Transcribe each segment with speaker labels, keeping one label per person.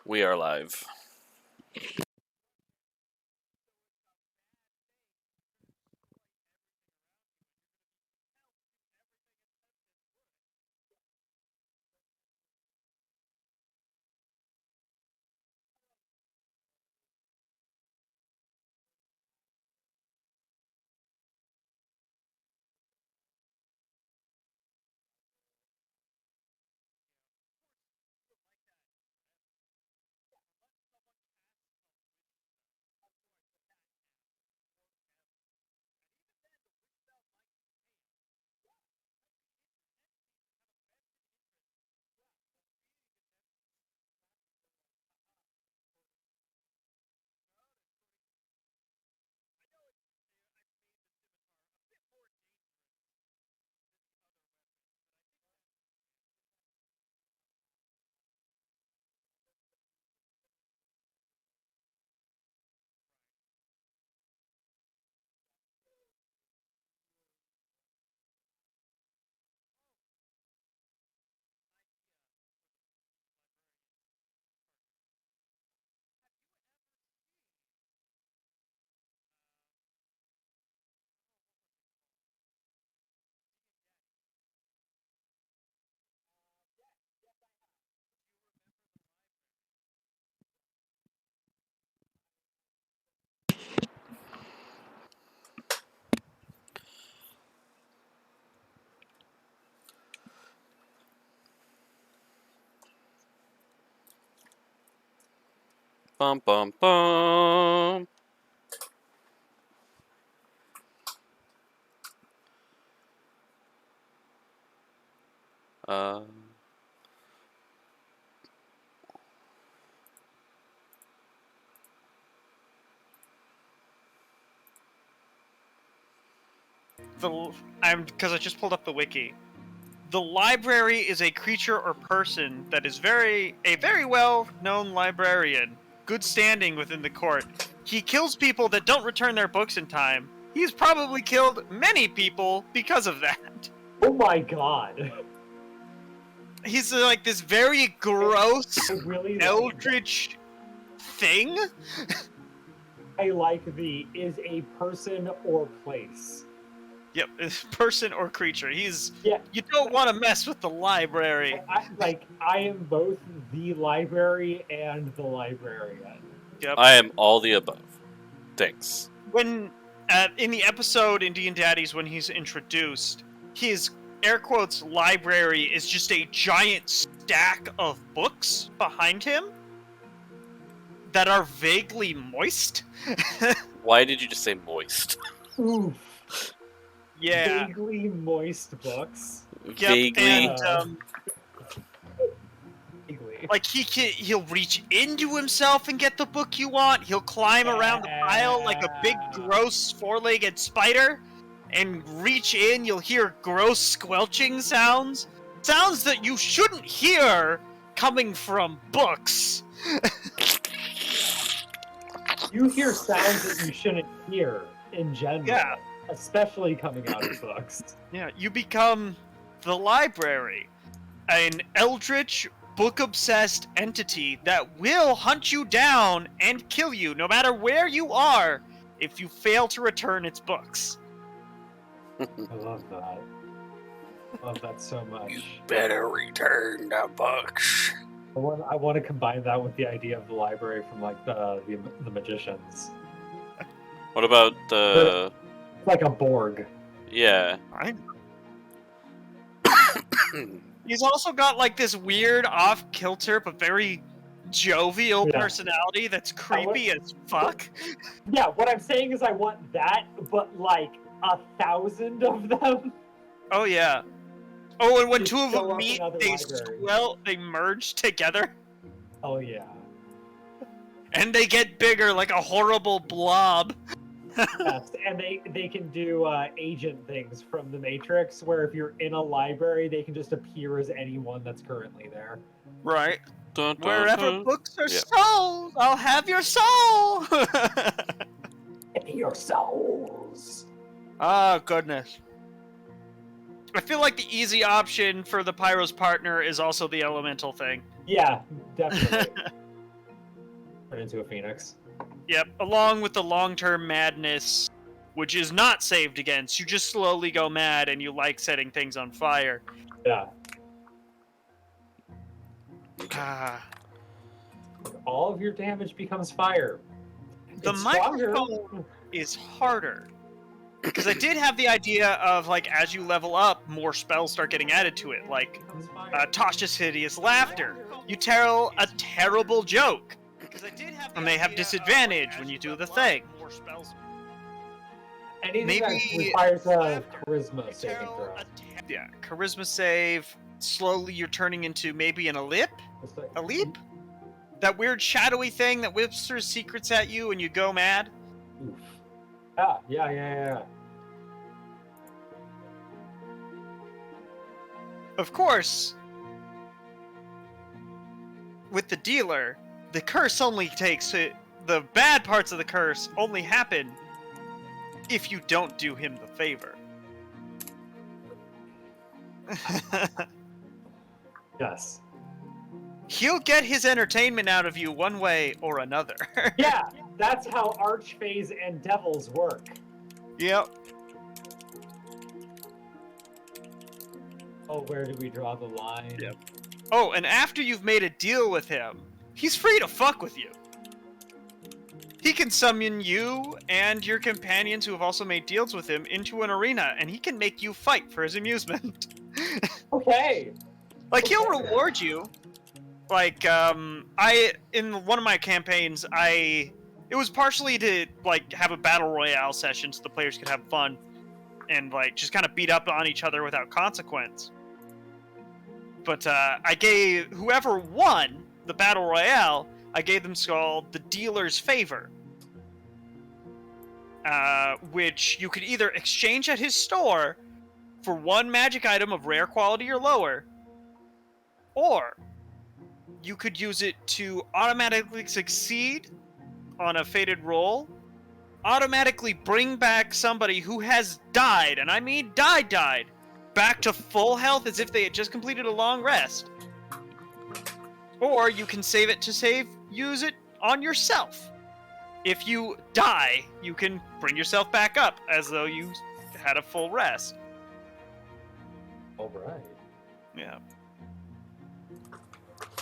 Speaker 1: We are live. Bum bum bum. Uh,
Speaker 2: Because I just pulled up the wiki. The library is a creature or person that is a very well-known librarian, good standing within the court. He kills people that don't return their books in time. He's probably killed many people because of that.
Speaker 3: Oh my god.
Speaker 2: He's like this very gross,
Speaker 3: I really
Speaker 2: eldritch thing.
Speaker 3: I like the is a person or place.
Speaker 2: Yep, person or creature.
Speaker 3: Yeah.
Speaker 2: You don't want to mess with the library.
Speaker 3: I am both the library and the librarian.
Speaker 2: Yep.
Speaker 1: I am all the above. Thanks.
Speaker 2: When in the episode in D and Daddies when he's introduced, his air quotes library is just a giant stack of books behind him that are vaguely moist.
Speaker 1: Why did you just say moist?
Speaker 3: Oof.
Speaker 2: Yeah.
Speaker 3: Vaguely moist books.
Speaker 1: Vaguely.
Speaker 2: And,
Speaker 3: Vaguely.
Speaker 2: like he'll reach into himself and get the book you want. He'll climb around the pile like a big gross four-legged spider and reach in. You'll hear gross squelching sounds. Sounds that you shouldn't hear coming from books.
Speaker 3: You hear sounds that you shouldn't hear in general.
Speaker 2: Yeah.
Speaker 3: Especially coming out of books.
Speaker 2: Yeah, you become the library. An eldritch, book-obsessed entity that will hunt you down and kill you no matter where you are if you fail to return its books.
Speaker 3: I love that. I love that so much.
Speaker 1: You better return the books.
Speaker 3: I want to combine that with the idea of the library from like the magicians.
Speaker 1: What about the...
Speaker 3: Like a Borg.
Speaker 1: Yeah.
Speaker 2: Right? He's also got like this weird off-kilter but very jovial personality that's creepy as fuck.
Speaker 3: Yeah, what I'm saying is I want that, but like 1,000 of them.
Speaker 2: Oh yeah. Oh, and when
Speaker 3: Just
Speaker 2: two of
Speaker 3: show
Speaker 2: them
Speaker 3: up
Speaker 2: meet,
Speaker 3: in other libraries.
Speaker 2: they merge together.
Speaker 3: Oh yeah.
Speaker 2: And they get bigger like a horrible blob.
Speaker 3: Yes, and they can do agent things from the Matrix, where if you're in a library, they can just appear as anyone that's currently there.
Speaker 2: Right.
Speaker 1: Dun, dun,
Speaker 2: Wherever
Speaker 1: dun.
Speaker 2: books are
Speaker 1: Yeah.
Speaker 2: sold, I'll have your soul!
Speaker 3: Your souls.
Speaker 2: Oh, goodness. I feel like the easy option for the Pyro's partner is also the elemental thing.
Speaker 3: Yeah, definitely. Turn into a phoenix.
Speaker 2: Yep, along with the long-term madness, which is not saved against. You just slowly go mad, and you like setting things on fire.
Speaker 3: Yeah.
Speaker 2: Ah,
Speaker 3: All of your damage becomes fire.
Speaker 2: the
Speaker 3: It's stronger.
Speaker 2: microphone is harder. Because I did have the idea of, like, as you level up, more spells start getting added to it. Like,
Speaker 3: Becomes fire.
Speaker 2: Tasha's Hideous Laughter. You tell a terrible joke. And they have disadvantage when you do the thing.
Speaker 3: Anything that
Speaker 2: maybe-
Speaker 3: requires a charisma saving throw.
Speaker 2: Yeah, charisma save. Slowly you're turning into maybe an Alip?
Speaker 3: It's like-
Speaker 2: A leap? That weird shadowy thing that whispers secrets at you and you go mad?
Speaker 3: Oof. Yeah.
Speaker 2: Of course, with the dealer, the curse only takes it. The bad parts of the curse only happen if you don't do him the favor.
Speaker 3: Yes.
Speaker 2: He'll get his entertainment out of you one way or another.
Speaker 3: Yeah, that's how archfays and devils work.
Speaker 2: Yep.
Speaker 3: Oh, where do we draw the line?
Speaker 2: Yep. Oh, and after you've made a deal with him, he's free to fuck with you. He can summon you and your companions who have also made deals with him into an arena, and he can make you fight for his amusement.
Speaker 3: Okay.
Speaker 2: Like, he'll reward you. Like, in one of my campaigns, it was partially to, like, have a battle royale session so the players could have fun and, like, just kind of beat up on each other without consequence. But, I gave whoever won the battle royale, I gave them called the Dealer's Favor. Which you could either exchange at his store for one magic item of rare quality or lower, or you could use it to automatically succeed on a fated roll, automatically bring back somebody who has died, and I mean died, back to full health as if they had just completed a long rest. Or you can save it to use it on yourself. If you die, you can bring yourself back up as though you had a full rest.
Speaker 3: All right.
Speaker 2: Yeah.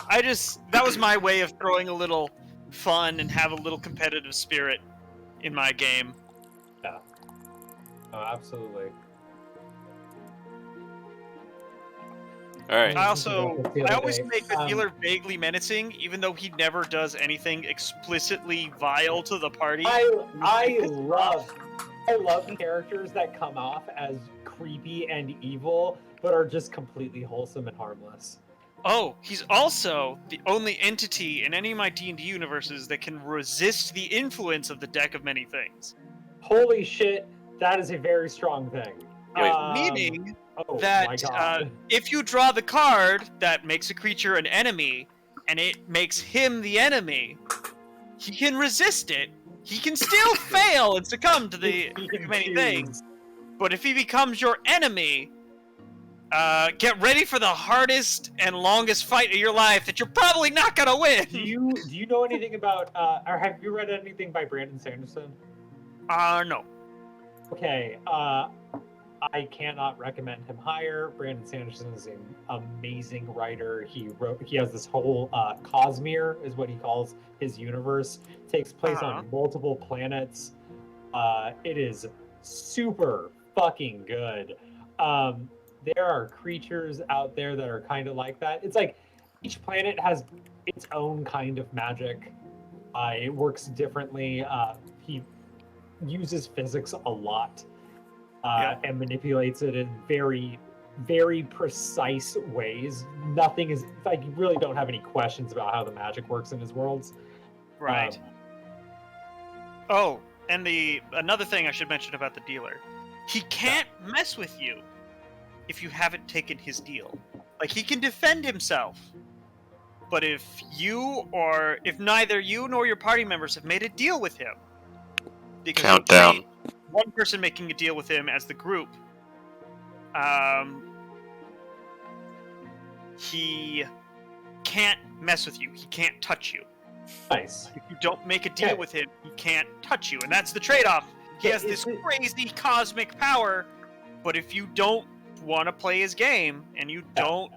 Speaker 2: That was my way of throwing a little fun and have a little competitive spirit in my game.
Speaker 3: Yeah. Oh, absolutely.
Speaker 1: All right.
Speaker 2: I always
Speaker 3: day.
Speaker 2: make the dealer vaguely menacing, even though he never does anything explicitly vile to the party.
Speaker 3: I love characters that come off as creepy and evil, but are just completely wholesome and harmless.
Speaker 2: Oh, he's also the only entity in any of my D&D universes that can resist the influence of the deck of many things.
Speaker 3: Holy shit, that is a very strong thing.
Speaker 1: Wait.
Speaker 2: Meaning
Speaker 3: oh my
Speaker 2: that
Speaker 3: God.
Speaker 2: if you draw the card that makes a creature an enemy, and it makes him the enemy, he can resist it. He can still fail and succumb to the
Speaker 3: He can
Speaker 2: many
Speaker 3: choose.
Speaker 2: things. But if he becomes your enemy, get ready for the hardest and longest fight of your life that you're probably not gonna win.
Speaker 3: Do you know anything about or have you read anything by Brandon Sanderson?
Speaker 2: No.
Speaker 3: Okay, I cannot recommend him higher. Brandon Sanderson is an amazing writer. He has this whole Cosmere is what he calls his universe. Takes place on multiple planets. It is super fucking good. There are creatures out there that are kind of like that. It's like each planet has its own kind of magic. It works differently. He uses physics a lot. And manipulates it in very, very precise ways. Nothing is like you really don't have any questions about how the magic works in his worlds.
Speaker 2: Right. Oh, and another thing I should mention about the dealer. He can't mess with you if you haven't taken his deal. Like, he can defend himself. But if neither you nor your party members have made a deal with him, because
Speaker 1: Countdown.
Speaker 2: one person making a deal with him as the group, he can't mess with you. He can't touch you.
Speaker 3: Nice.
Speaker 2: If you don't make a deal
Speaker 3: Okay.
Speaker 2: with him, he can't touch you, and that's the trade-off. He
Speaker 3: Yeah,
Speaker 2: has this
Speaker 3: is it-
Speaker 2: crazy cosmic power, but if you don't want to play his game and you
Speaker 3: Yeah.
Speaker 2: don't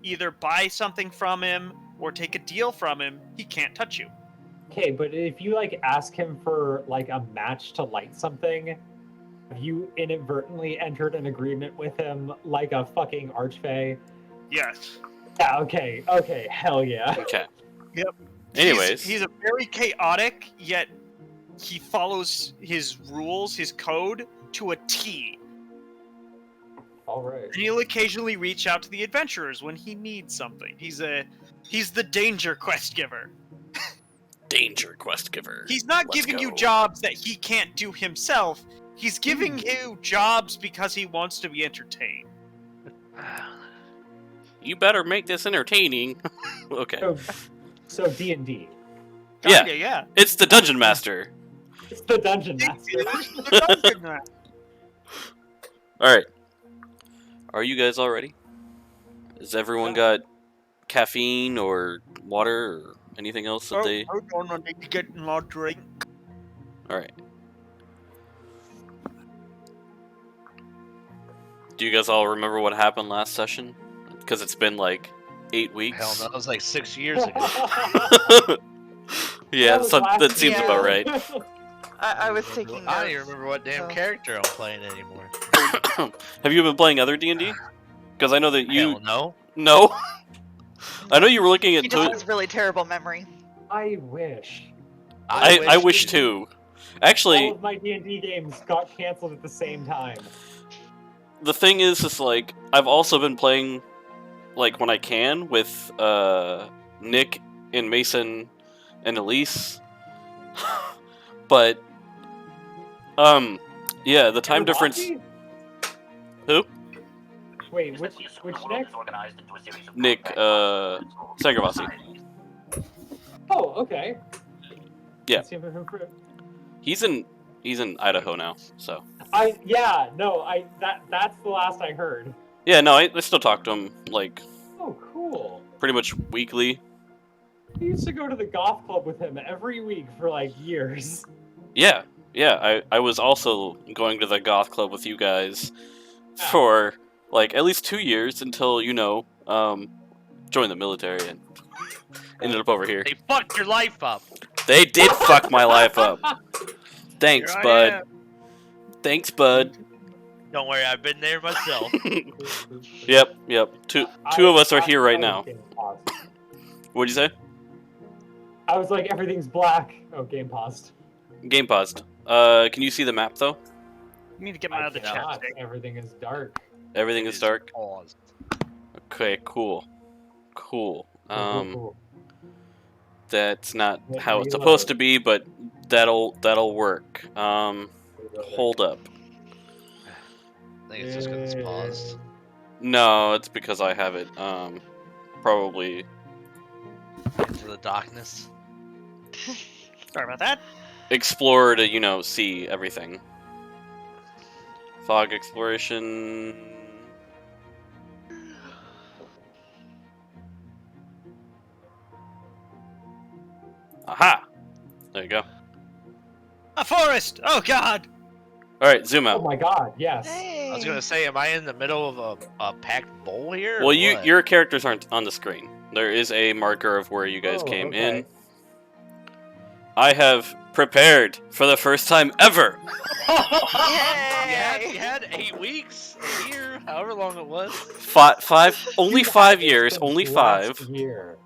Speaker 2: either buy something from him or take a deal from him, he can't touch you.
Speaker 3: Okay, but if you like ask him for like a match to light something, have you inadvertently entered an agreement with him like a fucking archfey?
Speaker 2: Yes.
Speaker 3: Yeah. Okay. Hell yeah.
Speaker 1: Okay.
Speaker 2: Yep.
Speaker 1: Anyways.
Speaker 2: He's a very chaotic, yet he follows his rules, his code to a T.
Speaker 3: All right.
Speaker 2: And he'll occasionally reach out to the adventurers when he needs something. He's the danger quest giver.
Speaker 1: Danger quest giver.
Speaker 2: He's not
Speaker 1: Let's
Speaker 2: giving you
Speaker 1: go.
Speaker 2: jobs that he can't do himself. He's giving you jobs because he wants to be entertained.
Speaker 1: You better make this entertaining. Okay.
Speaker 3: So D&D.
Speaker 1: Yeah.
Speaker 2: Kinda, yeah.
Speaker 1: It's the dungeon master.
Speaker 3: It's the dungeon master.
Speaker 2: It's the dungeon master.
Speaker 1: All right. Are you guys all ready? Has everyone got caffeine or water or anything else that they?
Speaker 2: Hold on, I need to get more drink.
Speaker 1: All right. Do you guys all remember what happened last session? Because it's been like 8 weeks.
Speaker 4: Hell no, that was like 6 years ago.
Speaker 1: Yeah,
Speaker 3: was
Speaker 1: that
Speaker 3: last
Speaker 1: seems
Speaker 5: year.
Speaker 1: about right.
Speaker 5: I was taking notes.
Speaker 4: I don't even remember what damn
Speaker 5: so-
Speaker 4: character I'm playing anymore.
Speaker 1: Have you been playing other D&D? Because I know that you
Speaker 4: Hell no.
Speaker 1: no. I know you were looking
Speaker 5: He
Speaker 1: at.
Speaker 5: just has really terrible memory.
Speaker 3: I wish.
Speaker 1: I wish too. Actually,
Speaker 3: All of my D&D games got canceled at the same time.
Speaker 1: the thing is like I've also been playing, like when I can, with Nick and Mason and Elise. But yeah, the time difference.
Speaker 3: Rossi?
Speaker 1: Who?
Speaker 3: Wait, which Nick?
Speaker 1: Nick Sangervasi.
Speaker 3: Oh, okay.
Speaker 1: Yeah.
Speaker 3: See him for-
Speaker 1: He's in Idaho now, so.
Speaker 3: That's the last I heard.
Speaker 1: Yeah, no, I still talk to him like
Speaker 3: Oh, cool.
Speaker 1: pretty much weekly.
Speaker 3: I used to go to the golf club with him every week for like years.
Speaker 1: Yeah, I was also going to the goth club with you guys for like at least 2 years until joined the military and ended up over here.
Speaker 4: They fucked your life up.
Speaker 1: They did fuck my life up. Thanks,
Speaker 2: Here I
Speaker 1: bud.
Speaker 2: am.
Speaker 1: Thanks, bud.
Speaker 4: Don't worry, I've been there myself.
Speaker 1: Yep. Two of us are here right now.
Speaker 3: Game paused.
Speaker 1: What'd you say?
Speaker 3: I was like, everything's black. Oh, game paused.
Speaker 1: Game paused. Can you see the map though?
Speaker 2: You need to get him out of the chat.
Speaker 3: cannot.
Speaker 2: Jake.
Speaker 3: Everything is dark.
Speaker 1: Everything is dark.
Speaker 4: Pause.
Speaker 1: Okay, cool.
Speaker 3: Cool.
Speaker 1: That's not
Speaker 3: Yeah,
Speaker 1: how it's
Speaker 3: reload.
Speaker 1: supposed to be, but that'll work. Hold up.
Speaker 4: I think it's just because it's paused.
Speaker 1: No, it's because I have it. Probably.
Speaker 4: Into the darkness.
Speaker 2: Sorry about that.
Speaker 1: Explore to see everything. Fog exploration. Aha! There you go.
Speaker 2: A forest! Oh god!
Speaker 1: Alright, zoom
Speaker 3: Oh
Speaker 1: out.
Speaker 3: my god, yes.
Speaker 4: I was gonna say, am I in the middle of a packed bowl here? or
Speaker 1: Well,
Speaker 4: what?
Speaker 1: your characters aren't on the screen. There is a marker of where you guys
Speaker 3: Oh,
Speaker 1: came
Speaker 3: okay.
Speaker 1: in. I have prepared for the first time ever.
Speaker 4: You had 8 weeks, a year, however long it was.
Speaker 1: Only 5 years, only
Speaker 3: Last
Speaker 1: 5.
Speaker 3: year.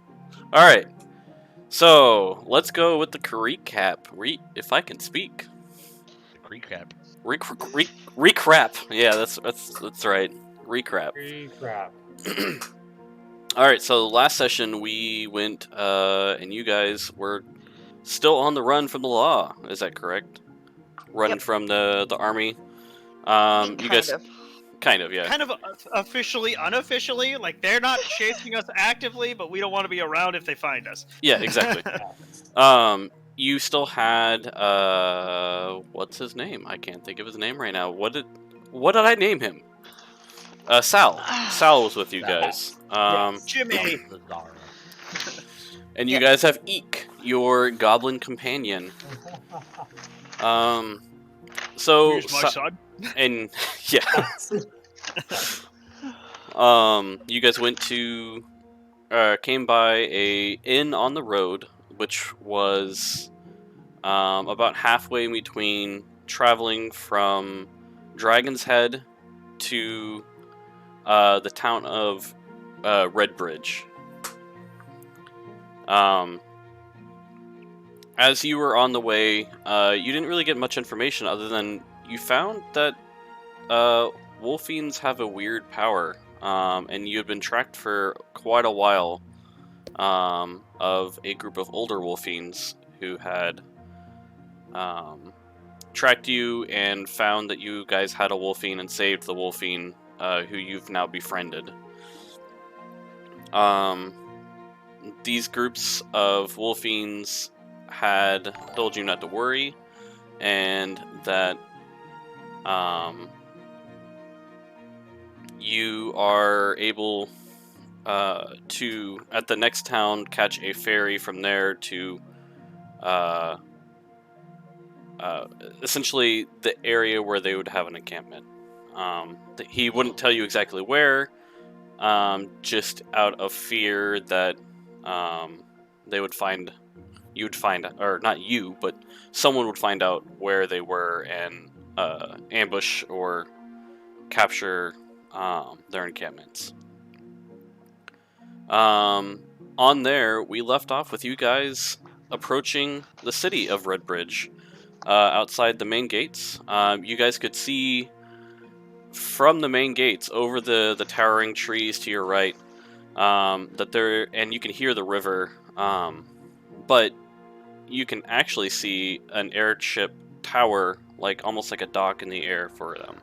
Speaker 1: All right. So let's go with the recap. If I can speak.
Speaker 4: Recap.
Speaker 1: Recap. Yeah, that's right. Recap.
Speaker 3: Holy crap.
Speaker 1: All right. So last session we went, and you guys were still on the run from the law. Is that correct? Running
Speaker 5: Yep.
Speaker 1: from the army. You
Speaker 5: Kind
Speaker 1: guys
Speaker 5: of.
Speaker 1: kind of, yeah.
Speaker 2: Kind of officially, unofficially. Like, they're not chasing us actively, but we don't want to be around if they find us.
Speaker 1: Yeah, exactly. You still had what's his name? I can't think of his name right now. What did I name him? Sal. Sal was with you guys.
Speaker 2: Jimmy!
Speaker 4: Bizarre.
Speaker 1: And you
Speaker 5: Yeah.
Speaker 1: guys have Eek. your goblin companion. So
Speaker 2: Here's my son.
Speaker 1: and yeah, you guys went to came by a inn on the road, which was about halfway between traveling from Dragon's Head to the town of Redbridge. As you were on the way, you didn't really get much information other than you found that Wolfeins have a weird power, and you had been tracked for quite a while of a group of older Wolfeins who had tracked you and found that you guys had a Wolfein and saved the Wolfein who you've now befriended. These groups of Wolfeins had told you not to worry, and that you are able to, at the next town, catch a ferry from there to essentially the area where they would have an encampment. He wouldn't tell you exactly where, just out of fear that they would find, you would find, or not you, but someone would find out where they were and ambush or capture their encampments. On there, we left off with you guys approaching the city of Redbridge. Outside the main gates, you guys could see from the main gates over the towering trees to your right that there, and you can hear the river, but you can actually see an airship tower, like almost like a dock in the air for them,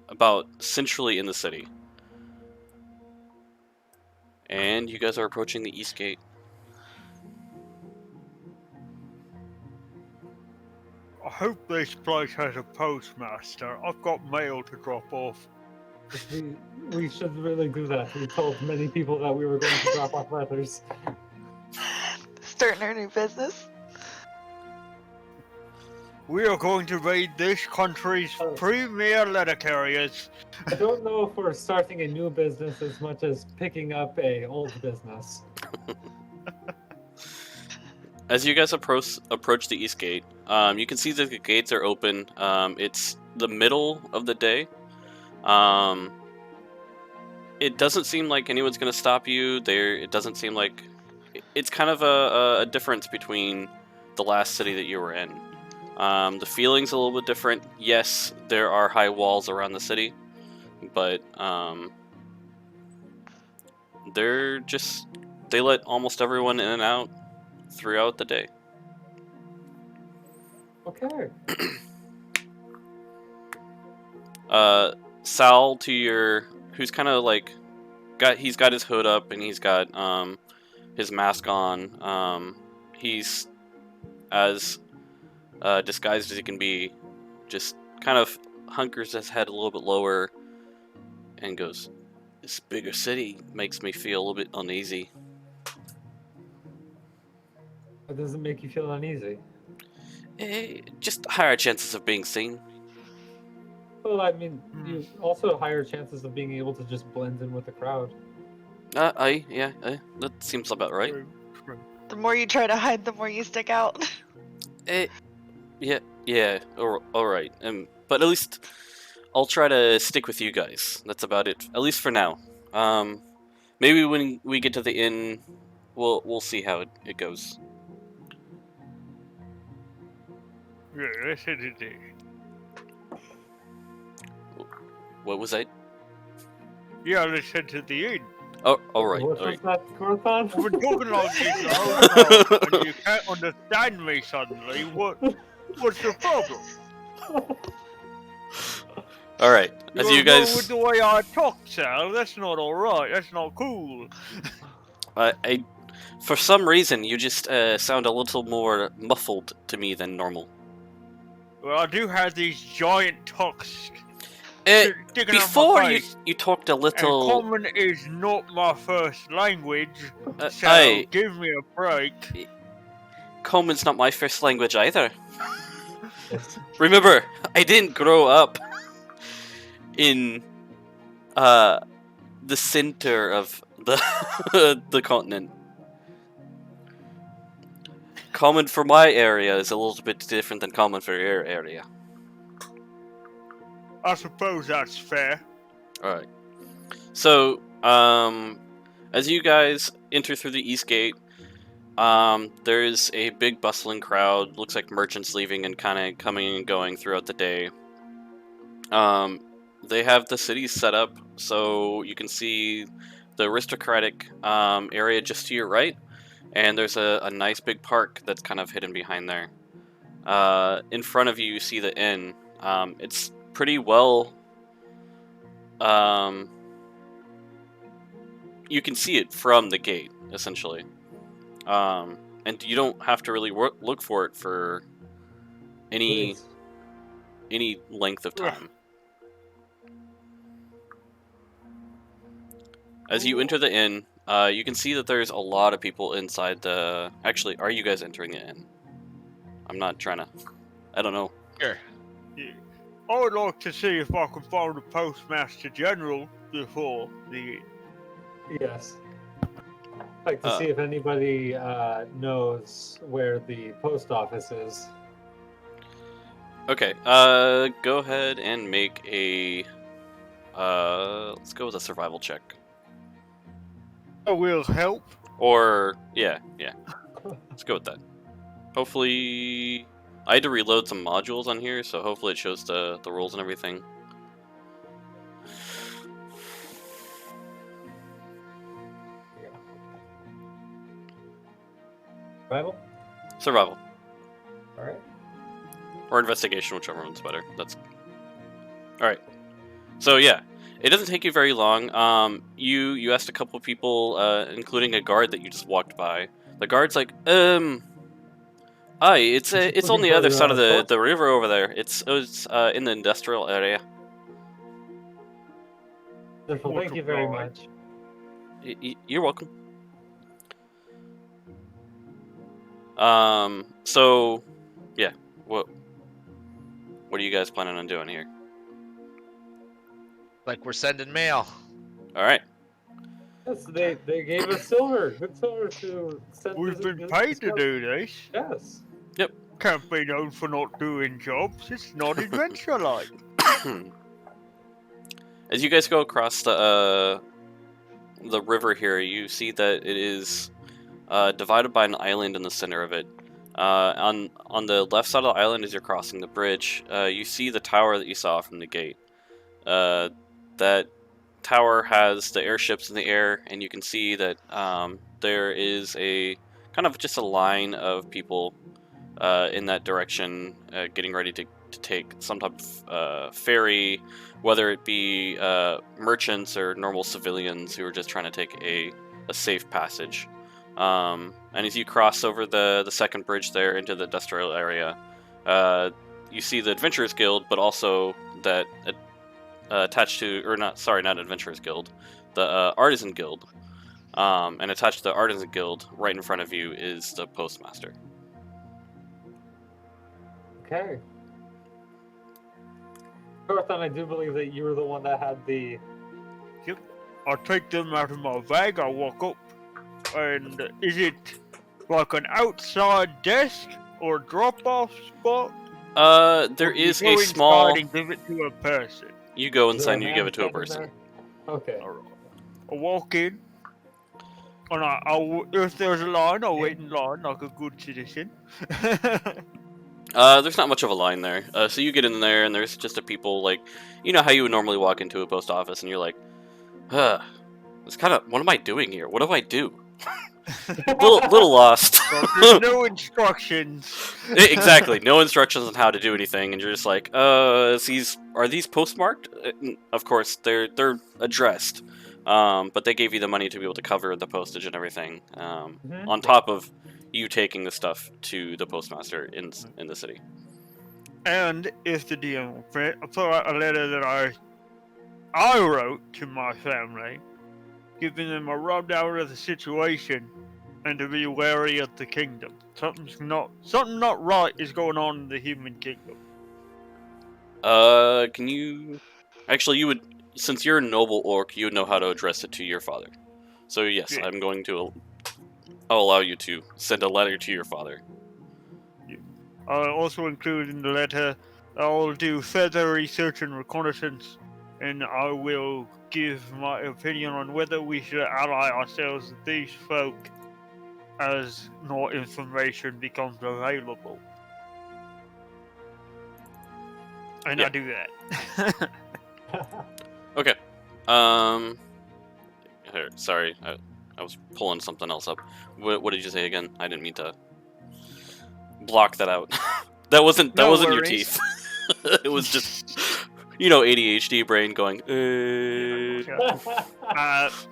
Speaker 1: about centrally in the city. And you guys are approaching the east gate.
Speaker 2: I hope this place has a postmaster. I've got mail to drop off.
Speaker 3: We should really do that. We told many people that we were going to drop off letters.
Speaker 5: Starting our new business.
Speaker 2: We are going to raid this country's premier letter carriers.
Speaker 3: I don't know if we're starting a new business as much as picking up a old business.
Speaker 1: As you guys approach the east gate, you can see that the gates are open. It's the middle of the day. It doesn't seem like anyone's going to stop you. It doesn't seem like... It's kind of a difference between the last city that you were in. The feeling's a little bit different. Yes, there are high walls around the city, but they let almost everyone in and out throughout the day.
Speaker 3: Okay.
Speaker 1: Sal, to your, who's kind of like he's got his hood up and he's got his mask on. He's as disguised as he can be, just kind of hunkers his head a little bit lower and goes, "This bigger city makes me feel a little bit uneasy."
Speaker 3: It doesn't make you feel uneasy.
Speaker 1: Just higher chances of being seen.
Speaker 3: Well, I mean, you also have higher chances of being able to just blend in with the crowd.
Speaker 1: That seems about right.
Speaker 5: The more you try to hide, the more you stick out.
Speaker 1: Yeah, all right. But at least I'll try to stick with you guys. That's about it, at least for now. Maybe when we get to the inn, we'll see how it goes.
Speaker 2: Yeah, that's it.
Speaker 1: What was that?
Speaker 2: Yeah, let's head to the inn.
Speaker 1: Oh, all right.
Speaker 3: What
Speaker 1: All
Speaker 3: was
Speaker 1: right.
Speaker 3: that, Corthon?
Speaker 2: I've been talking like this the whole time, and you can't understand me suddenly. What's the problem?
Speaker 1: All right. As you
Speaker 2: You're
Speaker 1: guys,
Speaker 2: with the way I talk, Sal. That's not all right. That's not cool.
Speaker 1: I for some reason you just sound a little more muffled to me than normal.
Speaker 2: Well, I do have these giant tusks. Sticking on my
Speaker 1: Before
Speaker 2: face.
Speaker 1: you talked a
Speaker 2: And
Speaker 1: little.
Speaker 2: common is not my first language, so
Speaker 1: Aye.
Speaker 2: give me a break.
Speaker 1: Common's not my first language either. Remember, I didn't grow up in the center of the the continent. Common for my area is a little bit different than common for your area.
Speaker 2: I suppose that's fair.
Speaker 1: All right. So, as you guys enter through the east gate, there's a big bustling crowd. Looks like merchants leaving and kind of coming and going throughout the day. They have the city set up so you can see the aristocratic area just to your right, and there's a nice big park that's kind of hidden behind there. In front of you, you see the inn. It's pretty well. You can see it from the gate, essentially. And you don't have to really look for it for any length of time. As you enter the inn, you can see that there's a lot of people inside the... Actually, are you guys entering the inn? I'm not trying to... I don't know.
Speaker 4: Sure.
Speaker 2: Yeah. I would like to see if I can find the Postmaster General before the...
Speaker 3: Yes. I'd like to see if anybody knows where the post office is.
Speaker 1: Okay, go ahead and make a... let's go with a survival check.
Speaker 2: I will help.
Speaker 1: Or, yeah. Let's go with that. Hopefully... I had to reload some modules on here, so hopefully it shows the rules and everything.
Speaker 3: Survival?
Speaker 1: Survival.
Speaker 3: Alright.
Speaker 1: Or investigation, whichever one's better. That's... Alright. So, yeah. It doesn't take you very long. You asked a couple of people, including a guard that you just walked by. The guard's like, Aye, it's on the other side of the river over there. It's in the industrial area.
Speaker 3: Wonderful, thank you very much.
Speaker 1: You're welcome. So, yeah, what are you guys planning on doing here?
Speaker 4: Like we're sending mail.
Speaker 1: All right.
Speaker 3: Yes, they gave us silver. Good silver to send.
Speaker 2: We've been paid to do this.
Speaker 3: Yes.
Speaker 1: Yep.
Speaker 2: Can't be known for not doing jobs. It's not adventure-like.
Speaker 1: As you guys go across the river here, you see that it is divided by an island in the center of it. On the left side of the island, as you're crossing the bridge, you see the tower that you saw from the gate. That tower has the airships in the air, and you can see that there is a kind of just a line of people in that direction, getting ready to take some type of ferry, whether it be merchants or normal civilians who are just trying to take a safe passage. And as you cross over the second bridge there into the industrial area, you see the Adventurers Guild, but also that attached to, or not Adventurers Guild, the Artisan Guild. And attached to the Artisan Guild, right in front of you, is the Postmaster.
Speaker 3: Okay. Thorthon, I do believe that you were the one that had the...
Speaker 2: Yep. I'll take them out of my bag, I'll walk up. And is it like an outside desk or drop-off spot?
Speaker 1: There is
Speaker 2: Go
Speaker 1: a small...
Speaker 2: inside and give it to a person.
Speaker 1: You go
Speaker 3: Is there
Speaker 1: inside and you give it to a
Speaker 3: man standing
Speaker 1: person.
Speaker 3: there? Okay.
Speaker 2: Alright. I'll walk in. And I'll if there's a line, I'll wait in line like a good citizen.
Speaker 1: There's not much of a line there. So you get in there and there's just a people, like, you know how you would normally walk into a post office and you're like, it's kind of, what am I doing here? What do I do? little lost.
Speaker 2: There's no instructions.
Speaker 1: Exactly, no instructions on how to do anything, and you're just like, are these postmarked? Of course, they're addressed, but they gave you the money to be able to cover the postage and everything, on top of you taking the stuff to the postmaster in the city.
Speaker 2: And if the DM will print, I'll throw out a letter that I I wrote to my family, giving them a rundown of the situation and to be wary of the kingdom. Something not right is going on in the human kingdom.
Speaker 1: Can you... Actually, you would... Since you're a noble orc, you would know how to address it to your father. So yes,
Speaker 2: Yeah.
Speaker 1: I'm going to... I'll allow you to send a letter to your father.
Speaker 2: I'll also include in the letter, I'll do further research and reconnaissance, and I will give my opinion on whether we should ally ourselves with these folk as more information becomes available. And
Speaker 1: Yeah.
Speaker 2: I do that.
Speaker 1: Okay. Here, sorry, I was pulling something else up. What did you say again? I didn't mean to block that out. that wasn't
Speaker 2: No
Speaker 1: your
Speaker 2: worries.
Speaker 1: teeth. It was just, you know, ADHD brain going.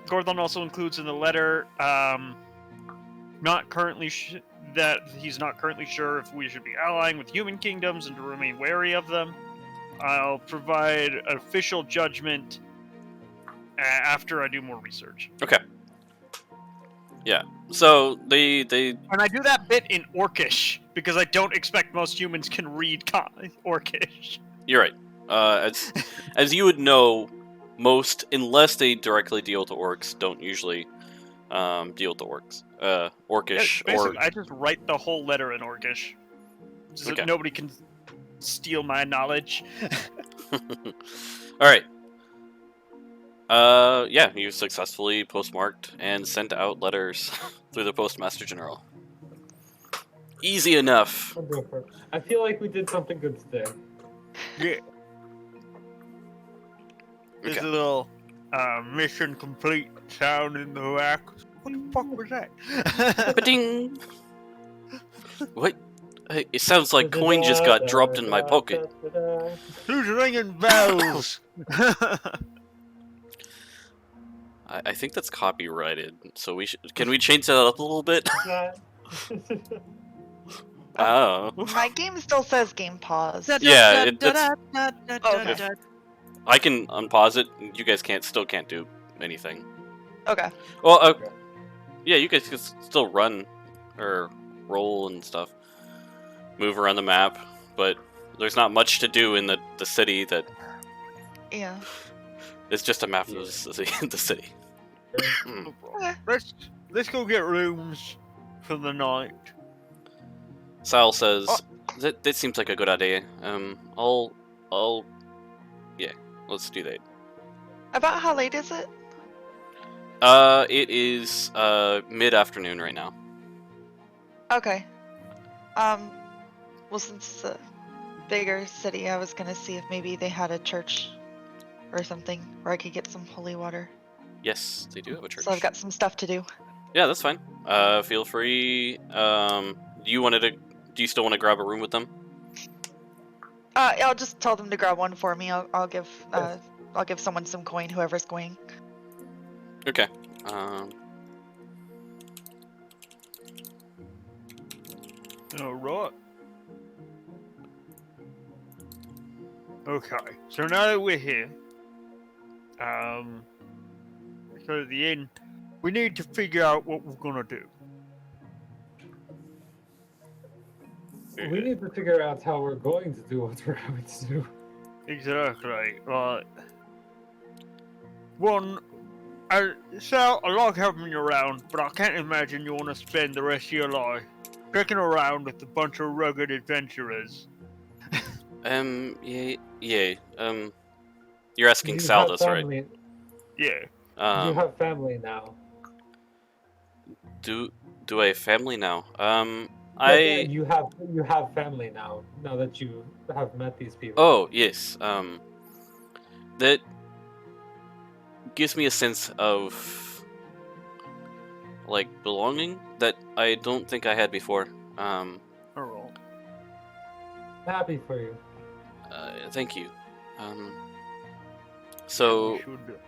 Speaker 2: Gordon also includes in the letter, not currently that he's not currently sure if we should be allying with human kingdoms and to remain wary of them. I'll provide official judgment after I do more research.
Speaker 1: Okay. Yeah. So they
Speaker 2: And I do that bit in Orcish because I don't expect most humans can read Orcish.
Speaker 1: You're right. As you would know, most, unless they directly deal with the orcs, don't usually deal with the orcs. Orcish
Speaker 2: Basically,
Speaker 1: or
Speaker 2: I just write the whole letter in Orcish, so
Speaker 1: Okay.
Speaker 2: that nobody can steal my knowledge.
Speaker 1: All right. Yeah, you successfully postmarked and sent out letters through the Postmaster General. Easy enough.
Speaker 3: I'll go for it. I feel like we did something good today.
Speaker 2: Yeah. There's
Speaker 1: Okay.
Speaker 2: a little mission complete sound in the back. What the fuck was that?
Speaker 1: Ba-ding! What? Hey, it sounds like coin just got dropped in my pocket.
Speaker 2: Who's ringing bells?
Speaker 1: I think that's copyrighted, so we should. Can we change that up a little bit? Oh.
Speaker 5: My game still says game pause.
Speaker 1: Yeah, that's.
Speaker 5: Okay.
Speaker 1: I can unpause it. You guys still can't do anything.
Speaker 5: Okay.
Speaker 1: Well, yeah, you guys can still run or roll and stuff, move around the map, but there's not much to do in the city. That
Speaker 5: Yeah.
Speaker 1: it's just a map of the city.
Speaker 5: Okay.
Speaker 2: Let's go get rooms for the night.
Speaker 1: Sal says that seems like a good idea. Yeah, let's do that.
Speaker 5: About how late is it?
Speaker 1: It is mid-afternoon right now.
Speaker 5: Okay. Well, since it's a bigger city, I was gonna see if maybe they had a church or something where I could get some holy water.
Speaker 1: Yes, they do have a church.
Speaker 5: So I've got some stuff to do.
Speaker 1: Yeah, that's fine. Feel free. Do you still want to grab a room with them?
Speaker 5: I'll just tell them to grab one for me. I'll give someone some coin, whoever's going.
Speaker 1: Okay.
Speaker 2: Alright. Okay, so now that we're here, so at the end, we need to figure out what we're gonna do.
Speaker 3: We need to figure out how we're going to do what we're going to do.
Speaker 2: Exactly, right. One, Sal, I like having you around, but I can't imagine you want to spend the rest of your life trekking around with a bunch of rugged adventurers.
Speaker 1: Yeah. You're asking
Speaker 3: You
Speaker 1: Sal
Speaker 3: have
Speaker 1: this, right?
Speaker 3: family-
Speaker 2: Yeah.
Speaker 3: You have family now.
Speaker 1: Do I have family now?
Speaker 3: You have family now. Now that you have met these people.
Speaker 1: Oh, yes. That gives me a sense of, like, belonging that I don't think I had before.
Speaker 2: Alright.
Speaker 3: Happy for you.
Speaker 1: Thank you. So,
Speaker 2: We should.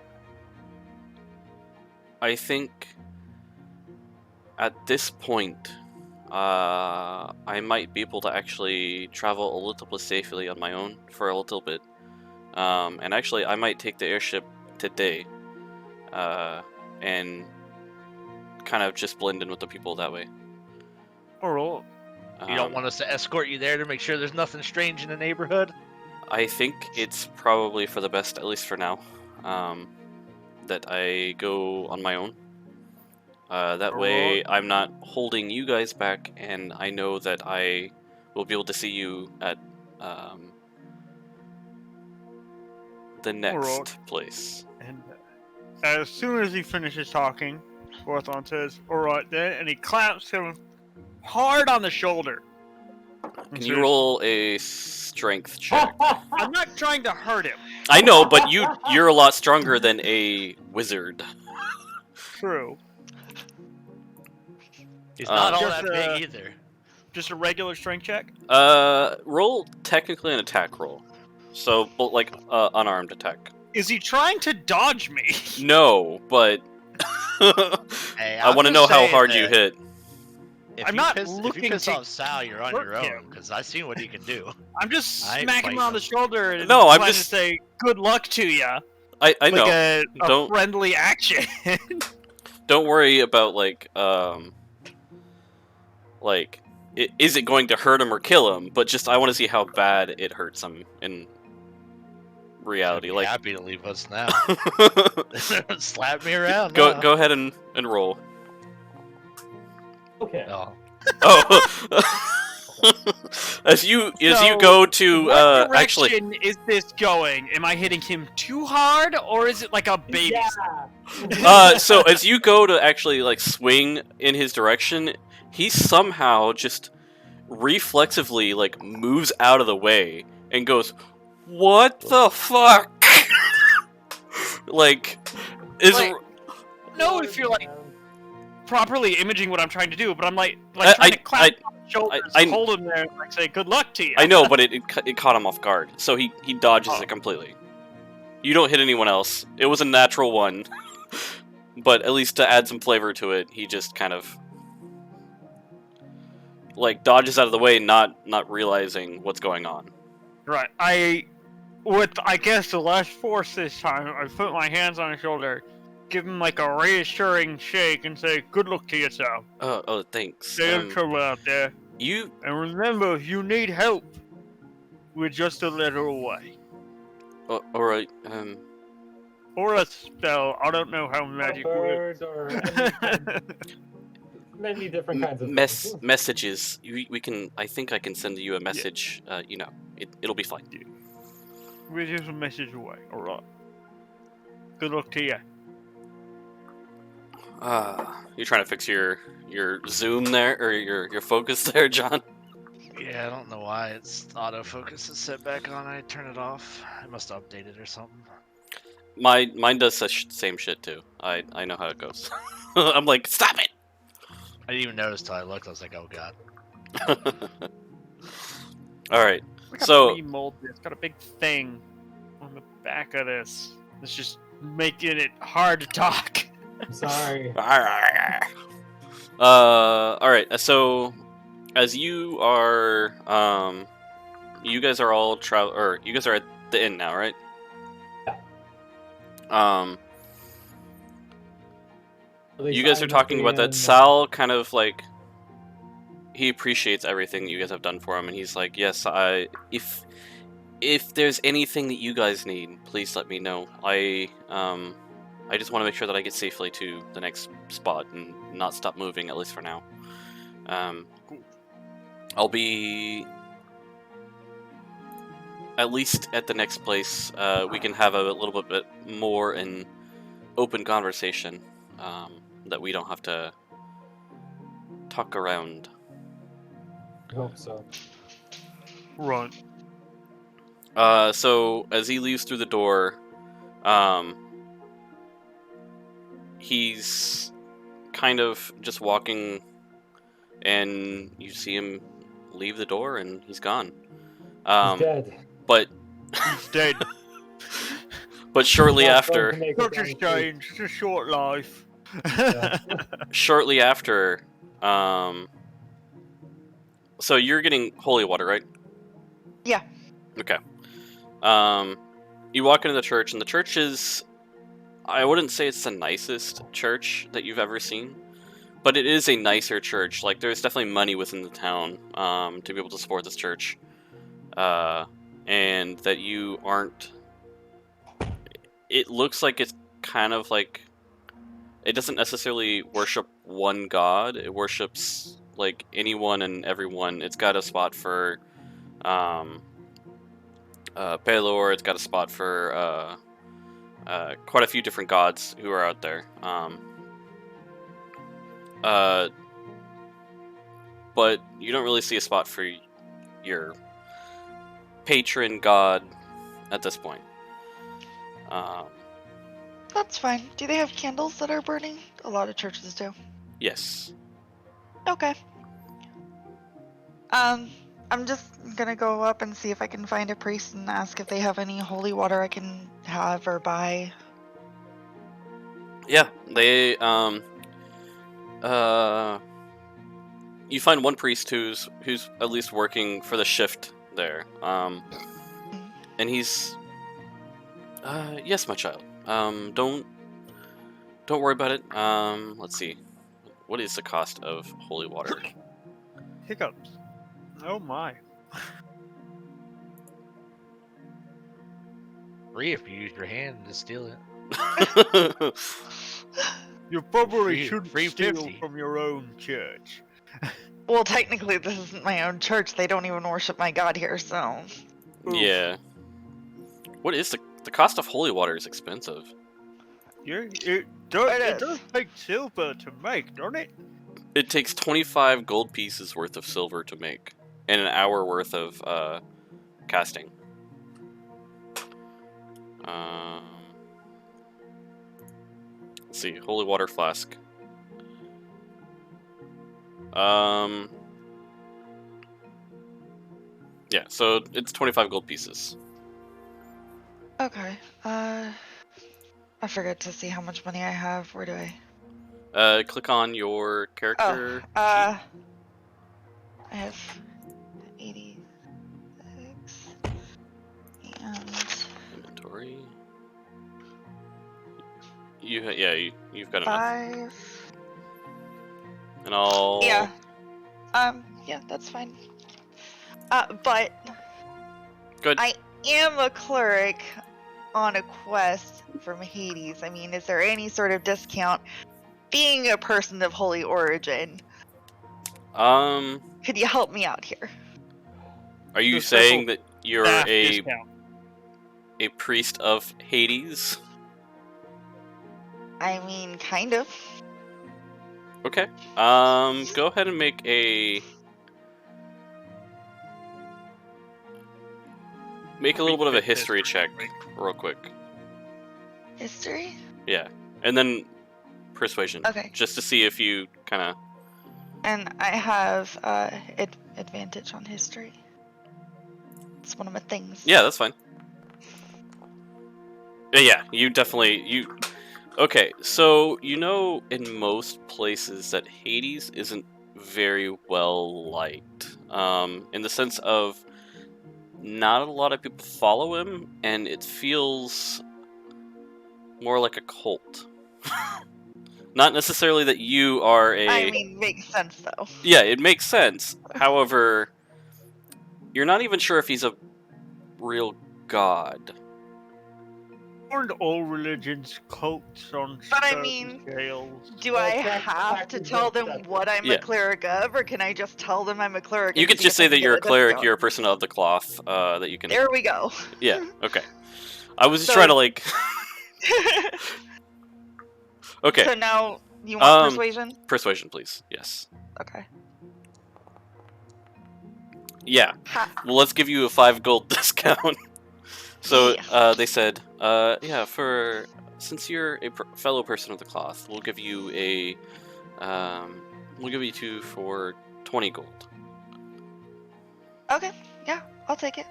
Speaker 1: I think at this point, I might be able to actually travel a little bit safely on my own for a little bit. And actually, I might take the airship today, and kind of just blend in with the people that way.
Speaker 2: Alright.
Speaker 4: You don't want us to escort you there to make sure there's nothing strange in the neighborhood?
Speaker 1: I think it's probably for the best, at least for now, that I go on my own. That way, I'm not holding you guys back, and I know that I will be able to see you at the next
Speaker 2: Alright.
Speaker 1: place.
Speaker 2: And as soon as he finishes talking, Wolfeins says, "Alright then," and he claps him hard on the shoulder. And
Speaker 1: Can you
Speaker 2: says,
Speaker 1: roll a strength check?
Speaker 2: I'm not trying to hurt him.
Speaker 1: I know, but you're a lot stronger than a wizard.
Speaker 2: True.
Speaker 4: He's not all
Speaker 2: Just,
Speaker 4: that big either.
Speaker 2: Just a regular strength check?
Speaker 1: Roll technically an attack roll. So, like, unarmed attack.
Speaker 2: Is he trying to dodge me?
Speaker 1: No, but
Speaker 4: Hey,
Speaker 1: I want to know how
Speaker 4: saying
Speaker 1: hard you
Speaker 4: that
Speaker 1: hit.
Speaker 4: If
Speaker 2: I'm
Speaker 4: you
Speaker 2: not
Speaker 4: piss, if
Speaker 2: looking
Speaker 4: you piss
Speaker 2: to
Speaker 4: off Sal, you're on
Speaker 2: hurt
Speaker 4: your own.
Speaker 2: him.
Speaker 4: Because I've seen what he can do.
Speaker 2: I'm just
Speaker 4: I ain't
Speaker 2: smacking him on the
Speaker 4: fighting
Speaker 2: shoulder and
Speaker 1: No, I'm
Speaker 2: trying
Speaker 1: just-
Speaker 2: to say good luck to you.
Speaker 1: I
Speaker 2: Like
Speaker 1: know.
Speaker 2: a
Speaker 1: Don't-
Speaker 2: friendly action.
Speaker 1: Don't worry about is it going to hurt him or kill him? But just I want to see how bad it hurts him in reality.
Speaker 4: Be
Speaker 1: Like,
Speaker 4: happy to leave us now. Slap me around.
Speaker 1: go
Speaker 4: now.
Speaker 1: go ahead and roll.
Speaker 3: Okay.
Speaker 4: Oh,
Speaker 1: Oh. as you
Speaker 2: So,
Speaker 1: go to
Speaker 2: What
Speaker 1: actually
Speaker 2: direction is this going? Am I hitting him too hard, or is it like a baby?
Speaker 3: Yeah.
Speaker 1: so as you go to actually like swing in his direction, he somehow just reflexively like moves out of the way and goes, "What the fuck?" like is
Speaker 2: Like, no, if you're like properly imaging what I'm trying to do, but I'm like trying to clap him on the shoulders,
Speaker 1: I-
Speaker 2: hold him there, and like say good luck to you.
Speaker 1: I know, but it caught him off guard, so he dodges
Speaker 2: Oh.
Speaker 1: it completely. You don't hit anyone else. It was a natural one, but at least to add some flavor to it, he just kind of like dodges out of the way, not realizing what's going on.
Speaker 2: Right. With I guess the less force this time, I put my hands on his shoulder, give him like a reassuring shake, and say good luck to yourself.
Speaker 1: Oh, thanks.
Speaker 2: Stay in trouble out there.
Speaker 1: You
Speaker 2: And remember, if you need help, we're just a letter away.
Speaker 1: all right?
Speaker 2: Or a spell. I don't know how magic works.
Speaker 3: Bird or anything. Many different kinds of things.
Speaker 1: Messages. We can. I think I can send you a message. It'll be fine.
Speaker 2: We're just a message away. Alright. Good luck to you.
Speaker 1: You're trying to fix your zoom there or your focus there, John.
Speaker 4: yeah, I don't know why its autofocus is set back on. I turn it off. I must have updated or something.
Speaker 1: Mine does such same shit too. I know how it goes. I'm like, stop it.
Speaker 4: I didn't even notice till I looked. I was like, oh god.
Speaker 1: All right.
Speaker 2: Look how
Speaker 1: So-
Speaker 2: pre-molded it's got a big thing on the back of this. It's just making it hard to talk.
Speaker 3: I'm sorry.
Speaker 1: All right. So, as you are, you guys are all you guys are at the inn now, right? You guys are talking about that. Sal kind of like he appreciates everything you guys have done for him, and he's like, "Yes, if there's anything that you guys need, please let me know. I just want to make sure that I get safely to the next spot and not stop moving, at least for now. I'll be at least at the next place. We can have a little bit more an open conversation that we don't have to talk around."
Speaker 3: I hope so.
Speaker 2: Run.
Speaker 1: So as he leaves through the door, he's kind of just walking, and you see him leave the door, and he's gone.
Speaker 3: He's dead.
Speaker 1: But
Speaker 2: He's dead.
Speaker 1: but shortly
Speaker 3: Not going
Speaker 1: after,
Speaker 3: to make it
Speaker 2: Such a
Speaker 3: down the street.
Speaker 2: strange, it's a short life.
Speaker 3: Yeah.
Speaker 1: shortly after, so you're getting holy water, right?
Speaker 5: Yeah.
Speaker 1: Okay. you walk into the church, and the church is, I wouldn't say it's the nicest church that you've ever seen, but it is a nicer church. Like, there's definitely money within the town to be able to support this church, and that you aren't. It looks like it's kind of like it doesn't necessarily worship one god. It worships like anyone and everyone. It's got a spot for Pelor. It's got a spot for quite a few different gods who are out there. But you don't really see a spot for your patron god at this point.
Speaker 5: That's fine. Do they have candles that are burning? A lot of churches do.
Speaker 1: Yes.
Speaker 5: Okay. I'm just gonna go up and see if I can find a priest and ask if they have any holy water I can have or buy.
Speaker 1: Yeah, they you find one priest who's at least working for the shift there. And he's yes, my child. Don't worry about it. Let's see. What is the cost of holy water?
Speaker 2: Hiccups. Oh my.
Speaker 4: Free if you use your hand to steal it.
Speaker 2: You probably
Speaker 4: Free-
Speaker 2: shouldn't
Speaker 4: free
Speaker 2: steal
Speaker 4: 50.
Speaker 2: from your own church.
Speaker 5: Well, technically, this isn't my own church. They don't even worship my god here, so.
Speaker 1: Yeah. What is the cost of holy water is expensive.
Speaker 2: Yeah, it
Speaker 5: It
Speaker 2: does
Speaker 5: is.
Speaker 2: take silver to make, doesn't it?
Speaker 1: It takes 25 gold pieces worth of silver to make, and an hour worth of casting. Let's see, holy water flask. Yeah, so it's 25 gold pieces.
Speaker 5: Okay. I forget to see how much money I have. Where do I?
Speaker 1: Click on your character. sheet.
Speaker 5: I have 86 and
Speaker 1: Inventory. You've got enough.
Speaker 5: 5.
Speaker 1: And I'll.
Speaker 5: Yeah. Yeah, that's fine. But
Speaker 1: Good.
Speaker 5: I am a cleric on a quest from Hades. I mean, is there any sort of discount being a person of holy origin? Could you help me out here?
Speaker 1: Are you
Speaker 2: There's
Speaker 1: saying that you're
Speaker 2: Staff
Speaker 1: a
Speaker 2: discount.
Speaker 1: priest of Hades?
Speaker 5: I mean, kind of.
Speaker 1: Okay. Go ahead and make a little bit of a history check, real quick.
Speaker 5: History?
Speaker 1: Yeah, and then persuasion.
Speaker 5: Okay.
Speaker 1: Just to see if you kind of.
Speaker 5: And I have advantage on history. It's one of my things.
Speaker 1: Yeah, that's fine. Yeah, you definitely Okay, so in most places that Hades isn't very well liked, in the sense of not a lot of people follow him, and it feels more like a cult. Not necessarily that you are a.
Speaker 5: I mean, makes sense though.
Speaker 1: Yeah, it makes sense. However, you're not even sure if he's a real god.
Speaker 2: Aren't all religions cults on
Speaker 5: But I
Speaker 2: certain
Speaker 5: mean,
Speaker 2: scales?
Speaker 5: Do
Speaker 3: Well,
Speaker 5: I
Speaker 3: that's
Speaker 5: have
Speaker 3: exactly
Speaker 5: to tell
Speaker 3: what
Speaker 5: them
Speaker 3: that-
Speaker 5: what I'm
Speaker 1: Yeah.
Speaker 5: a cleric of, or can I just tell them I'm a cleric?
Speaker 1: You
Speaker 5: and
Speaker 1: could
Speaker 5: see
Speaker 1: just
Speaker 5: if I
Speaker 1: say that
Speaker 5: can
Speaker 1: you're a
Speaker 5: get
Speaker 1: cleric,
Speaker 5: discount?
Speaker 1: you're a person of the cloth, that you can.
Speaker 5: There we go.
Speaker 1: Yeah, okay. I was just
Speaker 5: So-
Speaker 1: trying to, like. Okay,
Speaker 5: So now you want
Speaker 1: Um,
Speaker 5: persuasion?
Speaker 1: persuasion, please. Yes.
Speaker 5: Okay.
Speaker 1: Yeah.
Speaker 5: Ha.
Speaker 1: Well, let's give you a 5 gold discount. So,
Speaker 5: Yeah.
Speaker 1: they said, yeah, since you're a fellow person of the cloth, we'll give you we'll give you 2 for 20 gold.
Speaker 5: Okay. Yeah, I'll take it.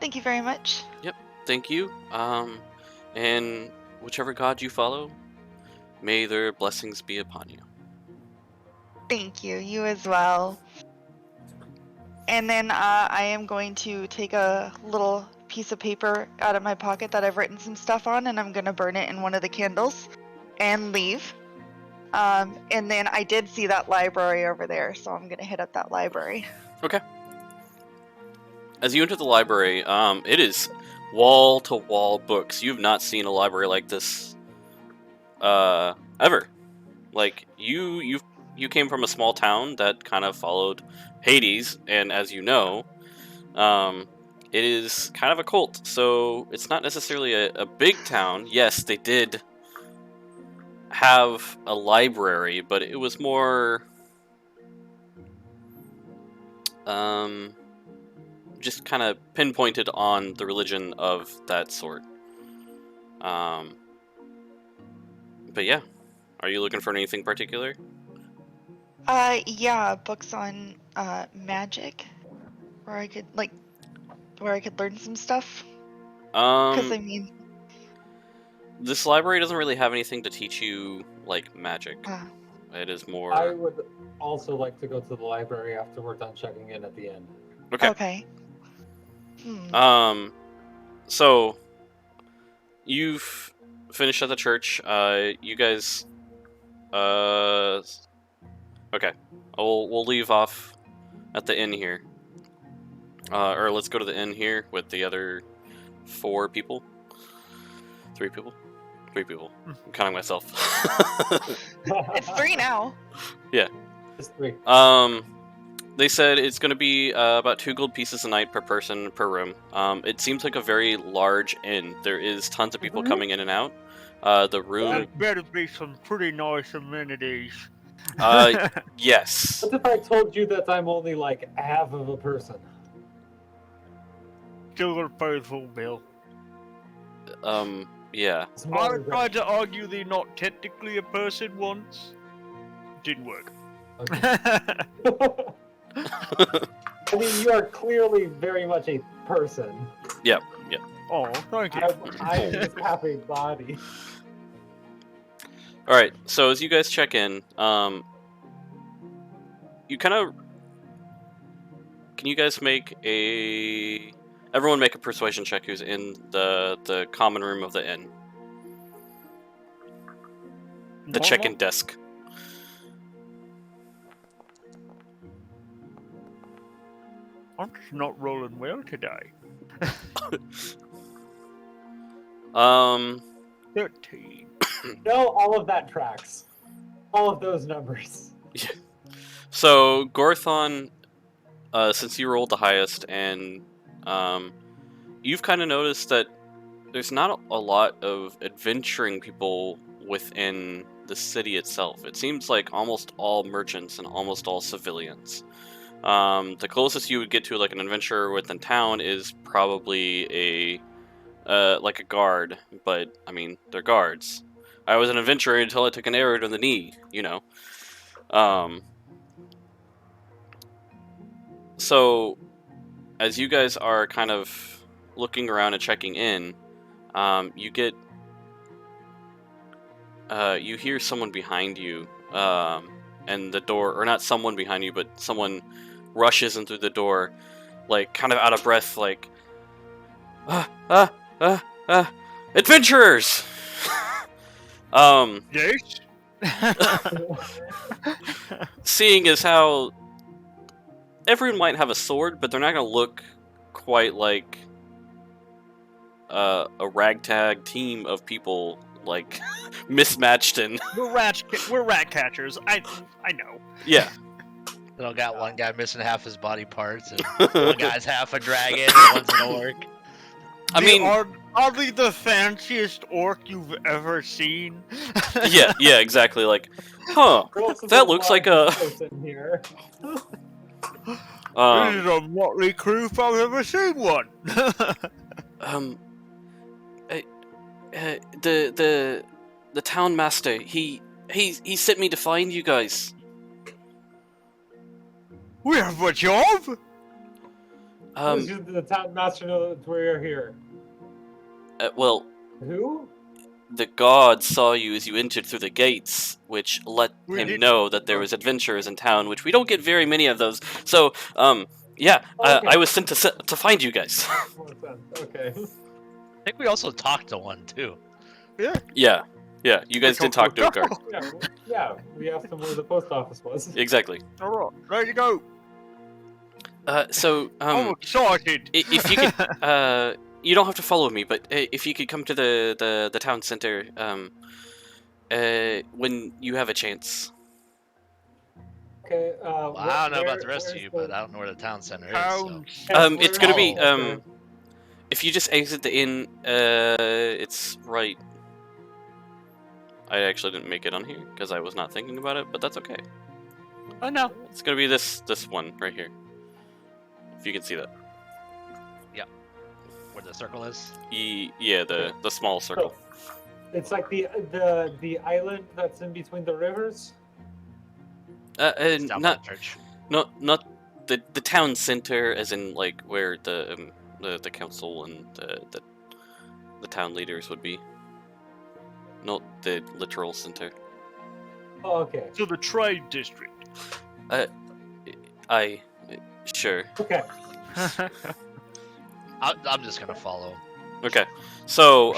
Speaker 5: Thank you very much.
Speaker 1: Thank you. And whichever god you follow, may their blessings be upon you.
Speaker 5: Thank you. You as well. And then I am going to take a little piece of paper out of my pocket that I've written some stuff on, and I'm gonna burn it in one of the candles and leave. And then I did see that library over there, so I'm gonna hit up that library.
Speaker 1: Okay. As you enter the library, it is wall-to-wall books. You've not seen a library like this ever. Like, you came from a small town that kind of followed Hades, and as you know, it is kind of a cult, so it's not necessarily a big town. Yes, they did have a library, but it was more just kind of pinpointed on the religion of that sort. But yeah, are you looking for anything particular?
Speaker 5: Yeah, books on magic, where I could learn some stuff. Because I mean,
Speaker 1: This library doesn't really have anything to teach you like magic. It is more.
Speaker 3: I would also like to go to the library after we're done checking in at the end.
Speaker 1: Okay.
Speaker 5: okay.
Speaker 1: So you've finished at the church. You guys. Okay. We'll leave off at the inn here. Or let's go to the inn here with the other 4 people. 3 people. 3 people. I'm counting myself.
Speaker 5: It's 3 now.
Speaker 1: Yeah.
Speaker 3: Just 3.
Speaker 1: They said it's going to be about 2 gold pieces a night per person per room. It seems like a very large inn. There is tons of people coming in and out. The room.
Speaker 2: There better be some pretty nice amenities.
Speaker 1: Yes.
Speaker 3: What if I told you that I'm only like half of a person?
Speaker 2: Still a faithful bill.
Speaker 1: Yeah.
Speaker 3: It's
Speaker 2: I
Speaker 3: more
Speaker 2: tried to argue they're not technically a person once. Didn't work.
Speaker 3: Okay. I mean, you are clearly very much a person.
Speaker 1: Yep.
Speaker 2: Oh, thank you.
Speaker 3: I just have a body.
Speaker 1: All right. So as you guys check in, you kind of can you guys make a everyone make a persuasion check who's in the common room of the inn, the check-in desk.
Speaker 2: I'm just not rolling well today. 13.
Speaker 3: No, all of that tracks. All of those numbers.
Speaker 1: So Gorthon, since you rolled the highest, and you've kind of noticed that there's not a lot of adventuring people within the city itself. It seems like almost all merchants and almost all civilians. The closest you would get to like an adventurer within town is probably like a guard, but I mean they're guards. I was an adventurer until I took an arrow to the knee, you know. So as you guys are kind of looking around and checking in, you get you hear someone behind you, and the door, or not someone behind you, but someone rushes in through the door, like kind of out of breath, like adventurers.
Speaker 2: Yes?
Speaker 1: Seeing as how everyone might have a sword, but they're not gonna look quite like a ragtag team of people, like mismatched and
Speaker 2: We're rat catchers. I know.
Speaker 1: yeah.
Speaker 4: They don't got one guy missing half his body parts, and one guy's half a dragon, and one's an orc.
Speaker 1: I mean,
Speaker 2: oddly the fanciest orc you've ever seen.
Speaker 1: yeah, exactly. Like, huh? That looks like a.
Speaker 3: person here.
Speaker 2: This is a motley crew if I've ever seen one.
Speaker 1: The town master. He sent me to find you guys.
Speaker 2: We have a job.
Speaker 3: The town master know that we're here.
Speaker 1: Well,
Speaker 3: Who?
Speaker 1: the god saw you as you entered through the gates, which let him
Speaker 2: Really?
Speaker 1: know that there was adventurers in town, which we don't get very many of those. So, Yeah,
Speaker 3: Okay.
Speaker 1: I was sent to find you guys.
Speaker 3: Makes sense. Okay.
Speaker 4: I think we also talked to one too.
Speaker 1: Yeah, you guys did talk to a guard.
Speaker 3: Yeah, we asked him where the post office was.
Speaker 1: Exactly.
Speaker 2: Alright, there you go.
Speaker 1: So,
Speaker 2: I'm excited.
Speaker 1: if you could, you don't have to follow me, but if you could come to the town center, when you have a chance.
Speaker 3: Okay.
Speaker 4: Well, I don't know about the rest of you, but I don't know where the town center is. So.
Speaker 2: Pound.
Speaker 1: It's gonna be
Speaker 3: Okay.
Speaker 1: if you just exit the inn, it's right. I actually didn't make it on here because I was not thinking about it, but that's okay.
Speaker 4: Oh no.
Speaker 1: It's gonna be this one right here. If you can see that.
Speaker 4: Where the circle is?
Speaker 1: Yeah, the small circle.
Speaker 3: It's like the island that's in between the rivers.
Speaker 4: It's down by
Speaker 1: Not
Speaker 4: the church.
Speaker 1: not the town center, as in like where the council and the town leaders would be. Not the literal center.
Speaker 3: Oh, okay.
Speaker 2: So the trade district.
Speaker 1: Sure.
Speaker 3: Okay.
Speaker 4: I'm just gonna follow.
Speaker 1: Okay. So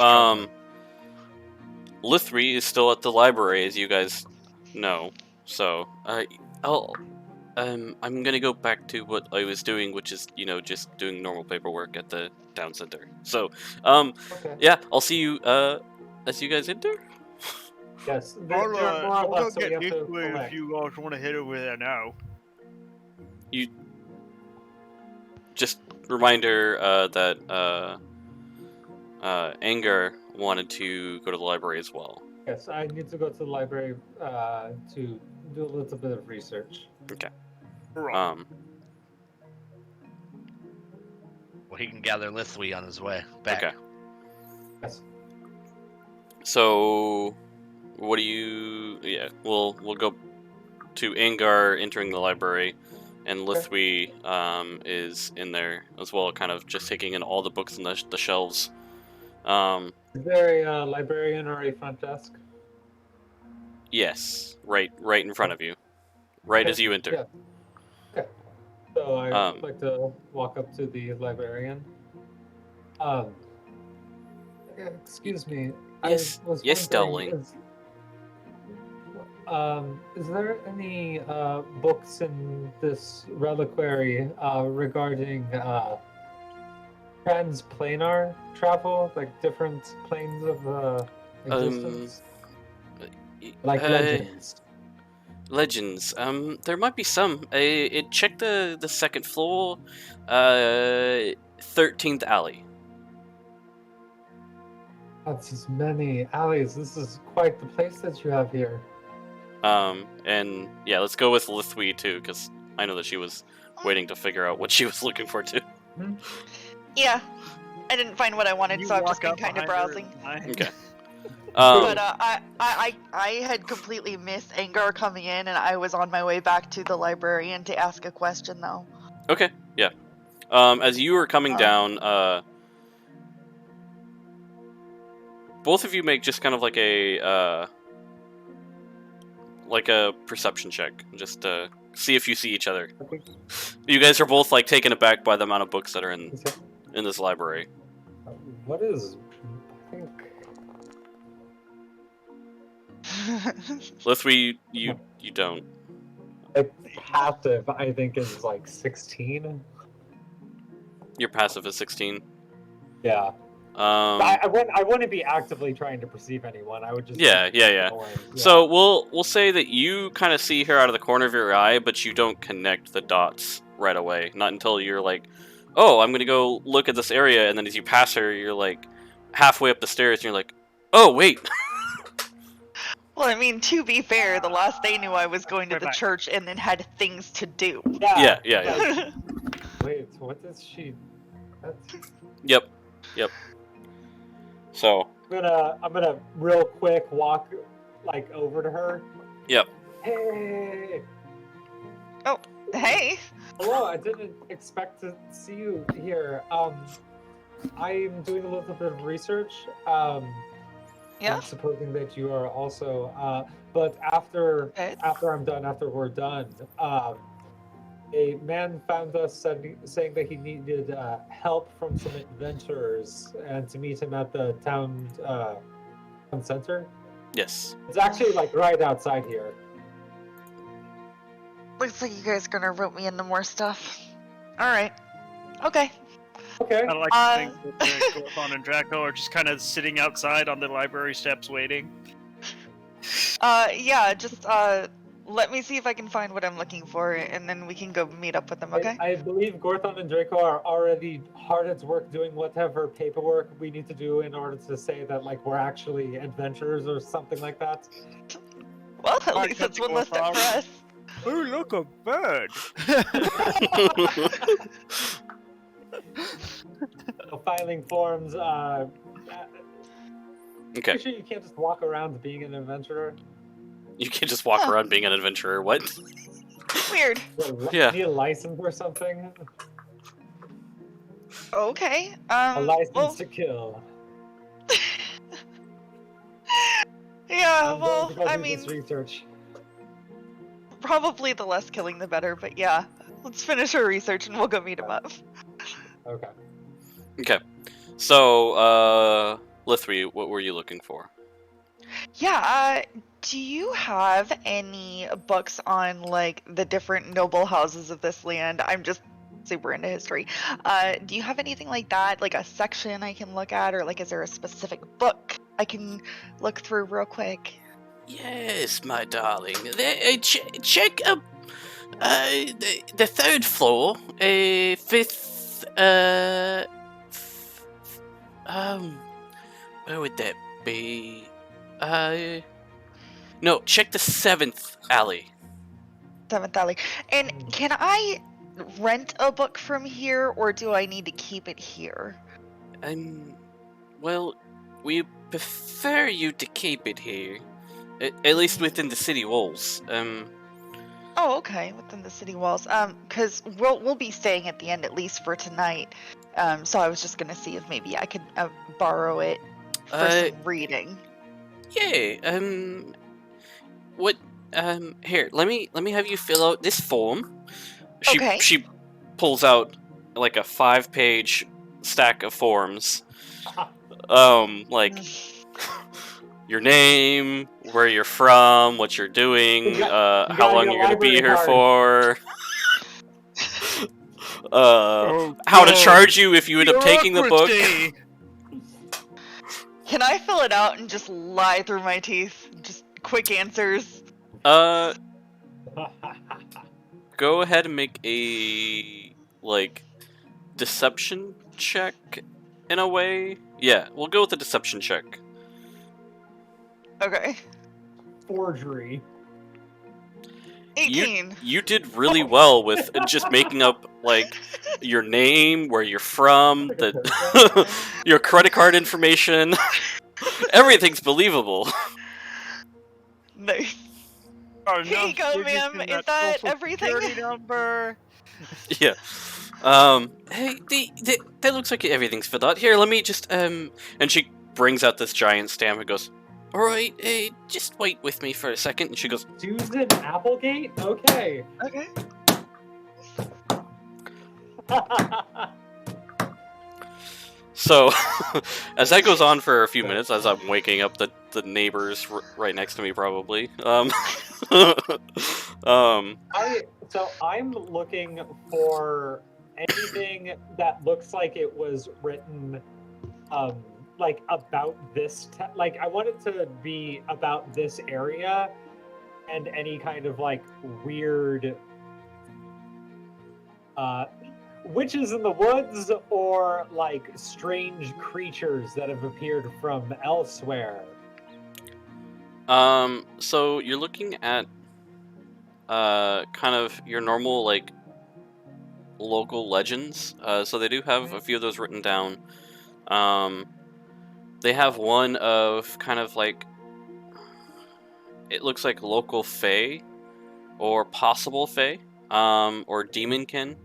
Speaker 1: Lithri is still at the library, as you guys know. So I'm gonna go back to what I was doing, which is just doing normal paperwork at the town center. So
Speaker 3: Okay.
Speaker 1: yeah, I'll see you as you guys enter.
Speaker 3: Yes. There are more
Speaker 2: I'll
Speaker 3: of
Speaker 2: go
Speaker 3: us, so we
Speaker 2: get
Speaker 3: have to
Speaker 2: this way if
Speaker 3: collect.
Speaker 2: you guys want to head over there now.
Speaker 1: Just reminder that Anger wanted to go to the library as well.
Speaker 3: Yes, I need to go to the library to do a little bit of research.
Speaker 2: Right.
Speaker 4: Well, he can gather Lithwi on his way back.
Speaker 1: Okay.
Speaker 3: Yes.
Speaker 1: So, what do you? Yeah, we'll go to Angar entering the library, and Lithwi is in there as well, kind of just taking in all the books in the shelves.
Speaker 3: Is there a librarian or a front desk?
Speaker 1: Yes, right in front of you, right
Speaker 3: Okay.
Speaker 1: as you enter.
Speaker 3: Yeah. Okay. So I'd
Speaker 1: Um,
Speaker 3: like to walk up to the librarian. Excuse me.
Speaker 1: Yes.
Speaker 3: I was
Speaker 1: Yes,
Speaker 3: wondering,
Speaker 1: darling.
Speaker 3: is there any books in this reliquary regarding transplanar travel, like different planes of existence, like legends?
Speaker 1: Legends. There might be some. Check the second floor, 13th alley.
Speaker 3: That's as many alleys. This is quite the place that you have here.
Speaker 1: And yeah, let's go with Lithwi too, because I know that she was waiting to figure out what she was looking for too.
Speaker 5: Yeah, I didn't find what I wanted,
Speaker 2: You
Speaker 5: so I've
Speaker 2: walk
Speaker 5: just been
Speaker 2: up
Speaker 5: kind of
Speaker 2: behind her
Speaker 5: browsing.
Speaker 2: and
Speaker 1: Okay.
Speaker 5: But I had completely missed Angar coming in, and I was on my way back to the librarian to ask a question, though.
Speaker 1: Okay. Yeah. As you were coming down, both of you make just kind of like a perception check, just to see if you see each other.
Speaker 3: Okay.
Speaker 1: You guys are both like taken aback by the amount of books that are in this library.
Speaker 3: What is? I think.
Speaker 1: Lithwi, you don't.
Speaker 3: Like passive, I think is like 16.
Speaker 1: Your passive is 16.
Speaker 3: Yeah. I wouldn't be actively trying to perceive anyone. I would just.
Speaker 1: Yeah.
Speaker 3: Yeah.
Speaker 1: So we'll say that you kind of see her out of the corner of your eye, but you don't connect the dots right away. Not until you're like, oh, I'm gonna go look at this area, and then as you pass her, you're like halfway up the stairs, and you're like, oh wait.
Speaker 5: Well, I mean, to be fair, the last they knew I was going to
Speaker 2: Wait,
Speaker 5: the
Speaker 2: wait.
Speaker 5: church and then had things to do.
Speaker 1: Yeah.
Speaker 3: Wait, what is she? That's...
Speaker 1: Yep. So
Speaker 3: I'm gonna real quick walk like over to her.
Speaker 1: Yep.
Speaker 3: Hey.
Speaker 5: Hey!
Speaker 3: Hello, I didn't expect to see you here. I'm doing a little bit of research.
Speaker 5: Yeah?
Speaker 3: I'm supposing that you are also. But after
Speaker 5: Okay.
Speaker 3: we're done, A man found us saying that he needed help from some adventurers and to meet him at the town center.
Speaker 1: Yes.
Speaker 3: It's actually like right outside here.
Speaker 5: Looks like you guys are gonna rope me into more stuff. Alright. Okay.
Speaker 3: Okay.
Speaker 2: I like to think that Gorthon and Draco are just kind of sitting outside on the library steps waiting.
Speaker 5: Yeah, just let me see if I can find what I'm looking for, and then we can go meet up with them, okay?
Speaker 3: I believe Gorthon and Draco are already hard at work doing whatever paperwork we need to do in order to say that like we're actually adventurers or something like that.
Speaker 5: Well, at
Speaker 2: Alright,
Speaker 5: least it's
Speaker 2: Captain
Speaker 5: one less step for
Speaker 2: Wolfeins.
Speaker 5: us.
Speaker 2: Oh, look, a bird!
Speaker 3: So filing forms.
Speaker 1: Okay.
Speaker 3: Pretty sure you can't just walk around being an adventurer.
Speaker 1: You can't just walk
Speaker 5: Huh.
Speaker 1: around being an adventurer. What?
Speaker 5: Weird.
Speaker 1: Yeah.
Speaker 3: Need a license or something.
Speaker 5: Okay.
Speaker 3: A license
Speaker 5: well,
Speaker 3: to kill.
Speaker 5: yeah,
Speaker 3: I'm
Speaker 5: well,
Speaker 3: going to go
Speaker 5: I
Speaker 3: do
Speaker 5: mean,
Speaker 3: this research.
Speaker 5: probably the less killing the better, but yeah. Let's finish our research and we'll go meet him up.
Speaker 3: Okay.
Speaker 1: Okay. So, Lithri, what were you looking for?
Speaker 5: Yeah, do you have any books on, like, the different noble houses of this land? I'm just super into history. Do you have anything like that? Like a section I can look at? Or, like, is there a specific book I can look through real quick?
Speaker 1: Yes, my darling. Check the third floor, fifth. Where would that be? No, check the seventh alley.
Speaker 5: 7th Alley. And can I rent a book from here, or do I need to keep it here?
Speaker 1: Well, we prefer you to keep it here, at least within the city walls.
Speaker 5: Oh, okay, within the city walls. Because we'll be staying at the end at least for tonight. So I was just gonna see if maybe I could borrow it for some reading.
Speaker 1: Yeah. What? Here, let me have you fill out this form.
Speaker 5: Okay.
Speaker 1: She pulls out like a 5-page stack of forms. Like your name, where you're from, what you're doing, how long you're gonna be here for. How to charge you if you end up taking the book.
Speaker 2: Bureaucracy!
Speaker 5: Can I fill it out and just lie through my teeth? Just quick answers.
Speaker 1: Go ahead and make a like deception check in a way. Yeah, we'll go with the deception check.
Speaker 5: Okay.
Speaker 3: Forgery.
Speaker 5: 18.
Speaker 1: You did really well with just making up like your name, where you're from, your credit card information. Everything's believable.
Speaker 5: Nice.
Speaker 2: Oh,
Speaker 5: Here you go, ma'am. Is that everything?
Speaker 2: Security number?
Speaker 1: Yeah. Hey, that looks like everything's filled out. Here, let me just and she brings out this giant stamp and goes, "All right, just wait with me for a second." And she goes,
Speaker 3: Susan Applegate? Okay.
Speaker 5: Okay.
Speaker 1: So, as that goes on for a few minutes, as I'm waking up the neighbors right next to me, probably.
Speaker 3: I'm looking for anything that looks like it was written, like about this. Like I want it to be about this area, and any kind of like weird. Witches in the woods, or like strange creatures that have appeared from elsewhere.
Speaker 1: So you're looking at kind of your normal like local legends. So they do have a few of those written down. They have one of kind of like, it looks like local fae or possible fae, or demonkin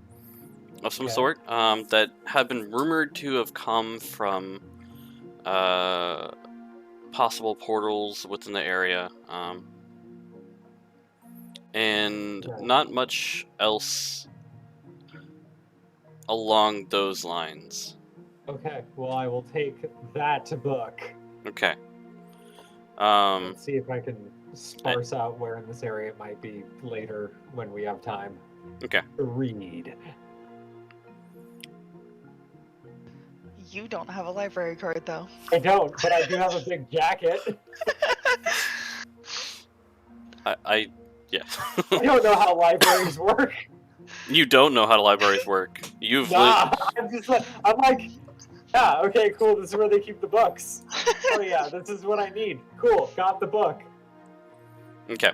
Speaker 1: of some sort, that have been rumored to have come from possible portals within the area, and not much else along those lines.
Speaker 3: Okay, well, I will take that book.
Speaker 1: Okay.
Speaker 3: Let's see if I can sparse out where in this area it might be later when we have time.
Speaker 1: Okay.
Speaker 3: To read.
Speaker 5: You don't have a library card though.
Speaker 3: I don't, but I do have a big jacket.
Speaker 1: Yeah.
Speaker 3: I don't know how libraries work.
Speaker 1: You don't know how libraries work. You've
Speaker 3: Nah, I'm like, yeah, okay, cool. This is where they keep the books. Oh yeah, this is what I need. Cool, got the book.
Speaker 1: Okay.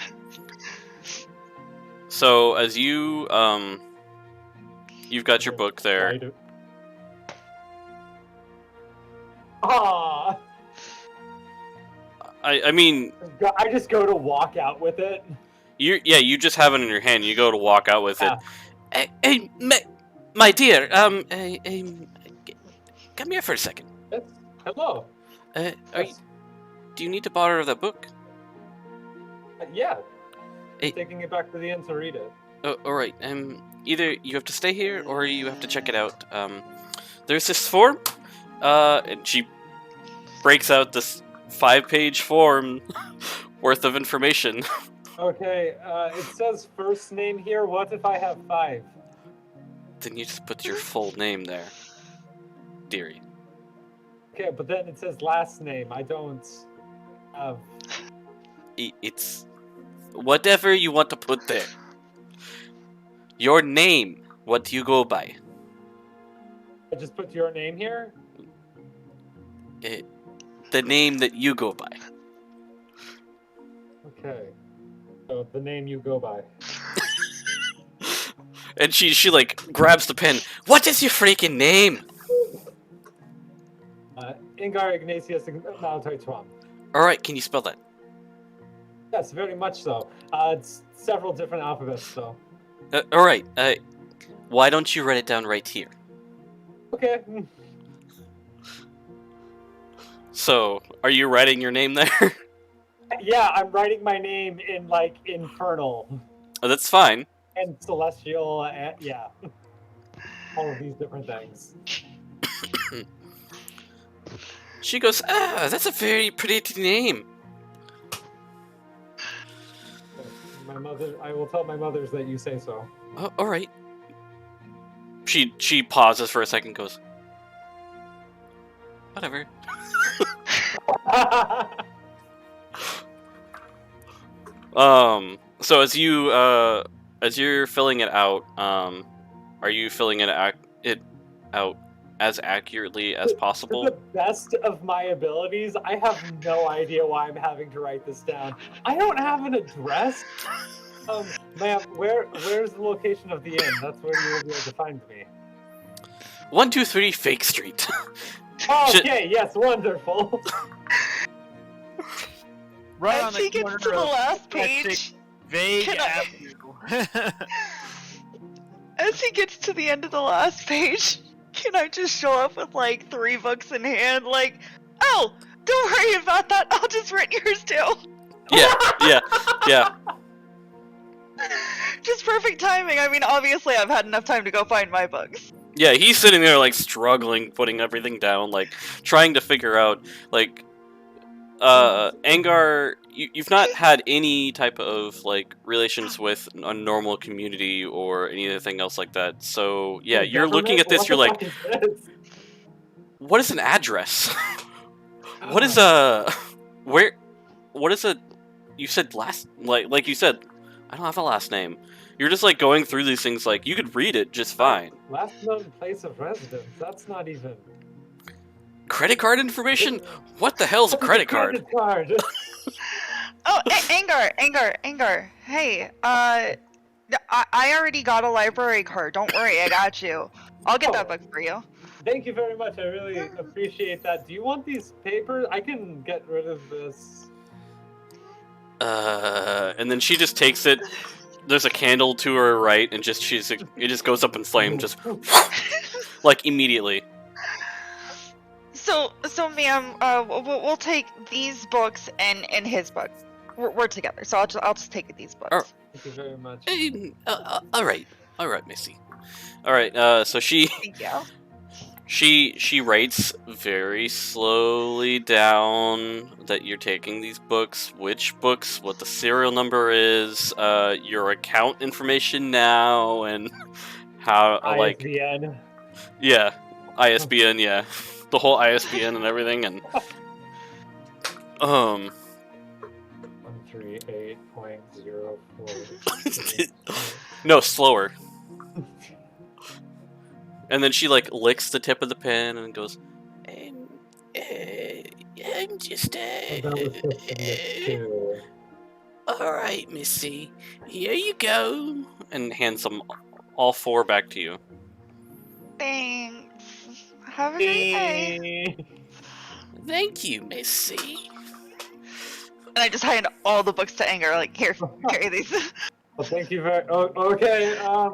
Speaker 1: So as you you've got your book there.
Speaker 3: Ah,
Speaker 1: I mean,
Speaker 3: I just go to walk out with it.
Speaker 1: you just have it in your hand. You go to walk out with it. Hey, my dear, come here for a second.
Speaker 3: Hello.
Speaker 1: Do you need to borrow that book?
Speaker 3: Yeah.
Speaker 1: Hey.
Speaker 3: Taking it back to the inn to read it.
Speaker 1: All right. Either you have to stay here or you have to check it out. There's this form. And she breaks out this 5-page form worth of information.
Speaker 3: Okay. It says first name here. What if I have 5?
Speaker 1: Then you just put your full name there, dearie.
Speaker 3: Okay, but then it says last name. I don't have.
Speaker 1: It's whatever you want to put there. Your name. What do you go by?
Speaker 3: I just put your name here.
Speaker 1: The name that you go by.
Speaker 3: Okay. So the name you go by.
Speaker 1: And she like grabs the pen. What is your freaking name?
Speaker 3: Ingar Ignatius Maltoitwam.
Speaker 1: All right, can you spell that?
Speaker 3: Yes, very much so. It's several different alphabets, so.
Speaker 1: All right. Why don't you write it down right here?
Speaker 3: Okay.
Speaker 1: So, are you writing your name there?
Speaker 3: Yeah, I'm writing my name in like infernal
Speaker 1: Oh, that's fine.
Speaker 3: and celestial. And, yeah, all of these different things.
Speaker 1: She goes, that's a very pretty name.
Speaker 3: My mother. I will tell my mothers that you say so.
Speaker 1: Oh, all right. She pauses for a second, goes, whatever. So as you're filling it out, are you filling it out as accurately as
Speaker 3: To
Speaker 1: possible?
Speaker 3: the best of my abilities, I have no idea why I'm having to write this down. I don't have an address. Ma'am, where's the location of the inn? That's where you will be able to find me.
Speaker 1: 123 Fake Street.
Speaker 3: Okay, yes, wonderful.
Speaker 2: Right on
Speaker 5: As he
Speaker 2: the
Speaker 5: gets
Speaker 2: corner
Speaker 5: to the
Speaker 2: of
Speaker 5: last
Speaker 2: Hectic
Speaker 5: page,
Speaker 2: Vague
Speaker 5: Can I-
Speaker 2: Avenue.
Speaker 5: as he gets to the end of the last page, can I just show up with like 3 books in hand? Like, oh, don't worry about that. I'll just rent yours too.
Speaker 1: Yeah.
Speaker 5: Just perfect timing. I mean, obviously, I've had enough time to go find my books.
Speaker 1: Yeah, he's sitting there like struggling, putting everything down, like trying to figure out like Angar, you've not had any type of like relations with a normal community or anything else like that. So yeah, you're looking at this, you're like, what is an address? What is where? What is a? You said last, like you said, I don't have a last name. You're just like going through these things, like you could read it just fine.
Speaker 3: Last known place of residence. That's not even.
Speaker 1: Credit card information? What the hell's a credit card?
Speaker 5: Oh, Angar. Hey, I already got a library card. Don't worry, I got you. I'll get that book for you.
Speaker 3: Thank you very much. I really appreciate that. Do you want these papers? I can get rid of this.
Speaker 1: And then she just takes it. There's a candle to her right, and it just goes up in flame, just like immediately.
Speaker 5: So, ma'am, we'll take these books and his book. We're together, so I'll just take these books.
Speaker 1: Oh.
Speaker 3: Thank you very much.
Speaker 1: All right, Missy. All right. So
Speaker 5: Thank you.
Speaker 1: she writes very slowly down that you're taking these books, which books, what the serial number is, your account information now, and how like
Speaker 3: ISBN.
Speaker 1: yeah, ISBN, yeah, the whole ISBN and everything, and
Speaker 3: 138.04.
Speaker 1: no, slower. And then she like licks the tip of the pen and goes, I'm just
Speaker 3: That was supposed to be a 2.
Speaker 1: all right, Missy, here you go, and hands them all 4 back to you.
Speaker 5: Thanks. Have a great day.
Speaker 1: Thank you, Missy.
Speaker 5: And I just hand all the books to Anger. Like, here, carry these.
Speaker 3: Well, thank you very. Oh, okay.
Speaker 5: All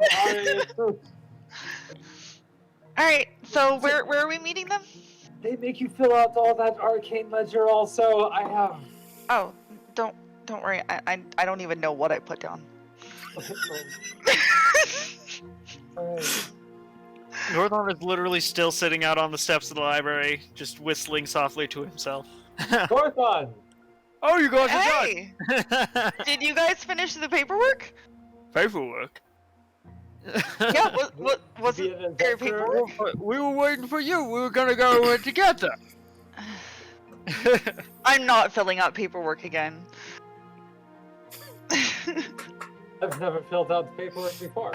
Speaker 5: right. So where are we meeting them?
Speaker 3: They make you fill out all that arcane ledger. Also, I have.
Speaker 5: Oh, don't worry. I don't even know what I put down.
Speaker 3: Alright.
Speaker 2: Northorn is literally still sitting out on the steps of the library, just whistling softly to himself.
Speaker 3: Gorthon!
Speaker 2: Oh, you guys are
Speaker 5: Hey,
Speaker 2: done!
Speaker 5: did you guys finish the paperwork?
Speaker 2: Paperwork?
Speaker 5: Yeah. What wasn't
Speaker 3: Be an
Speaker 5: there
Speaker 3: adventurer?
Speaker 5: paperwork?
Speaker 2: We were waiting for you. We were gonna go together.
Speaker 5: I'm not filling out paperwork again.
Speaker 3: I've never filled out the paperwork before.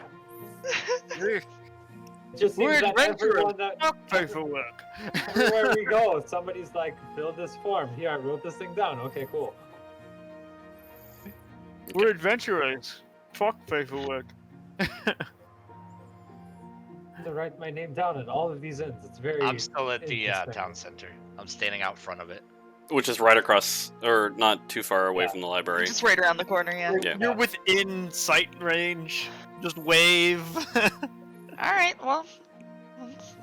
Speaker 3: It just
Speaker 2: We're
Speaker 3: seems that
Speaker 2: adventurers.
Speaker 3: everyone that
Speaker 2: Fuck paperwork.
Speaker 3: everywhere we go, somebody's like, fill this form. Here, I wrote this thing down. Okay, cool.
Speaker 2: We're adventurers. Fuck paperwork.
Speaker 3: To write my name down in all of these inns. It's very.
Speaker 4: I'm still at the
Speaker 3: interesting.
Speaker 4: town center. I'm standing out front of it.
Speaker 1: Which is right across, or not too far away
Speaker 3: Yeah.
Speaker 1: from the library.
Speaker 5: Just right around the corner, yeah.
Speaker 1: Yeah.
Speaker 2: You're within sight range. Just wave.
Speaker 5: All right. Well, let's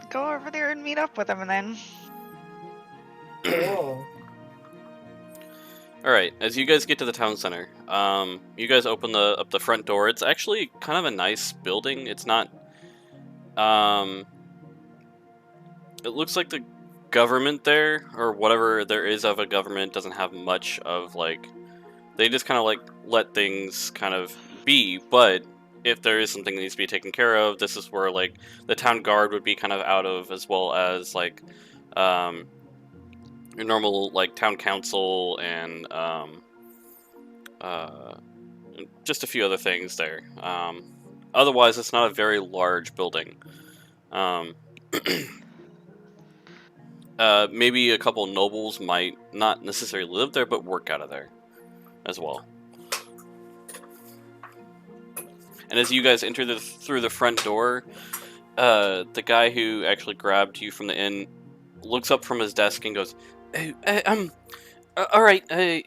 Speaker 5: go over there and meet up with them, and then.
Speaker 3: Cool.
Speaker 1: All right, as you guys get to the town center, you guys open up the front door. It's actually kind of a nice building. It's not. It looks like the government there, or whatever there is of a government, doesn't have much of like. They just kind of like let things kind of be, but if there is something that needs to be taken care of, this is where like the town guard would be kind of out of, as well as like your normal like town council and just a few other things there. Otherwise, it's not a very large building. Maybe a couple nobles might not necessarily live there, but work out of there as well. And as you guys enter through the front door, the guy who actually grabbed you from the inn looks up from his desk and goes, all right, are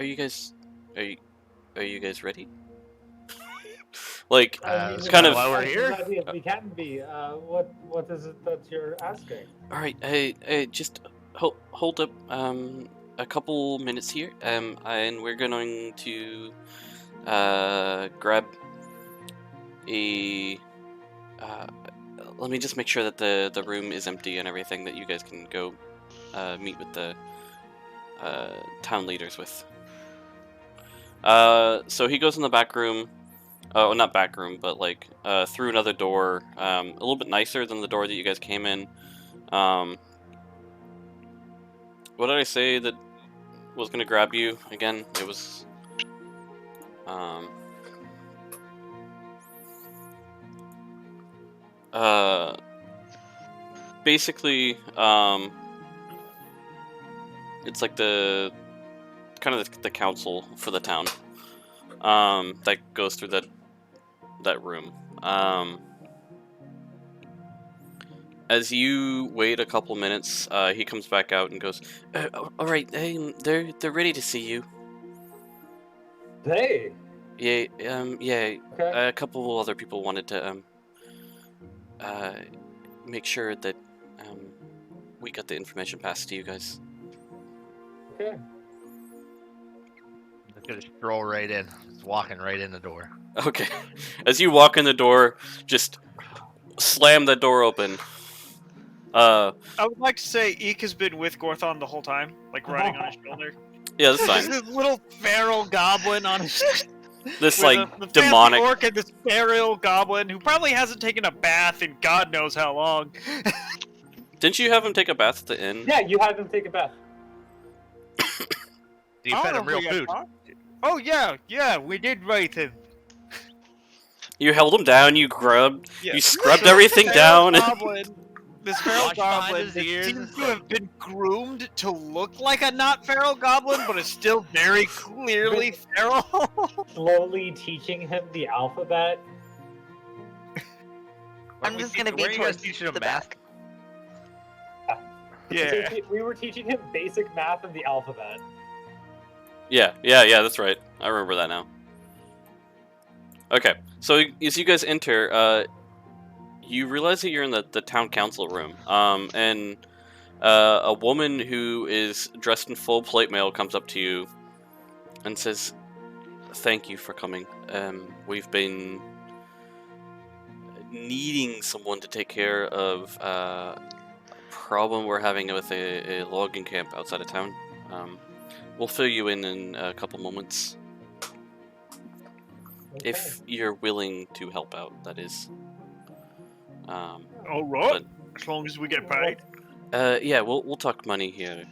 Speaker 1: you guys ready? Like, kind of.
Speaker 2: While we're here?
Speaker 3: As ready as we can be. What is it that you're asking?
Speaker 1: All right, just hold up a couple minutes here, and we're going to grab a. Let me just make sure that the room is empty and everything, that you guys can go meet with the town leaders with. So he goes in the back room. Oh, not back room, but like through another door, a little bit nicer than the door that you guys came in. What did I say that was gonna grab you again? It was basically it's like the kind of the council for the town that goes through that room. As you wait a couple minutes, he comes back out and goes, "All right, they're ready to see you."
Speaker 3: Hey.
Speaker 1: Yeah,
Speaker 3: Okay.
Speaker 1: a couple other people wanted to make sure that we got the information passed to you guys.
Speaker 3: Okay.
Speaker 4: Just gonna stroll right in. Just walking right in the door.
Speaker 1: Okay. As you walk in the door, just slam the door open.
Speaker 2: I would like to say Eek has been with Gorthon the whole time, like riding on his shoulder.
Speaker 1: Yeah, that's
Speaker 2: Just
Speaker 1: fine.
Speaker 2: this little feral goblin on his
Speaker 1: This,
Speaker 2: with
Speaker 1: like,
Speaker 2: the
Speaker 1: demonic...
Speaker 2: fancy orc and this feral goblin who probably hasn't taken a bath in God knows how long.
Speaker 1: Didn't you have him take a bath at the inn?
Speaker 3: Yeah, you had them take a bath.
Speaker 4: You
Speaker 2: I
Speaker 4: fed
Speaker 2: don't
Speaker 4: him
Speaker 2: know
Speaker 4: real
Speaker 2: if we got
Speaker 4: food.
Speaker 2: talked to. Oh yeah, we did raise him.
Speaker 1: You held him down, you grubbed,
Speaker 2: Yeah.
Speaker 1: you scrubbed
Speaker 2: So
Speaker 1: everything
Speaker 2: this
Speaker 1: down.
Speaker 2: feral goblin, this feral
Speaker 4: Wash behind
Speaker 2: goblin
Speaker 4: his
Speaker 2: that
Speaker 4: ears
Speaker 2: seems
Speaker 4: and
Speaker 2: to
Speaker 4: stuff.
Speaker 2: have been groomed to look like a not feral goblin, but is still very clearly feral.
Speaker 3: Slowly teaching him the alphabet.
Speaker 5: I'm just gonna be
Speaker 4: Where are you guys
Speaker 5: towards
Speaker 4: teaching him
Speaker 5: the
Speaker 4: math?
Speaker 5: back.
Speaker 2: Yeah.
Speaker 3: We were teaching him basic math and the alphabet.
Speaker 1: Yeah, that's right. I remember that now. Okay, so as you guys enter, you realize that you're in the town council room, and a woman who is dressed in full plate mail comes up to you and says, "Thank you for coming. We've been needing someone to take care of a problem we're having with a logging camp outside of town. We'll fill you in a couple moments."
Speaker 3: Okay.
Speaker 1: If you're willing to help out, that is.
Speaker 2: All right. As long as we get paid.
Speaker 1: Yeah, we'll talk money here.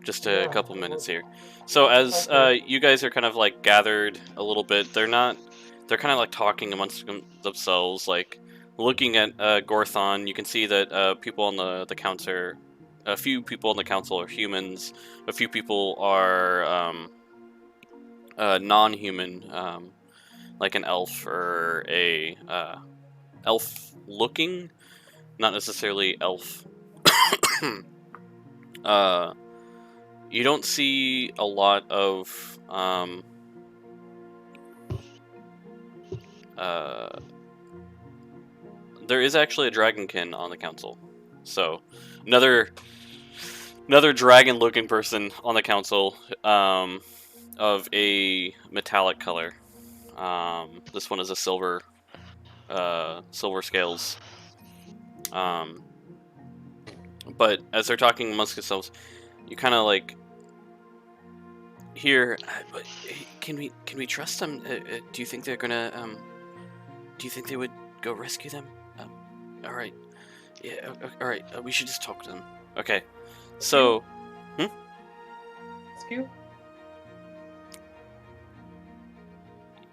Speaker 1: Just a
Speaker 3: Yeah,
Speaker 1: couple minutes here. So as
Speaker 3: okay.
Speaker 1: you guys are kind of like gathered a little bit, they're kind of like talking amongst themselves, like looking at Gorthon. You can see that people on the council, a few people on the council are humans. A few people are non-human, like an elf or a elf-looking, not necessarily elf. You don't see a lot of there is actually a dragonkin on the council, so another dragon-looking person on the council, of a metallic color. This one is a silver scales. But as they're talking amongst themselves, you kind of like hear, can we trust them? Do you think they're gonna do you think they would go rescue them? All right, yeah, all right. We should just talk to them. Okay, so
Speaker 3: Rescue?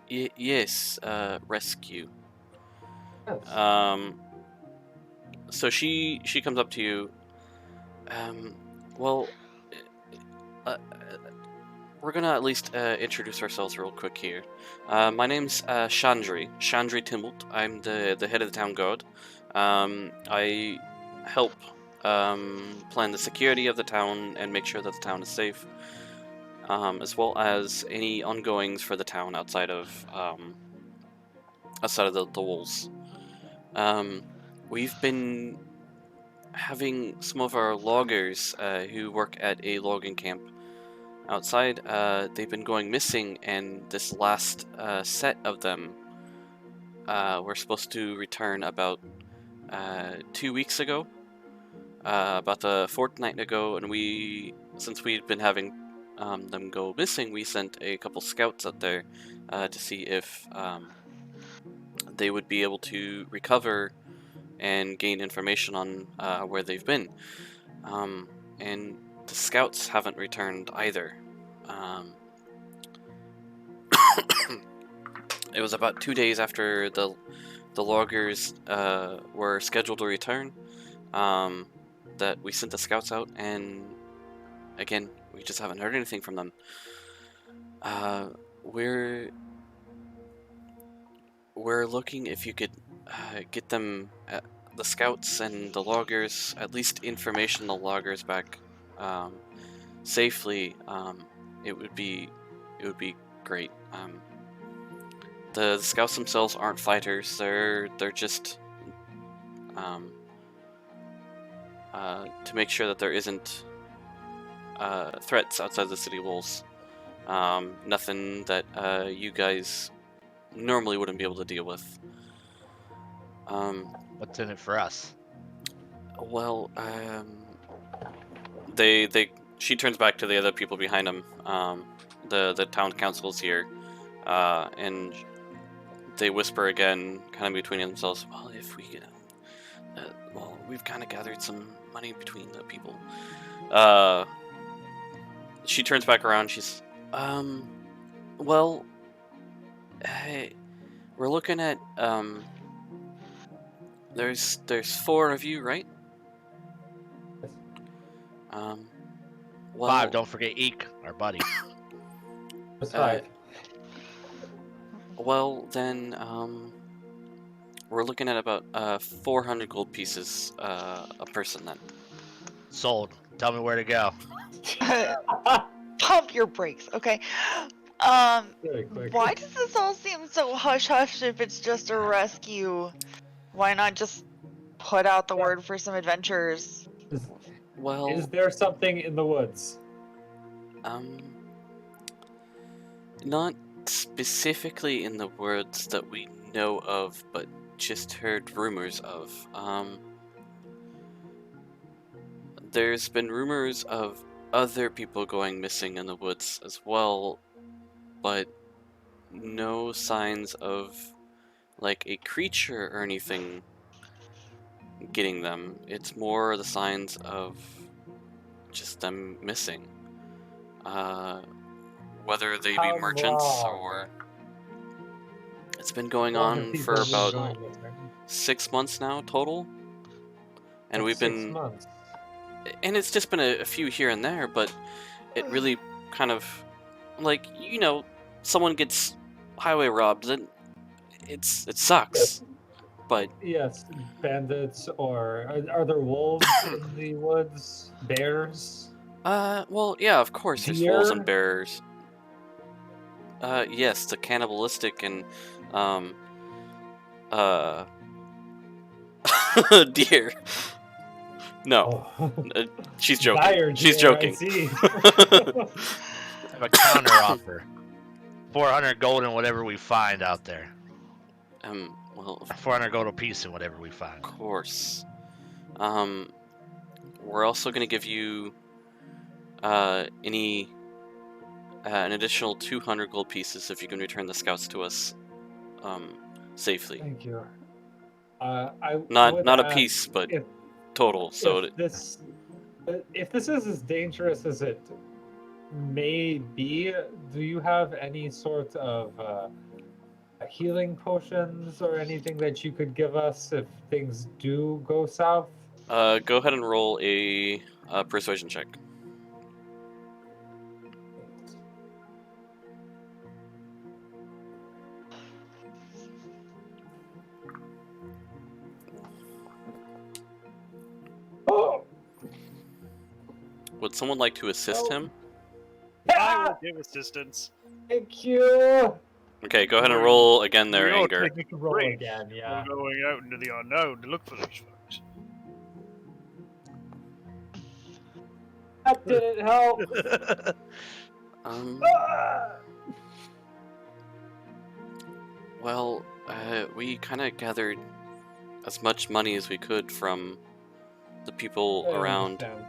Speaker 1: yes, rescue.
Speaker 3: Yes.
Speaker 1: So she comes up to you. Well, we're gonna at least introduce ourselves real quick here. My name's Chandri Timult. I'm the head of the town guard. I help plan the security of the town and make sure that the town is safe, as well as any ongoings for the town outside of the walls. We've been having some of our loggers who work at a logging camp outside. They've been going missing, and this last set of them were supposed to return about 2 weeks ago, about a fortnight ago, and since we'd been having them go missing, we sent a couple scouts out there to see if they would be able to recover and gain information on where they've been. And the scouts haven't returned either. It was about 2 days after the loggers were scheduled to return that we sent the scouts out, and again, we just haven't heard anything from them. We're looking if you could get them, the scouts and the loggers, at least information on the loggers back safely. It would be great. The scouts themselves aren't fighters. They're just to make sure that there isn't threats outside the city walls. Nothing that you guys normally wouldn't be able to deal with.
Speaker 4: What's in it for us?
Speaker 1: Well, she turns back to the other people behind them. The town council's here, and they whisper again, kind of between themselves. Well, if we, well, we've kind of gathered some money between the people. She turns back around. She's, well, hey, we're looking at, there's 4 of you, right? Well,
Speaker 4: 5. Don't forget Eek, our buddy.
Speaker 3: It's 5.
Speaker 1: Well, then, we're looking at about 400 gold pieces a person then.
Speaker 4: Sold. Tell me where to go.
Speaker 5: Pump your brakes, okay?
Speaker 3: Really quick.
Speaker 5: Why does this all seem so hush-hush if it's just a rescue? Why not just put out the word for some adventures?
Speaker 1: Well,
Speaker 3: Is there something in the woods?
Speaker 1: Not specifically in the words that we know of, but just heard rumors of. There's been rumors of other people going missing in the woods as well, but no signs of like a creature or anything getting them. It's more the signs of just them missing. Whether they be
Speaker 3: How
Speaker 1: merchants
Speaker 3: long?
Speaker 1: or... It's been going
Speaker 3: How long have
Speaker 1: on
Speaker 3: people
Speaker 1: for
Speaker 3: been
Speaker 1: about
Speaker 3: going missing?
Speaker 1: 6 months now total. And
Speaker 3: That's
Speaker 1: we've
Speaker 3: 6
Speaker 1: been...
Speaker 3: months.
Speaker 1: And it's just been a few here and there, but it really kind of... Like, you know, someone gets highway robbed, and it sucks. But
Speaker 3: Yes, bandits or are there wolves in the woods? Bears?
Speaker 1: well, yeah, of course, there's wolves and
Speaker 3: Deer?
Speaker 1: bears. Yes, the cannibalistic and, deer. No,
Speaker 3: Oh.
Speaker 1: she's joking.
Speaker 3: Dire
Speaker 1: She's
Speaker 3: deer,
Speaker 1: joking.
Speaker 3: I see.
Speaker 4: I have a counter offer. 400 gold in whatever we find out there.
Speaker 1: Well,
Speaker 4: 400 gold apiece in whatever we
Speaker 1: of
Speaker 4: find.
Speaker 1: course. We're also gonna give you, an additional 200 gold pieces if you can return the scouts to us, safely.
Speaker 3: Thank you. I
Speaker 1: Not
Speaker 3: would
Speaker 1: a
Speaker 3: ask
Speaker 1: piece, but
Speaker 3: if,
Speaker 1: total. So
Speaker 3: if this is as dangerous as it may be, do you have any sort of healing potions or anything that you could give us if things do go south?
Speaker 1: go ahead and roll a persuasion check.
Speaker 3: Oh!
Speaker 1: Would someone like to assist him?
Speaker 2: I will give assistance.
Speaker 3: Thank you.
Speaker 1: Okay, go ahead and roll again their
Speaker 2: We all
Speaker 1: anger.
Speaker 2: take a
Speaker 3: Roll
Speaker 2: break.
Speaker 3: again, yeah.
Speaker 2: We're going out into the unknown to look for these folks.
Speaker 3: That didn't help. Ah!
Speaker 1: Well, we kind of gathered as much money as we could from the people
Speaker 3: I
Speaker 1: around.
Speaker 3: understand.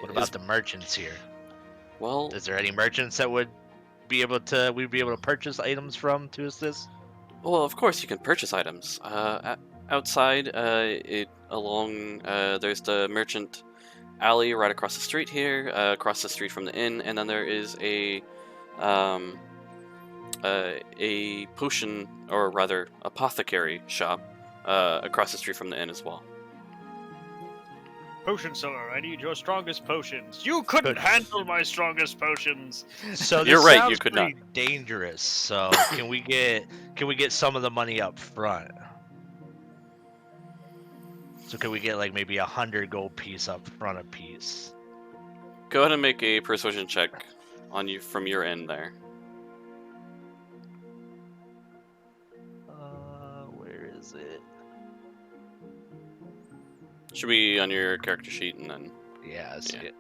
Speaker 4: What about the merchants here?
Speaker 1: Well,
Speaker 4: Is there any merchants that we'd be able to purchase items from to assist?
Speaker 1: well, of course you can purchase items. Outside, there's the merchant alley right across the street here, across the street from the inn, and then there is a potion, or rather, apothecary shop across the street from the inn as well.
Speaker 2: Potion seller, I need your strongest potions. You couldn't handle my strongest potions.
Speaker 4: So this
Speaker 1: You're right,
Speaker 4: sounds
Speaker 1: you could not.
Speaker 4: pretty dangerous. So can we get some of the money up front? So can we get like maybe 100 gold piece up front a piece?
Speaker 1: Go ahead and make a persuasion check on you from your end there.
Speaker 4: Where is it?
Speaker 1: Should be on your character sheet, and then
Speaker 4: Yeah, I see
Speaker 1: Yeah.
Speaker 4: it.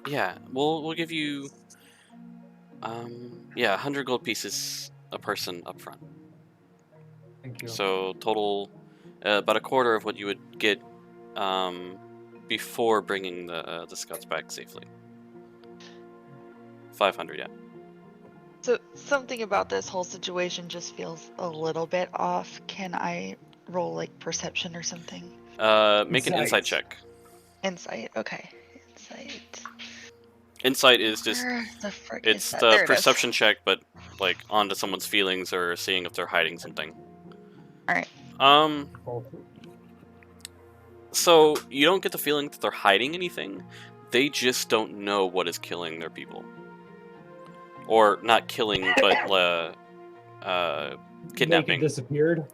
Speaker 1: yeah, we'll give you Yeah, 100 gold pieces a person up front.
Speaker 3: Thank you.
Speaker 1: So total, about a quarter of what you would get before bringing the scouts back safely. 500, yeah.
Speaker 5: So something about this whole situation just feels a little bit off. Can I roll like perception or something?
Speaker 1: Make an insight
Speaker 3: Insight.
Speaker 1: check.
Speaker 5: Insight. Okay. Insight.
Speaker 1: Insight is just
Speaker 5: Where the frick is
Speaker 1: it's
Speaker 5: that?
Speaker 1: the
Speaker 5: There it is.
Speaker 1: perception check, but like onto someone's feelings or seeing if they're hiding something.
Speaker 5: All right.
Speaker 1: So you don't get the feeling that they're hiding anything. They just don't know what is killing their people, or not killing, but kidnapping,
Speaker 3: Naked disappeared.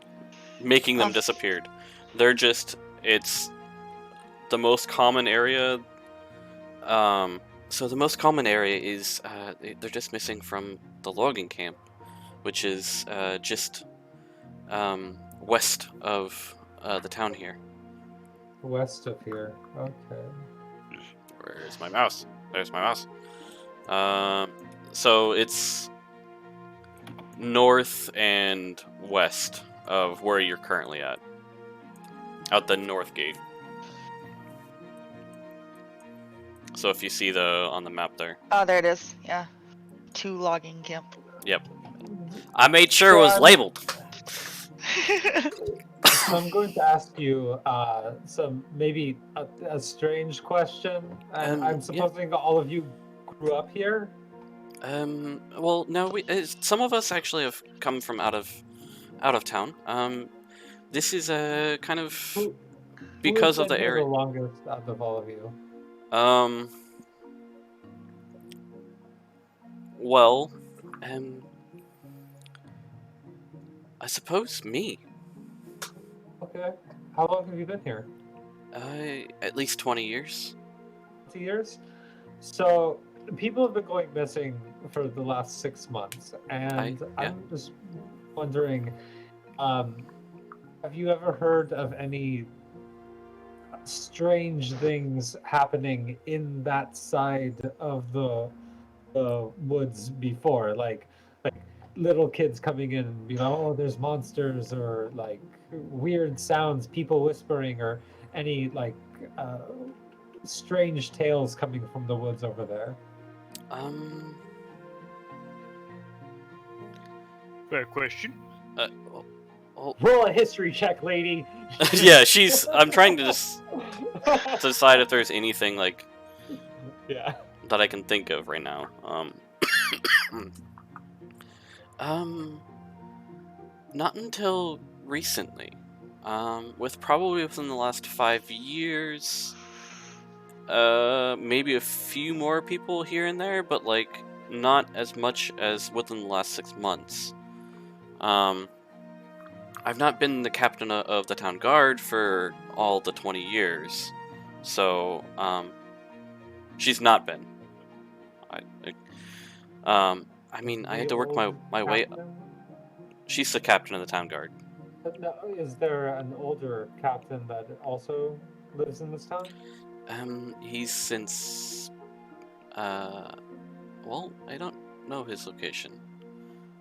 Speaker 1: making them
Speaker 5: Oh.
Speaker 1: disappeared. They're just it's the most common area. So the most common area is they're just missing from the logging camp, which is just west of the town here.
Speaker 3: West of here. Okay.
Speaker 1: Where's my mouse? There's my mouse. So it's north and west of where you're currently at. Out the north gate. So if you see on the map there.
Speaker 5: Oh, there it is. Yeah. 2 logging camp.
Speaker 1: Yep. I made sure it was labeled.
Speaker 3: So I'm going to ask you some maybe a strange question. And I'm
Speaker 1: Yeah.
Speaker 3: supposing all of you grew up here.
Speaker 1: Well, no, some of us actually have come from out of town. This is a kind of
Speaker 3: Who
Speaker 1: because
Speaker 3: has
Speaker 1: of the
Speaker 3: been here
Speaker 1: area.
Speaker 3: the longest out of all of you?
Speaker 1: Well, I suppose me.
Speaker 3: Okay. How long have you been here?
Speaker 1: At least 20 years.
Speaker 3: 2 years. So people have been going missing for the last 6 months, and
Speaker 1: yeah.
Speaker 3: I'm just wondering, have you ever heard of any strange things happening in that side of the woods before, like little kids coming in and being like, oh, there's monsters, or like weird sounds, people whispering, or any like strange tales coming from the woods over there?
Speaker 2: Fair question.
Speaker 3: Roll a history check, lady.
Speaker 1: Yeah, I'm trying to just decide if there's anything like
Speaker 3: Yeah.
Speaker 1: that I can think of right now. Not until recently. Probably within the last 5 years. Maybe a few more people here and there, but like not as much as within the last 6 months. I've not been the captain of the town guard for all the 20 years, so she's not been. I mean, I had to work my way up. She's the captain of the town guard.
Speaker 3: No, is there an older captain that also lives in this town?
Speaker 1: He's since well, I don't know his location.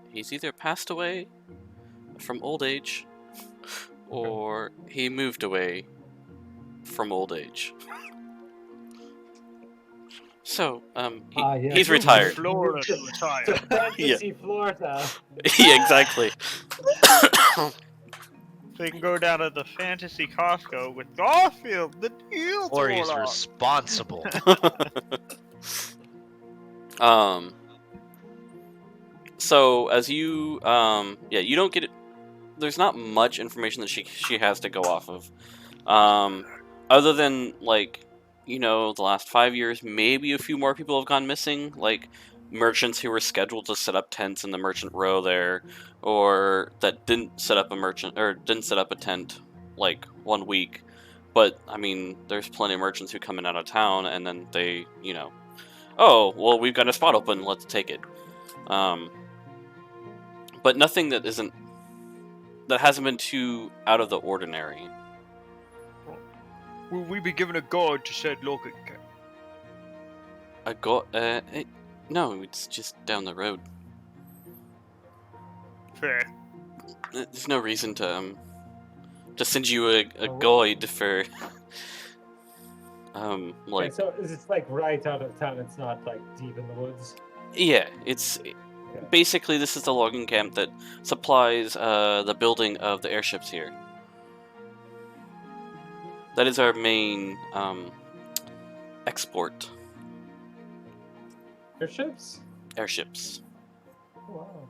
Speaker 1: He's either passed away from old age, or he moved away from old age. So,
Speaker 3: Yeah,
Speaker 1: he's retired.
Speaker 2: Florida retired.
Speaker 3: Fantasy Florida.
Speaker 1: Yeah, exactly.
Speaker 2: So you can go down to the fantasy Costco with Garfield, the deal.
Speaker 4: Or he's responsible.
Speaker 1: So as you, yeah, you don't get it. There's not much information that she has to go off of, other than like, you know, the last 5 years, maybe a few more people have gone missing, like merchants who were scheduled to set up tents in the merchant row there, or that didn't set up a tent like 1 week. But I mean, there's plenty of merchants who come in out of town and then they, you know, oh well, we've got a spot open, let's take it. But nothing that hasn't been too out of the ordinary.
Speaker 2: Will we be given a guard to said logging camp?
Speaker 1: A go No, it's just down the road.
Speaker 2: Fair.
Speaker 1: There's no reason to send you a
Speaker 3: Oh.
Speaker 1: guide for
Speaker 3: Okay,
Speaker 1: like
Speaker 3: so is it like right out of town? It's not like deep in the woods.
Speaker 1: yeah, it's basically this is the logging camp that supplies the building of the airships here. That is our main export.
Speaker 3: Airships?
Speaker 1: Airships.
Speaker 3: Wow.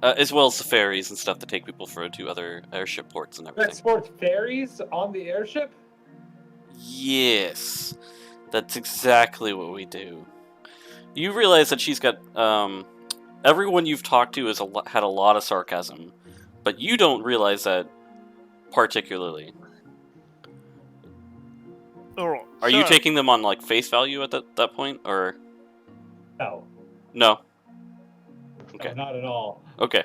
Speaker 1: As well as the ferries and stuff to take people to other airship ports and everything.
Speaker 3: Export ferries on the airship?
Speaker 1: Yes, that's exactly what we do. You realize that she's got everyone you've talked to has had a lot of sarcasm, but you don't realize that particularly.
Speaker 2: Alright.
Speaker 1: Are you taking them on like face value at that point, or
Speaker 3: No.
Speaker 1: no?
Speaker 3: Okay.
Speaker 1: Okay.
Speaker 3: No, not at all.
Speaker 1: Okay.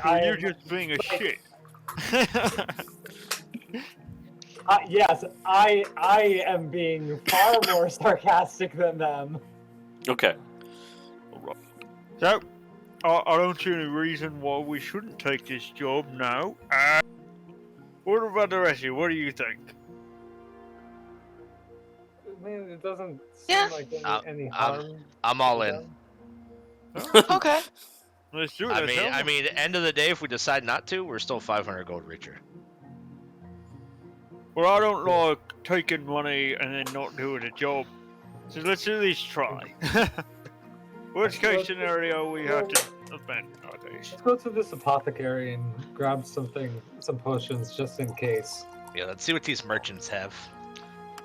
Speaker 2: You're just being a shit.
Speaker 3: Yes, I am being far more sarcastic than them.
Speaker 1: Okay.
Speaker 2: So, I don't see any reason why we shouldn't take this job now. What about the rest of you? What do you think?
Speaker 3: Man, it doesn't seem
Speaker 5: Yeah.
Speaker 3: like any
Speaker 4: I'm-
Speaker 3: harm.
Speaker 4: I'm all
Speaker 3: to
Speaker 4: in.
Speaker 3: them.
Speaker 5: Okay.
Speaker 2: Let's do it.
Speaker 4: I mean, end of the day, if we decide not to, we're still 500 gold richer.
Speaker 2: Well, I don't like taking money and then not doing a job. So let's at least try. Worst case scenario, we have to spend nowadays.
Speaker 3: Let's go to this apothecary and grab some potions just in case.
Speaker 4: Yeah, let's see what these merchants have.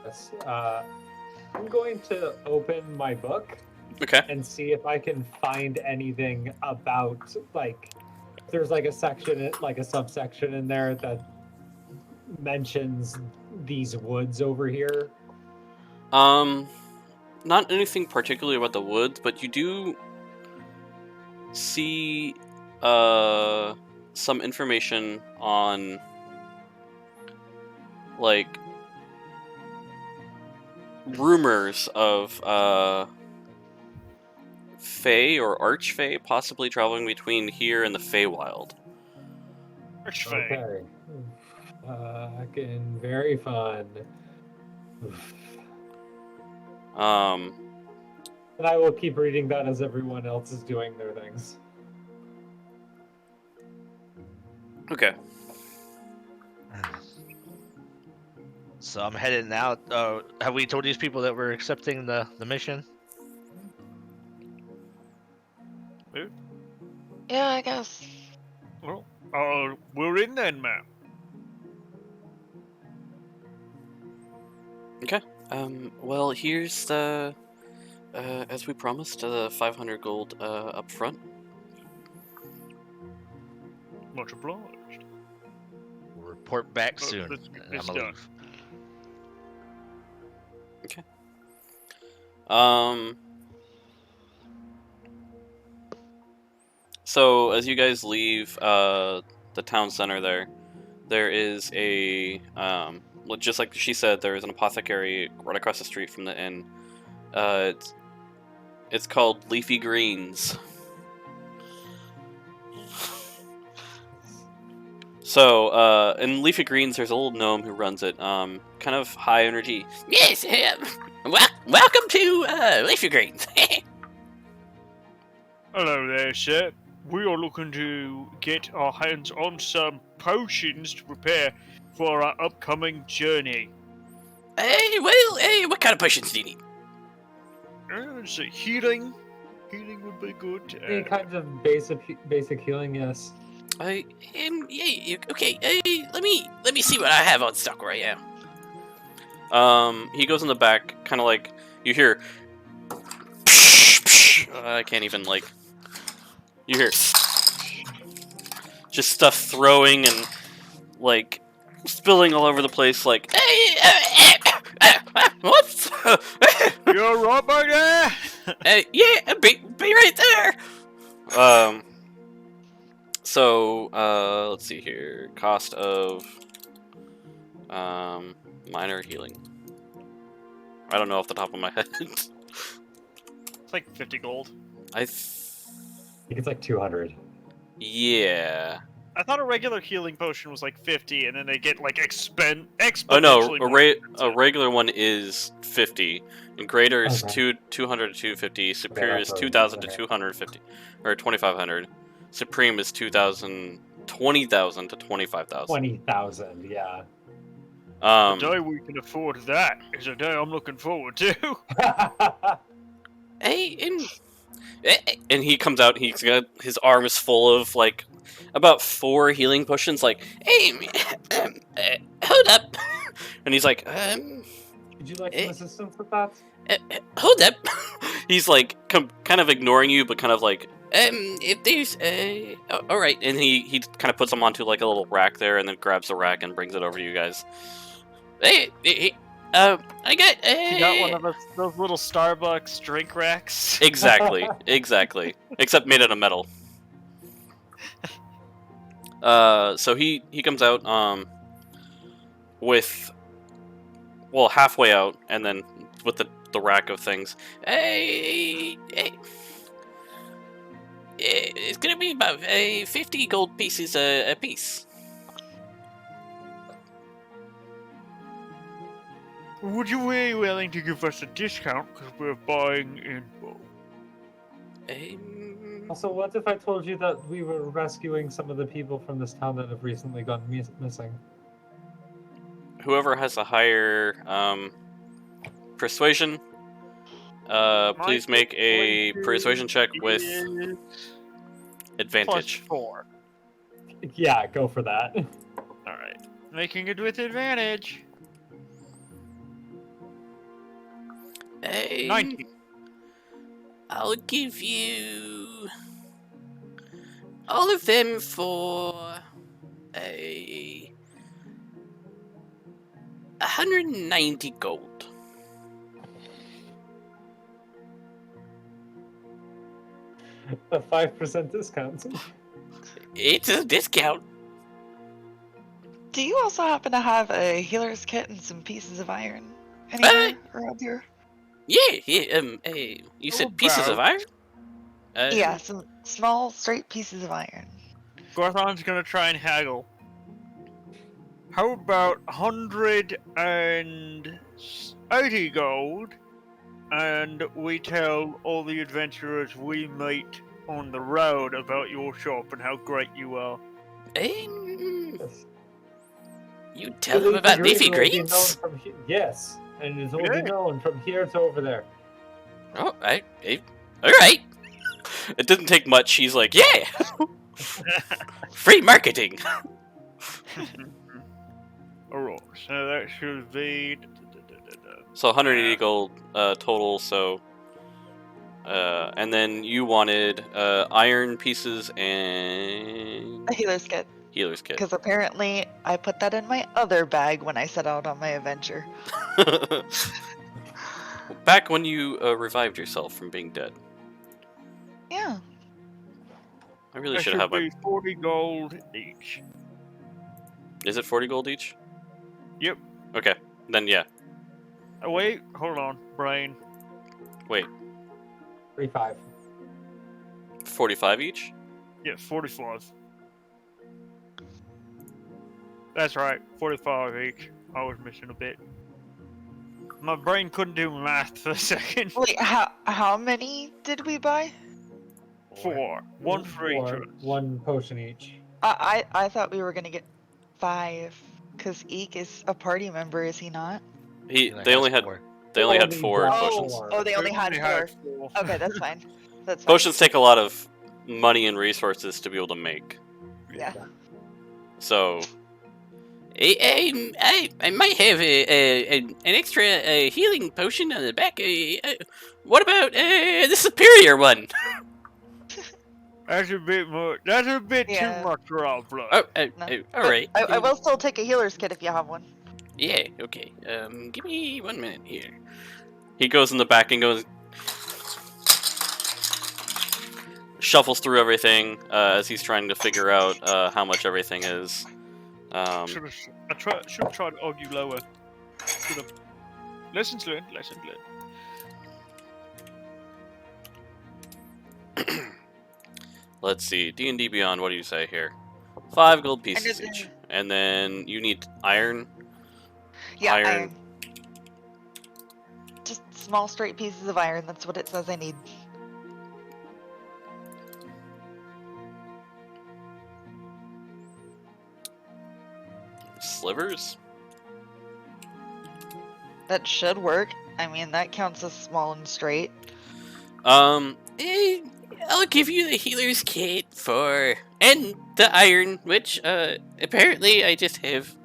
Speaker 3: Yes. I'm going to open my book
Speaker 1: Okay.
Speaker 3: and see if I can find anything about like if there's like a section, like a subsection in there that mentions these woods over here.
Speaker 1: Not anything particularly about the woods, but you do see some information on like rumors of Fae or Archfae possibly traveling between here and the Feywild.
Speaker 3: Okay. Fucking very fun.
Speaker 1: Um,
Speaker 3: And I will keep reading that as everyone else is doing their things.
Speaker 1: okay.
Speaker 4: So I'm heading out. Have we told these people that we're accepting the mission?
Speaker 5: Yeah, I guess.
Speaker 2: Well, we're in then, man.
Speaker 1: Well, here's the, as we promised, the 500 gold up front.
Speaker 2: Much obliged.
Speaker 4: We'll report back
Speaker 2: Well,
Speaker 4: soon.
Speaker 2: let's get
Speaker 4: and
Speaker 2: this
Speaker 4: I'ma
Speaker 2: done.
Speaker 4: leave.
Speaker 1: So as you guys leave the town center there is a well, just like she said, there is an apothecary right across the street from the inn. It's called Leafy Greens. So in Leafy Greens, there's a little gnome who runs it. Kind of high energy. Yes, welcome to Leafy Greens.
Speaker 2: Hello there, sir. We are looking to get our hands on some potions to prepare for our upcoming journey.
Speaker 1: Hey, what kind of potions do you need?
Speaker 2: So healing. Healing would be good.
Speaker 3: Any kinds of basic healing, yes.
Speaker 1: Okay. Let me see what I have on stock where I am. He goes in the back, kind of like you hear. I can't even like. You hear just stuff throwing and like spilling all over the place. Like, whoops!
Speaker 2: You're right back there.
Speaker 1: Yeah, be right there. So, let's see here. Cost of minor healing. I don't know off the top of my head.
Speaker 2: It's like 50 gold.
Speaker 3: I think it's like 200.
Speaker 1: Yeah.
Speaker 2: I thought a regular healing potion was like 50, and then they get like exponentially
Speaker 1: Oh no,
Speaker 2: more
Speaker 1: a
Speaker 2: expensive.
Speaker 1: regular one is 50, and greater is
Speaker 3: Okay.
Speaker 1: 200 to 250. Superior is
Speaker 3: that's what it is,
Speaker 1: 2,000 to
Speaker 3: okay.
Speaker 1: 250, or 2,500. Supreme is 2,000, 20,000 to 25,000.
Speaker 3: 20,000, yeah.
Speaker 2: The day we can afford that is a day I'm looking forward to.
Speaker 1: Hey, and he comes out. He's got his arms full of like about 4 healing potions. Like, hey, hold up, and he's like,
Speaker 3: Would you like some assistance with that?
Speaker 1: hold up. He's like kind of ignoring you, but kind of like, if there's, all right. And he kind of puts them onto like a little rack there, and then grabs the rack and brings it over to you guys. Hey, I got.
Speaker 2: You got one of those little Starbucks drink racks.
Speaker 1: Exactly. Except made out of metal. So he comes out with, well, halfway out, and then with the rack of things. Hey, it's gonna be about 50 gold pieces a piece.
Speaker 2: Would you be willing to give us a discount because we're buying in bulk?
Speaker 3: Also, what if I told you that we were rescuing some of the people from this town that have recently gone missing?
Speaker 1: Whoever has a higher persuasion, please make a persuasion check with advantage.
Speaker 2: +4.
Speaker 3: Yeah, go for that.
Speaker 2: Alright. Making it with advantage. 90.
Speaker 1: I'll give you all of them for 190 gold.
Speaker 3: A 5% discount.
Speaker 1: It's a discount.
Speaker 5: Do you also happen to have a healer's kit and some pieces of iron anywhere around here?
Speaker 1: Yeah. You said pieces of iron?
Speaker 5: Yeah, some small, straight pieces of iron.
Speaker 2: Gorthon's gonna try and haggle. How about 180 gold? And we tell all the adventurers we meet on the road about your shop and how great you are.
Speaker 1: You tell them about leafy greens?
Speaker 3: Yes, and it will be known from here to over there.
Speaker 1: Oh, all right. It doesn't take much. He's like, yeah, free marketing.
Speaker 2: Alright, so that should be...
Speaker 1: So 180 gold total. So, and then you wanted iron pieces and
Speaker 5: A healer's kit.
Speaker 1: healer's kit.
Speaker 5: Because apparently I put that in my other bag when I set out on my adventure.
Speaker 1: Back when you revived yourself from being dead.
Speaker 5: Yeah.
Speaker 1: I really
Speaker 2: That
Speaker 1: should have
Speaker 2: be 40 gold each.
Speaker 1: Is it 40 gold each?
Speaker 2: Yep.
Speaker 1: Okay, then yeah.
Speaker 2: Oh, wait, hold on, brain.
Speaker 1: Wait,
Speaker 3: 35.
Speaker 1: 45 each?
Speaker 2: Yeah, 45. That's right, 45 each. I was missing a bit. My brain couldn't do math for a second.
Speaker 5: Wait, how many did we buy?
Speaker 2: 4. One for each of us.
Speaker 3: One potion each.
Speaker 5: I thought we were gonna get 5. Because Eek is a party member, is he not?
Speaker 1: They only had 4 potions.
Speaker 5: Oh, they only had 4.
Speaker 2: 4.
Speaker 5: Okay, that's fine. That's fine.
Speaker 1: Potions take a lot of money and resources to be able to make.
Speaker 5: Yeah.
Speaker 1: So, I might have an extra healing potion on the back. What about the superior one?
Speaker 2: That's a bit much. That's a bit
Speaker 5: Yeah.
Speaker 2: too much raw blood.
Speaker 1: Oh,
Speaker 5: No.
Speaker 1: all right.
Speaker 5: I will still take a healer's kit if you have one.
Speaker 1: Yeah, okay. Give me 1 minute here. He goes in the back and goes... shuffles through everything as he's trying to figure out how much everything is.
Speaker 2: Should have tried to argue lower. Lessons learned. Lessons learned.
Speaker 1: Let's see. D&D Beyond, what do you say here? 5 gold
Speaker 5: I
Speaker 1: pieces
Speaker 5: did
Speaker 1: each. And then you need iron.
Speaker 5: Yeah,
Speaker 1: Iron.
Speaker 5: iron. Just small straight pieces of iron. That's what it says I need.
Speaker 1: Slivers?
Speaker 5: That should work. I mean, that counts as small and straight.
Speaker 1: I'll give you the healer's kit and the iron, which, apparently I just have,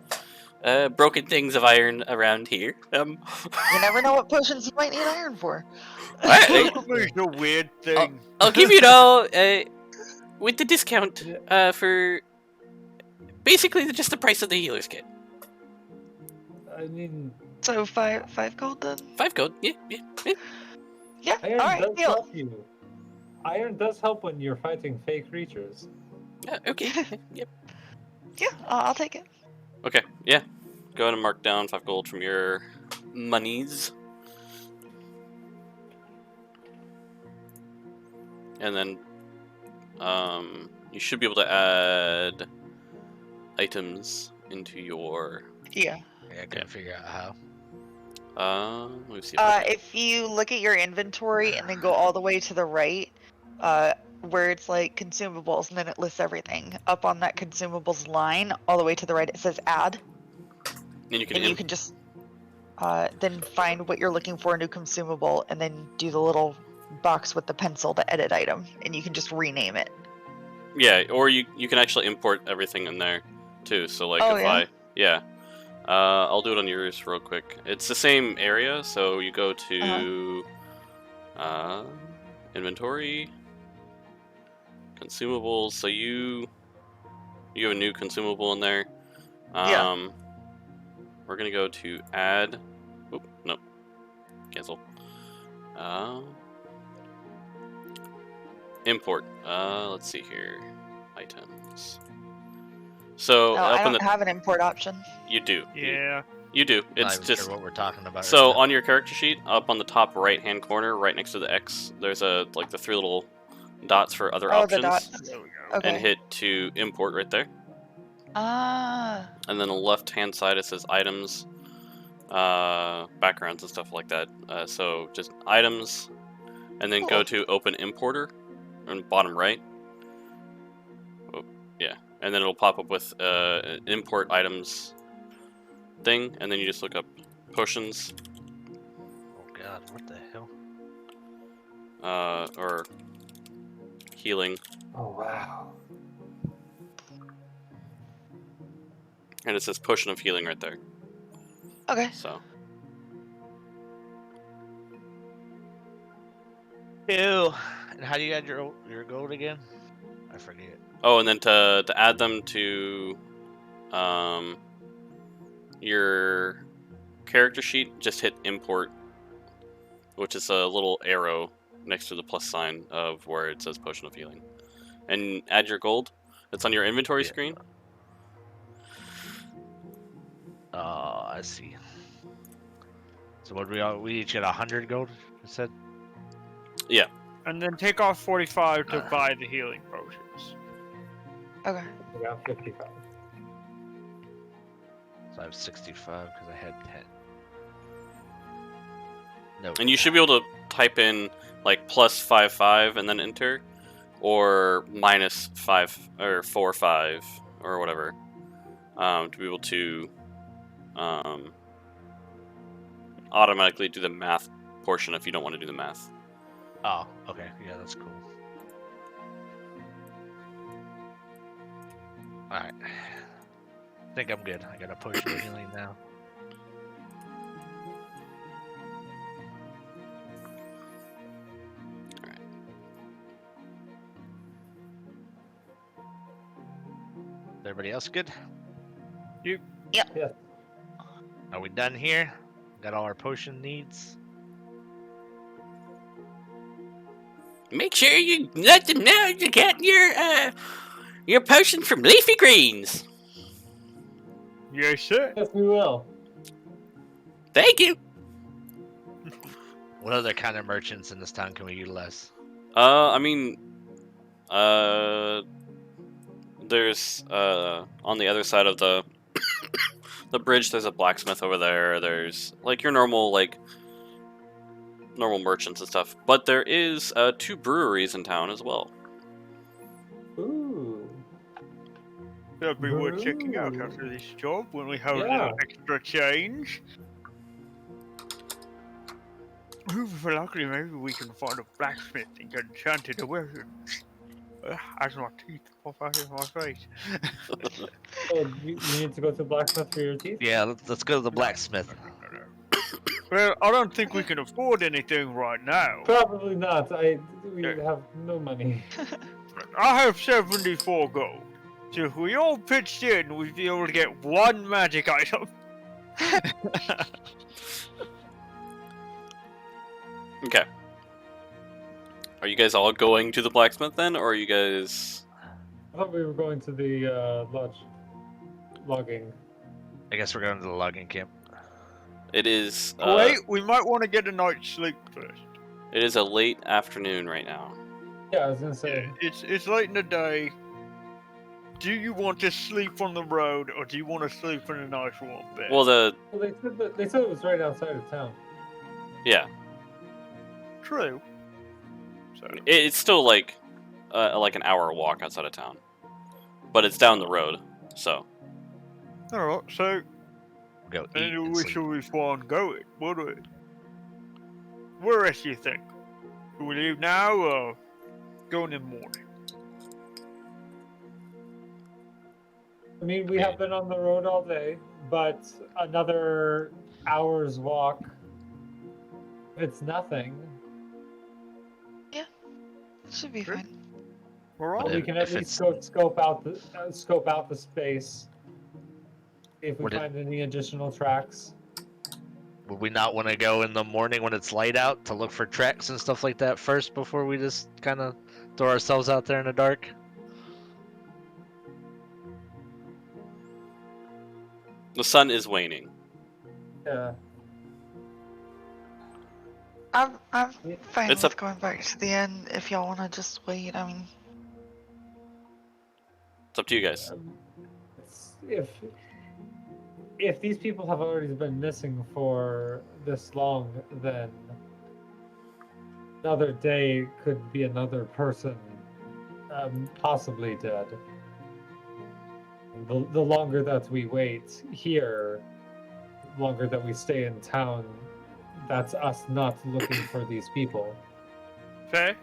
Speaker 1: broken things of iron around here.
Speaker 5: You never know what potions you might need iron for.
Speaker 2: It's a weird thing.
Speaker 1: I'll give you it all, with the discount, for basically just the price of the healer's kit.
Speaker 3: I mean,
Speaker 5: So five gold then?
Speaker 1: 5 gold, yeah.
Speaker 5: Yeah.
Speaker 3: iron
Speaker 5: All right.
Speaker 3: does
Speaker 5: Deal.
Speaker 3: help you. Iron does help when you're fighting fake creatures.
Speaker 1: Okay, yep.
Speaker 5: Yeah, I'll take it.
Speaker 1: Okay, yeah. Go ahead and mark down 5 gold from your monies. And then, you should be able to add items into your,
Speaker 5: Yeah.
Speaker 4: Yeah, I couldn't figure out how.
Speaker 1: let me see if I can.
Speaker 5: If you look at your inventory and then go all the way to the right, where it's like consumables, and then it lists everything. Up on that consumables line, all the way to the right, it says add,
Speaker 1: And you can,
Speaker 5: and you can just then find what you're looking for, a new consumable, and then do the little box with the pencil to edit item, and you can just rename it.
Speaker 1: yeah, or you can actually import everything in there, too. So, like,
Speaker 5: Oh,
Speaker 1: if
Speaker 5: yeah?
Speaker 1: yeah. I'll do it on yours real quick. It's the same area, so you go to, inventory, consumables. So you have a new consumable in there.
Speaker 5: Yeah.
Speaker 1: We're gonna go to add. Oop, nope. Cancel. Import. Let's see here. Items. So
Speaker 5: No, I
Speaker 1: up in
Speaker 5: don't
Speaker 1: the
Speaker 5: have an import option.
Speaker 1: you do.
Speaker 2: Yeah.
Speaker 1: You do.
Speaker 4: Not
Speaker 1: It's
Speaker 4: even
Speaker 1: just
Speaker 4: sure what we're talking about.
Speaker 1: so
Speaker 4: right now.
Speaker 1: on your character sheet, up on the top right-hand corner, right next to the X, there's the 3 little dots for other
Speaker 5: Oh,
Speaker 1: options,
Speaker 5: the dots.
Speaker 2: There we go.
Speaker 5: Okay.
Speaker 1: and hit to import right there.
Speaker 5: Ah.
Speaker 1: And then on the left-hand side, it says items, backgrounds and stuff like that. So just items, and then go
Speaker 5: Cool.
Speaker 1: to open importer, on the bottom right. Oh, yeah, and then it'll pop up with an import items thing, and then you just look up potions,
Speaker 4: Oh god, what the hell?
Speaker 1: or healing,
Speaker 3: Oh wow.
Speaker 1: and it says potion of healing right there.
Speaker 5: Okay.
Speaker 1: So
Speaker 4: Ew. And how do you add your gold again? I forget.
Speaker 1: oh, and then to add them to your character sheet, just hit import, which is a little arrow next to the plus sign of where it says potion of healing, and add your gold. It's on your inventory
Speaker 4: Yeah.
Speaker 1: screen.
Speaker 4: Oh, I see. So what we each get 100 gold? You said.
Speaker 2: And then take off 45 to buy the healing potions.
Speaker 5: Okay.
Speaker 3: I got 55.
Speaker 4: So I have 65 because I had 10. No.
Speaker 1: And you should be able to type in like +55 and then enter, or -5 or 4-5 or whatever, to be able to automatically do the math portion if you don't want to do the math.
Speaker 4: Oh, okay. Yeah, that's cool. Alright. I think I'm good. I got a potion of healing now. Everybody else good?
Speaker 3: Yes.
Speaker 4: Are we done here? Got all our potion needs?
Speaker 1: Make sure you let them know you get your potion from leafy greens.
Speaker 2: Yes, sir.
Speaker 3: Yes, we will.
Speaker 1: Thank you.
Speaker 4: What other kind of merchants in this town can we utilize?
Speaker 1: I mean, There's on the other side of the the bridge. There's a blacksmith over there. There's like your normal normal merchants and stuff. But there is 2 breweries in town as well.
Speaker 3: Ooh.
Speaker 2: That'd be worth checking out
Speaker 3: Ooh.
Speaker 2: after this job when we have a
Speaker 3: Yeah.
Speaker 2: little extra change. Luckily, maybe we can find a blacksmith and get enchanted weapons. As my teeth pop out of my face.
Speaker 3: Oh, you need to go to the blacksmith for your teeth?
Speaker 4: Yeah, let's go to the blacksmith.
Speaker 2: Well, I don't think we can afford anything right now.
Speaker 3: Probably not. We have no money.
Speaker 2: I have 74 gold. So if we all pitched in, we'd be able to get 1 magic item.
Speaker 1: Okay. Are you guys all going to the blacksmith then, or are you guys?
Speaker 3: I thought we were going to the lodge. Logging.
Speaker 4: I guess we're going to the logging camp.
Speaker 1: It is.
Speaker 2: Wait, we might want to get a night's sleep first.
Speaker 1: It is a late afternoon right now.
Speaker 3: Yeah, I was gonna say.
Speaker 2: It's late in the day. Do you want to sleep on the road, or do you want to sleep in a nice warm bed?
Speaker 1: Well,
Speaker 3: Well, they said it was right outside of town.
Speaker 1: yeah,
Speaker 2: True. So
Speaker 1: it's still like an hour walk outside of town, but it's down the road. So
Speaker 2: all right. So
Speaker 4: Go eat
Speaker 2: and
Speaker 4: and
Speaker 2: we
Speaker 4: sleep.
Speaker 2: shall be fine going. What do we? Where else do you think? Do we leave now, or go in the morning?
Speaker 3: I mean, we have been on the road all day, but another hour's walk. If it's nothing,
Speaker 5: Should be
Speaker 2: Sure.
Speaker 5: fine.
Speaker 2: All
Speaker 3: well,
Speaker 2: right.
Speaker 3: we can at
Speaker 4: If
Speaker 3: least
Speaker 4: it's-
Speaker 3: go scope out the space. If we
Speaker 4: Would it-
Speaker 3: find any additional tracks.
Speaker 4: Would we not want to go in the morning when it's light out to look for tracks and stuff like that first before we just kind of throw ourselves out there in the dark?
Speaker 1: the sun is waning.
Speaker 3: Yeah.
Speaker 5: I'm
Speaker 3: Yeah.
Speaker 5: fine
Speaker 1: It's
Speaker 5: with
Speaker 1: a-
Speaker 5: going back to the end if y'all want to just wait. I mean,
Speaker 1: It's up to you guys.
Speaker 3: If these people have already been missing for this long, then another day could be another person, possibly dead. The longer that we wait here, the longer that we stay in town, that's us not looking for these people.
Speaker 2: Fair.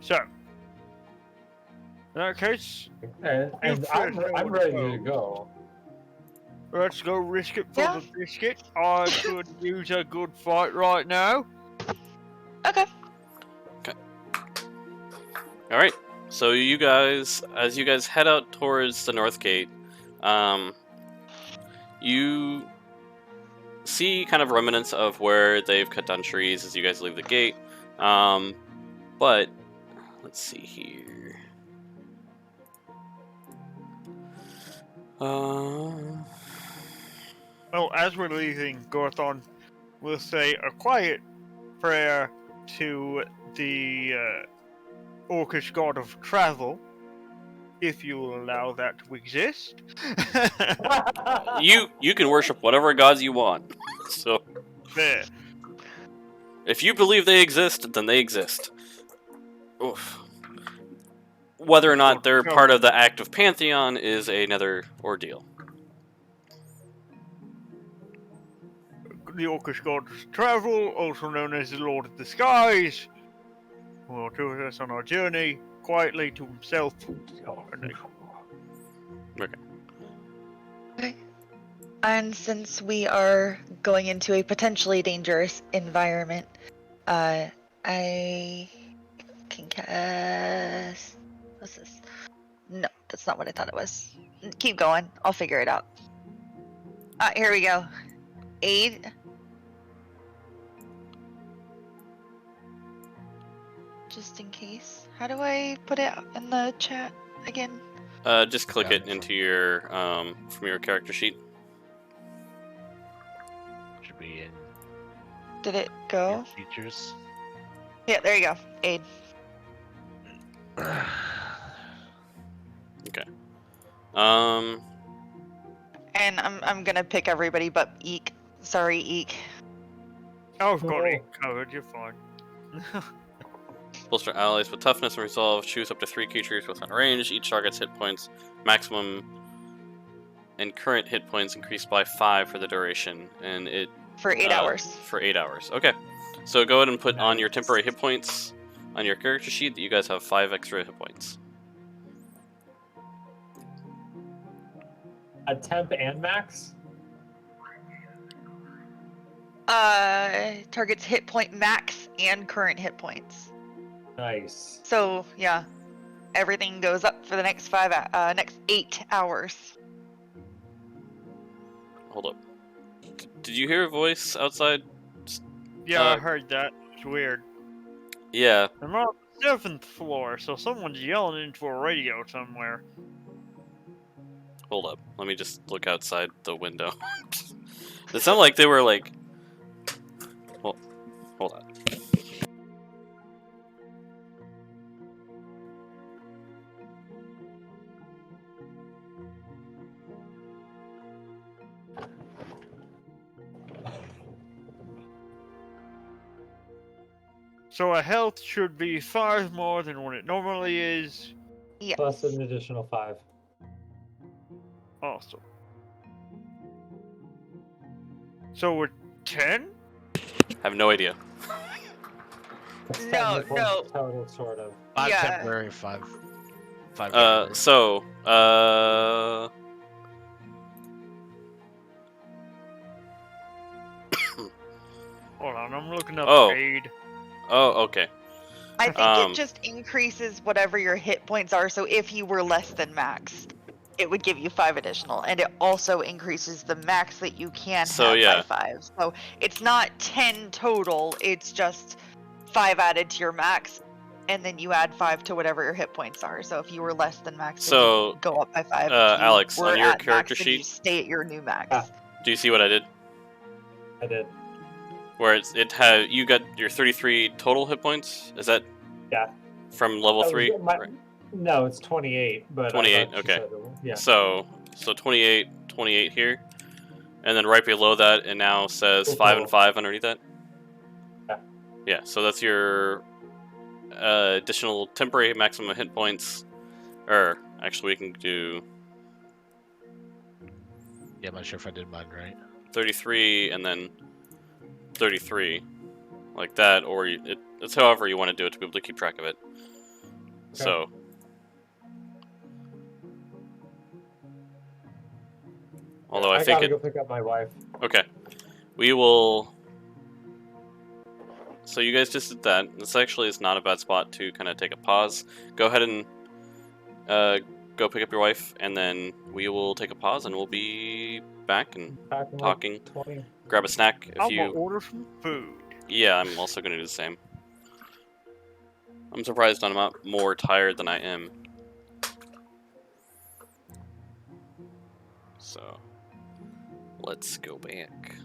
Speaker 2: So, in that case,
Speaker 3: And I'm ready to go.
Speaker 2: let's go risk it for
Speaker 5: Yeah.
Speaker 2: the biscuit. I could use a good fight right now.
Speaker 5: okay.
Speaker 1: All right. So you guys, as you guys head out towards the north gate, you see kind of remnants of where they've cut down trees as you guys leave the gate. But let's see here.
Speaker 2: Well, as we're leaving, Gorthon will say a quiet prayer to the Orcish god of travel, if you will allow that to exist.
Speaker 1: you can worship whatever gods you want. So
Speaker 2: There.
Speaker 1: if you believe they exist, then they exist. Oof. Whether or not they're part of the active pantheon is another ordeal.
Speaker 2: The Orcish god of travel, also known as the Lord of the Skies, will take us on our journey quietly to himself.
Speaker 5: Okay. And since we are going into a potentially dangerous environment, I can cast. What's this? No, that's not what I thought it was. Keep going. I'll figure it out. Here we go. Aid. Just in case. How do I put it in the chat again?
Speaker 1: Just click it into your from your character sheet.
Speaker 4: Should be in
Speaker 5: Did it
Speaker 4: your
Speaker 5: go?
Speaker 4: features.
Speaker 5: Yeah, there you go. Aid.
Speaker 1: Um,
Speaker 5: And I'm gonna pick everybody but Eek. Sorry, Eek.
Speaker 2: Oh, got
Speaker 3: No.
Speaker 2: it covered. You're fine.
Speaker 1: bolster allies with toughness and resolve. Choose up to 3 creatures within range. Each target's hit points maximum and current hit points increased by 5 for the duration, and it
Speaker 5: For 8 hours.
Speaker 1: for 8 hours. Okay, so go ahead and put on your
Speaker 3: Nice.
Speaker 1: temporary hit points on your character sheet that you guys have 5 extra hit points.
Speaker 3: A temp and max?
Speaker 5: Target's hit point max and current hit points.
Speaker 3: Nice.
Speaker 5: So yeah, everything goes up for the next next 8 hours.
Speaker 1: Hold up. Did you hear a voice outside?
Speaker 2: Yeah, I
Speaker 1: Uh,
Speaker 2: heard that. It's weird.
Speaker 1: Yeah.
Speaker 2: I'm on the 7th floor, so someone's yelling into a radio somewhere.
Speaker 1: Hold up. Let me just look outside the window. It sounded like they were like. Well, hold on.
Speaker 2: So a health should be 5 more than what it normally is.
Speaker 5: Yes.
Speaker 3: Plus an additional 5.
Speaker 2: Awesome. So we're 10?
Speaker 1: Have no idea.
Speaker 3: It's
Speaker 5: No,
Speaker 3: technical,
Speaker 5: no.
Speaker 3: Total, sort of.
Speaker 4: 5
Speaker 5: Yeah.
Speaker 4: temporary, 5. 5
Speaker 1: So,
Speaker 2: Hold on, I'm looking up
Speaker 1: Oh.
Speaker 2: aid.
Speaker 1: oh, okay.
Speaker 5: I think
Speaker 1: Um,
Speaker 5: it just increases whatever your hit points are. So if you were less than max, it would give you 5 additional, and it also increases the max that you can
Speaker 1: So,
Speaker 5: have
Speaker 1: yeah.
Speaker 5: by 5. So it's not 10 total. It's just 5 added to your max, and then you add 5 to whatever your hit points are. So if you were less than max, then
Speaker 1: So,
Speaker 5: you go up by 5. If you
Speaker 1: Alex,
Speaker 5: were
Speaker 1: on your
Speaker 5: at
Speaker 1: character
Speaker 5: max, then you
Speaker 1: sheet-
Speaker 5: stay at your new max.
Speaker 3: Ah.
Speaker 1: Do you see what I did?
Speaker 3: I did.
Speaker 1: Where it had you got your 33 total hit points? Is that
Speaker 3: Yeah.
Speaker 1: from level
Speaker 3: That was
Speaker 1: 3?
Speaker 3: my-
Speaker 1: Right.
Speaker 3: No, it's 28, but I
Speaker 1: 28,
Speaker 3: thought you
Speaker 1: okay.
Speaker 3: said yeah.
Speaker 1: So 28 here, and then right below that, it now says
Speaker 3: Cool,
Speaker 1: 5
Speaker 3: cool.
Speaker 1: and 5 underneath that.
Speaker 3: Yeah.
Speaker 1: Yeah. So that's your additional temporary maximum hit points. Or actually, we can do
Speaker 4: Yeah, I'm not sure if I did mine right.
Speaker 1: 33 and then 33, like that, or it's however you want to do it to be able to keep track of it. So. Although I think
Speaker 3: gotta
Speaker 1: it.
Speaker 3: go pick up my wife.
Speaker 1: Okay. We will. So you guys just did that. This actually is not a bad spot to kind of take a pause. Go ahead and go pick up your wife, and then we will take a pause, and we'll be back and
Speaker 3: Back in like
Speaker 1: talking.
Speaker 3: 20.
Speaker 1: Grab a snack if
Speaker 2: I'm gonna
Speaker 1: you.
Speaker 2: order some food.
Speaker 1: Yeah, I'm also gonna do the same. I'm surprised I'm not more tired than I am. So, let's go back.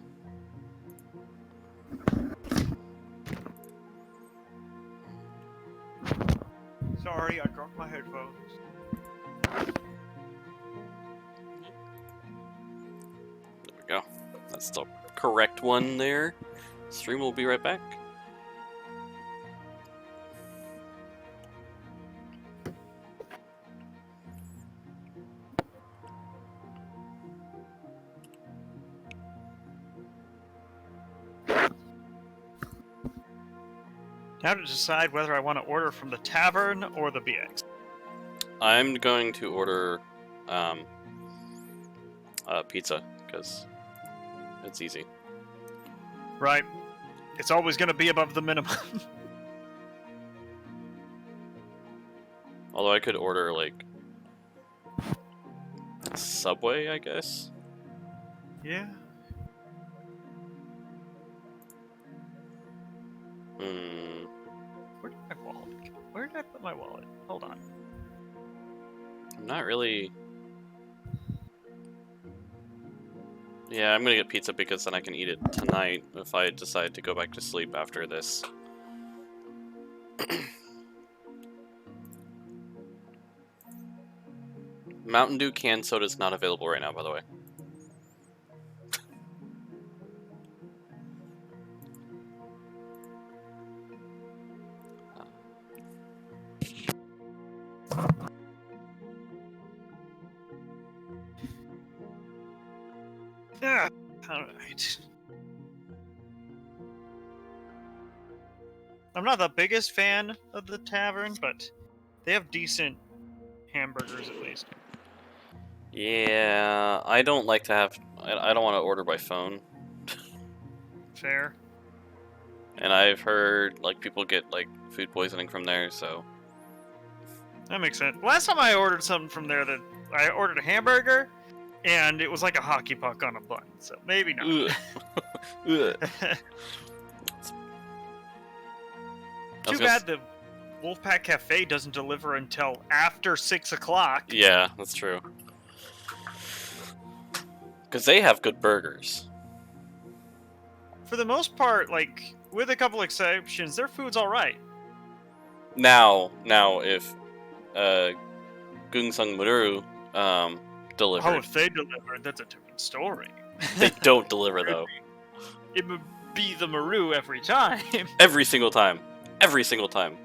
Speaker 2: Sorry, I dropped my headphones.
Speaker 1: There we go. That's the correct one there. Stream will be right back.
Speaker 2: Now to decide whether I want to order from the tavern or the BX.
Speaker 1: I'm going to order pizza because it's easy.
Speaker 2: Right. It's always going to be above the minimum.
Speaker 1: Although I could order like Subway, I guess.
Speaker 2: Yeah.
Speaker 1: Hmm.
Speaker 2: Where did my wallet go? Where did I put my wallet? Hold on.
Speaker 1: I'm not really. Yeah, I'm gonna get pizza because then I can eat it tonight if I decide to go back to sleep after this. Mountain Dew canned soda is not available right now, by the way.
Speaker 2: Yeah. Alright. I'm not the biggest fan of the tavern, but they have decent hamburgers at least.
Speaker 1: Yeah, I don't like to have. I don't want to order by phone,
Speaker 2: Fair.
Speaker 1: and I've heard like people get like food poisoning from there. So
Speaker 2: That makes sense. Last time I ordered something from there, that I ordered a hamburger, and it was like a hockey puck on a bun. So maybe not.
Speaker 1: Ugh. Ugh. I
Speaker 2: Too
Speaker 1: was gonna
Speaker 2: bad the Wolfpack Cafe doesn't deliver until after 6 o'clock.
Speaker 1: Yeah, that's true. Because they have good burgers.
Speaker 2: For the most part, like, with a couple exceptions, their food's alright.
Speaker 1: Now, if Gungsung Muru delivered,
Speaker 2: Oh, if they delivered, that's a different story.
Speaker 1: they don't deliver though.
Speaker 2: It would be the Maru every time.
Speaker 1: Every single time. Every single time.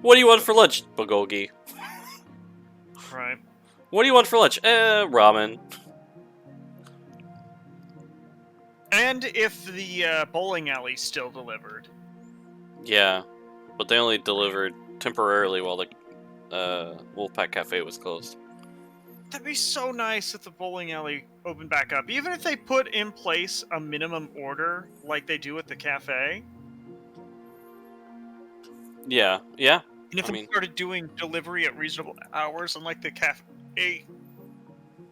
Speaker 1: What do you want for lunch, Bulgogi?
Speaker 2: Right.
Speaker 1: What do you want for lunch? Ramen.
Speaker 2: And if the bowling alley still delivered.
Speaker 1: Yeah, but they only delivered temporarily while the Wolfpack Cafe was closed.
Speaker 2: That'd be so nice if the bowling alley opened back up. Even if they put in place a minimum order like they do at the cafe.
Speaker 1: Yeah.
Speaker 2: And if
Speaker 1: I
Speaker 2: they
Speaker 1: mean-
Speaker 2: started doing delivery at reasonable hours, unlike the cafe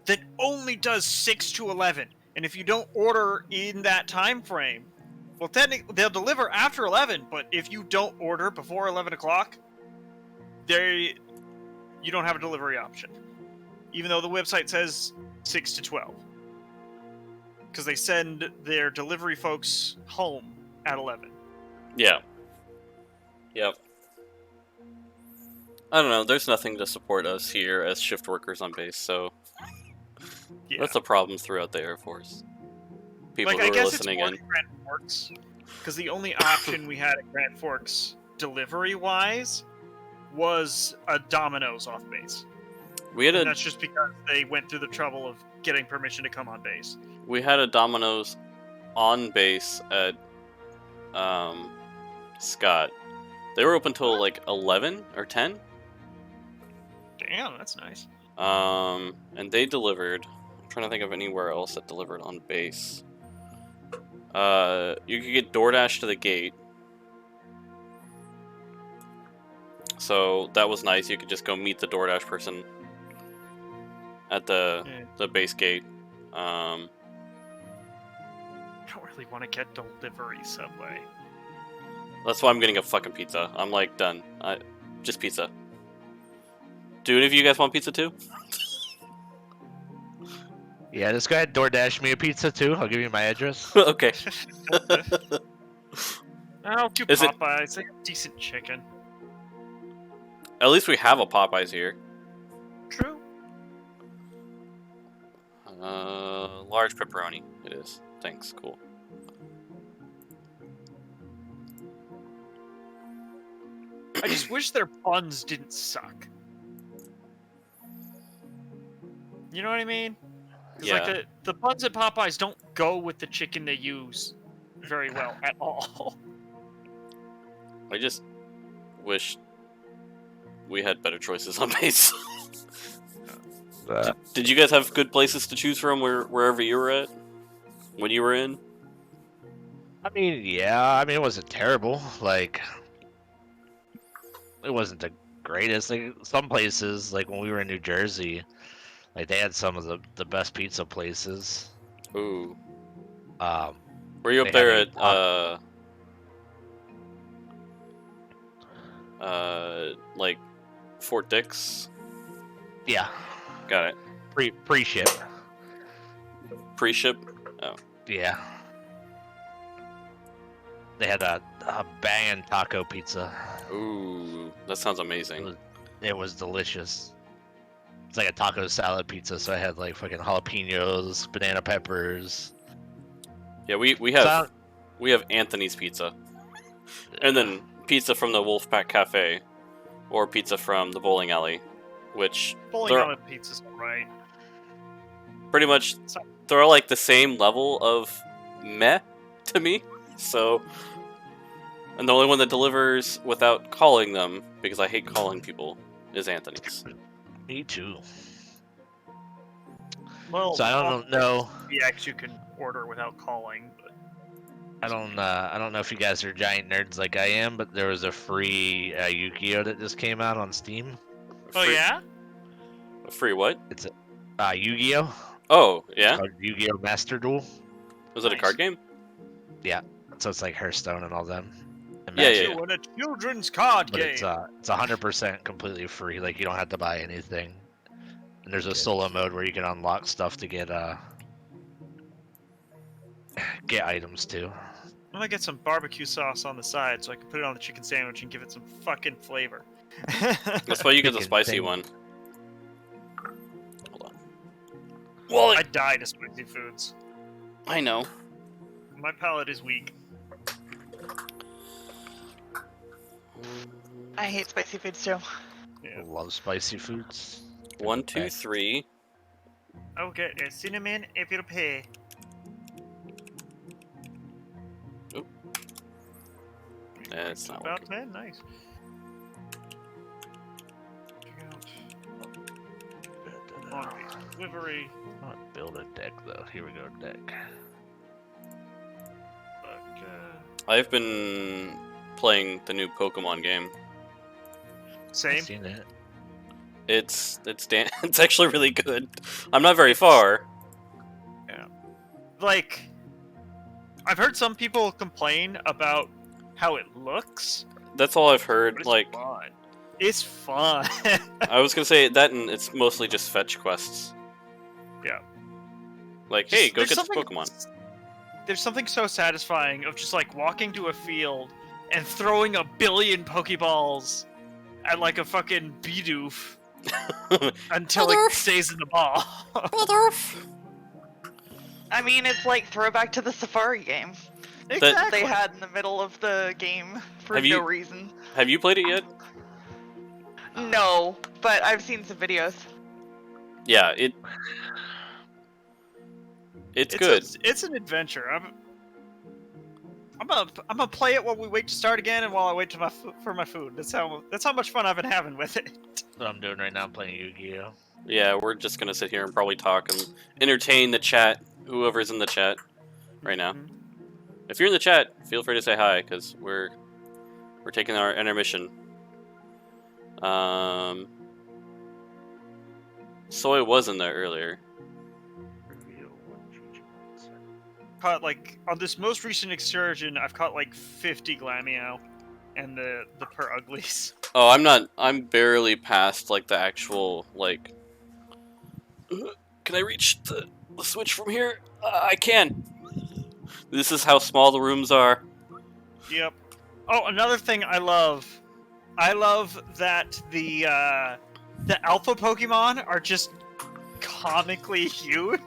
Speaker 2: that only does 6 to 11. And if you don't order in that time frame, well, technically they'll deliver after 11. But if you don't order before 11 o'clock, you don't have a delivery option, even though the website says 6 to 12, because they send their delivery folks home at 11.
Speaker 1: Yeah. Yep. I don't know, there's nothing to support us here as shift workers on base, so
Speaker 2: Yeah.
Speaker 1: that's a problem throughout the Air Force. People
Speaker 2: Like,
Speaker 1: who
Speaker 2: I
Speaker 1: are
Speaker 2: guess
Speaker 1: listening
Speaker 2: it's
Speaker 1: in.
Speaker 2: more Grand Forks, because the only option we had at Grand Forks delivery-wise was a Domino's off base.
Speaker 1: We had
Speaker 2: And
Speaker 1: a
Speaker 2: that's just because they went through the trouble of getting permission to come on base.
Speaker 1: Domino's on base at Scott. They were open till like 11 or 10.
Speaker 2: Damn, that's nice.
Speaker 1: And they delivered. I'm trying to think of anywhere else that delivered on base. You could get DoorDash to the gate. So that was nice. You could just go meet the DoorDash person at the base gate.
Speaker 2: I don't really want to get delivery Subway.
Speaker 1: That's why I'm getting a fucking pizza. I'm like done. Just pizza. Do any of you guys want pizza too?
Speaker 4: Yeah, just go ahead and DoorDash me a pizza too. I'll give you my address.
Speaker 1: Okay.
Speaker 2: I'll do
Speaker 1: Is it-
Speaker 2: Popeyes. They have decent chicken.
Speaker 1: At least we have a Popeyes here.
Speaker 2: True.
Speaker 1: Large pepperoni. It is. Thanks. Cool.
Speaker 2: I just wish their buns didn't suck. You know what I mean? 'Cause,
Speaker 1: Yeah.
Speaker 2: like the buns at Popeyes don't go with the chicken they use very well at all.
Speaker 1: I just wish we had better choices on base. Did you guys have good places to choose from wherever you were at when you were in?
Speaker 4: I mean, yeah. I mean, it wasn't terrible. Like, it wasn't the greatest. Like some places, like when we were in New Jersey, like they had some of the best pizza places.
Speaker 1: Ooh.
Speaker 4: Um,
Speaker 1: Were you up
Speaker 4: They
Speaker 1: there
Speaker 4: had
Speaker 1: at like Fort Dix?
Speaker 4: yeah,
Speaker 1: Got it.
Speaker 4: pre-ship.
Speaker 1: Pre-ship?
Speaker 4: Yeah. They had a banging taco pizza.
Speaker 1: Ooh, that sounds amazing.
Speaker 4: It was delicious. It's like a taco salad pizza, so I had like fucking jalapenos, banana peppers.
Speaker 1: Yeah, we
Speaker 4: So
Speaker 1: have Anthony's Pizza, and then pizza from the Wolfpack Cafe, or pizza from the bowling alley, which
Speaker 2: Bowling
Speaker 1: they're
Speaker 2: alley pizza's right.
Speaker 1: pretty much they're like the same level of meh to me. So, and the only one that delivers without calling them, because I hate calling people, is Anthony's.
Speaker 4: me too.
Speaker 2: Well,
Speaker 4: So I don't know.
Speaker 2: PX you can order without calling, but
Speaker 4: I don't know if you guys are giant nerds like I am, but there was a free Yu-Gi-Oh that just came out on Steam.
Speaker 2: oh yeah,
Speaker 1: A free what?
Speaker 4: It's a Yu-Gi-Oh.
Speaker 1: Oh,
Speaker 4: It's
Speaker 1: yeah?
Speaker 4: called Yu-Gi-Oh Master Duel.
Speaker 1: Was it a
Speaker 2: Nice.
Speaker 1: card game?
Speaker 4: So it's like Hearthstone and all them. And
Speaker 1: Yeah,
Speaker 4: Magic.
Speaker 1: yeah.
Speaker 2: you want a children's card
Speaker 4: But
Speaker 2: game.
Speaker 4: it's 100% completely free. Like you don't have to buy anything. And there's a solo mode where you can unlock stuff to get items too.
Speaker 2: I'm gonna get some barbecue sauce on the side so I can put it on the chicken sandwich and give it some fucking flavor.
Speaker 1: That's why you get the
Speaker 4: Chicken
Speaker 1: spicy
Speaker 4: thing.
Speaker 1: one. Hold on. Wally!
Speaker 2: I die to spicy foods.
Speaker 1: I know.
Speaker 2: My palate is weak.
Speaker 5: I hate spicy foods too.
Speaker 2: Yeah.
Speaker 4: Love spicy foods.
Speaker 1: 1, 2, 3.
Speaker 2: I'll get a cinnamon apple pie.
Speaker 1: It's not
Speaker 2: About
Speaker 1: working.
Speaker 2: 10, nice. Delivery.
Speaker 4: I want to build a deck though. Here we go, deck.
Speaker 1: I've been playing the new Pokemon game.
Speaker 4: I've
Speaker 2: Same.
Speaker 4: seen it.
Speaker 1: It's it's actually really good. I'm not very far.
Speaker 2: Like, I've heard some people complain about how it looks.
Speaker 1: That's all I've
Speaker 2: But
Speaker 1: heard.
Speaker 2: it's
Speaker 1: Like,
Speaker 2: fun. It's fun.
Speaker 1: I was gonna say that, and it's mostly just fetch quests.
Speaker 2: Yeah.
Speaker 1: Like, hey, go
Speaker 2: There's
Speaker 1: get this
Speaker 2: something-
Speaker 1: Pokemon.
Speaker 2: There's something so satisfying of just like walking to a field and throwing a billion Pokeballs at like a fucking Bidoof until it stays in the ball.
Speaker 5: I mean, it's like throwback to the Safari game
Speaker 2: Exactly.
Speaker 5: they had in the middle of the game for
Speaker 1: Have
Speaker 5: no
Speaker 1: you-
Speaker 5: reason.
Speaker 1: Have you played it yet?
Speaker 5: No, but I've seen some videos.
Speaker 1: Yeah, it's good.
Speaker 2: It's an adventure. I'm gonna play it while we wait to start again, and while I wait to for my food. That's how much fun I've been having with it.
Speaker 4: That's what I'm doing right now. I'm playing Yu-Gi-Oh.
Speaker 1: Yeah, we're just gonna sit here and probably talk and entertain the chat, whoever's in the chat right now.
Speaker 2: Mhm.
Speaker 1: If you're in the chat, feel free to say hi, because we're taking our intermission. Soy was in there earlier.
Speaker 2: Caught like on this most recent excursion, I've caught like 50 Glameow, and the per uglies.
Speaker 1: Oh, I'm barely past like the actual like. Can I reach the switch from here? I can. This is how small the rooms are.
Speaker 2: Yep. Oh, another thing I love that the alpha Pokemon are just comically huge.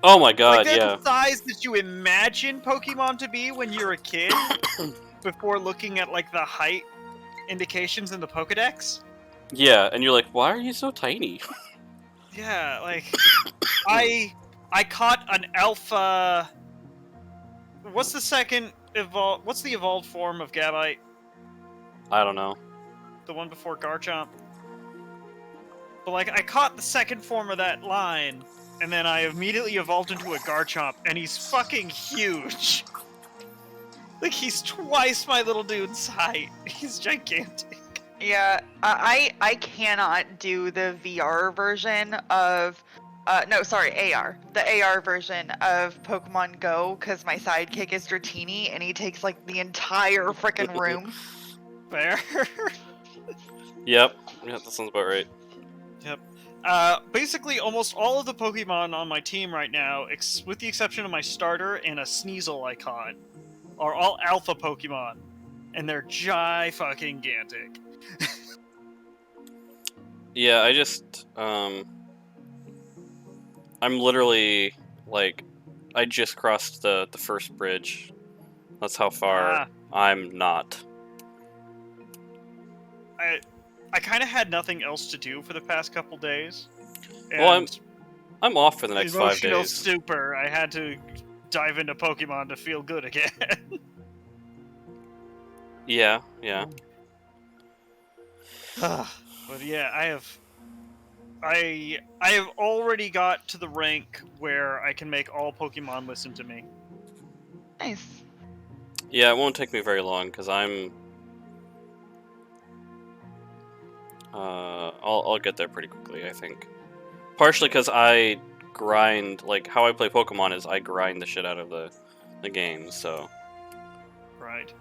Speaker 1: Oh my god,
Speaker 2: Like they're
Speaker 1: yeah.
Speaker 2: the size that you imagine Pokemon to be when you're a kid, before looking at like the height indications in the Pokedex.
Speaker 1: Yeah, and you're like, why are you so tiny?
Speaker 2: Yeah, like I caught an alpha. What's the second evolved? What's the evolved form of Gabite?
Speaker 1: I don't know.
Speaker 2: The one before Garchomp. But like, I caught the second form of that line, and then I immediately evolved into a Garchomp, and he's fucking huge. Like he's twice my little dude's height. He's gigantic.
Speaker 5: Yeah, I cannot do the VR version of, no, sorry, AR. The AR version of Pokemon Go, because my sidekick is Dratini, and he takes, like, the entire frickin' room.
Speaker 2: Fair.
Speaker 1: Yep. Yeah, that sounds about right.
Speaker 2: Basically, almost all of the Pokemon on my team right now, with the exception of my starter and a Sneasel I caught, are all alpha Pokemon, and they're fucking gigantic.
Speaker 1: Yeah, I just I'm literally like I just crossed the first bridge. That's how far I'm not.
Speaker 2: I kind of had nothing else to do for the past couple days,
Speaker 1: Well,
Speaker 2: and
Speaker 1: I'm off for the next 5
Speaker 2: emotional
Speaker 1: days.
Speaker 2: super. I had to dive into Pokemon to feel good again.
Speaker 1: Yeah.
Speaker 2: But yeah, I have already got to the rank where I can make all Pokemon listen to me.
Speaker 5: Nice.
Speaker 1: Yeah, it won't take me very long because I'll get there pretty quickly, I think. Partially because I grind, like how I play Pokemon is I grind the shit out of the game. So
Speaker 2: Right.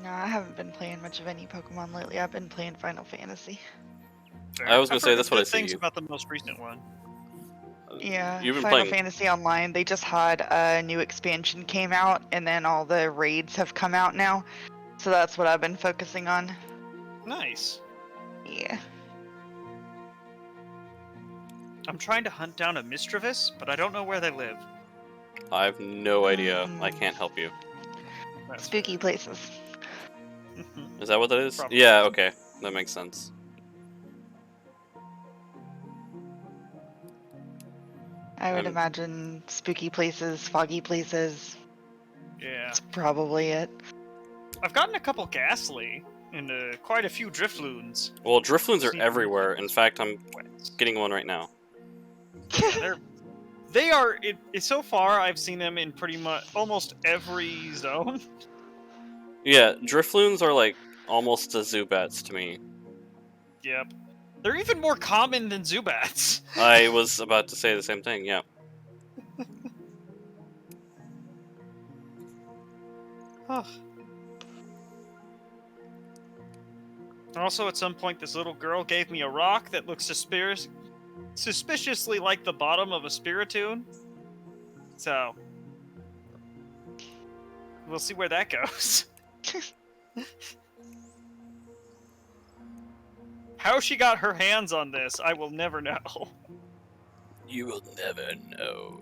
Speaker 5: No, I haven't been playing much of any Pokemon lately. I've been playing Final Fantasy.
Speaker 2: Fair.
Speaker 1: I was gonna
Speaker 2: I've
Speaker 1: say
Speaker 2: heard
Speaker 1: that's what I
Speaker 2: good
Speaker 1: see
Speaker 2: things
Speaker 1: you.
Speaker 2: about the most recent one.
Speaker 5: Yeah,
Speaker 1: You've been
Speaker 5: Final
Speaker 1: playing.
Speaker 5: Fantasy Online. They just had a new expansion came out, and then all the raids have come out now. So that's what I've been focusing on.
Speaker 2: Nice.
Speaker 5: Yeah.
Speaker 2: I'm trying to hunt down a Mischievous, but I don't know where they live.
Speaker 1: I have no idea. I
Speaker 5: Mm.
Speaker 1: can't help you.
Speaker 2: That's
Speaker 5: Spooky places.
Speaker 2: fair.
Speaker 1: Is that what that is?
Speaker 2: Probably.
Speaker 1: Yeah. Okay, that makes sense.
Speaker 5: I would
Speaker 1: I'm-
Speaker 5: imagine spooky places, foggy places.
Speaker 2: Yeah.
Speaker 5: That's probably it.
Speaker 2: I've gotten a couple Ghastly and quite a few Drifloons.
Speaker 1: Well, Drifloons are
Speaker 2: Sneaky.
Speaker 1: everywhere. In fact, I'm getting one right now.
Speaker 2: Yeah, they are. So far, I've seen them in pretty much almost every zone.
Speaker 1: Yeah, Drifloons are like almost the Zubats to me.
Speaker 2: Yep. They're even more common than Zubats.
Speaker 1: I was about to say the same thing. Yeah.
Speaker 2: Ugh. Also, at some point, this little girl gave me a rock that looks suspiciously like the bottom of a Spiritoon. So, we'll see where that goes. How she got her hands on this, I will never know.
Speaker 1: You will never know.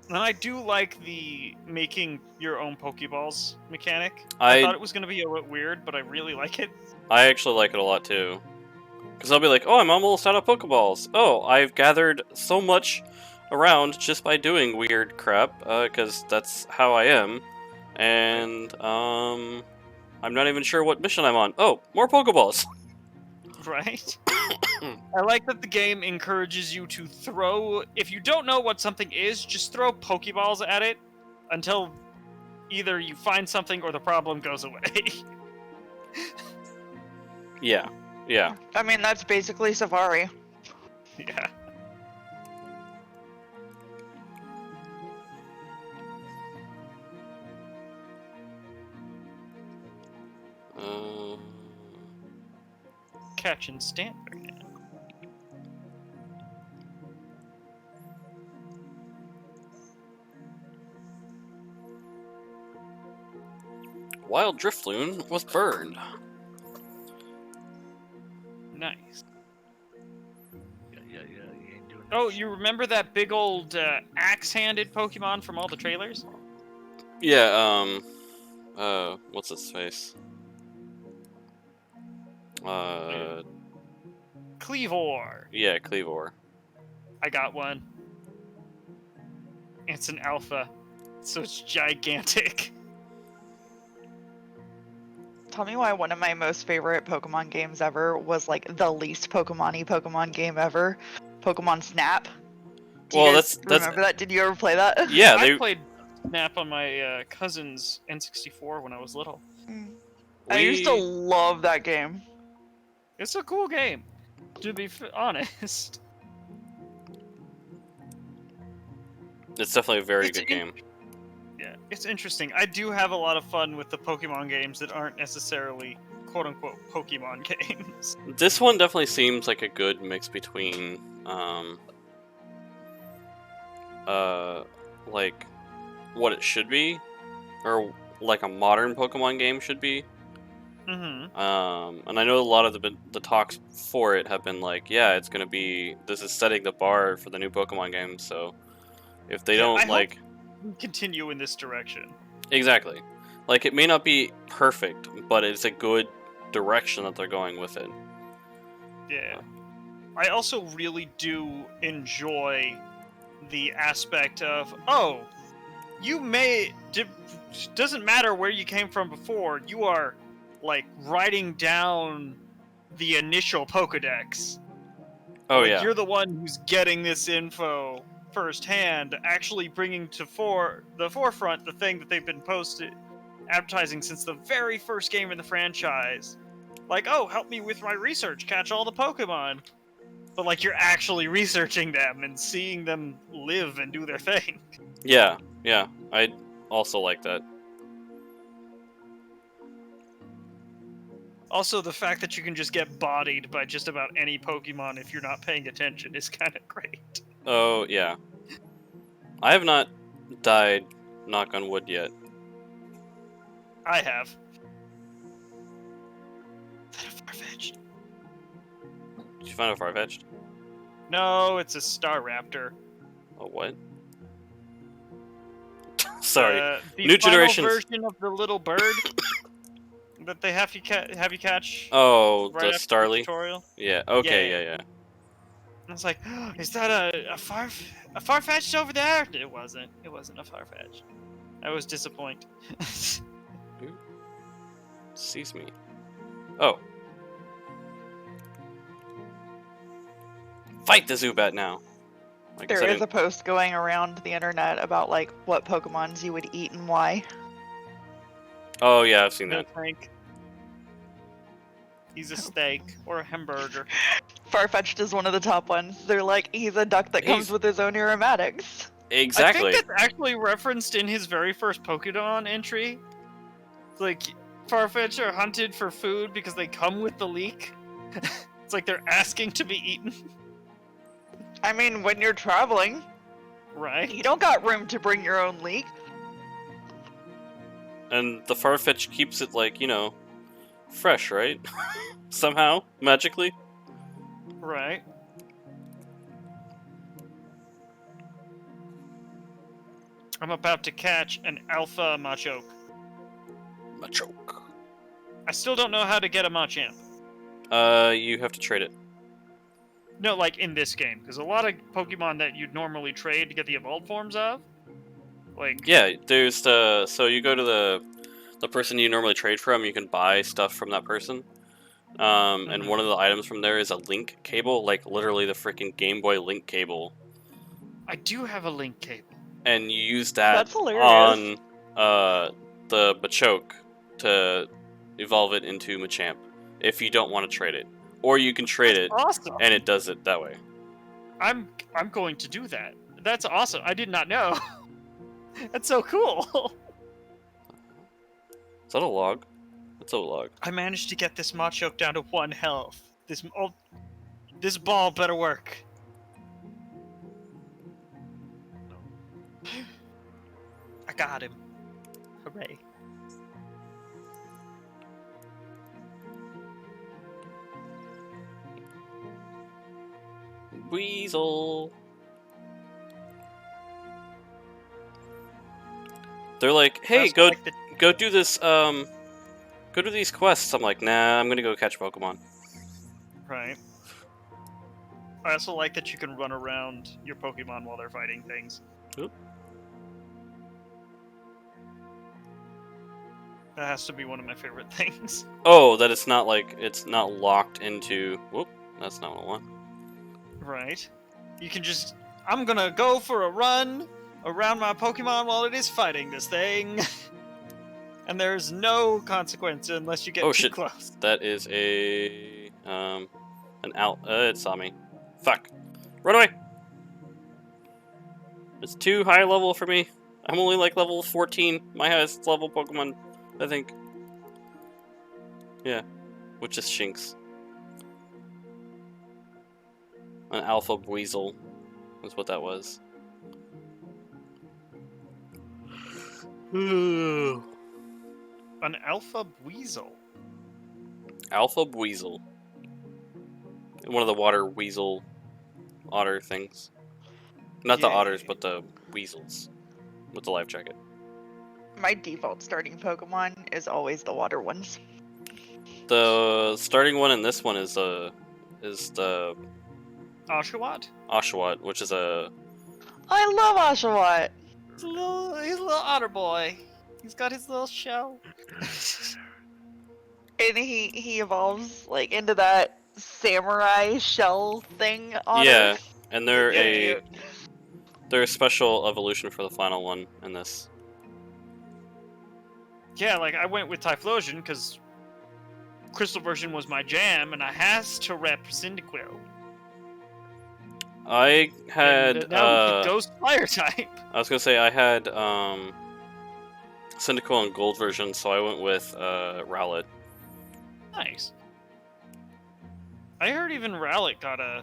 Speaker 2: And I do like the making your own Pokeballs mechanic. I thought it was going to be a bit weird, but I really like it.
Speaker 1: I actually like it a lot too. Because I'll be like, oh, I'm almost out of Pokeballs. Oh, I've gathered so much around just by doing weird crap, because that's how I am. And, I'm not even sure what mission I'm on. Oh, more Pokeballs!
Speaker 2: Right? I like that the game encourages you to throw. If you don't know what something is, just throw Pokeballs at it until either you find something or the problem goes away.
Speaker 1: Yeah.
Speaker 5: I mean, that's basically Safari.
Speaker 2: Yeah. Catching Stanford now.
Speaker 1: Wild Drifloon was burned.
Speaker 2: Nice.
Speaker 4: Yeah, you ain't doing
Speaker 2: Oh,
Speaker 4: that
Speaker 2: you remember that big old axe-handed Pokemon from all the trailers?
Speaker 1: Yeah, what's its face?
Speaker 2: Cleavor.
Speaker 1: Yeah, Cleavor.
Speaker 2: I got one. It's an alpha, so it's gigantic.
Speaker 5: Tell me why one of my most favorite Pokemon games ever was like the least Pokemon-y Pokemon game ever. Pokemon Snap. Do you
Speaker 1: Well,
Speaker 5: guys
Speaker 1: that's
Speaker 5: remember that? Did you ever play that?
Speaker 1: yeah.
Speaker 2: I played Snap on my cousin's N64 when I was little.
Speaker 5: I used to love that game.
Speaker 2: It's a cool game, to be honest.
Speaker 1: It's definitely a very
Speaker 2: It's
Speaker 1: good game.
Speaker 2: Yeah, it's interesting. I do have a lot of fun with the Pokemon games that aren't necessarily quote-unquote Pokemon games.
Speaker 1: This one definitely seems like a good mix between, like what it should be, or like a modern Pokemon game should be,
Speaker 2: Mm-hmm.
Speaker 1: And I know a lot of the talks for it have been like, yeah, it's gonna be, this is setting the bar for the new Pokemon game. So if they
Speaker 2: Yeah,
Speaker 1: don't
Speaker 2: I hope
Speaker 1: like,
Speaker 2: we continue in this direction.
Speaker 1: exactly, like it may not be perfect, but it's a good direction that they're going with it.
Speaker 2: Yeah. I also really do enjoy the aspect of, oh, you doesn't matter where you came from before, you are, like, writing down the initial Pokedex.
Speaker 1: Oh
Speaker 2: Like,
Speaker 1: yeah,
Speaker 2: you're the one who's getting this info firsthand, actually bringing to the forefront the thing that they've been advertising since the very first game in the franchise. Like, oh, help me with my research, catch all the Pokemon. But, like, you're actually researching them and seeing them live and do their thing.
Speaker 1: yeah, yeah. I also like that.
Speaker 2: Also, the fact that you can just get bodied by just about any Pokemon if you're not paying attention is kind of great.
Speaker 1: Oh yeah, I have not died, knock on wood, yet.
Speaker 2: I have. Is that a Farfetch'd?
Speaker 1: Did you find a Farfetch'd?
Speaker 2: No, it's a Staraptor.
Speaker 1: Oh what? Sorry.
Speaker 2: The
Speaker 1: New
Speaker 2: final
Speaker 1: generations.
Speaker 2: version of the little bird that they have you catch
Speaker 1: Oh,
Speaker 2: right
Speaker 1: the
Speaker 2: after the
Speaker 1: Starly.
Speaker 2: tutorial.
Speaker 1: Yeah. Okay.
Speaker 2: Yeah.
Speaker 1: Yeah.
Speaker 2: I was like, is that a Farfetch'd over there? It wasn't. It wasn't a Farfetch'd. I was disappointed.
Speaker 1: Who sees me? Oh. Fight the Zubat now. I guess
Speaker 5: There
Speaker 1: I
Speaker 5: is a
Speaker 1: didn't-
Speaker 5: post going around the internet about like what Pokemons you would eat and why.
Speaker 1: Oh yeah, I've seen
Speaker 2: No
Speaker 1: that.
Speaker 2: Frank. He's a steak or a hamburger.
Speaker 5: Farfetch'd is one of the top ones. They're like, he's a duck that comes
Speaker 1: He's-
Speaker 5: with his own aromatics.
Speaker 1: Exactly.
Speaker 2: I think that's actually referenced in his very first Pokémon entry. It's like, Farfetch are hunted for food because they come with the leek. It's like they're asking to be eaten.
Speaker 5: I mean, when you're traveling,
Speaker 2: Right?
Speaker 5: you don't got room to bring your own leek.
Speaker 1: And the Farfetch keeps it like, you know, fresh, right? Somehow, magically.
Speaker 2: Right. I'm about to catch an alpha Machoke.
Speaker 1: Machoke.
Speaker 2: I still don't know how to get a Machamp.
Speaker 1: You have to trade it.
Speaker 2: No, like in this game, because a lot of Pokemon that you'd normally trade to get the evolved forms of, like,
Speaker 1: Yeah, there's the so you go to the person you normally trade from. You can buy stuff from that person. And one of the items from there is a link cable, like literally the freaking Game Boy link cable,
Speaker 2: I do have a link cable.
Speaker 1: and you use that
Speaker 5: That's hilarious.
Speaker 1: on the Machoke to evolve it into Machamp if you don't want to trade it, or you can trade it
Speaker 2: Awesome.
Speaker 1: and it does it that way.
Speaker 2: I'm going to do that. That's awesome. I did not know. That's so cool.
Speaker 1: Is that a log? That's a log.
Speaker 2: I managed to get this Machoke down to 1 health. This ball better work. I got him. Hooray.
Speaker 1: Weasel. They're like,
Speaker 2: I
Speaker 1: hey,
Speaker 2: also
Speaker 1: go
Speaker 2: like the-
Speaker 1: go do this. Go do these quests. I'm like, nah, I'm gonna go catch Pokemon.
Speaker 2: Right. I also like that you can run around your Pokemon while they're fighting things.
Speaker 1: Oop.
Speaker 2: That has to be one of my favorite things.
Speaker 1: Oh, that it's not like it's not locked into. Whoop, that's not what I want.
Speaker 2: Right. You can just... I'm gonna go for a run around my Pokemon while it is fighting this thing. And there's no consequence unless you get
Speaker 1: Oh,
Speaker 2: too
Speaker 1: shit.
Speaker 2: close.
Speaker 1: That is a an out. It saw me. Fuck. Run away. It's too high level for me. I'm only like level 14. My highest level Pokemon, I think. Yeah, which is Shinx. An alpha weasel. That's what that was.
Speaker 2: An Alpha Weasel.
Speaker 1: Alpha Weasel. One of the water weasel otter things. Not the otters,
Speaker 2: Yay.
Speaker 1: but the weasels with the life jacket.
Speaker 5: My default starting Pokemon is always the water ones.
Speaker 1: The starting one in this one is the
Speaker 2: Oshawott?
Speaker 1: Oshawott, which is a
Speaker 5: I love Oshawott.
Speaker 2: He's a little otter boy. He's got his little shell.
Speaker 5: And he evolves like into that samurai shell thing on
Speaker 1: yeah,
Speaker 5: her.
Speaker 1: and they're
Speaker 5: It's so
Speaker 1: a
Speaker 5: cute.
Speaker 1: they're a special evolution for the final one in this.
Speaker 2: Yeah, like I went with Typhlosion because Crystal version was my jam, and I has to rep Cyndaquil.
Speaker 1: I had
Speaker 2: And, now we could Ghost Fire type.
Speaker 1: I was gonna say I had Cyndaquil and Gold version, so I went with Rowlet.
Speaker 2: Nice. I heard even Rowlet got a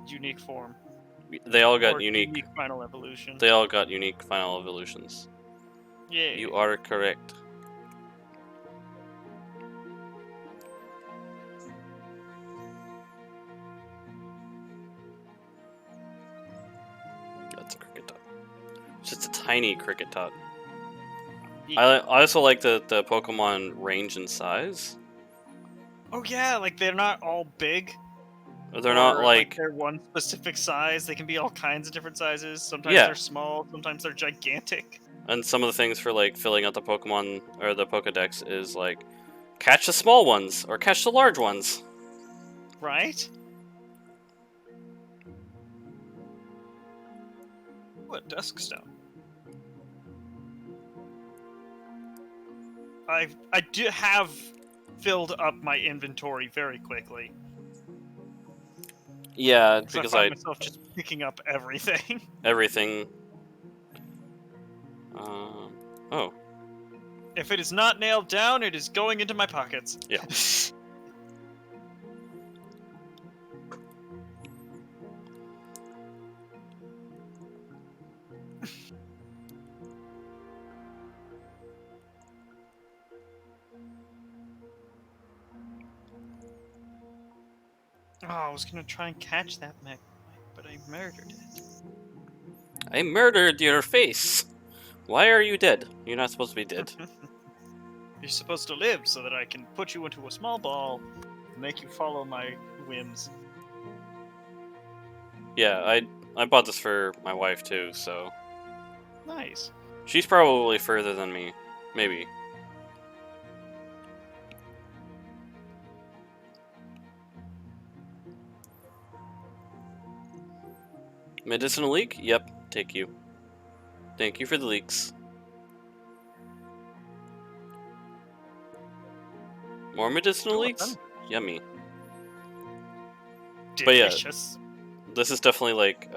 Speaker 2: unique form.
Speaker 1: They all got
Speaker 2: Or
Speaker 1: unique.
Speaker 2: final evolution.
Speaker 1: They all got unique final evolutions.
Speaker 2: Yeah.
Speaker 1: You are correct. That's a cricket tot. It's just a tiny cricket tot. I also like the Pokemon range and size.
Speaker 2: Oh yeah, like they're not all big.
Speaker 1: They're not
Speaker 2: or,
Speaker 1: like
Speaker 2: they're one specific size. They can be all kinds of different sizes. Sometimes
Speaker 1: Yeah.
Speaker 2: they're small. Sometimes they're gigantic.
Speaker 1: and some of the things for like filling out the Pokemon or the Pokedex is like catch the small ones or catch the large ones.
Speaker 2: Right? What Duskstone? I do have filled up my inventory very quickly.
Speaker 1: Yeah,
Speaker 2: Because
Speaker 1: because
Speaker 2: I
Speaker 1: I
Speaker 2: find myself just picking up everything.
Speaker 1: everything. Oh,
Speaker 2: If it is not nailed down, it is going into my pockets.
Speaker 1: Yeah.
Speaker 2: Oh, I was gonna try and catch that mech, but I murdered it.
Speaker 1: I murdered your face. Why are you dead? You're not supposed to be dead.
Speaker 2: You're supposed to live so that I can put you into a small ball and make you follow my whims.
Speaker 1: Yeah, I bought this for my wife too, so
Speaker 2: Nice.
Speaker 1: she's probably further than me. Maybe. Medicinal leak? Yep, take you. Thank you for the leaks. More medicinal
Speaker 2: Cool,
Speaker 1: leaks?
Speaker 2: done.
Speaker 1: Yummy. But yeah.
Speaker 2: Delicious.
Speaker 1: This is definitely like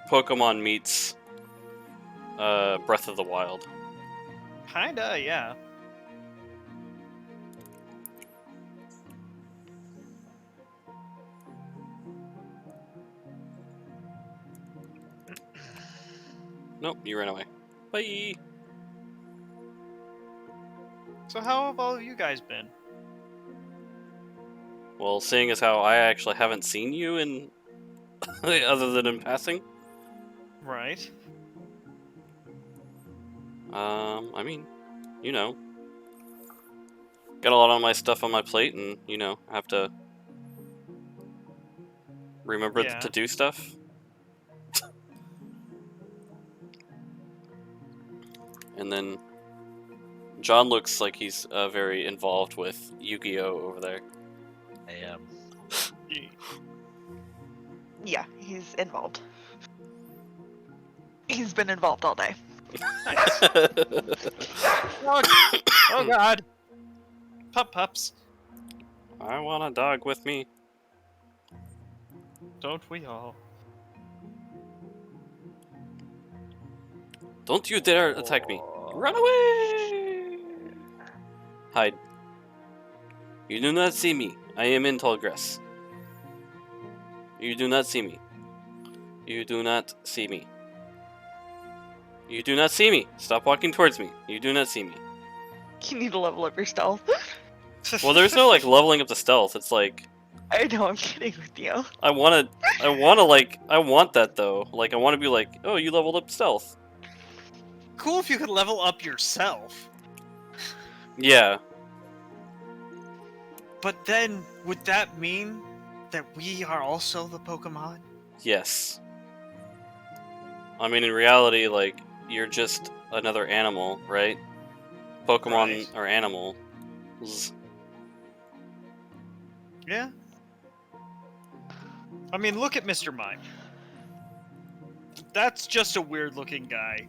Speaker 1: Pokemon meets Breath of the Wild.
Speaker 2: Kinda, yeah.
Speaker 1: Nope, you ran away. Bye.
Speaker 2: So how have all of you guys been?
Speaker 1: Well, seeing as how I actually haven't seen you in other than in passing,
Speaker 2: Right.
Speaker 1: I mean, you know, got a lot of my stuff on my plate, and you know, I have to remember
Speaker 2: Yeah.
Speaker 1: to do stuff. And then John looks like he's very involved with Yu-Gi-Oh over there.
Speaker 4: I am.
Speaker 5: Yeah, he's involved. He's been involved all day.
Speaker 2: Oh god. Pups.
Speaker 1: I want a dog with me.
Speaker 2: Don't we all?
Speaker 1: Don't you dare attack me. Run away! Hide. You do not see me. I am in tall grass. You do not see me. You do not see me. You do not see me. Stop walking towards me. You do not see me.
Speaker 5: You need to level up your stealth.
Speaker 1: Well, there's no like leveling up the stealth. It's like
Speaker 5: I know, I'm kidding with you.
Speaker 1: I want that though. Like I want to be like, oh, you leveled up stealth.
Speaker 2: Cool if you could level up yourself.
Speaker 1: Yeah.
Speaker 2: But then, would that mean that we are also the Pokemon?
Speaker 1: Yes. I mean, in reality, like you're just another animal, right? Pokemon
Speaker 2: Right.
Speaker 1: are animals.
Speaker 2: Yeah. I mean, look at Mr. Mime. That's just a weird-looking guy.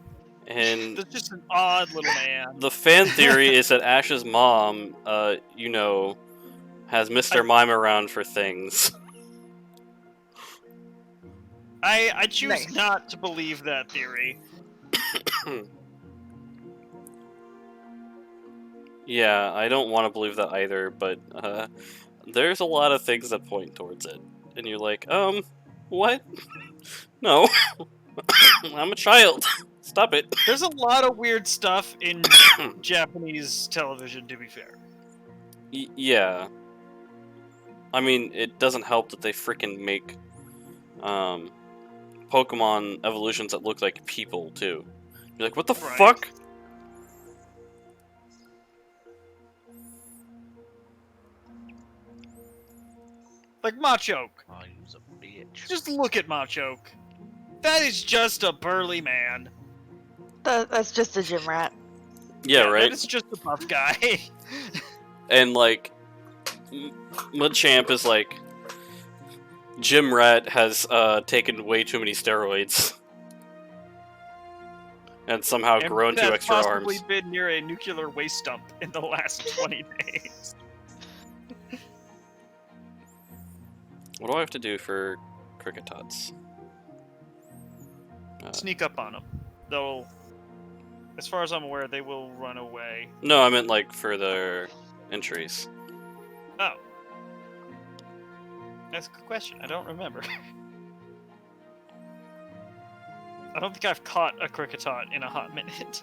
Speaker 1: And
Speaker 2: That's just an odd little man.
Speaker 1: the fan theory is that Ash's mom, you know, has Mr. Mime around for things.
Speaker 2: I choose
Speaker 5: Nice.
Speaker 2: not to believe that theory.
Speaker 1: Yeah, I don't want to believe that either, but there's a lot of things that point towards it. And you're like, what? No. I'm a child. Stop it.
Speaker 2: There's a lot of weird stuff in Japanese television, to be fair.
Speaker 1: Yeah. I mean, it doesn't help that they freaking make Pokemon evolutions that look like people, too. You're like, what the
Speaker 2: Right.
Speaker 1: fuck?
Speaker 2: Like Machoke.
Speaker 4: Oh, he's a bitch.
Speaker 2: Just look at Machoke. That is just a burly man.
Speaker 5: That's just a gym rat.
Speaker 1: Yeah, right?
Speaker 2: That is just a buff guy.
Speaker 1: And, like, Machamp is like, Gym Rat has taken way too many steroids. And somehow
Speaker 2: And
Speaker 1: grown 2
Speaker 2: has
Speaker 1: extra
Speaker 2: possibly
Speaker 1: arms.
Speaker 2: been near a nuclear waste dump in the last 20 days.
Speaker 1: What do I have to do for Cricketots?
Speaker 2: Sneak up on them. They'll, as far as I'm aware, they will run away.
Speaker 1: No, I meant like for their entries.
Speaker 2: Oh. That's a good question. I don't remember. I don't think I've caught a Cricketot in a hot minute.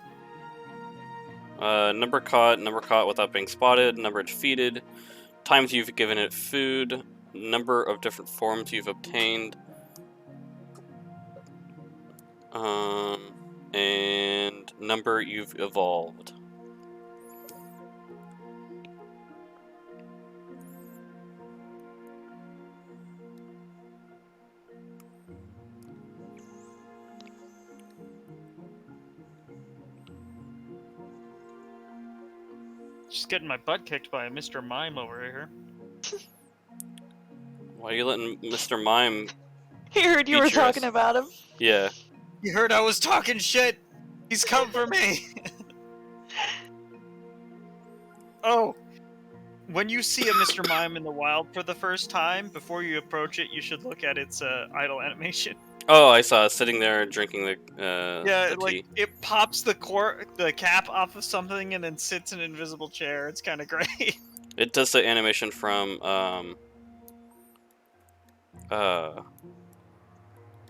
Speaker 1: Number caught without being spotted, number defeated, times you've given it food, number of different forms you've obtained, and number you've evolved.
Speaker 2: Just getting my butt kicked by a Mr. Mime over here.
Speaker 1: Why are you letting Mr. Mime?
Speaker 5: He heard you were
Speaker 1: Features.
Speaker 5: talking about him.
Speaker 1: Yeah.
Speaker 2: You heard I was talking shit! He's come for me! Oh! When you see a Mr. Mime in the wild for the first time, before you approach it, you should look at its idle animation.
Speaker 1: Oh, I saw it sitting there drinking the
Speaker 2: Yeah,
Speaker 1: the
Speaker 2: like,
Speaker 1: tea.
Speaker 2: it pops the cap off of something and then sits in an invisible chair. It's kind of great.
Speaker 1: It does the animation from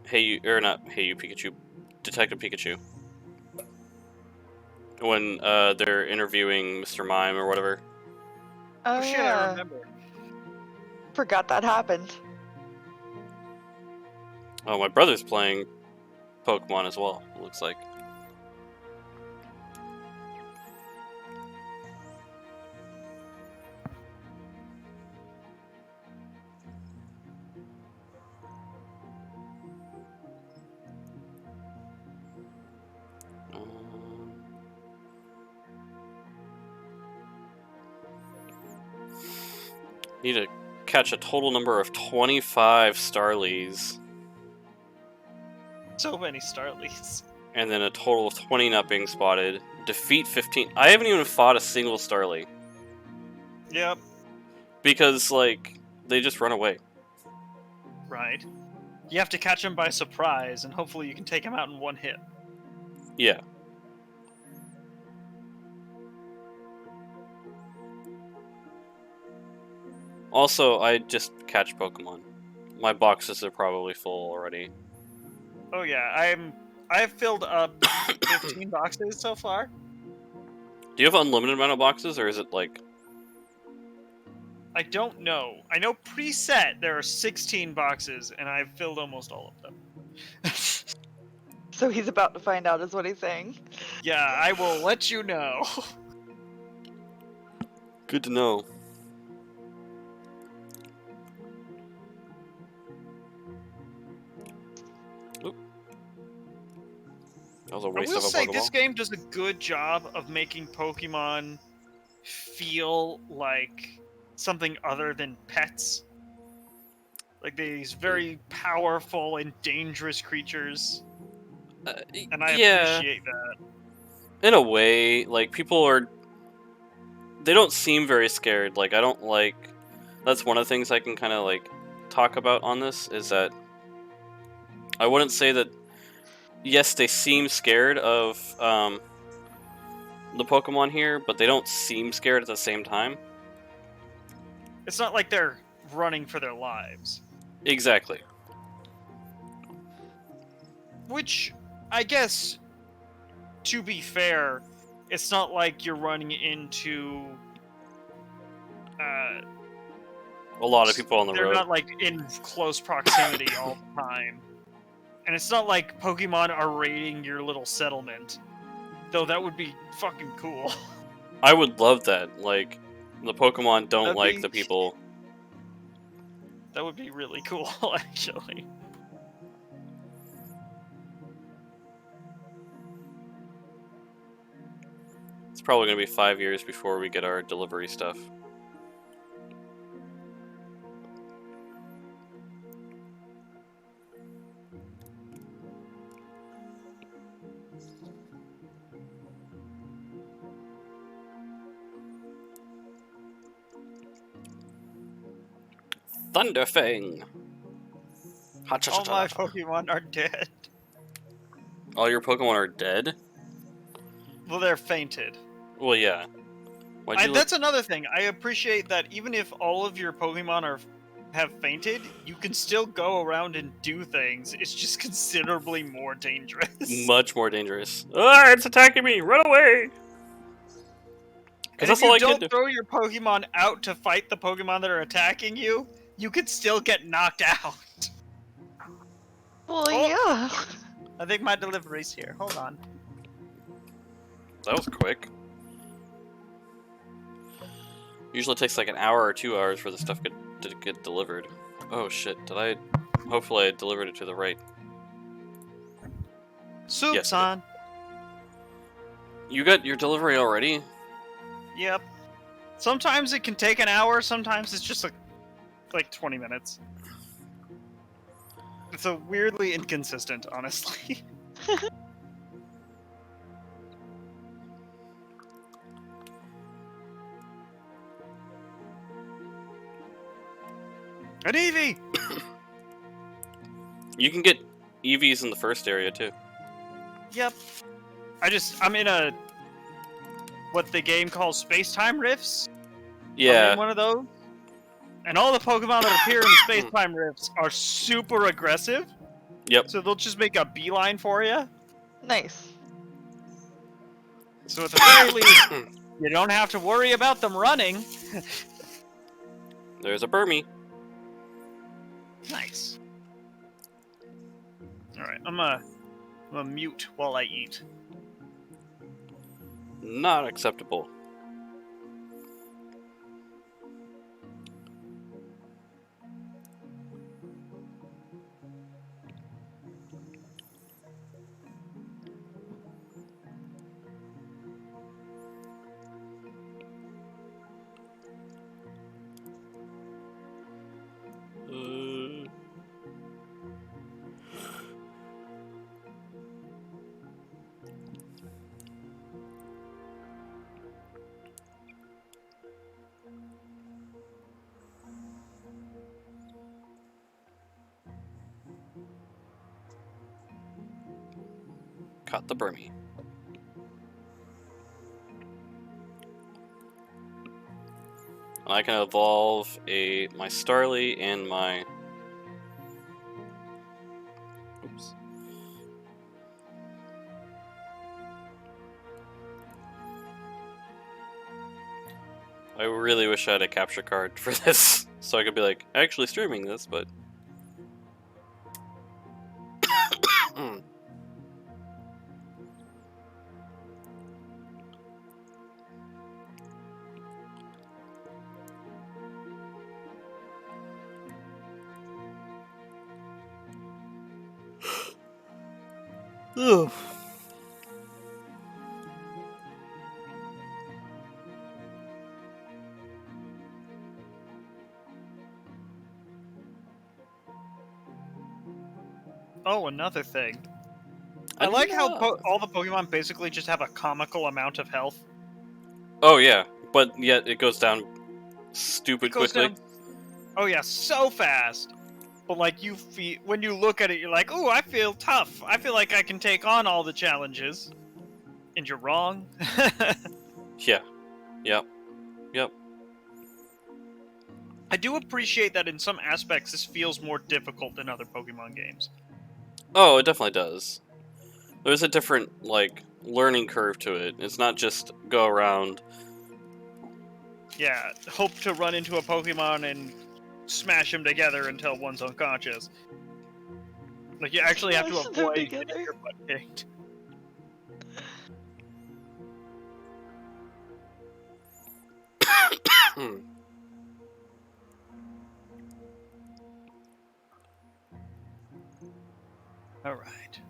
Speaker 1: Hey You, or not Hey You Pikachu, Detective Pikachu. When they're interviewing Mr. Mime or whatever.
Speaker 5: Oh,
Speaker 2: Shit, I
Speaker 5: yeah.
Speaker 2: remember.
Speaker 5: Forgot that happened.
Speaker 1: Oh, my brother's playing Pokemon as well, it looks like. Need to catch a total number of 25 Starlies,
Speaker 2: So many Starlies.
Speaker 1: and then a total of 20 not being spotted. Defeat 15. I haven't even fought a single Starly,
Speaker 2: Yep,
Speaker 1: because, like, they just run away.
Speaker 2: right. You have to catch him by surprise, and hopefully you can take him out in one hit.
Speaker 1: Yeah. Also, I just catch Pokemon. My boxes are probably full already.
Speaker 2: Oh yeah, I've filled up 15 boxes so far.
Speaker 1: Do you have unlimited amount of boxes, or is it like...
Speaker 2: I don't know. I know preset there are 16 boxes, and I've filled almost all of them.
Speaker 5: So he's about to find out, is what he's saying.
Speaker 2: Yeah, I will let you know.
Speaker 1: Good to know. Oop. That was a
Speaker 2: I
Speaker 1: waste
Speaker 2: will
Speaker 1: of a
Speaker 2: say
Speaker 1: Pokeball.
Speaker 2: this game does a good job of making Pokemon feel like something other than pets. Like these very powerful and dangerous creatures, and I
Speaker 1: Yeah,
Speaker 2: appreciate that.
Speaker 1: in a way, like people are. They don't seem very scared. Like I don't like. That's one of the things I can kind of like talk about on this is that I wouldn't say that. Yes, they seem scared of the Pokemon here, but they don't seem scared at the same time.
Speaker 2: It's not like they're running for their lives.
Speaker 1: Exactly.
Speaker 2: Which, I guess, to be fair, it's not like you're running into.
Speaker 1: A lot of people on the
Speaker 2: They're
Speaker 1: road.
Speaker 2: not like in close proximity all the time. And it's not like Pokemon are raiding your little settlement. Though that would be fucking cool.
Speaker 1: I would love that. Like, the Pokemon don't
Speaker 2: That'd
Speaker 1: like
Speaker 2: be-
Speaker 1: the people.
Speaker 2: That would be really cool, actually.
Speaker 1: It's probably going to be 5 years before we get our delivery stuff. Thunderfang!
Speaker 2: All my Pokemon are dead.
Speaker 1: All your Pokemon are dead?
Speaker 2: Well, they're fainted.
Speaker 1: Well, yeah. Why'd you
Speaker 2: That's another thing. I appreciate that even if all of your Pokemon have fainted, you can still go around and do things. It's just considerably more dangerous.
Speaker 1: much more dangerous. Ah, it's attacking me! Run away!
Speaker 2: And
Speaker 1: that's
Speaker 2: if you
Speaker 1: all I can
Speaker 2: don't
Speaker 1: do.
Speaker 2: throw your Pokemon out to fight the Pokemon that are attacking you, you could still get knocked out.
Speaker 5: Well,
Speaker 2: Oh.
Speaker 5: yeah.
Speaker 2: I think my delivery's here. Hold on.
Speaker 1: That was quick. Usually takes like an hour or 2 hours for the stuff to get delivered. Oh shit, did I... Hopefully I delivered it to the right...
Speaker 2: Soup's
Speaker 1: Yes, I did.
Speaker 2: on.
Speaker 1: You got your delivery already?
Speaker 2: Yep. Sometimes it can take an hour, sometimes it's just like 20 minutes. It's a weirdly inconsistent, honestly. An Eevee!
Speaker 1: You can get EVs in the first area too.
Speaker 2: Yep. I'm in what the game calls space-time rifts. I'm
Speaker 1: Yeah,
Speaker 2: in one of those. And all the Pokemon that appear in the space-time rifts are super aggressive.
Speaker 1: Yep.
Speaker 2: So they'll just make a beeline for you.
Speaker 5: Nice.
Speaker 2: So at the very least, you don't have to worry about them running.
Speaker 1: There's a Burmy.
Speaker 2: Nice. Alright, I'm gonna mute while I eat.
Speaker 1: Not acceptable. Caught the Burmy. And I can evolve my Starly and my... Oops. I really wish I had a capture card for this, so I could be like, actually streaming this, but... Ugh.
Speaker 2: Oh, another thing.
Speaker 1: I
Speaker 2: I like how
Speaker 1: know.
Speaker 2: all the Pokemon basically just have a comical amount of health.
Speaker 1: Oh yeah, but yet it goes down
Speaker 2: It
Speaker 1: stupid
Speaker 2: goes
Speaker 1: quickly.
Speaker 2: down. Oh yeah, so fast. But like when you look at it, you're like, "Ooh, I feel tough. I feel like I can take on all the challenges." And you're wrong.
Speaker 1: Yeah. Yep. Yep.
Speaker 2: I do appreciate that in some aspects this feels more difficult than other Pokemon games.
Speaker 1: Oh, it definitely does. There's a different, like, learning curve to it. It's not just go around.
Speaker 2: Yeah, hope to run into a Pokemon and smash them together until one's unconscious. Like, you actually have to
Speaker 5: Smash them
Speaker 2: avoid
Speaker 5: together.
Speaker 2: getting your butt kicked. Alright.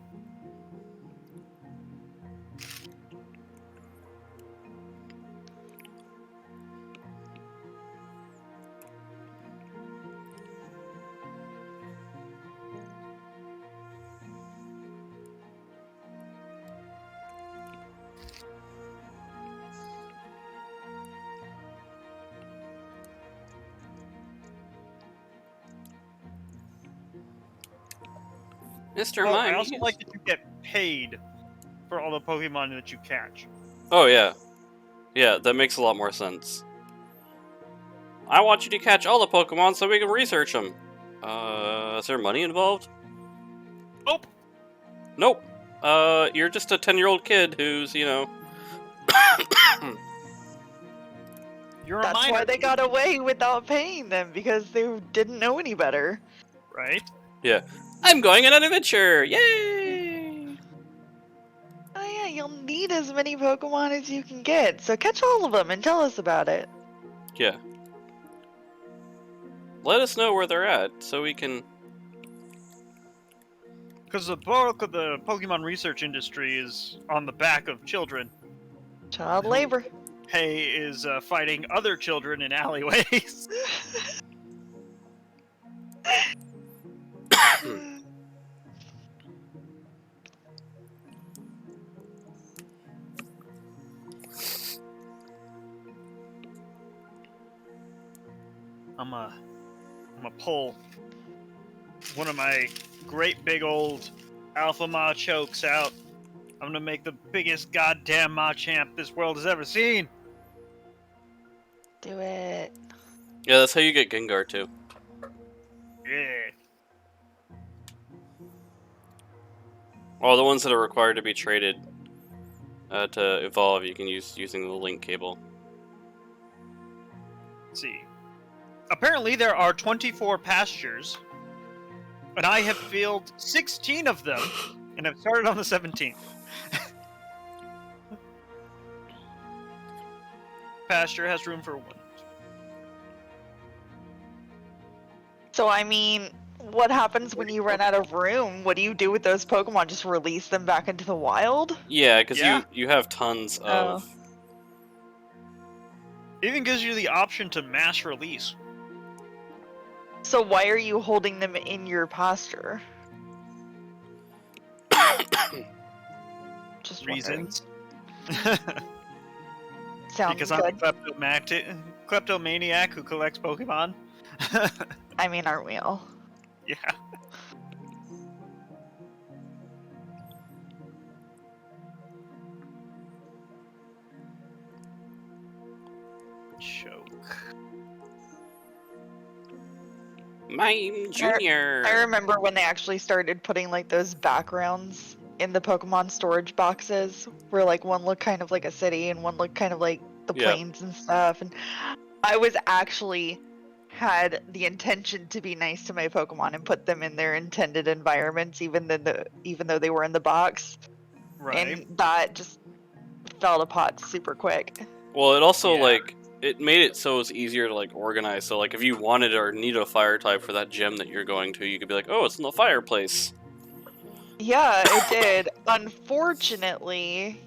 Speaker 1: Mr.
Speaker 2: Oh,
Speaker 1: Mime.
Speaker 2: I also like that you get paid for all the Pokemon that you catch.
Speaker 1: Oh yeah. Yeah, that makes a lot more sense. I want you to catch all the Pokemon so we can research them. Is there money involved?
Speaker 2: Oh,
Speaker 1: Nope. You're just a 10-year-old kid who's, you know...
Speaker 2: you're a
Speaker 5: That's
Speaker 2: minor,
Speaker 5: why they got away without paying them, because they didn't know any better.
Speaker 2: right?
Speaker 1: Yeah. I'm going on an adventure! Yay!
Speaker 5: Oh yeah, you'll need as many Pokemon as you can get, so catch all of them and tell us about it.
Speaker 1: Yeah. Let us know where they're at, so we can...
Speaker 2: Because the bulk of the Pokemon research industry is on the back of children.
Speaker 5: Child labor.
Speaker 2: Hay is fighting other children in alleyways. I'm gonna pull one of my great big old Alpha Machokes out. I'm gonna make the biggest goddamn Machamp this world has ever seen.
Speaker 5: Do it.
Speaker 1: Yeah, that's how you get Gengar, too.
Speaker 2: Yeah.
Speaker 1: All the ones that are required to be traded to evolve, you can use using the link cable.
Speaker 2: Let's see. Apparently there are 24 pastures, and I have filled 16 of them, and I've started on the 17th. Pasture has room for one.
Speaker 5: So I mean, what happens when you run out of room? What do you do with those Pokemon? Just release them back into the wild?
Speaker 1: Yeah, because
Speaker 2: Yeah.
Speaker 1: you have tons of...
Speaker 2: Even gives you the option to mass release.
Speaker 5: So why are you holding them in your pasture? Just wondering.
Speaker 2: Reasons.
Speaker 5: Sounds
Speaker 2: Because I'm a
Speaker 5: good.
Speaker 2: kleptomaniac who collects Pokemon.
Speaker 5: I mean, aren't we all?
Speaker 2: Yeah. Choke.
Speaker 1: Mime Junior.
Speaker 5: I remember when they actually started putting like those backgrounds in the Pokemon storage boxes, where like one looked kind of like a city and one looked kind of like the
Speaker 1: Yeah.
Speaker 5: planes and stuff. And I was actually had the intention to be nice to my Pokemon and put them in their intended environments, even though they were in the box.
Speaker 2: Right.
Speaker 5: And that just fell apart super quick.
Speaker 1: Well, it also
Speaker 2: Yeah.
Speaker 1: like it made it so it's easier to like organize. So like if you wanted or needed a fire type for that gym that you're going to, you could be like, oh, it's in the fireplace.
Speaker 5: Yeah, it did. Unfortunately,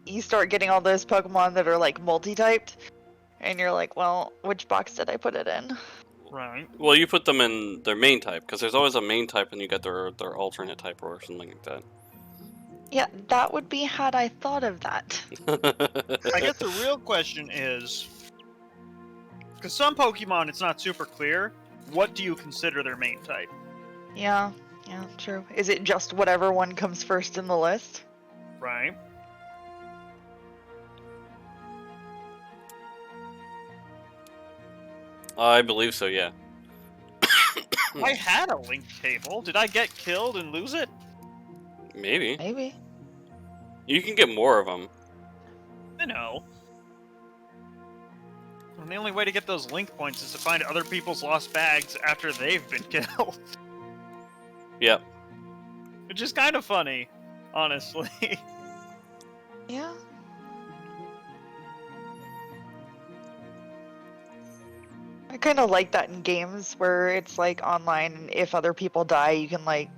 Speaker 5: you start getting all those Pokemon that are like multi-typed, and you're like, well, which box did I put it in?
Speaker 2: Right.
Speaker 1: Well, you put them in their main type because there's always a main type and you get their alternate type or something like that.
Speaker 5: Yeah, that would be had I thought of that.
Speaker 2: I guess the real question is, because some Pokemon it's not super clear, what do you consider their main type?
Speaker 5: Yeah, true. Is it just whatever one comes first in the list?
Speaker 2: Right.
Speaker 1: I believe so. Yeah.
Speaker 2: I had a link table. Did I get killed and lose it?
Speaker 1: Maybe
Speaker 5: Maybe.
Speaker 1: you can get more of them.
Speaker 2: I know. And the only way to get those link points is to find other people's lost bags after they've been killed.
Speaker 1: Yep.
Speaker 2: Which is kind of funny, honestly.
Speaker 5: Yeah. I kind of like that in games where it's like online, and if other people die, you can like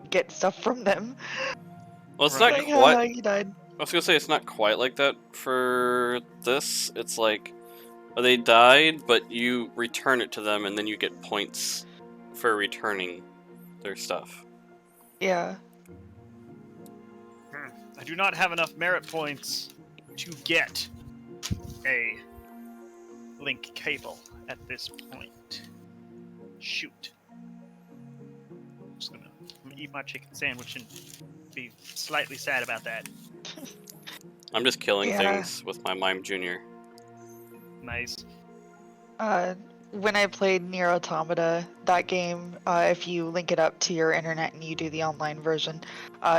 Speaker 5: get stuff from them.
Speaker 1: Well, it's
Speaker 2: Right.
Speaker 1: not
Speaker 5: Like,
Speaker 1: quite.
Speaker 5: haha, you died.
Speaker 1: I was gonna say it's not quite like that for this. It's like they died, but you return it to them, and then you get points for returning their stuff.
Speaker 5: Yeah.
Speaker 2: I do not have enough merit points to get a link cable at this point. Shoot. I'm just gonna eat my chicken sandwich and be slightly sad about that.
Speaker 1: I'm just killing
Speaker 5: Yeah.
Speaker 1: things with my Mime Junior.
Speaker 2: Nice.
Speaker 5: When I played Nier Automata, that game, if you link it up to your internet and you do the online version,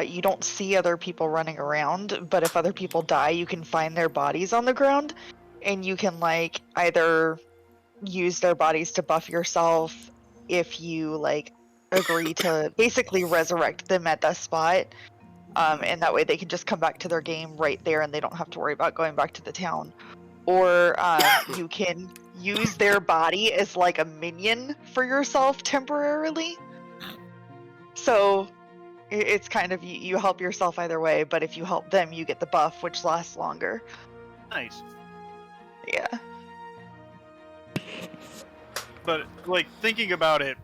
Speaker 5: you don't see other people running around, but if other people die, you can find their bodies on the ground, and you can, like, either use their bodies to buff yourself if you, like, agree to basically resurrect them at that spot, and that way they can just come back to their game right there and they don't have to worry about going back to the town. Or you can use their body as like a minion for yourself temporarily. So it's kind of you help yourself either way, but if you help them, you get the buff, which lasts longer.
Speaker 2: Nice.
Speaker 5: Yeah.
Speaker 2: But, like, thinking about it,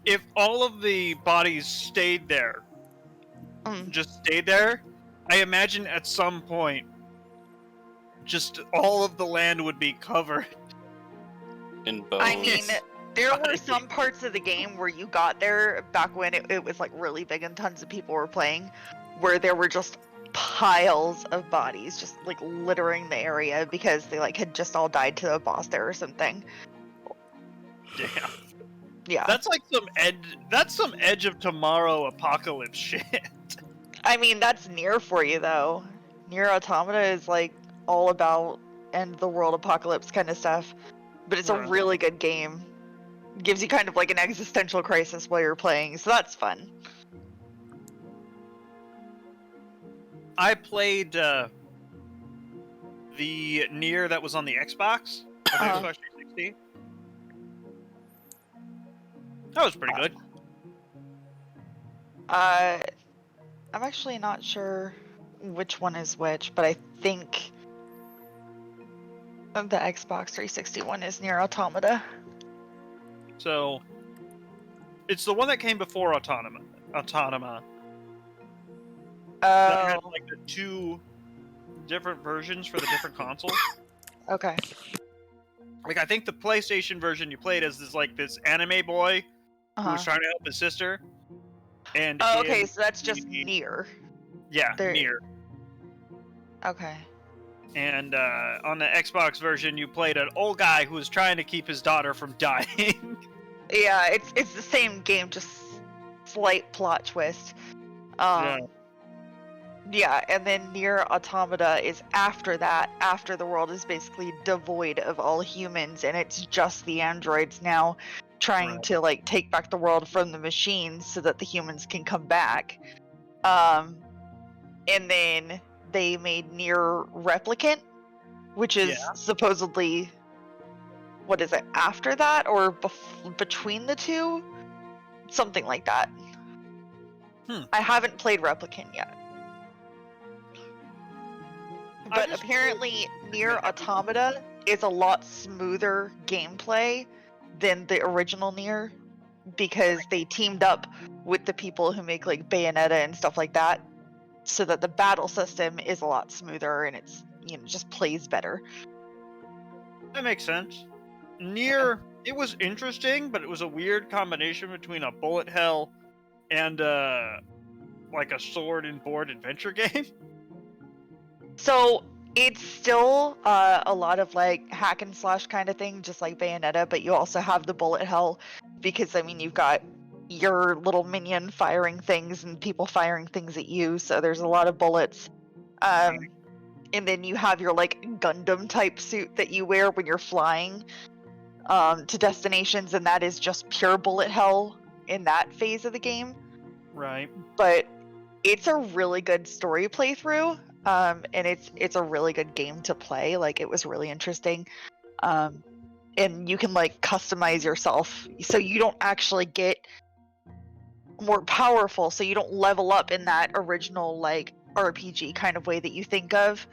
Speaker 2: if all of the bodies stayed there, just stayed there, I imagine at some point, just all of the land would be covered.
Speaker 1: In bones.
Speaker 5: I mean, there were some parts of the game where you got there back when it was like really big and tons of people were playing, where there were just piles of bodies just like littering the area because they like had just all died to a boss there or something.
Speaker 2: Damn.
Speaker 5: Yeah.
Speaker 2: That's like some Edge of Tomorrow apocalypse shit.
Speaker 5: I mean, that's Nier for you though. Nier Automata is like all about end of the world apocalypse kind of stuff, but it's a
Speaker 2: Right.
Speaker 5: really good game. Gives you kind of like an existential crisis while you're playing, so that's fun.
Speaker 2: I played the Nier that was on the Xbox, the Xbox 360. That was pretty good.
Speaker 5: I'm actually not sure which one is which, but I think the Xbox 360 one is Nier Automata.
Speaker 2: So, it's the one that came before Autonoma. That had
Speaker 5: Oh,
Speaker 2: like the two different versions for the different consoles.
Speaker 5: okay.
Speaker 2: Like I think the PlayStation version you played as this anime boy who was
Speaker 5: Uh-huh.
Speaker 2: trying to help his sister. And
Speaker 5: Oh, okay,
Speaker 2: in
Speaker 5: so that's just
Speaker 2: the-
Speaker 5: Nier.
Speaker 2: Yeah,
Speaker 5: there-
Speaker 2: Nier.
Speaker 5: Okay.
Speaker 2: And on the Xbox version, you played an old guy who was trying to keep his daughter from dying.
Speaker 5: Yeah, it's the same game, just slight plot twist.
Speaker 2: Yeah.
Speaker 5: Yeah, and then Near Automata is after that, after the world is basically devoid of all humans, and it's just the androids now trying
Speaker 2: Right.
Speaker 5: to like take back the world from the machines so that the humans can come back. And then they made Near Replicant, which is supposedly, what is it, after that or between the two? Something like that. I haven't played Replicant yet. But apparently, Near Automata is a lot smoother gameplay than the original Nier because they teamed up with the people who make like Bayonetta and stuff like that, so that the battle system is a lot smoother and it's, you know, just plays better.
Speaker 2: That makes sense. Nier, it was interesting, but it was a weird combination between a bullet hell and like a sword and board adventure game.
Speaker 5: So it's still a lot of like hack and slash kind of thing, just like Bayonetta, but you also have the bullet hell because I mean you've got your little minion firing things and people firing things at you, so there's a lot of bullets. And then you have your like Gundam type suit that you wear when you're flying to destinations, and that is just pure bullet hell in that phase of the game.
Speaker 2: Right.
Speaker 5: But it's a really good story playthrough. And it's a really good game to play. Like it was really interesting, and you can like customize yourself, so you don't actually get more powerful. So you don't level up in that original like RPG kind of way that you think of.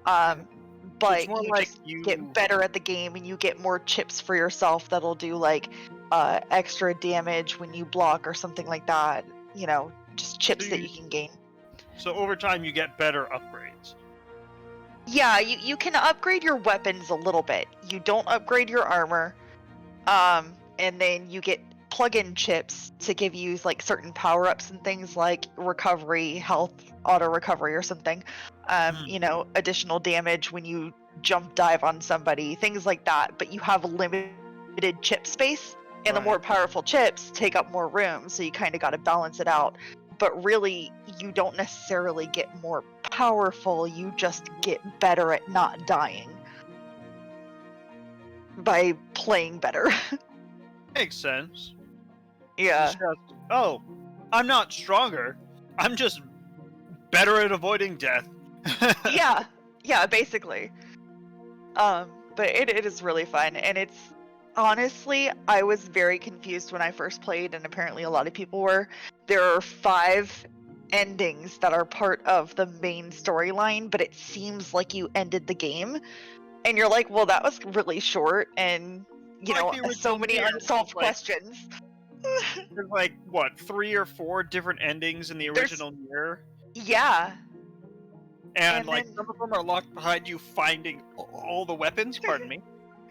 Speaker 5: But
Speaker 2: more
Speaker 5: you
Speaker 2: like
Speaker 5: just
Speaker 2: you-
Speaker 5: get better at the game, and you get more chips for yourself that'll do like extra damage when you block or something like that. You know, just chips that you can gain.
Speaker 2: So over time, you get better upgrades.
Speaker 5: Yeah, you can upgrade your weapons a little bit. You don't upgrade your armor. And then you get plug-in chips to give you like certain power-ups and things like recovery, health, auto recovery or something. You know, additional damage when you jump dive on somebody, things like that. But you have limited chip space, and the more powerful chips take up more room, so you kind of got to balance it out. But really, you don't necessarily get more powerful, you just get better at not dying by playing better.
Speaker 2: Makes sense.
Speaker 5: Yeah.
Speaker 2: Oh, I'm not stronger. I'm just better at avoiding death.
Speaker 5: Yeah, basically. But it is really fun, and it's honestly, I was very confused when I first played, and apparently a lot of people were. There are 5 endings that are part of the main storyline, but it seems like you ended the game, and you're like, well, that was really short, and you
Speaker 2: Like
Speaker 5: know,
Speaker 2: the
Speaker 5: so
Speaker 2: original
Speaker 5: many
Speaker 2: Nier,
Speaker 5: unsolved
Speaker 2: like-
Speaker 5: questions.
Speaker 2: There's like what 3 or 4 different endings in the original Nier,
Speaker 5: Yeah.
Speaker 2: and
Speaker 5: And
Speaker 2: like
Speaker 5: then-
Speaker 2: some of them are locked behind you finding all the weapons. Pardon me.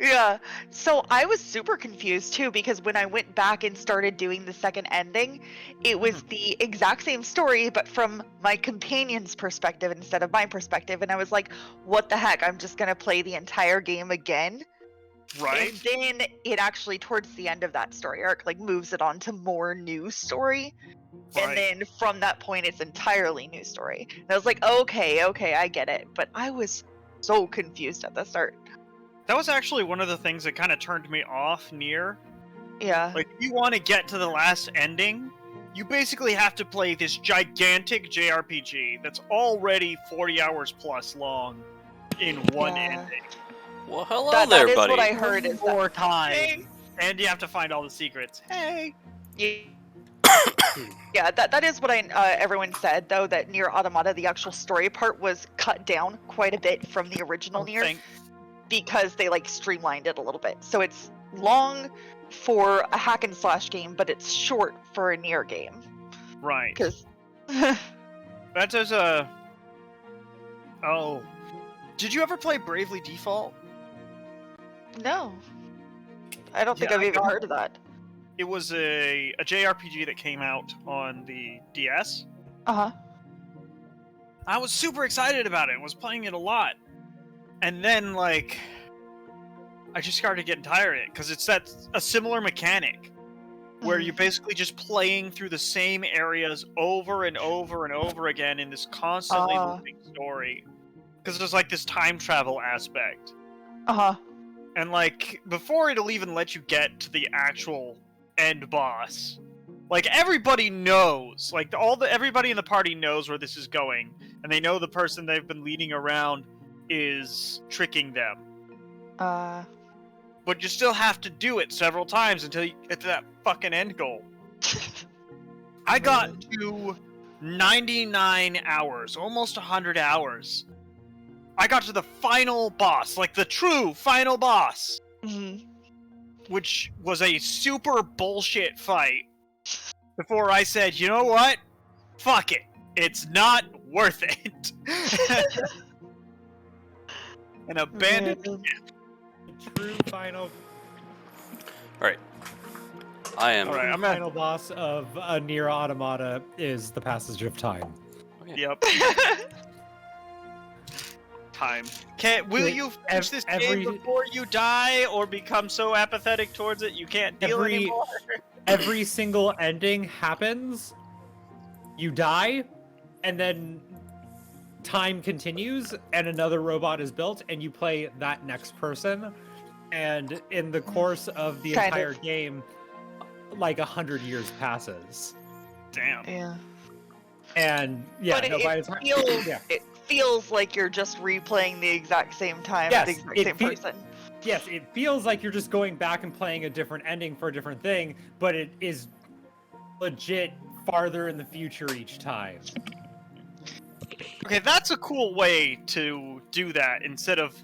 Speaker 5: Yeah, so I was super confused too, because when I went back and started doing the second ending, it was the exact same story, but from my companion's perspective instead of my perspective. And I was like, what the heck? I'm just going to play the entire game again.
Speaker 2: Right.
Speaker 5: And then it actually, towards the end of that story arc, like moves it on to more new story. And then from that point, it's entirely new story. And I was like, okay, I get it. But I was so confused at the start.
Speaker 2: That was actually one of the things that kind of turned me off Nier.
Speaker 5: Yeah.
Speaker 2: Like, if you want to get to the last ending, you basically have to play this gigantic JRPG that's already 40 hours plus long in one ending.
Speaker 1: Well, hello
Speaker 5: that
Speaker 1: there,
Speaker 5: is
Speaker 1: buddy.
Speaker 5: what I heard is that.
Speaker 4: More time.
Speaker 2: Hey! And you have to find all the secrets. Hey!
Speaker 5: Yeah, that is what I everyone said though, that Nier Automata, the actual story part, was cut down quite a bit from the original Nier because they like streamlined it a little bit. So it's long for a hack and slash game, but it's short for a Nier game.
Speaker 2: Right.
Speaker 5: Because
Speaker 2: That is a... Oh. Did you ever play Bravely Default?
Speaker 5: no, I don't think
Speaker 2: Yeah,
Speaker 5: I've
Speaker 2: I
Speaker 5: even
Speaker 2: got
Speaker 5: heard of that.
Speaker 2: It was a JRPG that came out on the DS.
Speaker 5: Uh-huh.
Speaker 2: I was super excited about it. Was playing it a lot. And then, like, I just started getting tired of it, because it's a similar mechanic. where you're basically just playing through the same areas over and over and over again in this constantly looping story. Because there's like this time travel aspect.
Speaker 5: Uh-huh.
Speaker 2: And like, before it'll even let you get to the actual end boss, like everybody knows, like everybody in the party knows where this is going, and they know the person they've been leading around is tricking them. But you still have to do it several times until you get to that fucking end goal. I got to 99 hours, almost 100 hours. I got to the final boss, like the true final boss. Which was a super bullshit fight. Before I said, you know what? Fuck it. It's not worth it. An abandoned ship.
Speaker 3: True final.
Speaker 1: Alright. I am.
Speaker 2: Alright,
Speaker 3: The final boss of Nier Automata is the passage of time.
Speaker 2: Yep. Time. Will you finish this game before you die, or become so apathetic towards it you can't deal anymore?
Speaker 3: Every single ending happens, you die, and then time continues, and another robot is built, and you play that next person. And in the course of the entire game, like 100 years passes.
Speaker 2: Damn.
Speaker 5: Yeah.
Speaker 3: And yeah,
Speaker 5: But
Speaker 3: no, by the time
Speaker 5: it feels like you're just replaying the exact same time
Speaker 3: Yes,
Speaker 5: with the exact same person.
Speaker 3: Yes, it feels like you're just going back and playing a different ending for a different thing, but it is legit farther in the future each time.
Speaker 2: Okay, that's a cool way to do that instead of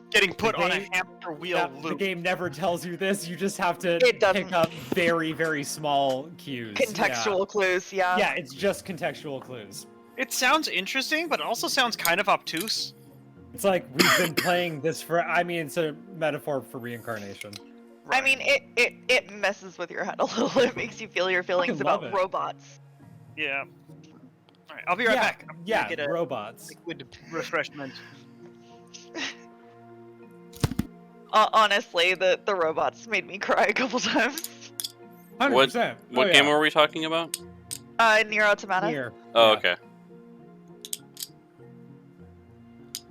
Speaker 2: getting put on a hamster wheel
Speaker 3: The
Speaker 2: loop.
Speaker 3: game never tells you this. You just have to
Speaker 5: It doesn't.
Speaker 3: pick up very, very small cues.
Speaker 5: Contextual clues, yeah.
Speaker 3: Yeah, it's just contextual clues.
Speaker 2: It sounds interesting, but it also sounds kind of obtuse.
Speaker 3: It's like we've been playing this for. I mean, it's a metaphor for reincarnation.
Speaker 5: I mean, it messes with your head a little. It makes you feel your feelings
Speaker 3: love
Speaker 5: about
Speaker 3: it.
Speaker 5: robots.
Speaker 2: Yeah. Alright, I'll be right back. I'm
Speaker 3: Yeah,
Speaker 2: gonna get a
Speaker 3: robots.
Speaker 2: liquid refreshment.
Speaker 5: Honestly, the robots made me cry a couple times.
Speaker 3: 100%.
Speaker 1: What game were we talking about?
Speaker 5: Nier Automata.
Speaker 3: Here.
Speaker 1: Oh,
Speaker 3: Yeah.
Speaker 1: okay.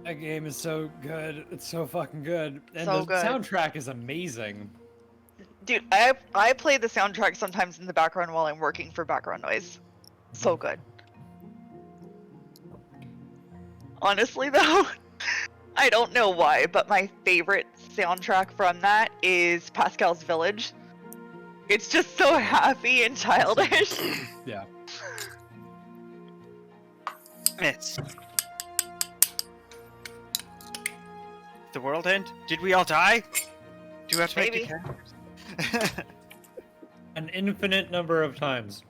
Speaker 3: That game is so good. It's so fucking good. And
Speaker 5: So
Speaker 3: the
Speaker 5: good.
Speaker 3: soundtrack is amazing.
Speaker 5: Dude, I play the soundtrack sometimes in the background while I'm working for background noise. So good. Honestly, though, I don't know why, but my favorite soundtrack from that is Pascal's Village. It's just so happy and childish.
Speaker 3: Yeah.
Speaker 2: It's the world end? Did we all die? Do we have to make
Speaker 5: Maybe.
Speaker 2: new characters?
Speaker 3: An infinite number of times.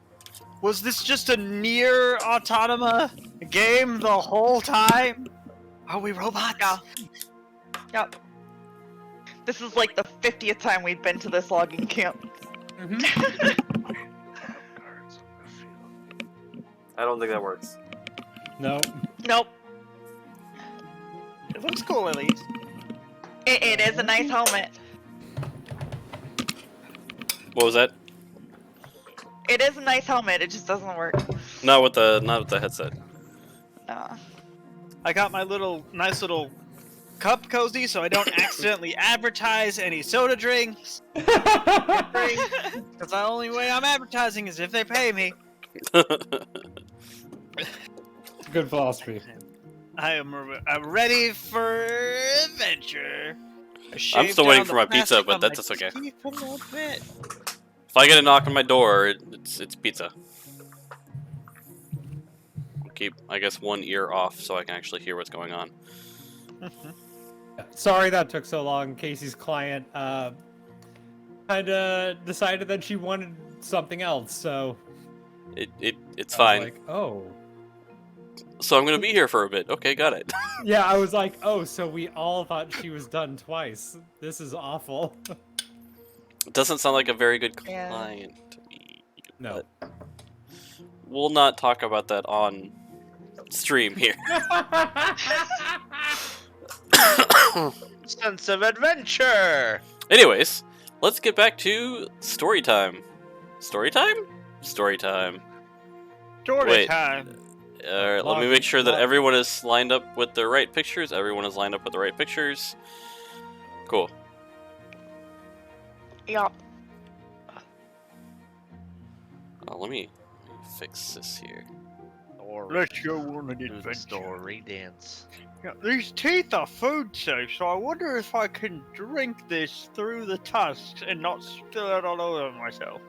Speaker 2: Was this just a Nier Automata game the whole time? Are we robots?
Speaker 5: Yeah. Yep. This is like the 50th time we've been to this logging camp.
Speaker 1: I don't think that works.
Speaker 3: No.
Speaker 5: Nope.
Speaker 2: It looks cool at least.
Speaker 5: It is a nice helmet.
Speaker 1: What was that?
Speaker 5: It is a nice helmet, it just doesn't work.
Speaker 1: Not with the headset.
Speaker 5: Uh,
Speaker 2: I got my nice little cup cozy so I don't accidentally advertise any soda drinks. Because the only way I'm advertising is if they pay me.
Speaker 3: Good philosophy.
Speaker 2: I'm ready for adventure.
Speaker 1: I'm still waiting for my pizza, but that's okay. If I get a knock on my door, it's pizza. I'll keep, I guess, one ear off so I can actually hear what's going on.
Speaker 3: Sorry that took so long. Casey's client kinda decided that she wanted something else, so
Speaker 1: It's
Speaker 3: I was
Speaker 1: fine.
Speaker 3: like, oh.
Speaker 1: So I'm gonna be here for a bit. Okay, got it.
Speaker 3: Yeah, I was like, oh, so we all thought she was done twice. This is awful.
Speaker 1: It doesn't sound like a very good
Speaker 5: Yeah.
Speaker 1: client to me.
Speaker 3: No.
Speaker 1: But we'll not talk about that on stream here.
Speaker 4: Sense of adventure.
Speaker 1: Anyways, let's get back to story time. Story time? Story time.
Speaker 2: Story
Speaker 1: Wait.
Speaker 2: time.
Speaker 1: Alright, let me make sure that everyone is lined up with the right pictures. Everyone is lined up with the right pictures. Cool.
Speaker 5: Yeah.
Speaker 1: Let me fix this here.
Speaker 2: Let's go on an
Speaker 4: Do the
Speaker 2: adventure.
Speaker 4: story dance.
Speaker 2: Yeah, these teeth are food safe, so I wonder if I can drink this through the tusks and not spill it all over myself.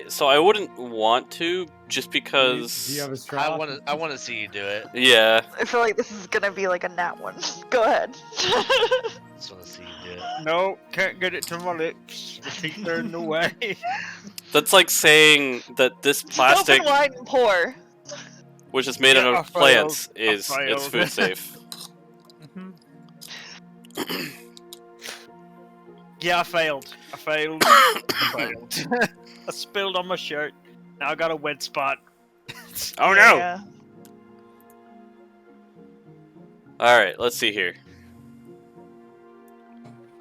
Speaker 1: So I wouldn't want to, just because.
Speaker 6: Do you have a straw?
Speaker 4: I want to see you do it.
Speaker 1: Yeah.
Speaker 5: I feel like this is gonna be like a nat one. Go ahead.
Speaker 4: Just want to see you do it.
Speaker 2: No, can't get it to my lips. The teeth are in the way.
Speaker 1: That's like saying that this plastic,
Speaker 5: Open wide and pour.
Speaker 1: which is made
Speaker 2: Yeah,
Speaker 1: out
Speaker 2: I
Speaker 1: of plants,
Speaker 2: failed. I
Speaker 1: is it's
Speaker 2: failed.
Speaker 1: food safe.
Speaker 2: Yeah, I failed. I failed. I spilled on my shirt. Now I got a wet spot.
Speaker 1: Oh no!
Speaker 5: Yeah.
Speaker 1: Alright, let's see here.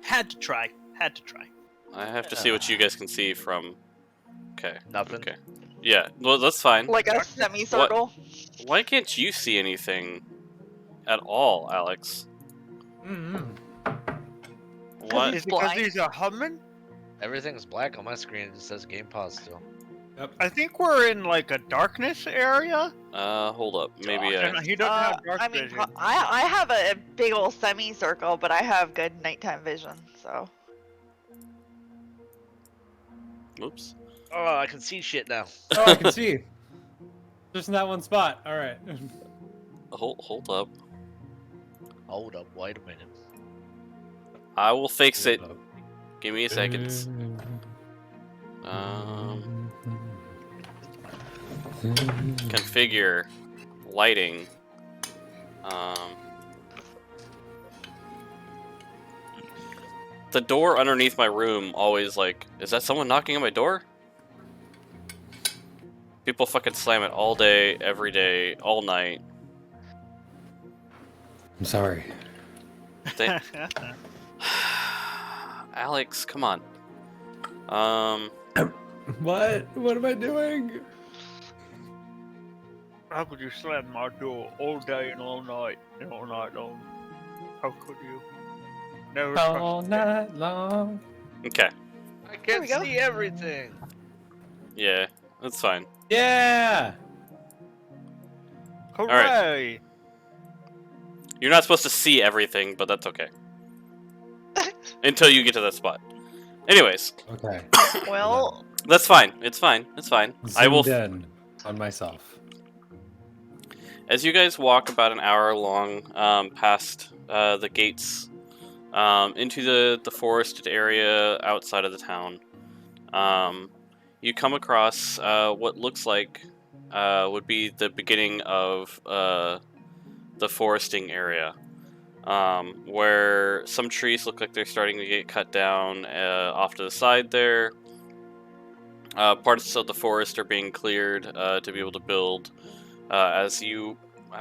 Speaker 2: Had to try. Had to try.
Speaker 1: I have to see what you guys can see from. Okay.
Speaker 4: Nothing.
Speaker 1: Okay. Yeah, well, that's fine.
Speaker 5: Like a semicircle.
Speaker 1: Why can't you see anything at all, Alex?
Speaker 6: Mm-hmm.
Speaker 1: What?
Speaker 2: Is it because
Speaker 5: blind.
Speaker 2: these are humming?
Speaker 4: Everything's black on my screen. It just says game pause still.
Speaker 2: I think we're in like a darkness area.
Speaker 1: Hold up. Maybe
Speaker 2: And he doesn't have dark
Speaker 5: I mean,
Speaker 2: vision.
Speaker 5: I have a big old semicircle, but I have good nighttime vision, so.
Speaker 1: Oops.
Speaker 4: Oh, I can see shit now.
Speaker 6: Oh, I can see. Just in that one spot. All right.
Speaker 1: Hold up.
Speaker 4: Hold up, wait a minute.
Speaker 1: I will fix it. Give me a second. Configure lighting. The door underneath my room always like, is that someone knocking on my door? People fucking slam it all day, every day, all night.
Speaker 6: I'm sorry.
Speaker 1: They... Alex, come on.
Speaker 6: What? What am I doing?
Speaker 2: How could you slam my door all day and all night long? How could you? Never
Speaker 6: All
Speaker 2: trust me.
Speaker 6: night long.
Speaker 1: Okay.
Speaker 4: I
Speaker 5: There
Speaker 4: can't
Speaker 5: we go.
Speaker 4: see everything.
Speaker 1: Yeah, that's fine.
Speaker 6: Yeah.
Speaker 2: Hooray!
Speaker 1: You're not supposed to see everything, but that's okay. Until you get to that spot. Anyways,
Speaker 6: Okay.
Speaker 5: Well,
Speaker 1: that's fine. It's fine. It's fine. I will.
Speaker 6: Zoomed in on myself.
Speaker 1: As you guys walk about an hour long past the gates into the forested area outside of the town, you come across what looks like would be the beginning of the foresting area, where some trees look like they're starting to get cut down off to the side there. Parts of the forest are being cleared to be able to build. As you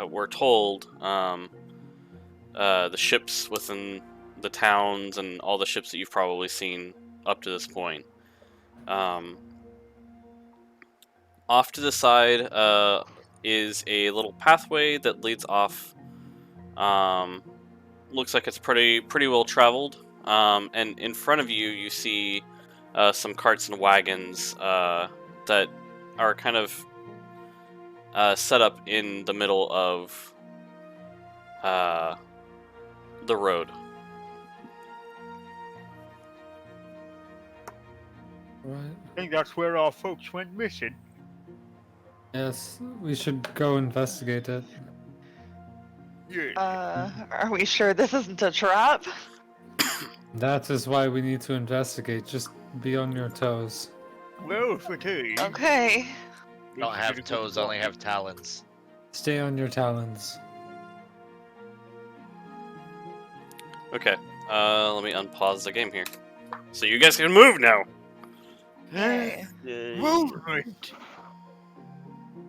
Speaker 1: were told, the ships within the towns and all the ships that you've probably seen up to this point. Off to the side is a little pathway that leads off. Looks like it's pretty well traveled. And in front of you, you see some carts and wagons that are kind of set up in the middle of the road.
Speaker 6: What?
Speaker 2: I think that's where our folks went missing.
Speaker 6: Yes, we should go investigate it.
Speaker 2: Yeah.
Speaker 5: are we sure this isn't a trap?
Speaker 6: That is why we need to investigate. Just be on your toes.
Speaker 2: Well, if it is.
Speaker 5: Okay.
Speaker 4: I don't have toes, I only have talons.
Speaker 6: Stay on your talons.
Speaker 1: Okay. Let me unpause the game here, so you guys can move now.
Speaker 5: Yay.
Speaker 2: Movement!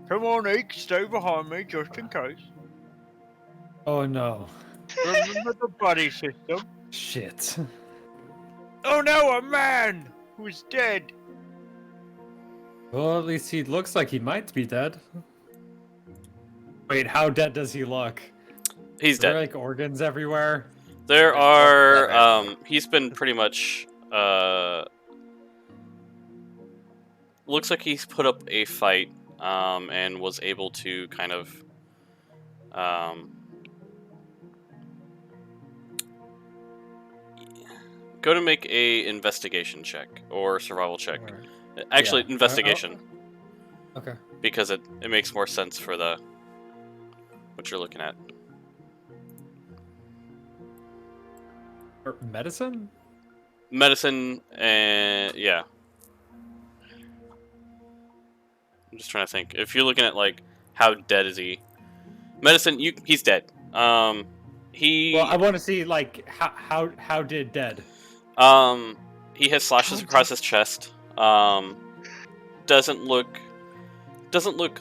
Speaker 2: Come on, Ike, stay behind me just in case.
Speaker 6: Oh no.
Speaker 2: Remember the buddy system.
Speaker 6: Shit.
Speaker 2: Oh no, a man who's dead.
Speaker 6: Well, at least he looks like he might be dead. Wait, how dead does he look?
Speaker 1: He's
Speaker 6: Are there
Speaker 1: dead.
Speaker 6: like organs everywhere?
Speaker 1: There
Speaker 4: There's organs
Speaker 1: are.
Speaker 4: everywhere.
Speaker 1: He's been pretty much. Looks like he's put up a fight. And was able to kind of. Go to make a investigation check or survival check.
Speaker 6: Alright.
Speaker 1: Actually,
Speaker 6: Yeah.
Speaker 1: investigation.
Speaker 6: Okay.
Speaker 1: Because it makes more sense for the what you're looking at.
Speaker 6: Or medicine?
Speaker 1: Medicine and yeah. I'm just trying to think. If you're looking at like how dead is he? Medicine, he's dead. He
Speaker 6: Well, I want to see like how did dead?
Speaker 1: he has slashes across his chest. Doesn't look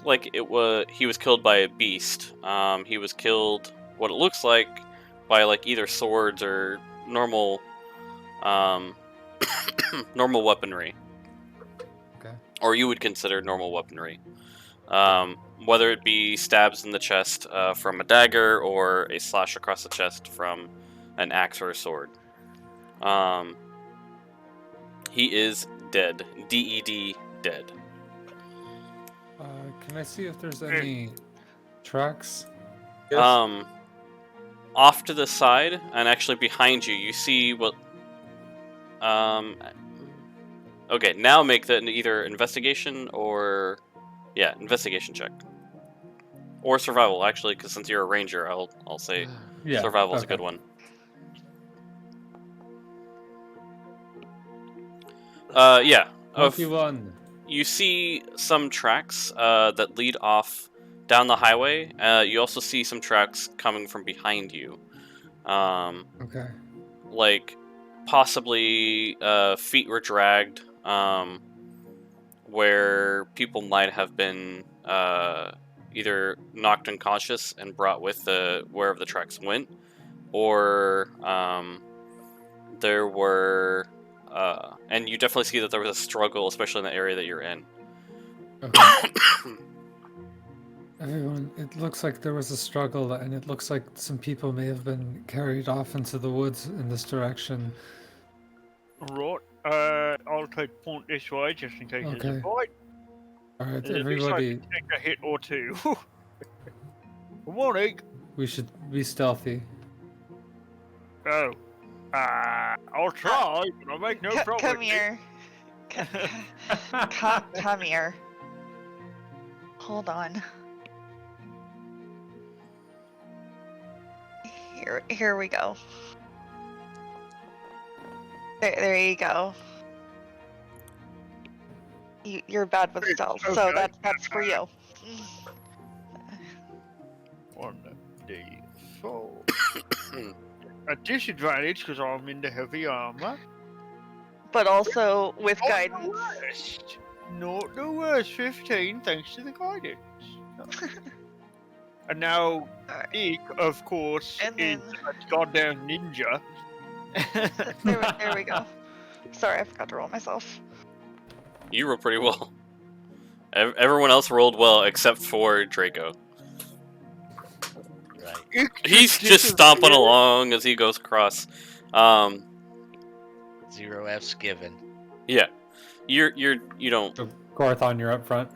Speaker 1: like he was killed by a beast. He was killed what it looks like by like either swords or normal normal weaponry.
Speaker 6: Okay.
Speaker 1: Or you would consider normal weaponry. Whether it be stabs in the chest from a dagger or a slash across the chest from an axe or a sword. He is dead. DED, dead.
Speaker 6: Can I see if there's any tracks?
Speaker 1: Off to the side and actually behind you, you see what. Okay, now make that either investigation or, yeah, investigation check, or survival actually, because since you're a ranger, I'll say
Speaker 6: Yeah.
Speaker 1: survival's a
Speaker 6: okay.
Speaker 1: good one. Yeah.
Speaker 6: 21.
Speaker 1: You see some tracks that lead off down the highway. You also see some tracks coming from behind you.
Speaker 6: Okay.
Speaker 1: Like possibly feet were dragged where people might have been either knocked unconscious and brought with wherever the tracks went, or there were and you definitely see that there was a struggle, especially in the area that you're in.
Speaker 6: Okay. Everyone, it looks like there was a struggle, and it looks like some people may have been carried off into the woods in this direction.
Speaker 2: Right. I'll take point this way just in case there's a
Speaker 6: Okay.
Speaker 2: fight.
Speaker 6: All right,
Speaker 2: At least I
Speaker 6: everybody,
Speaker 2: can take a hit or two. Good morning.
Speaker 6: we should be stealthy.
Speaker 2: Oh. I'll try, but I'll make no promise.
Speaker 5: Come here. Come here. Hold on. Here we go. There you go. You're bad with stealth, so
Speaker 2: Okay.
Speaker 5: that's for you.
Speaker 2: 1d4. A disadvantage because I'm in the heavy armor.
Speaker 5: But also with
Speaker 2: Not
Speaker 5: guidance.
Speaker 2: the worst. Not the worst. 15 thanks to the guidance. And now,
Speaker 5: Alright.
Speaker 2: Eek, of course,
Speaker 5: And
Speaker 2: is
Speaker 5: then-
Speaker 2: a goddamn ninja.
Speaker 5: There we go. Sorry, I forgot to roll myself.
Speaker 1: You rolled pretty well. Everyone else rolled well except for Draco.
Speaker 4: Right.
Speaker 2: Eek
Speaker 1: He's just stomping
Speaker 2: disappeared.
Speaker 1: along as he goes across.
Speaker 4: 0 F's given.
Speaker 1: Yeah, you don't.
Speaker 6: So, Gorthon, you're up front.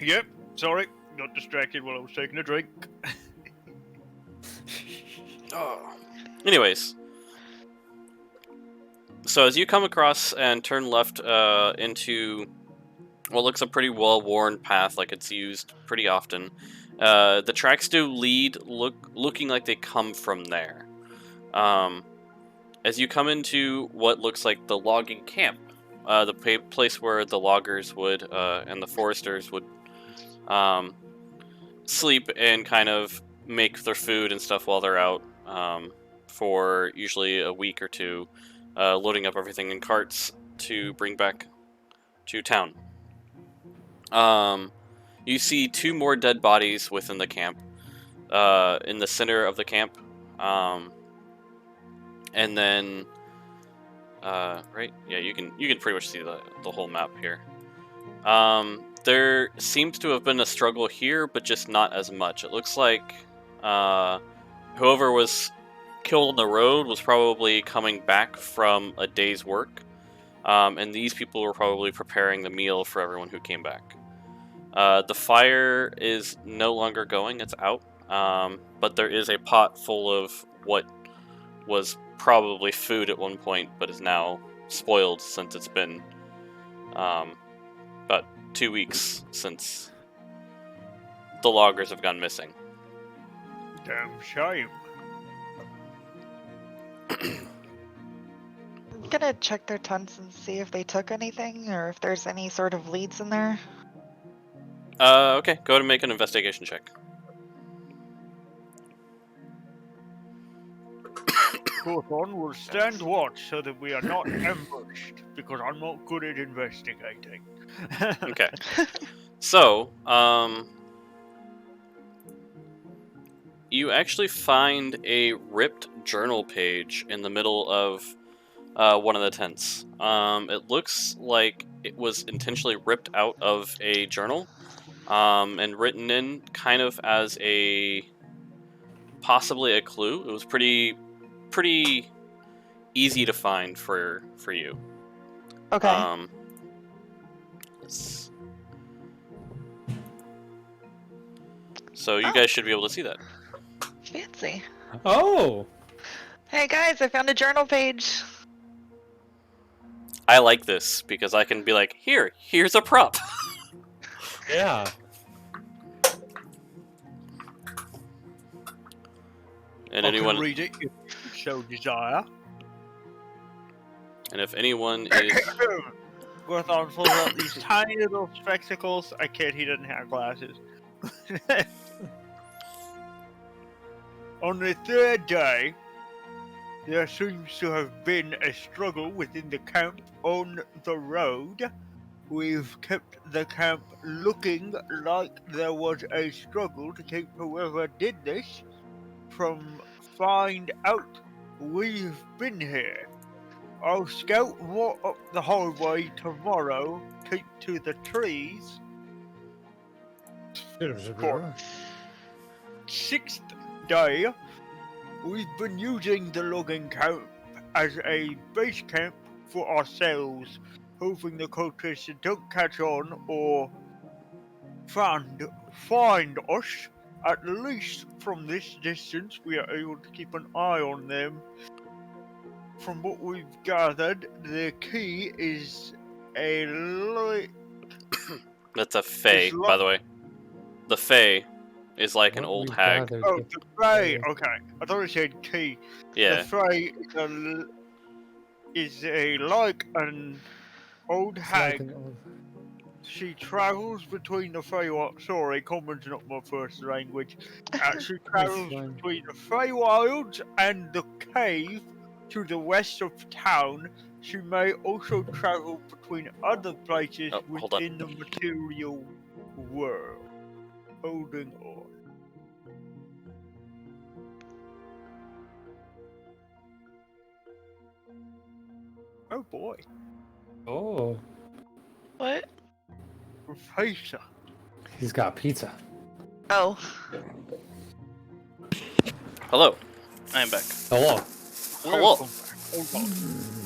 Speaker 2: Yep, sorry. Got distracted while I was taking a drink.
Speaker 1: Anyways, so as you come across and turn left into what looks a pretty well-worn path, like it's used pretty often, the tracks do lead looking like they come from there. As you come into what looks like the logging camp, the place where the loggers would and the foresters would sleep and kind of make their food and stuff while they're out for usually a week or two, loading up everything in carts to bring back to town. You see 2 more dead bodies within the camp, in the center of the camp, and then Right? Yeah, you can pretty much see the whole map here. There seems to have been a struggle here, but just not as much. It looks like whoever was killed on the road was probably coming back from a day's work, and these people were probably preparing the meal for everyone who came back. The fire is no longer going; it's out. But there is a pot full of what was probably food at one point, but is now spoiled since it's been about 2 weeks since the loggers have gone missing.
Speaker 2: Damn shame.
Speaker 5: I'm gonna check their tents and see if they took anything or if there's any sort of leads in there.
Speaker 1: Okay, go ahead and make an investigation check.
Speaker 2: Hawthorne will stand watch so that we are not ambushed, because I'm not good at investigating.
Speaker 1: Okay. So, you actually find a ripped journal page in the middle of one of the tents. It looks like it was intentionally ripped out of a journal and written in kind of as possibly a clue. It was pretty easy to find for you.
Speaker 5: Okay.
Speaker 1: So you guys should be able to see that.
Speaker 5: Fancy.
Speaker 6: Oh!
Speaker 5: Hey guys, I found a journal page.
Speaker 1: I like this because I can be like, here's a prop.
Speaker 6: Yeah.
Speaker 1: And
Speaker 2: I
Speaker 1: anyone
Speaker 2: can read it if you so desire.
Speaker 1: And if anyone is
Speaker 2: Hawthorne pulls out these tiny little spectacles. I kid, he doesn't have glasses. On the third day, there seems to have been a struggle within the camp on the road. We've kept the camp looking like there was a struggle to keep whoever did this from find out we've been here. I'll scout more up the highway tomorrow. Keep to the trees. Sixth day, we've been using the logging camp as a base camp for ourselves, hoping the cultists don't catch on or find us. At least from this distance, we are able to keep an eye on them. From what we've gathered, the key is a
Speaker 1: That's a fae, by the way. The fae is like an
Speaker 6: What
Speaker 1: old
Speaker 6: we
Speaker 1: hag.
Speaker 6: gathered
Speaker 2: Oh,
Speaker 6: with
Speaker 2: the Fae.
Speaker 6: the-
Speaker 2: Okay, I thought it said key.
Speaker 1: Yeah.
Speaker 2: The Fae is like an old
Speaker 6: it's like
Speaker 2: hag.
Speaker 6: an old-
Speaker 2: She travels between the Feywild. Sorry, common's not my first language. She travels
Speaker 6: fine.
Speaker 2: between the Feywilds and the cave to the west of town. She may also travel between other places
Speaker 1: Oh, hold on.
Speaker 2: within the material world. Holding on. Oh boy,
Speaker 6: Oh,
Speaker 5: What?
Speaker 2: Professor.
Speaker 6: he's got pizza.
Speaker 5: Oh.
Speaker 1: Hello. I am back.
Speaker 6: Hello.
Speaker 1: Hello.
Speaker 2: Welcome back. Hold on.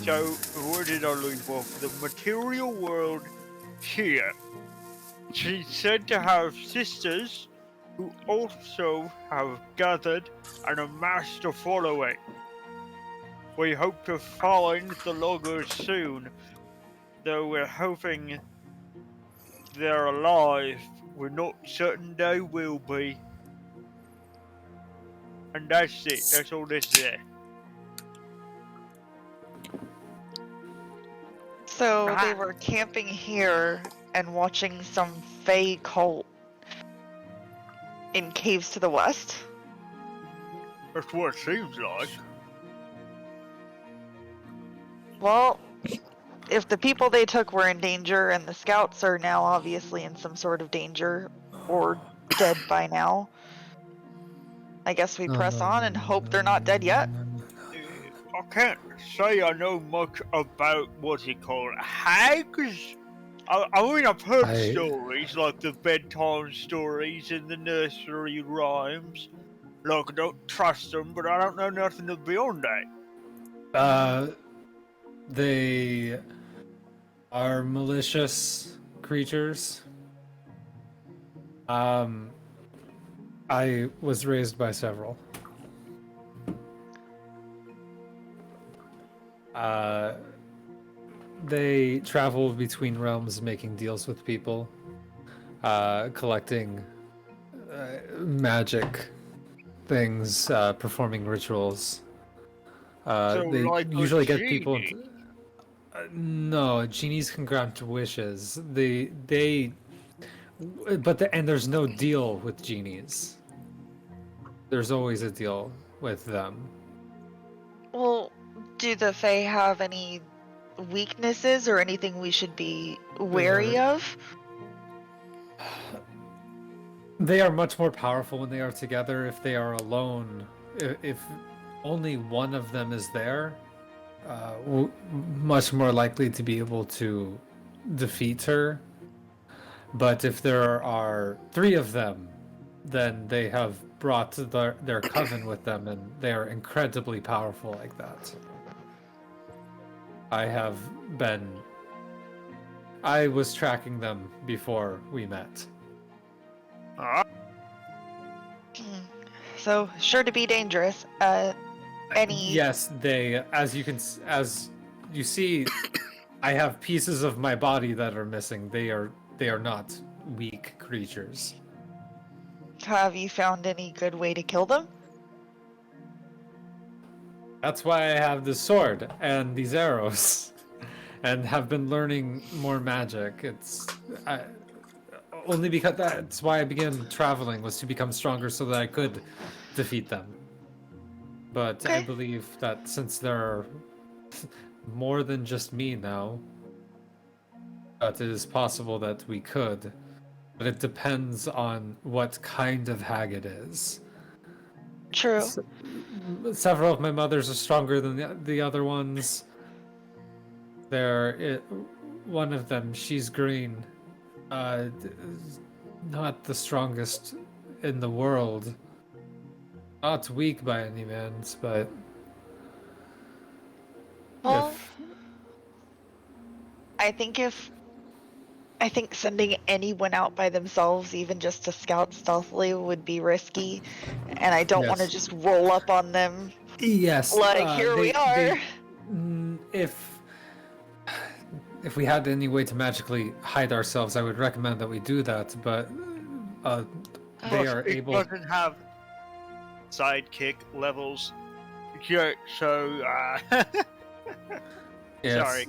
Speaker 2: So, where did I leave off? The material world here. She's said to have sisters who also have gathered and amassed a following. We hope to find the loggers soon, though we're hoping they're alive. We're not certain they will be. And that's it. That's all this there.
Speaker 5: So they were camping here and watching some Fey cult in caves to the west?
Speaker 2: That's what it seems like.
Speaker 5: Well, if the people they took were in danger and the scouts are now obviously in some sort of danger or dead by now, I guess we press on and hope they're not dead yet.
Speaker 2: I can't say I know much about what's it called, hags. I mean, I've heard stories like the bedtime stories and the nursery rhymes. Look, I don't trust them, but I don't know nothing beyond that.
Speaker 6: They are malicious creatures. I was raised by several. They travel between realms making deals with people, collecting magic things, performing rituals.
Speaker 2: So,
Speaker 6: They
Speaker 2: like a
Speaker 6: usually get people
Speaker 2: genie.
Speaker 6: into... No, genies can grant wishes. And there's no deal with genies. There's always a deal with them.
Speaker 5: Well, do the Fae have any weaknesses or anything we should be wary of?
Speaker 6: They are much more powerful when they are together. If they are alone, if only one of them is there, much more likely to be able to defeat her. But if there are three of them, then they have brought their coven with them, and they are incredibly powerful like that. I was tracking them before we met.
Speaker 5: So, sure to be dangerous.
Speaker 6: Yes, as you see, I have pieces of my body that are missing. They are not weak creatures.
Speaker 5: Have you found any good way to kill them?
Speaker 6: That's why I have this sword and these arrows, and have been learning more magic. Only because that's why I began traveling, was to become stronger so that I could defeat them. But I believe that since there are more than just me now, that it is possible that we could. But it depends on what kind of hag it is.
Speaker 5: True.
Speaker 6: Several of my mothers are stronger than the other ones. One of them, she's green. Not the strongest in the world. Not weak by any means, but...
Speaker 5: Well, I think sending anyone out by themselves, even just to scout stealthily, would be risky, and I don't want to just roll up on them.
Speaker 6: Yes.
Speaker 5: Like, here we are.
Speaker 6: If we had any way to magically hide ourselves, I would recommend that we do that, but they are able...
Speaker 2: It doesn't have sidekick levels. Yeah, so,
Speaker 6: Yes,
Speaker 2: sorry.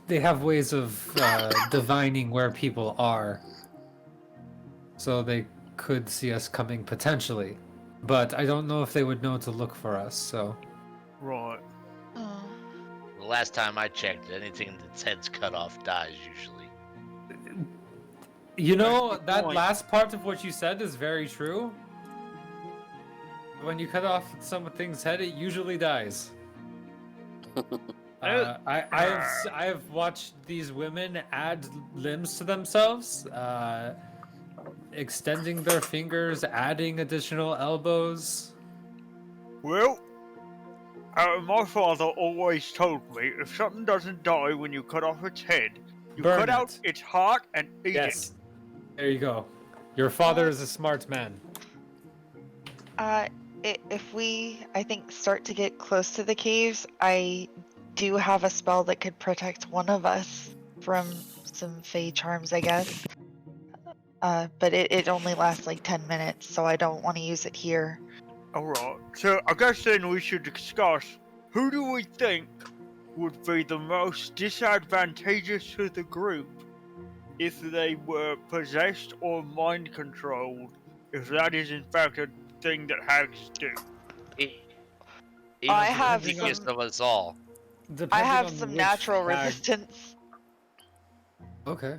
Speaker 6: They have ways of divining where people are. So they could see us coming potentially. But I don't know if they would know to look for us, so...
Speaker 2: Right.
Speaker 4: The last time I checked, anything that's head's cut off dies usually.
Speaker 6: You know, that last part of what you said is very true. When you cut off something's head, it usually dies. I have watched these women add limbs to themselves, extending their fingers, adding additional elbows.
Speaker 2: Well, my father always told me if something doesn't die when you cut off its head, you
Speaker 6: Burn
Speaker 2: cut
Speaker 6: it.
Speaker 2: out its heart and eat
Speaker 6: Yes. There you go. Your father is a smart man.
Speaker 5: If we, I think, start to get close to the caves, I do have a spell that could protect one of us from some Fey charms, I guess. But it only lasts like 10 minutes, so I don't want to use it here.
Speaker 2: Alright, so I guess then we should discuss who do we think would be the most disadvantageous to the group if they were possessed or mind controlled, if that is in fact a thing that hags do.
Speaker 4: Even
Speaker 5: I
Speaker 4: the
Speaker 5: have
Speaker 4: weakest
Speaker 5: some-
Speaker 4: of us all.
Speaker 5: I have
Speaker 6: on
Speaker 5: some
Speaker 6: which
Speaker 5: natural
Speaker 6: hag-
Speaker 5: resistance.
Speaker 6: Okay.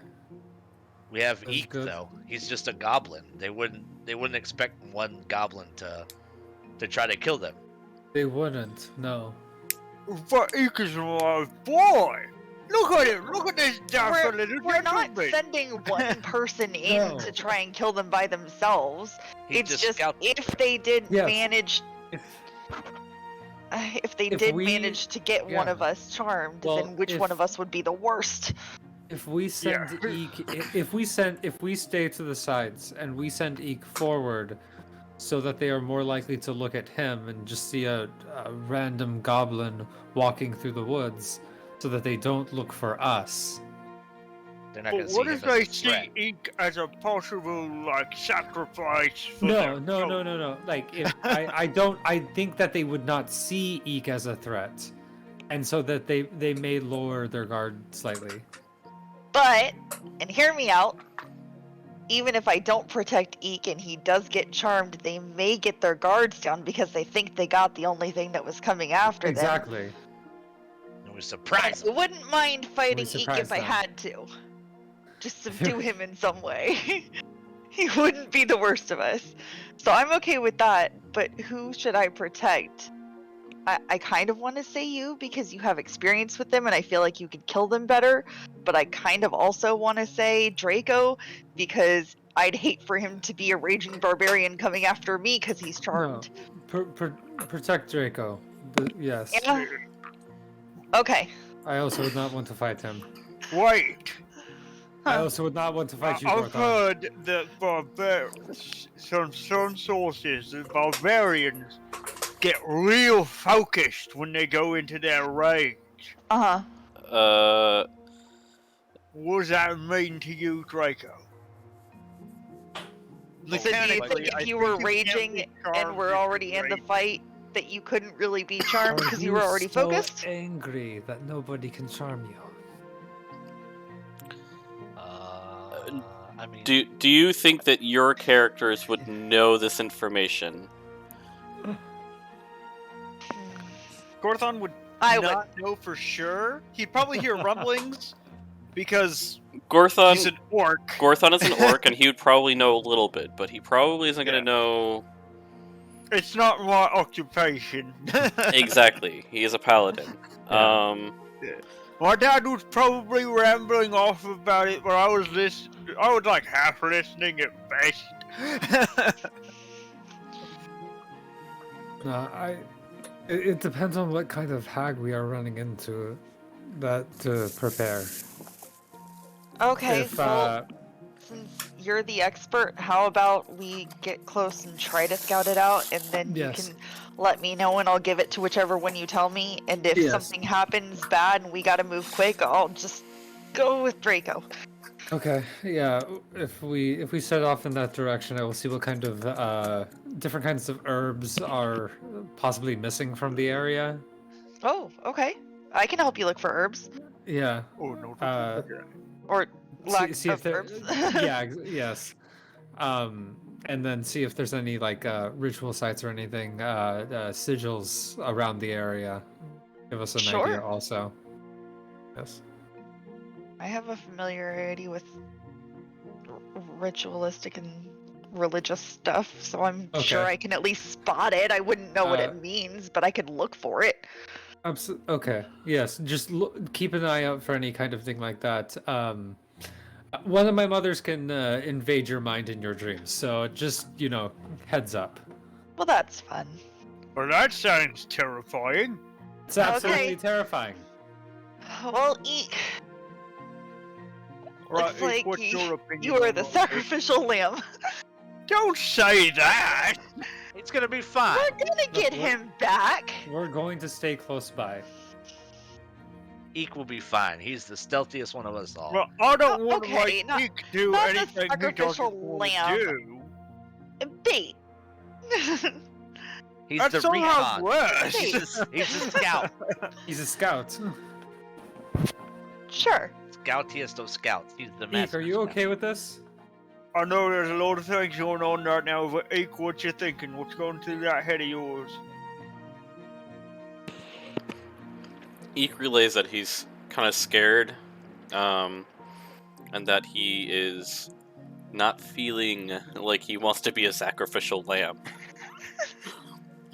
Speaker 4: We have
Speaker 6: That's
Speaker 4: Eek
Speaker 6: good.
Speaker 4: though. He's just a goblin. They wouldn't expect one goblin to try to kill them.
Speaker 6: They wouldn't. No.
Speaker 2: But Eek is my boy. Look at him. Look at this daffy little
Speaker 5: We're not
Speaker 2: gentleman.
Speaker 5: sending one person in
Speaker 6: No.
Speaker 5: to try and kill them by themselves.
Speaker 4: He
Speaker 5: It's just
Speaker 4: scouts
Speaker 5: if they did
Speaker 6: Yes.
Speaker 5: manage, if they
Speaker 6: If
Speaker 5: did
Speaker 6: we-
Speaker 5: manage to get one
Speaker 6: yeah.
Speaker 5: of us charmed,
Speaker 6: Well,
Speaker 5: then which one of us would be the worst?
Speaker 6: If we send
Speaker 2: Yeah.
Speaker 6: Eek, if we stay to the sides and we send Eek forward, so that they are more likely to look at him and just see a random goblin walking through the woods, so that they don't look for us.
Speaker 4: They're not
Speaker 2: But
Speaker 4: gonna see
Speaker 2: what
Speaker 4: him
Speaker 2: if
Speaker 4: as
Speaker 2: they
Speaker 4: a
Speaker 2: see
Speaker 4: threat.
Speaker 2: Eek as a possible sacrifice for
Speaker 6: No,
Speaker 2: their
Speaker 6: no, no,
Speaker 2: cult?
Speaker 6: no, no. Like, if I think that they would not see Eek as a threat, and so that they may lower their guard slightly.
Speaker 5: But, and hear me out, even if I don't protect Eek and he does get charmed, they may get their guards down because they think they got the only thing that was coming after them.
Speaker 6: Exactly.
Speaker 4: And we surprise
Speaker 5: I
Speaker 4: him.
Speaker 5: wouldn't mind fighting Eek
Speaker 6: surprise
Speaker 5: if I
Speaker 6: them.
Speaker 5: had to. Just subdue him in some way. He wouldn't be the worst of us. So I'm okay with that, but who should I protect? I kind of want to say you because you have experience with them and I feel like you could kill them better, but I kind of also want to say Draco because I'd hate for him to be a raging barbarian coming after me because he's charmed.
Speaker 6: Protect Draco. Yes.
Speaker 5: Yeah. Okay.
Speaker 6: I also would not want to fight him.
Speaker 2: Wait.
Speaker 6: I
Speaker 5: Huh.
Speaker 6: also would not want to fight you,
Speaker 2: I've
Speaker 6: Gorthon.
Speaker 2: heard that some sources, the barbarians get real focused when they go into their rage.
Speaker 5: Uh-huh.
Speaker 2: What does that mean to you, Draco?
Speaker 5: So do you
Speaker 2: Mechanically,
Speaker 5: think
Speaker 2: I
Speaker 5: if you were
Speaker 2: think you can't
Speaker 5: raging
Speaker 2: be
Speaker 5: and
Speaker 2: charmed
Speaker 5: we're
Speaker 2: if
Speaker 5: already
Speaker 2: you're
Speaker 5: in the
Speaker 2: raging.
Speaker 5: fight that you couldn't really be charmed
Speaker 6: Are
Speaker 5: because you were already
Speaker 6: so
Speaker 5: focused?
Speaker 6: angry that nobody can charm you.
Speaker 4: I mean,
Speaker 1: Do you think that your characters would know this information?
Speaker 2: Gorthon would
Speaker 5: I would.
Speaker 2: not know for sure. He'd probably hear rumblings because he's
Speaker 1: Gorthon
Speaker 2: an orc.
Speaker 1: Gorthon is an orc, and he would probably know a little bit, but he probably isn't going
Speaker 2: Yeah.
Speaker 1: to know
Speaker 2: It's not my occupation.
Speaker 1: exactly. He is a paladin.
Speaker 6: Yeah.
Speaker 2: My dad was probably rambling off about it, but I was like half listening at best.
Speaker 6: No, it depends on what kind of hag we are running into that to prepare.
Speaker 5: Okay,
Speaker 6: If
Speaker 5: well, since you're the expert, how about we get close and try to scout it out, and then
Speaker 6: Yes.
Speaker 5: you can let me know, and I'll give it to whichever one you tell me. And if
Speaker 6: Yes.
Speaker 5: something happens bad and we gotta move quick, I'll just go with Draco.
Speaker 6: Okay, yeah. If we set off in that direction, I will see what kind of different kinds of herbs are possibly missing from the area.
Speaker 5: Oh, okay. I can help you look for herbs
Speaker 6: Yeah.
Speaker 2: Oh no!
Speaker 5: or lack
Speaker 6: see if
Speaker 5: of
Speaker 6: there.
Speaker 5: herbs.
Speaker 6: Yes. And then see if there's any like ritual sites or anything, sigils around the area. Give us an
Speaker 5: Sure.
Speaker 6: idea also. Yes.
Speaker 5: I have a familiarity with ritualistic and religious stuff, so I'm sure
Speaker 6: Okay.
Speaker 5: I can at least spot it. I wouldn't know what
Speaker 6: Uh,
Speaker 5: it means, but I could look for it.
Speaker 6: Okay. Yes. Just keep an eye out for any kind of thing like that. One of my mothers can invade your mind in your dreams, so just heads up.
Speaker 5: Well, that's fun.
Speaker 2: Well, that sounds terrifying.
Speaker 6: It's absolutely
Speaker 5: Okay.
Speaker 6: terrifying.
Speaker 5: Well, Looks like
Speaker 2: what's your opinion
Speaker 5: you are
Speaker 2: on
Speaker 5: the
Speaker 2: all this?
Speaker 5: sacrificial lamb.
Speaker 2: Don't say that.
Speaker 4: it's gonna be fine.
Speaker 5: We're gonna get him back.
Speaker 6: We're going to stay close by.
Speaker 4: Eek will be fine. He's the stealthiest one of us all.
Speaker 2: Well, I don't
Speaker 5: Oh,
Speaker 2: want
Speaker 5: okay,
Speaker 2: to
Speaker 5: not-
Speaker 2: like Eek do
Speaker 5: not the
Speaker 2: anything he
Speaker 5: sacrificial
Speaker 2: doesn't want to
Speaker 5: lamb.
Speaker 2: do.
Speaker 5: Bait.
Speaker 4: He's
Speaker 2: That
Speaker 4: the
Speaker 2: somehow
Speaker 4: recon.
Speaker 2: worse.
Speaker 4: He's a scout.
Speaker 6: He's a scout.
Speaker 5: Sure.
Speaker 4: Scoutiest of scouts. He's the
Speaker 6: Eek,
Speaker 4: master.
Speaker 6: are you
Speaker 4: scout.
Speaker 6: okay with this?
Speaker 2: I know there's a lot of things going on right now, but Eek, what you thinking? What's going through that head of yours?
Speaker 1: Eek relays that he's kind of scared, and that he is not feeling like he wants to be a sacrificial lamb.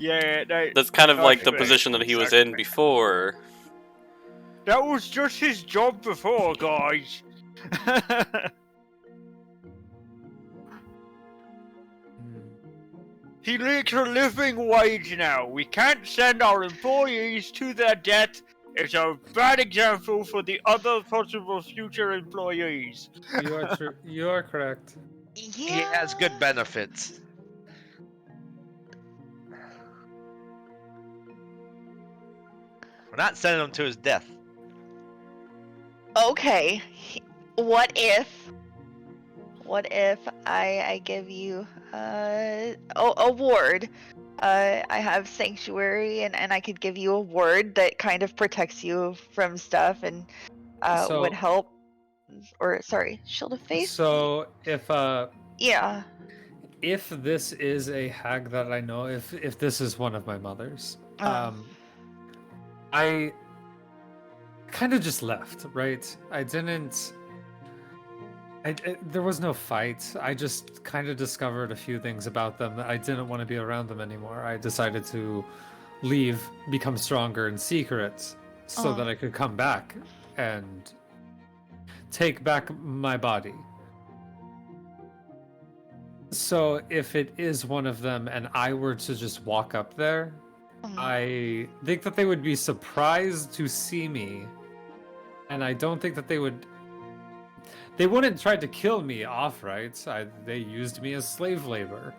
Speaker 2: Yeah,
Speaker 1: That's kind of like the
Speaker 2: exactly,
Speaker 1: position that he was in
Speaker 2: exactly.
Speaker 1: before.
Speaker 2: That was just his job before, guys. He makes a living wage now. We can't send our employees to their death. It's a bad example for the other possible future employees.
Speaker 6: You are true. You are correct.
Speaker 5: Yeah.
Speaker 4: He has good benefits. We're not sending him to his death.
Speaker 5: Okay. What if I give you a ward? I have sanctuary, and I could give you a ward that kind of protects you from stuff and would
Speaker 6: So-
Speaker 5: help. Or sorry, shield of faith.
Speaker 6: So
Speaker 5: Yeah.
Speaker 6: if this is a hag that I know, if this is one of my mothers,
Speaker 5: Oh.
Speaker 6: I kind of just left, right? I didn't. There was no fight. I just kind of discovered a few things about them that I didn't want to be around them anymore. I decided to leave, become stronger in secret, so that I could come back and take back my body. So if it is one of them and I were to just walk up there, I think that they would be surprised to see me. And I don't think that they wouldn't try to kill me off, right? They used me as slave labor.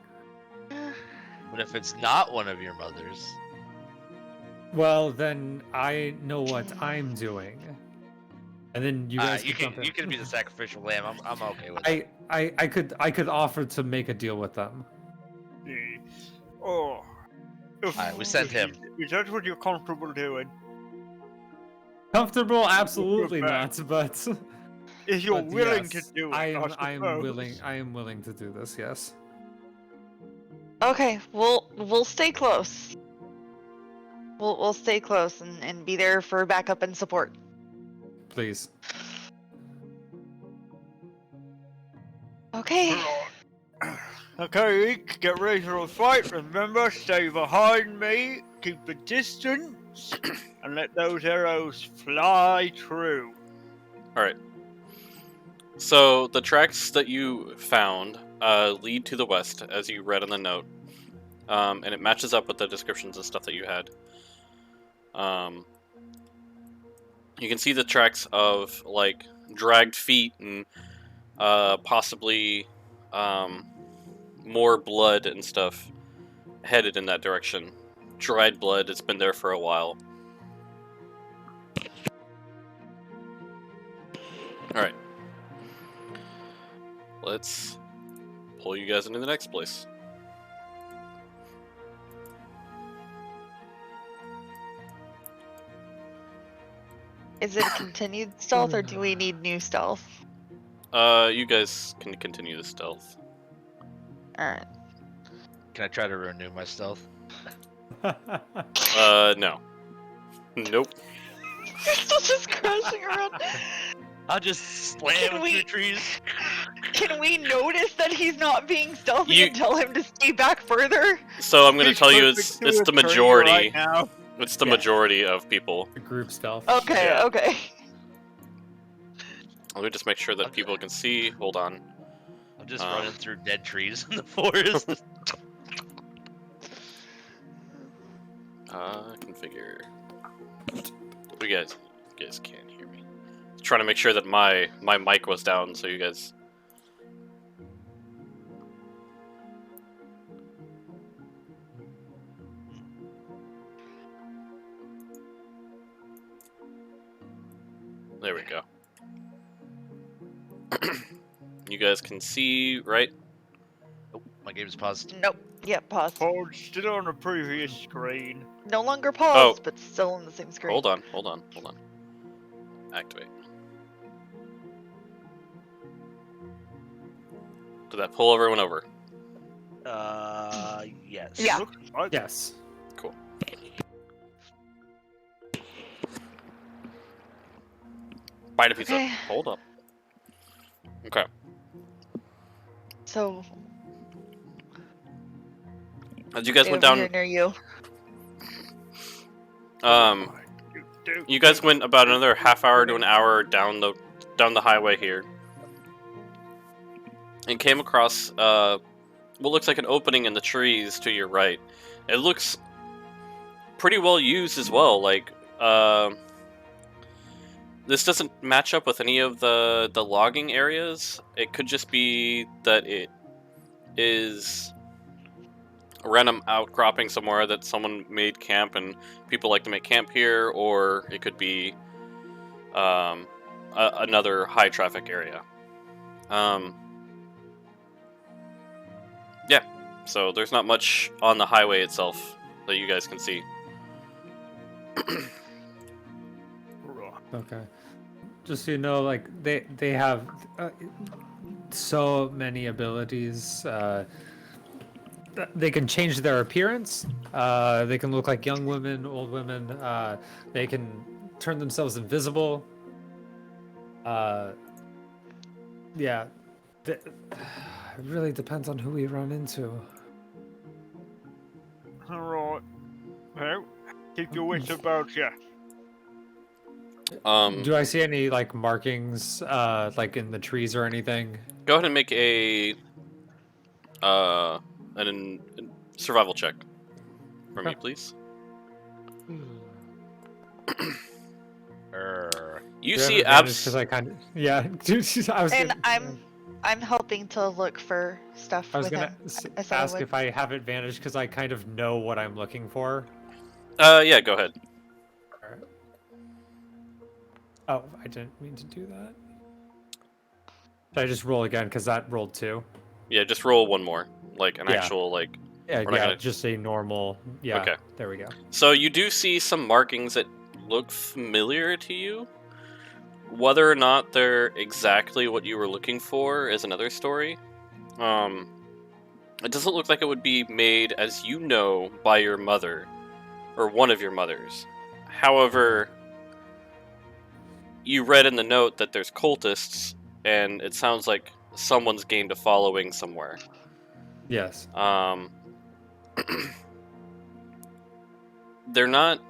Speaker 4: But if it's not one of your mothers,
Speaker 6: Well, then I know what I'm doing. And then you guys
Speaker 4: you
Speaker 6: can jump in.
Speaker 4: can be the sacrificial lamb. I'm okay with it.
Speaker 6: I could offer to make a deal with them.
Speaker 2: Oh.
Speaker 4: Alright, we sent him.
Speaker 2: Is that what you're comfortable doing?
Speaker 6: Comfortable? Absolutely
Speaker 2: back.
Speaker 6: not, but
Speaker 2: If you're
Speaker 6: but
Speaker 2: willing
Speaker 6: yes,
Speaker 2: to do it,
Speaker 6: I am
Speaker 2: suppose.
Speaker 6: willing to do this, yes.
Speaker 5: Okay, we'll stay close. We'll stay close and be there for backup and support.
Speaker 6: Please.
Speaker 5: Okay.
Speaker 2: Okay, Eek, get ready for a fight. Remember, stay behind me, keep a distance, and let those arrows fly true.
Speaker 1: Alright. So, the tracks that you found lead to the west, as you read on the note. And it matches up with the descriptions and stuff that you had. You can see the tracks of, like, dragged feet and possibly more blood and stuff headed in that direction. Dried blood, it's been there for a while. Alright. Let's pull you guys into the next place.
Speaker 5: Is it a continued stealth or do we need new stealth?
Speaker 1: You guys can continue the stealth.
Speaker 5: Alright.
Speaker 4: Can I try to renew my stealth?
Speaker 1: No. Nope.
Speaker 5: You're still just crashing around.
Speaker 4: I'll just slam through trees.
Speaker 5: Can we notice that he's not being stealthy
Speaker 1: You-
Speaker 5: and tell him to stay back further?
Speaker 1: So I'm gonna
Speaker 2: He's
Speaker 1: tell you
Speaker 2: perfect
Speaker 1: it's
Speaker 2: to
Speaker 1: the
Speaker 2: a tree
Speaker 1: majority.
Speaker 2: right now.
Speaker 1: It's the
Speaker 6: Yeah.
Speaker 1: majority of people.
Speaker 6: The group stealth.
Speaker 5: Okay,
Speaker 1: Yeah.
Speaker 5: okay.
Speaker 1: Let me just make sure that
Speaker 4: Okay.
Speaker 1: people can see. Hold on.
Speaker 4: I'm just running through dead trees in the forest.
Speaker 1: Configure. You guys can't hear me. Trying to make sure that my mic was down so you guys. There we go. You guys can see, right?
Speaker 4: Oh, my game's paused.
Speaker 5: Nope. Yep, pause.
Speaker 2: Oh, still on the previous screen.
Speaker 5: No longer paused, but still on the same screen.
Speaker 1: Hold on. Activate. Did that pull everyone over?
Speaker 4: Yes.
Speaker 5: Yeah.
Speaker 2: Looks like
Speaker 6: Yes.
Speaker 1: Cool. Bite a pizza.
Speaker 5: Okay.
Speaker 1: Hold up. Okay.
Speaker 5: So,
Speaker 1: As you guys went
Speaker 5: over
Speaker 1: down,
Speaker 5: here near you.
Speaker 1: You guys went about another half hour to an hour down the highway here, and came across what looks like an opening in the trees to your right. It looks pretty well used as well. Like this doesn't match up with any of the logging areas. It could just be that it is a random outcropping somewhere that someone made camp and people like to make camp here, or it could be another high traffic area. Yeah, so there's not much on the highway itself that you guys can see.
Speaker 6: Okay. Just so you know, like they have so many abilities. They can change their appearance. They can look like young women, old women. They can turn themselves invisible. Yeah. It really depends on who we run into.
Speaker 2: Alright. Well, keep your wits about you.
Speaker 6: Do I see any like markings, like in the trees or anything?
Speaker 1: Go ahead and make a survival check for me, please. You see
Speaker 6: because I kind of I was
Speaker 5: And
Speaker 6: gonna,
Speaker 5: I'm helping to look for stuff
Speaker 6: I was
Speaker 5: with
Speaker 6: gonna
Speaker 5: him.
Speaker 6: s- ask if I have advantage because I kind of know what I'm looking for.
Speaker 1: Yeah, go ahead.
Speaker 6: Alright. Oh, I didn't mean to do that. Should I just roll again because that rolled 2?
Speaker 1: Yeah, just roll one more, like an
Speaker 6: Yeah.
Speaker 1: actual like.
Speaker 6: Yeah,
Speaker 1: We're not gonna-
Speaker 6: just a normal. Yeah.
Speaker 1: Okay.
Speaker 6: There we go.
Speaker 1: So you do see some markings that look familiar to you. Whether or not they're exactly what you were looking for is another story. It doesn't look like it would be made, as you know, by your mother, or one of your mothers. However, you read in the note that there's cultists, and it sounds like someone's gained a following somewhere.
Speaker 6: Yes.
Speaker 1: They're not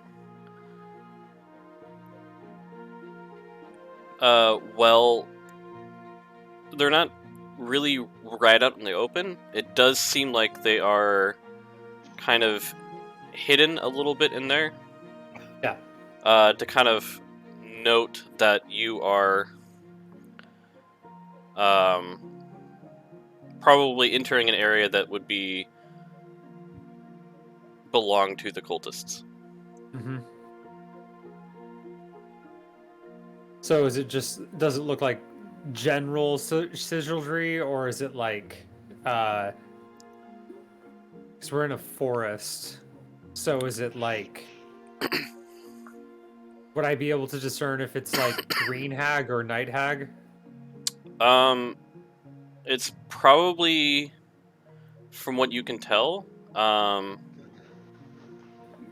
Speaker 1: they're not really right out in the open. It does seem like they are kind of hidden a little bit in there.
Speaker 6: Yeah.
Speaker 1: To kind of note that you are probably entering an area that would belong to the cultists.
Speaker 6: Mm-hmm. So is it just, does it look like general sigilry, or is it like, because we're in a forest, so is it like, would I be able to discern if it's like green hag or night hag?
Speaker 1: It's probably, from what you can tell,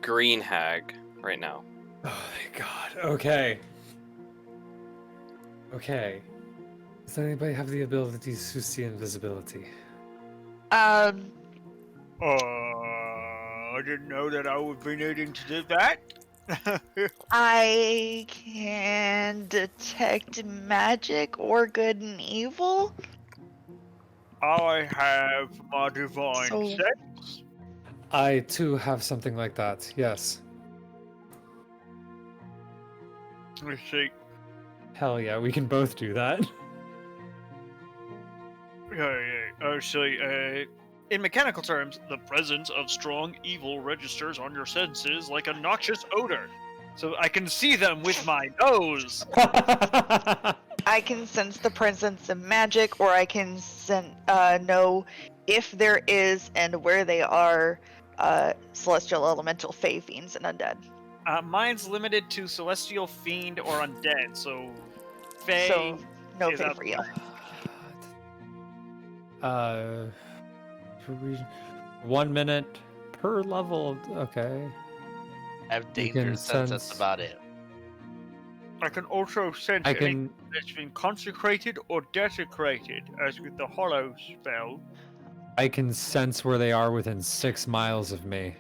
Speaker 1: green hag right now.
Speaker 6: Oh my god. Okay. Okay. Does anybody have the abilities to see invisibility?
Speaker 2: I didn't know that I would be needing to do that.
Speaker 5: I can detect magic or good and evil.
Speaker 2: I have my divine
Speaker 5: So-
Speaker 2: sense.
Speaker 6: I too have something like that. Yes.
Speaker 2: Let's see.
Speaker 6: Hell yeah, we can both do that.
Speaker 2: In mechanical terms, the presence of strong evil registers on your senses like a noxious odor. So I can see them with my nose.
Speaker 5: I can sense the presence of magic, or I can know if there is and where they are celestial elemental fae fiends and undead.
Speaker 2: Mine's limited to celestial fiend or undead, so fae.
Speaker 5: So no
Speaker 2: is
Speaker 5: fae
Speaker 2: up
Speaker 5: for you.
Speaker 6: For 1 minute per level. Okay.
Speaker 4: I have
Speaker 6: You
Speaker 4: danger
Speaker 6: can
Speaker 4: sense. That's
Speaker 6: sense-
Speaker 4: about it.
Speaker 2: I can also sense
Speaker 6: I
Speaker 2: anything
Speaker 6: can.
Speaker 2: that's been consecrated or desecrated, as with the hollow spell.
Speaker 6: I can sense where they are within 6 miles of me.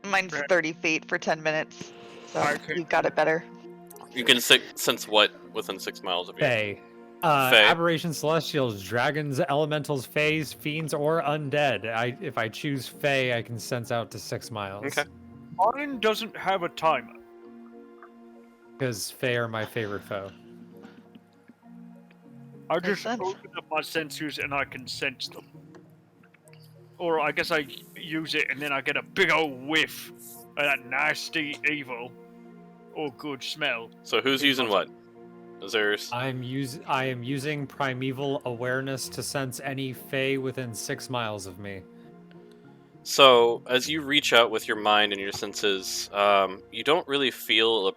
Speaker 5: Mine's
Speaker 2: Right.
Speaker 5: 30 feet for 10 minutes. So
Speaker 2: I can-
Speaker 5: you got it better.
Speaker 1: You can sense what within 6 miles of you?
Speaker 6: Fae.
Speaker 1: Fae.
Speaker 6: Aberrations, celestials, dragons, elementals, fays, fiends, or undead. If I choose Fae, I can sense out to 6 miles.
Speaker 1: Okay.
Speaker 2: Mine doesn't have a timer.
Speaker 6: Because Fae are my favorite foe.
Speaker 2: I
Speaker 5: Makes
Speaker 2: just
Speaker 5: sense.
Speaker 2: open up my sensors and I can sense them. Or I guess I use it and then I get a big old whiff of that nasty evil or good smell.
Speaker 1: So who's using what? Is there's...
Speaker 6: I am using primeval awareness to sense any Fae within 6 miles of me.
Speaker 1: So, as you reach out with your mind and your senses, you don't really feel the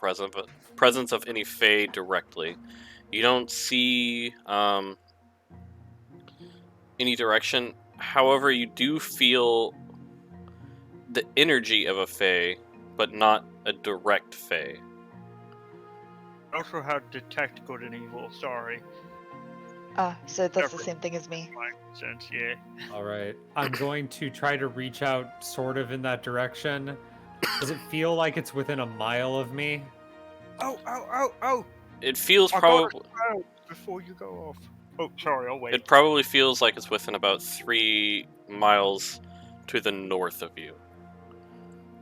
Speaker 1: presence of any Fae directly. You don't see any direction. However, you do feel the energy of a Fae, but not a direct Fae.
Speaker 2: I also have detect good and evil, sorry.
Speaker 5: So that's the
Speaker 2: Separate.
Speaker 5: same thing as me.
Speaker 2: My sense, yeah.
Speaker 6: Alright. I'm going to try to reach out sort of in that direction. Does it feel like it's within a mile of me?
Speaker 2: Oh!
Speaker 1: It feels
Speaker 2: I
Speaker 1: probably...
Speaker 2: got it before you go off. Oh, sorry, I'll wait.
Speaker 1: It probably feels like it's within about 3 miles to the north of you.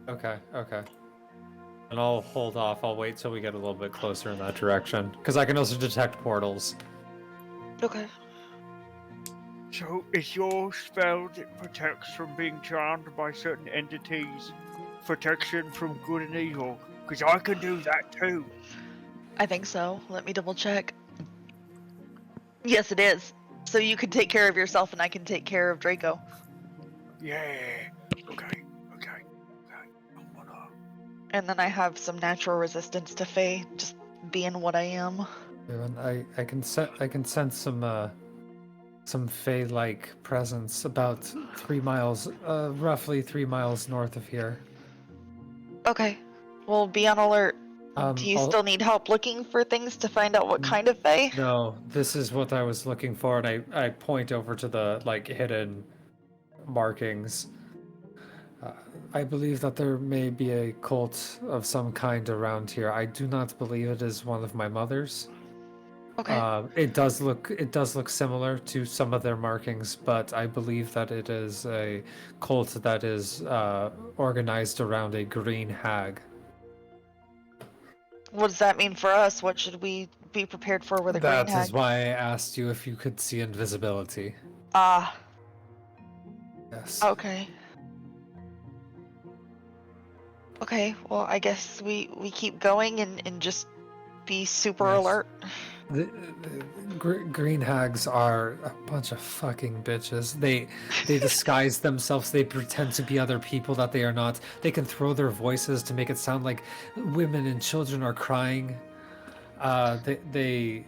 Speaker 6: Okay. And I'll hold off. I'll wait till we get a little bit closer in that direction. Because I can also detect portals.
Speaker 5: Okay.
Speaker 2: So, is your spell that protects from being charmed by certain entities protection from good and evil? Because I can do that too.
Speaker 5: I think so. Let me double check. Yes, it is. So you can take care of yourself and I can take care of Draco.
Speaker 2: Yeah. Okay. I'm gonna...
Speaker 5: And then I have some natural resistance to Fae, just being what I am.
Speaker 6: And I can sense some Fae-like presence about 3 miles, roughly 3 miles north of here.
Speaker 5: Okay. Well, be on alert. Do you
Speaker 6: I'll-
Speaker 5: still need help looking for things to find out what kind of Fae?
Speaker 6: No, this is what I was looking for, and I point over to the hidden markings. I believe that there may be a cult of some kind around here. I do not believe it is one of my mother's.
Speaker 5: Okay.
Speaker 6: It does look similar to some of their markings, but I believe that it is a cult that is organized around a green hag.
Speaker 5: What does that mean for us? What should we be prepared for with a green
Speaker 6: That
Speaker 5: hag?
Speaker 6: is why I asked you if you could see invisibility.
Speaker 5: Ah,
Speaker 6: Yes.
Speaker 5: okay. Okay, well, I guess we keep going and just be super
Speaker 6: Yes.
Speaker 5: alert.
Speaker 6: The green hags are a bunch of fucking bitches. They disguise themselves. They pretend to be other people that they are not. They can throw their voices to make it sound like women and children are crying. They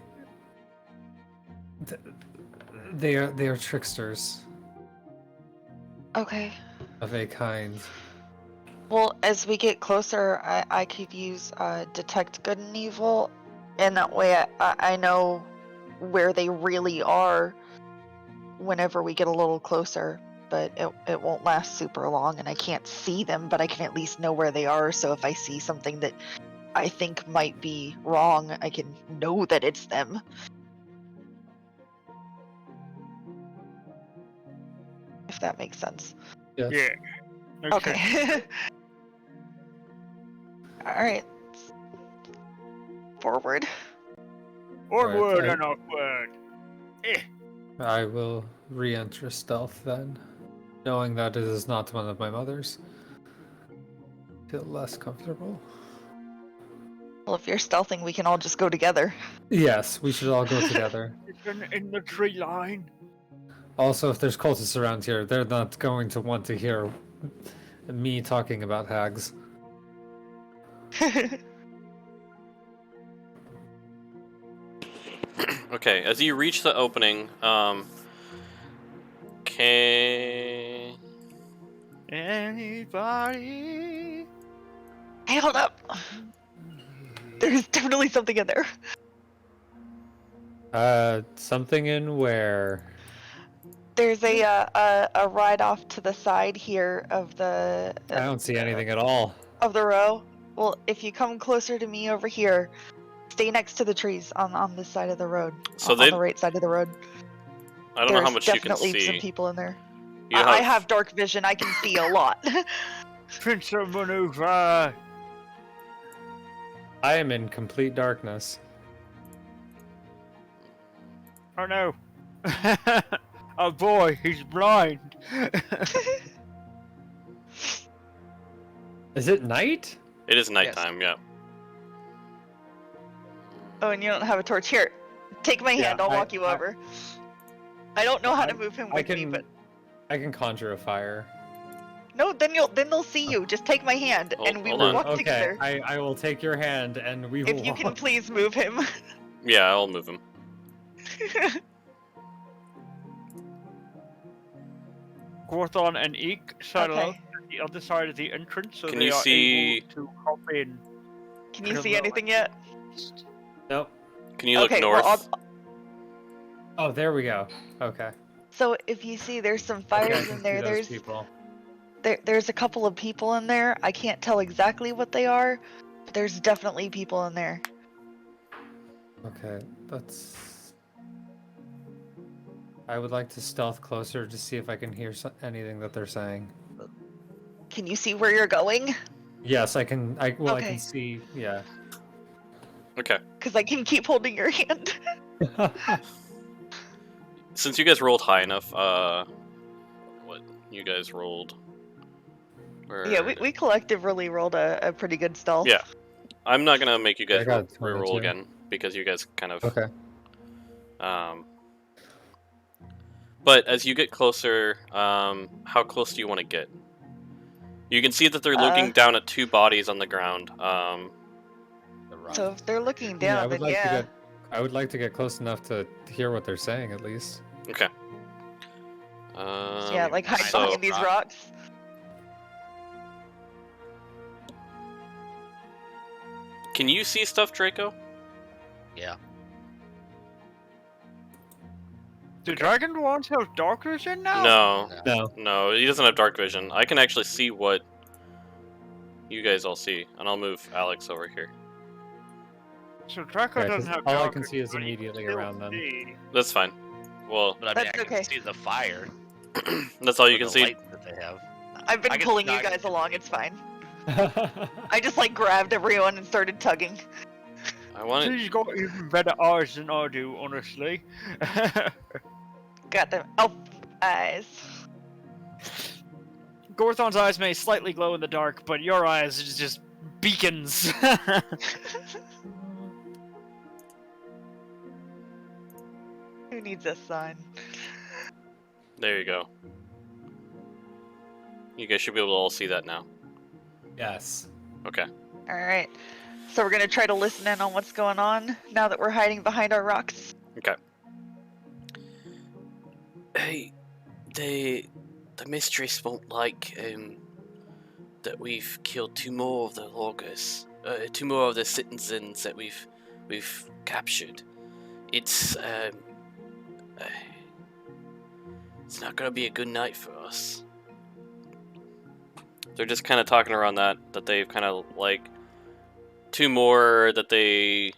Speaker 6: are tricksters
Speaker 5: Okay.
Speaker 6: of a kind.
Speaker 5: Well, as we get closer, I could use detect good and evil, and that way I know where they really are whenever we get a little closer. But it won't last super long, and I can't see them, but I can at least know where they are. So if I see something that I think might be wrong, I can know that it's them. If that makes sense.
Speaker 6: Yes.
Speaker 2: Yeah.
Speaker 5: Okay. Alright. Forward.
Speaker 2: Onward
Speaker 6: Alright,
Speaker 2: and upward.
Speaker 6: I will re-enter stealth then, knowing that it is not one of my mother's. Feel less comfortable.
Speaker 5: Well, if you're stealthing, we can all just go together.
Speaker 6: Yes, we should all go together.
Speaker 2: In the tree line.
Speaker 6: Also, if there's cultists around here, they're not going to want to hear me talking about hags.
Speaker 1: Okay, as you reach the opening, can...
Speaker 2: Anybody?
Speaker 5: Hey, hold up! There's definitely something in there.
Speaker 6: Something in where?
Speaker 5: There's a ride off to the side here of the
Speaker 6: I don't see anything at all.
Speaker 5: of the row. Well, if you come closer to me over here, stay next to the trees on this side of the road.
Speaker 1: So
Speaker 5: on the right side of the road.
Speaker 1: I don't know how
Speaker 5: There's
Speaker 1: much you can
Speaker 5: definitely
Speaker 1: see.
Speaker 5: some people in there.
Speaker 1: You
Speaker 5: I have dark vision. I can see a lot.
Speaker 2: Pincer maneuver.
Speaker 6: I am in complete darkness.
Speaker 2: Oh no. Oh boy, he's blind.
Speaker 6: Is it night?
Speaker 1: It is nighttime. Yeah.
Speaker 5: Oh, and you don't have a torch. Here, take my hand. I'll walk you over. I don't know how to move him with me, but
Speaker 6: I can conjure a fire.
Speaker 5: no, then they'll see you. Just take my hand, and we
Speaker 1: hold
Speaker 5: will
Speaker 1: on.
Speaker 5: walk
Speaker 6: Okay,
Speaker 5: together.
Speaker 6: I will take your hand and we will
Speaker 5: If you can
Speaker 6: walk.
Speaker 5: please move him.
Speaker 1: Yeah, I'll move him.
Speaker 2: Gorthon and Eek settle
Speaker 5: Okay.
Speaker 2: out at the other side of the entrance, so
Speaker 1: Can
Speaker 2: they
Speaker 1: you
Speaker 2: are
Speaker 1: see-
Speaker 2: able to hop in.
Speaker 5: Can you see anything yet?
Speaker 6: Nope.
Speaker 1: Can you look
Speaker 5: Okay,
Speaker 1: north?
Speaker 5: well,
Speaker 6: Oh, there we go. Okay.
Speaker 5: So if you see, there's some
Speaker 6: Okay, I
Speaker 5: fires
Speaker 6: can
Speaker 5: in there.
Speaker 6: see those
Speaker 5: There's
Speaker 6: people.
Speaker 5: there's a couple of people in there. I can't tell exactly what they are, but there's definitely people in there.
Speaker 6: Okay, that's. I would like to stealth closer to see if I can hear anything that they're saying.
Speaker 5: Can you see where you're going?
Speaker 6: Yes, I can. I
Speaker 5: Okay.
Speaker 6: can see. Yeah.
Speaker 1: Okay.
Speaker 5: Because I can keep holding your hand.
Speaker 1: Since you guys rolled high enough, what you guys rolled?
Speaker 5: Yeah, we collectively rolled a pretty good stealth.
Speaker 1: Yeah. I'm not gonna make you guys
Speaker 6: I got a
Speaker 1: re-roll
Speaker 6: 22.
Speaker 1: again because you guys kind of.
Speaker 6: Okay.
Speaker 1: But as you get closer, how close do you want to get? You can see that they're looking down at two bodies on the ground.
Speaker 5: So if they're looking
Speaker 6: Yeah,
Speaker 5: down, then
Speaker 6: I would like to get close enough to hear what they're saying at least.
Speaker 1: Okay.
Speaker 5: yeah, like hide
Speaker 1: so-
Speaker 5: behind these rocks.
Speaker 1: Can you see stuff, Draco?
Speaker 4: Yeah.
Speaker 2: Do dragon wands have dark vision now?
Speaker 1: No. No, he doesn't have dark vision. I can actually see what you guys all see, and I'll move Alex over here.
Speaker 2: So Draco
Speaker 6: Yeah, 'cause
Speaker 2: doesn't have
Speaker 6: all I
Speaker 2: dark
Speaker 6: can
Speaker 2: vision,
Speaker 6: see is
Speaker 2: but he can
Speaker 6: immediately
Speaker 2: still
Speaker 6: around them.
Speaker 2: see.
Speaker 1: That's fine. Well,
Speaker 4: But I mean,
Speaker 5: That's
Speaker 4: I can
Speaker 5: okay.
Speaker 4: see the fire.
Speaker 1: that's all you
Speaker 4: with
Speaker 1: can
Speaker 4: the
Speaker 1: see.
Speaker 4: light that they have.
Speaker 5: I've been
Speaker 4: I can-
Speaker 5: pulling
Speaker 4: no,
Speaker 5: you
Speaker 4: I can
Speaker 5: guys
Speaker 4: see
Speaker 5: along.
Speaker 4: the
Speaker 5: It's fine. I just like grabbed everyone and started tugging.
Speaker 1: I want it.
Speaker 2: She's got even better eyes than I do, honestly.
Speaker 5: Got them. Oh, eyes.
Speaker 2: Gorthon's eyes may slightly glow in the dark, but your eyes is just beacons.
Speaker 5: Who needs a sign?
Speaker 1: There you go. You guys should be able to all see that now.
Speaker 6: Yes.
Speaker 1: Okay.
Speaker 5: All right. So we're gonna try to listen in on what's going on now that we're hiding behind our rocks.
Speaker 1: Okay. Hey, the mistress won't like that we've killed two more of the loggers, two more of the citizens that we've captured. It's not gonna be a good night for us. They're just kind of talking around that they've kind of like two more that they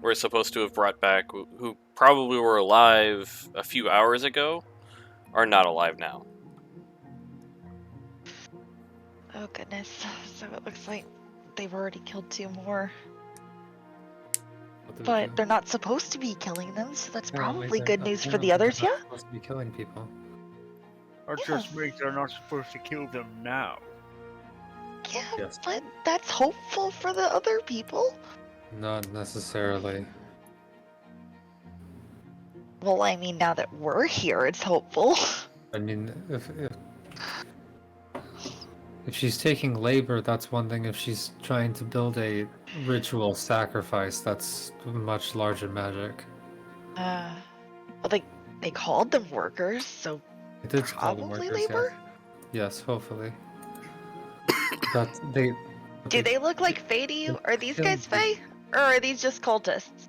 Speaker 1: were supposed to have brought back who probably were alive a few hours ago are not alive now.
Speaker 5: Oh goodness. So it looks like they've already killed two more.
Speaker 6: What do we
Speaker 5: But
Speaker 6: do?
Speaker 5: they're not supposed to be killing them, so that's
Speaker 6: Apparently
Speaker 5: probably
Speaker 6: they're-
Speaker 5: good news for
Speaker 6: apparently
Speaker 5: the others,
Speaker 6: they're
Speaker 5: yeah?
Speaker 6: not supposed to be killing people.
Speaker 2: That just means they're not supposed to kill them now.
Speaker 5: Yeah,
Speaker 6: Yes.
Speaker 5: but that's hopeful for the other people.
Speaker 6: Not necessarily.
Speaker 5: Well, I mean, now that we're here, it's hopeful.
Speaker 6: I mean, if she's taking labor, that's one thing. If she's trying to build a ritual sacrifice, that's much larger magic.
Speaker 5: Well, they called them workers, so
Speaker 6: It did call them
Speaker 5: probably
Speaker 6: workers,
Speaker 5: labor?
Speaker 6: yes, hopefully. But they.
Speaker 5: Do they look like Fae to you? Are these guys Fae? Or are these just cultists?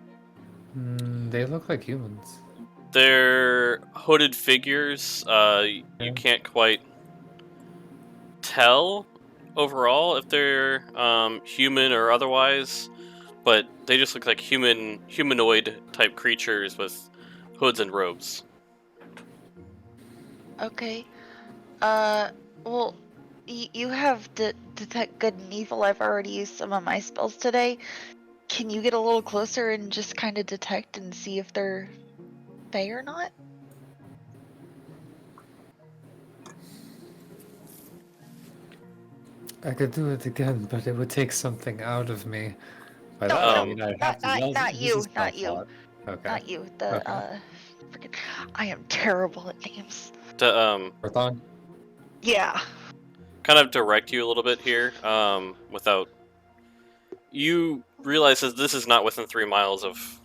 Speaker 6: They look like humans.
Speaker 1: They're hooded figures. You can't quite tell overall if they're human or otherwise, but they just look like humanoid type creatures with hoods and robes.
Speaker 5: Okay. Well, you have detect good and evil. I've already used some of my spells today. Can you get a little closer and just kind of detect and see if they're Fae or not?
Speaker 6: I could do it again, but it would take something out of me. By
Speaker 5: No,
Speaker 6: that I
Speaker 5: no,
Speaker 6: mean I'd have to yell.
Speaker 5: not
Speaker 6: Use a
Speaker 5: you,
Speaker 6: spell
Speaker 5: not you,
Speaker 6: slot. Okay.
Speaker 5: not you. The
Speaker 6: Okay.
Speaker 5: freaking, I am terrible at names.
Speaker 1: To
Speaker 6: Orthon?
Speaker 5: Yeah.
Speaker 1: kind of direct you a little bit here, without you realize that this is not within 3 miles of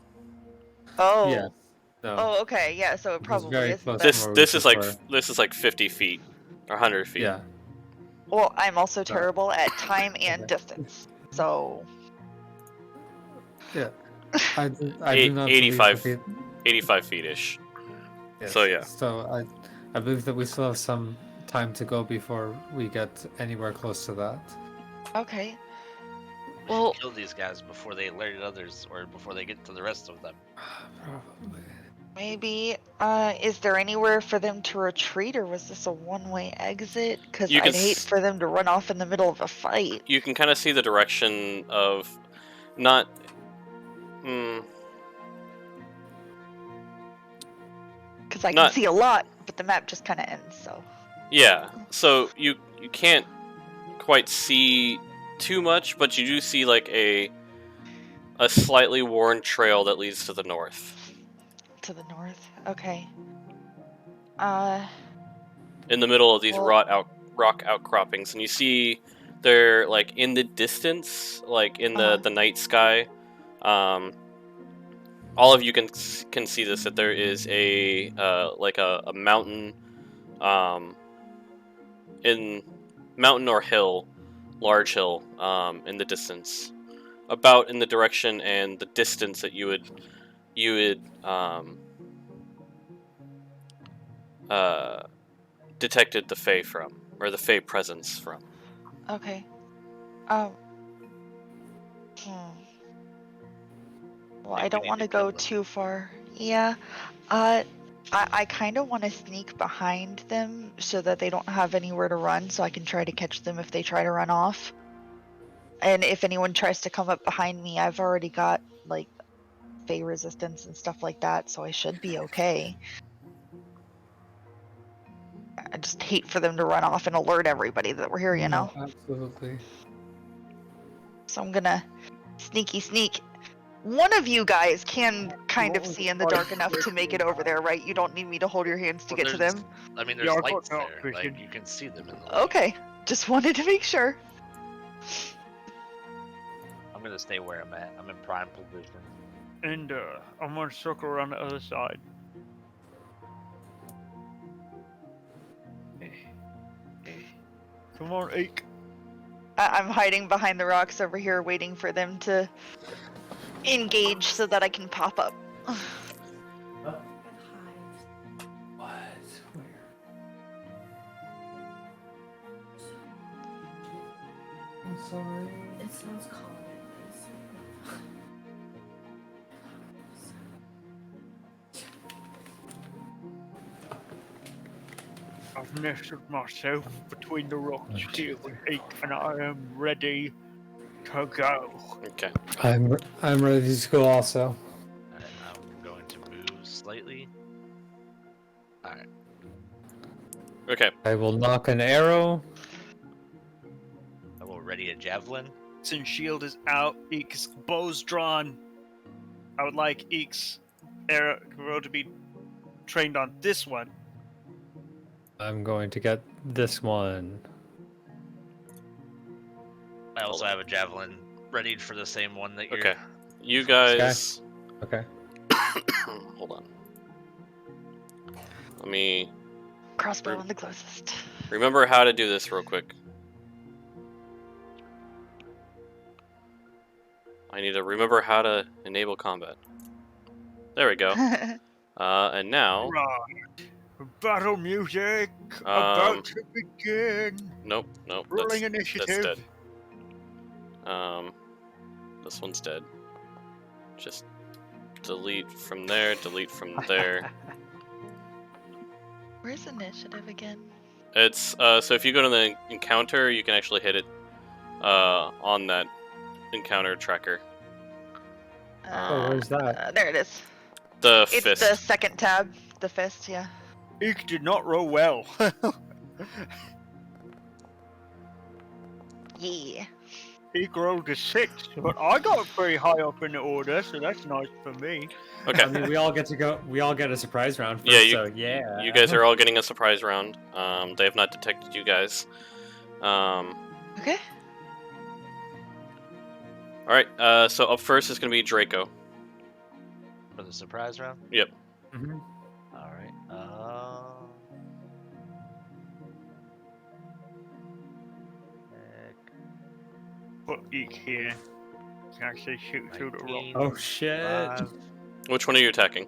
Speaker 5: Oh.
Speaker 6: Yeah. No.
Speaker 5: Oh, okay. Yeah. So it
Speaker 6: It was
Speaker 5: probably
Speaker 6: very
Speaker 5: isn't
Speaker 6: close
Speaker 5: that.
Speaker 6: from where we
Speaker 1: this is
Speaker 6: just
Speaker 1: like
Speaker 6: were.
Speaker 1: 50 feet or 100 feet.
Speaker 6: Yeah.
Speaker 5: Well, I'm also
Speaker 6: Sorry.
Speaker 5: terrible at time and
Speaker 6: Okay.
Speaker 5: distance. So.
Speaker 6: Yeah. I do not believe
Speaker 1: 85
Speaker 6: that
Speaker 1: 85 feet ish.
Speaker 6: Yes.
Speaker 1: So yeah.
Speaker 6: So I believe that we still have some time to go before we get anywhere close to that.
Speaker 5: Okay.
Speaker 4: We
Speaker 5: Well-
Speaker 4: should kill these guys before they alert others, or before they get to the rest of them.
Speaker 6: Probably.
Speaker 5: Maybe. Is there anywhere for them to retreat, or was this a one-way exit? Because
Speaker 1: You can
Speaker 5: I'd hate
Speaker 1: s-
Speaker 5: for them to run off in the middle of a fight.
Speaker 1: You can kind of see the direction of not.
Speaker 5: Because I can
Speaker 1: Not-
Speaker 5: see a lot, but the map just kind of ends. So.
Speaker 1: Yeah. So you can't quite see too much, but you do see like a slightly worn trail that leads to the north.
Speaker 5: To the north. Okay.
Speaker 1: In the middle of these
Speaker 5: Well-
Speaker 1: rock outcroppings, and you see they're like in the distance, like in the night sky. All of you can see this, that there is a like a mountain, in mountain or hill, large hill, in the distance, about in the direction and the distance that you would detected the Fae from, or the Fae presence from.
Speaker 5: Okay. Um. Well,
Speaker 4: Maybe
Speaker 5: I
Speaker 4: we
Speaker 5: don't
Speaker 4: need
Speaker 5: want
Speaker 4: to
Speaker 5: to go
Speaker 4: kill them.
Speaker 5: too far. Yeah. I kind of want to sneak behind them so that they don't have anywhere to run, so I can try to catch them if they try to run off. And if anyone tries to come up behind me, I've already got like Fey resistance and stuff like that, so I should be okay. I just hate for them to run off and alert everybody that we're here, you know?
Speaker 6: No, absolutely.
Speaker 5: So I'm gonna sneaky sneak. One of you guys can kind of see in the dark enough to make it over there, right? You don't need me to hold your hands to
Speaker 4: Well,
Speaker 5: get to
Speaker 4: there's-
Speaker 5: them.
Speaker 4: I mean,
Speaker 2: Yeah,
Speaker 4: there's
Speaker 2: I've got
Speaker 4: lights
Speaker 2: dark
Speaker 4: there.
Speaker 2: vision.
Speaker 4: Like, you can see them in the light.
Speaker 5: Okay, just wanted to make sure.
Speaker 4: I'm gonna stay where I'm at. I'm in prime position.
Speaker 2: And I'm gonna circle around the other side. Come on, Eek.
Speaker 5: I'm hiding behind the rocks over here, waiting for them to engage so that I can pop up.
Speaker 6: What? Where? I'm sorry.
Speaker 7: It sounds calming.
Speaker 2: I've nested myself between the rocks here with Eek, and I am ready to go.
Speaker 1: Okay.
Speaker 6: I'm ready to go also.
Speaker 4: Alright, I'm going to move slightly. Alright.
Speaker 1: Okay.
Speaker 6: I will knock an arrow.
Speaker 4: I will ready a javelin.
Speaker 2: Since shield is out, Eek's bow's drawn. I would like Eek's arrow to be trained on this one.
Speaker 6: I'm going to get this one.
Speaker 4: I also have a javelin readied for the same one that you're.
Speaker 1: Okay. You guys.
Speaker 6: Okay.
Speaker 1: Hold on. Let me
Speaker 5: Crossbow on the closest.
Speaker 1: remember how to do this real quick. I need to remember how to enable combat. There we go. And now,
Speaker 2: Right. Battle music
Speaker 1: Um,
Speaker 2: about to begin.
Speaker 1: Nope, nope.
Speaker 2: Rolling
Speaker 1: That's
Speaker 2: initiative.
Speaker 1: dead. This one's dead. Just delete from there, delete from there.
Speaker 5: Where's initiative again?
Speaker 1: It's so if you go to the encounter, you can actually hit it on that encounter tracker.
Speaker 6: Oh, where's that?
Speaker 5: There it is.
Speaker 1: The
Speaker 5: It's
Speaker 1: fist.
Speaker 5: the second tab. The fist, yeah.
Speaker 2: Eek did not roll well.
Speaker 5: Yeah.
Speaker 2: Eek rolled a 6, but I got pretty high up in the order, so that's nice for me.
Speaker 1: Okay.
Speaker 6: I mean, we all get to go. We all get a surprise round first.
Speaker 1: Yeah, you-
Speaker 6: so yeah.
Speaker 1: You guys are all getting a surprise round. They have not detected you guys.
Speaker 5: Okay.
Speaker 1: All right. So up first is gonna be Draco.
Speaker 4: For the surprise round?
Speaker 1: Yep.
Speaker 6: Mhm.
Speaker 4: Alright. Heck,
Speaker 2: Put Eek here. Can actually shoot through the rock.
Speaker 4: 19,
Speaker 6: Oh shit!
Speaker 4: 5.
Speaker 1: Which one are you attacking?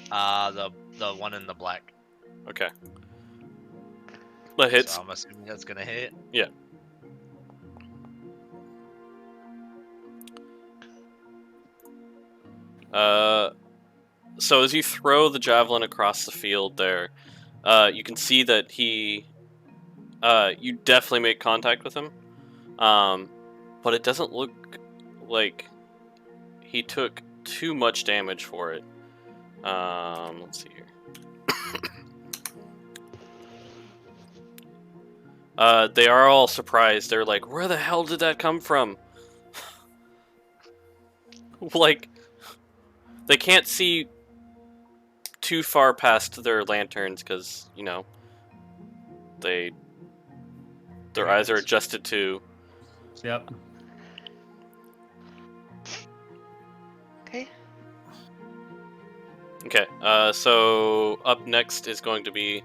Speaker 4: The one in the black.
Speaker 1: Okay. That hits.
Speaker 4: So I'm assuming that's gonna hit.
Speaker 1: Yeah. So as you throw the javelin across the field there, you can see that you definitely make contact with him, but it doesn't look like he took too much damage for it. Let's see here. They are all surprised. They're like, "Where the hell did that come from?" Like, they can't see too far past their lanterns because, you know, their eyes are adjusted to.
Speaker 6: Yep.
Speaker 5: Okay.
Speaker 1: Okay, so up next is going to be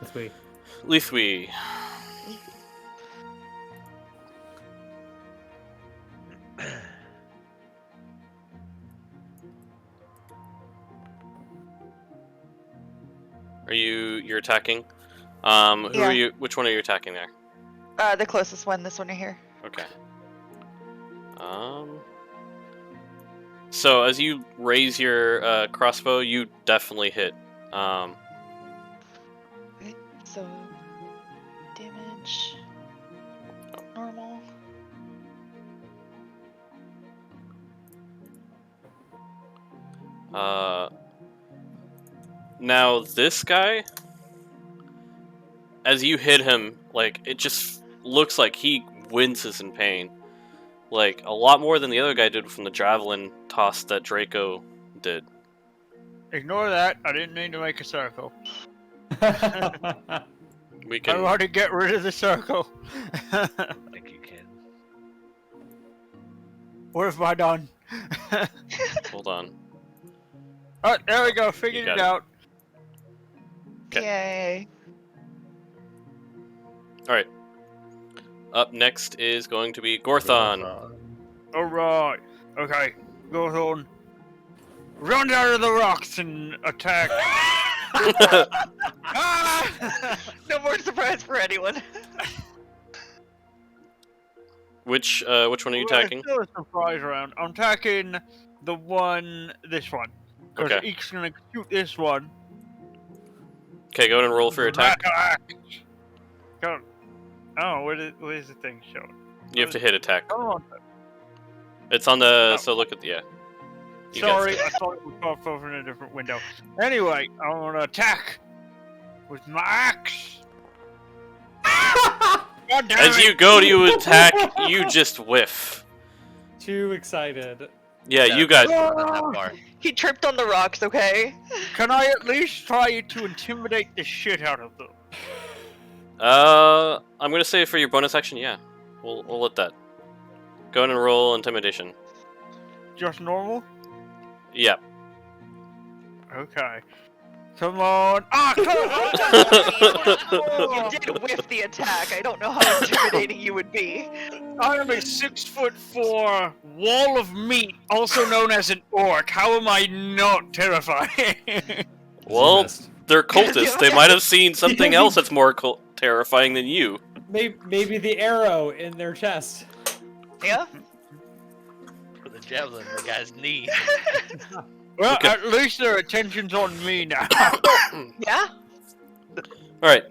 Speaker 6: Let's wait.
Speaker 1: Lithwi. You're attacking? Who
Speaker 5: Yeah.
Speaker 1: are you? Which one are you attacking there?
Speaker 5: The closest one, this one right here.
Speaker 1: Okay. So as you raise your crossbow, you definitely hit.
Speaker 5: Okay. So, damage. Normal.
Speaker 1: Now this guy, as you hit him, like, it just looks like he winces in pain. Like, a lot more than the other guy did from the javelin toss that Draco did.
Speaker 2: Ignore that. I didn't mean to make a circle.
Speaker 1: We
Speaker 2: I
Speaker 1: can.
Speaker 2: want to get rid of the circle.
Speaker 4: I think you can.
Speaker 2: What have I done?
Speaker 1: Hold on.
Speaker 2: Oh, there we go. Figured
Speaker 1: got
Speaker 2: it
Speaker 1: it.
Speaker 2: out.
Speaker 1: 'Kay.
Speaker 5: Yay.
Speaker 1: Alright. Up next is going to be Gorthon.
Speaker 2: Alright. Okay. Goes on. Run out of the rocks and attack. Ah!
Speaker 5: No more surprise for anyone.
Speaker 1: Which one are you attacking?
Speaker 2: Still a surprise round. I'm attacking this one. Because
Speaker 1: Okay.
Speaker 2: Eek's gonna shoot this one.
Speaker 1: Okay, go ahead and roll for your attack.
Speaker 2: Go. Oh, where is the thing showing?
Speaker 1: You have to hit attack.
Speaker 2: Come on.
Speaker 1: It's on the.
Speaker 2: Oh.
Speaker 1: So look at the. Yeah. You got-
Speaker 2: Sorry, I thought it was off over in a different window. Anyway, I'm gonna attack with my axe. God damn
Speaker 1: As
Speaker 2: it.
Speaker 1: you go to attack, you just whiff.
Speaker 6: Too excited.
Speaker 1: Yeah, you got.
Speaker 4: Not that far.
Speaker 5: He tripped on the rocks, okay?
Speaker 2: Can I at least try to intimidate the shit out of them?
Speaker 1: I'm gonna say for your bonus action, yeah. We'll let that. Go ahead and roll intimidation.
Speaker 2: Just normal?
Speaker 1: Yeah.
Speaker 2: Okay. Come on. Ah, come
Speaker 5: You
Speaker 2: on.
Speaker 5: did whiff the attack. I don't know how intimidating you would be.
Speaker 2: I am a 6'4" wall of meat, also known as an orc. How am I not terrifying?
Speaker 1: Well,
Speaker 6: missed.
Speaker 1: they're cultists. They might have seen something else that's more terrifying than you.
Speaker 3: Maybe the arrow in their chest.
Speaker 5: Yeah.
Speaker 4: For the javelin in the guy's knee.
Speaker 2: Well,
Speaker 1: Okay.
Speaker 2: at least their attention's on me now.
Speaker 5: Yeah.
Speaker 1: Alright.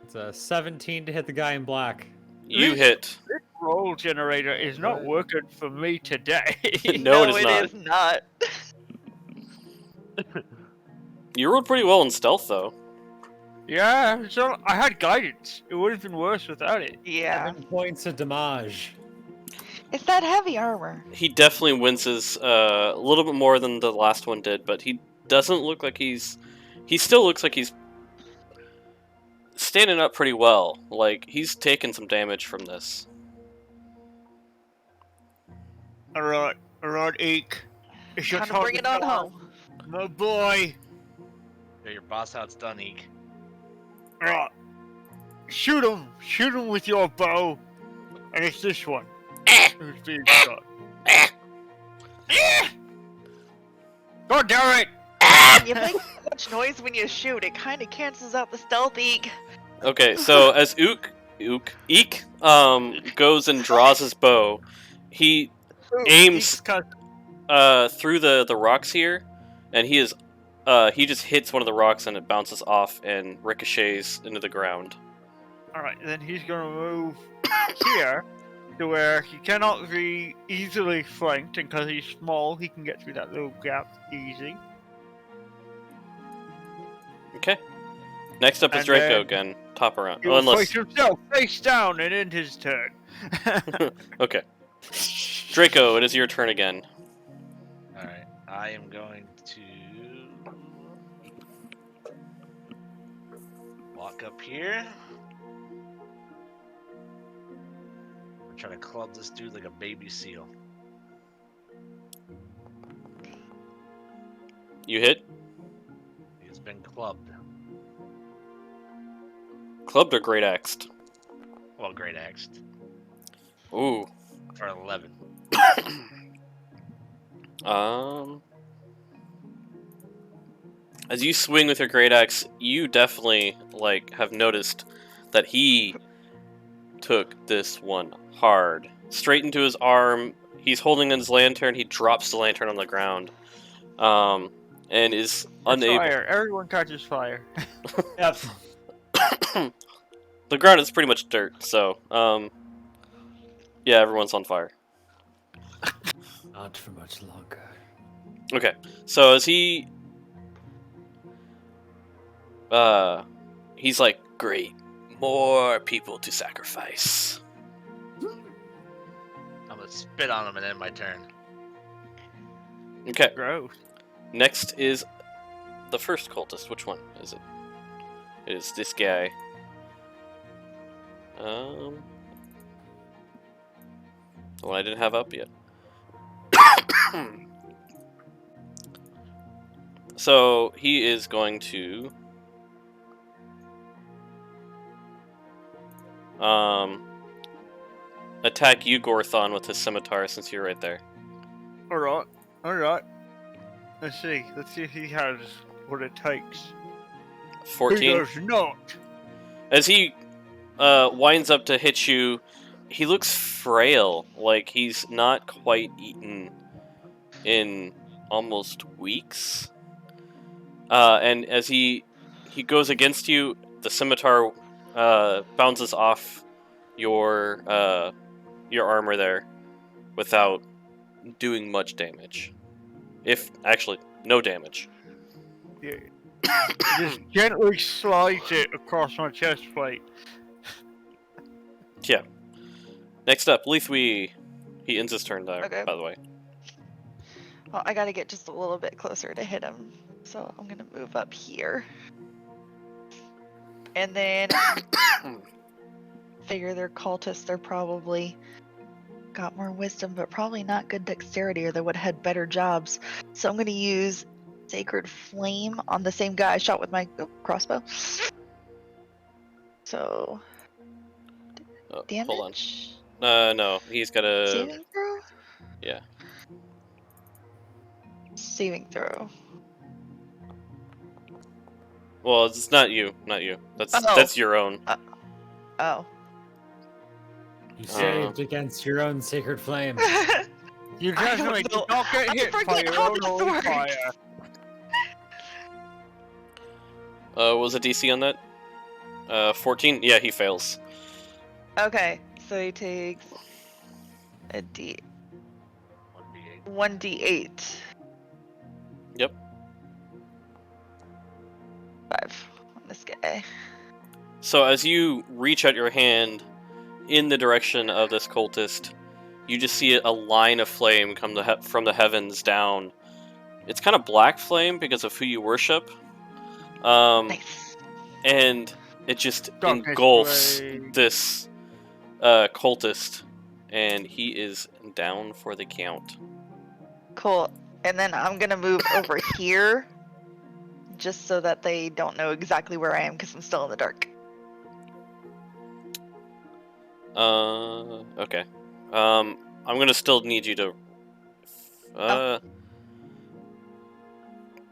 Speaker 3: It's a 17 to hit the guy in black.
Speaker 1: You hit.
Speaker 2: This roll generator is not working for me today.
Speaker 1: No, it is not.
Speaker 5: is not.
Speaker 1: You rolled pretty well in stealth, though.
Speaker 2: Yeah, so I had guidance. It would have been worse without it.
Speaker 5: Yeah.
Speaker 3: 7 points of damage.
Speaker 5: It's that heavy armor.
Speaker 1: He definitely winces a little bit more than the last one did, but he doesn't look like he's... He still looks like he's standing up pretty well. Like, he's taken some damage from this.
Speaker 2: Alright, Eek. It's your
Speaker 5: Time to
Speaker 2: time
Speaker 5: bring it on
Speaker 2: shine.
Speaker 5: home.
Speaker 2: My boy.
Speaker 4: Yeah, your boss how it's done, Eek.
Speaker 2: Alright. Shoot him with your bow. And it's this one. Who's being shot. God damn it!
Speaker 5: You make so much noise when you shoot. It kind of cancels out the stealth eek.
Speaker 1: Okay, so as Eek goes and draws his bow, he aims through the rocks here, and he just hits one of the rocks and it bounces off and ricochets into the ground.
Speaker 2: Alright, then he's gonna move here to where he cannot be easily flanked, and because he's small, he can get through that little gap easy.
Speaker 1: Okay. Next up is
Speaker 2: And
Speaker 1: Draco
Speaker 2: then
Speaker 1: again. Top around.
Speaker 2: He
Speaker 1: Oh,
Speaker 2: will
Speaker 1: unless...
Speaker 2: place himself face down and end his turn.
Speaker 1: Okay. Draco, it is your turn again.
Speaker 4: Alright, I am going to walk up here. I'm trying to club this dude like a baby seal.
Speaker 1: You hit?
Speaker 4: He's been clubbed.
Speaker 1: Clubbed or great axed?
Speaker 4: Well, great axed.
Speaker 1: Ooh.
Speaker 4: For 11.
Speaker 1: As you swing with your great axe, you definitely have noticed that he took this one hard. Straight into his arm. He's holding his lantern. He drops the lantern on the ground, and is unable.
Speaker 2: Fire. Everyone catches fire.
Speaker 3: Yep.
Speaker 1: The ground is pretty much dirt, so yeah, everyone's on fire.
Speaker 6: Not for much longer.
Speaker 1: Okay, so as he's like, great, more people to sacrifice.
Speaker 4: I'm gonna spit on him and end my turn.
Speaker 1: Okay,
Speaker 2: Gross.
Speaker 1: next is the first cultist. Which one is it? It is this guy. The one I didn't have up yet. So he is going to attack you, Gorthon, with his scimitar since you're right there.
Speaker 2: Alright. Alright. Let's see if he has what it takes.
Speaker 1: 14.
Speaker 2: He does not.
Speaker 1: As he winds up to hit you, he looks frail, like he's not quite eaten in almost weeks. And as he goes against you, the scimitar bounces off your armor there without doing much damage. If actually no damage.
Speaker 2: Yeah. Just gently slides it across my chest plate.
Speaker 1: Yeah. Next up, Leithwi. He ends his turn there,
Speaker 5: Okay.
Speaker 1: by the way.
Speaker 5: Well, I gotta get just a little bit closer to hit him. So I'm gonna move up here. And then figure they're cultists, they're probably got more wisdom, but probably not good dexterity, or they would have had better jobs. So I'm going to use Sacred Flame on the same guy I shot with my crossbow. So, damage?
Speaker 1: Hold on. No, he's got a...
Speaker 5: Saving throw?
Speaker 1: Yeah.
Speaker 5: Saving throw.
Speaker 1: Well, it's not you. Not you. That's
Speaker 5: Oh.
Speaker 1: that's your own.
Speaker 5: Oh.
Speaker 6: You saved against your own sacred flame.
Speaker 2: You
Speaker 5: I don't
Speaker 2: definitely
Speaker 5: know.
Speaker 2: don't get
Speaker 5: I
Speaker 2: hit by
Speaker 5: forget
Speaker 2: your
Speaker 5: how
Speaker 2: own
Speaker 5: this
Speaker 2: old
Speaker 5: works.
Speaker 2: fire.
Speaker 1: What was the DC on that? 14? Yeah, he fails.
Speaker 5: Okay, so he takes a 1d8.
Speaker 1: Yep.
Speaker 5: 5 on this guy.
Speaker 1: So as you reach out your hand in the direction of this cultist, you just see a line of flame come from the heavens down. It's kind of black flame because of who you worship.
Speaker 5: Nice.
Speaker 1: And it just
Speaker 2: Darkness
Speaker 1: engulfs
Speaker 2: blade.
Speaker 1: this cultist, and he is down for the count.
Speaker 5: Cool. And then I'm gonna move over here, just so that they don't know exactly where I am, because I'm still in the dark.
Speaker 1: Okay. I'm gonna still need you to.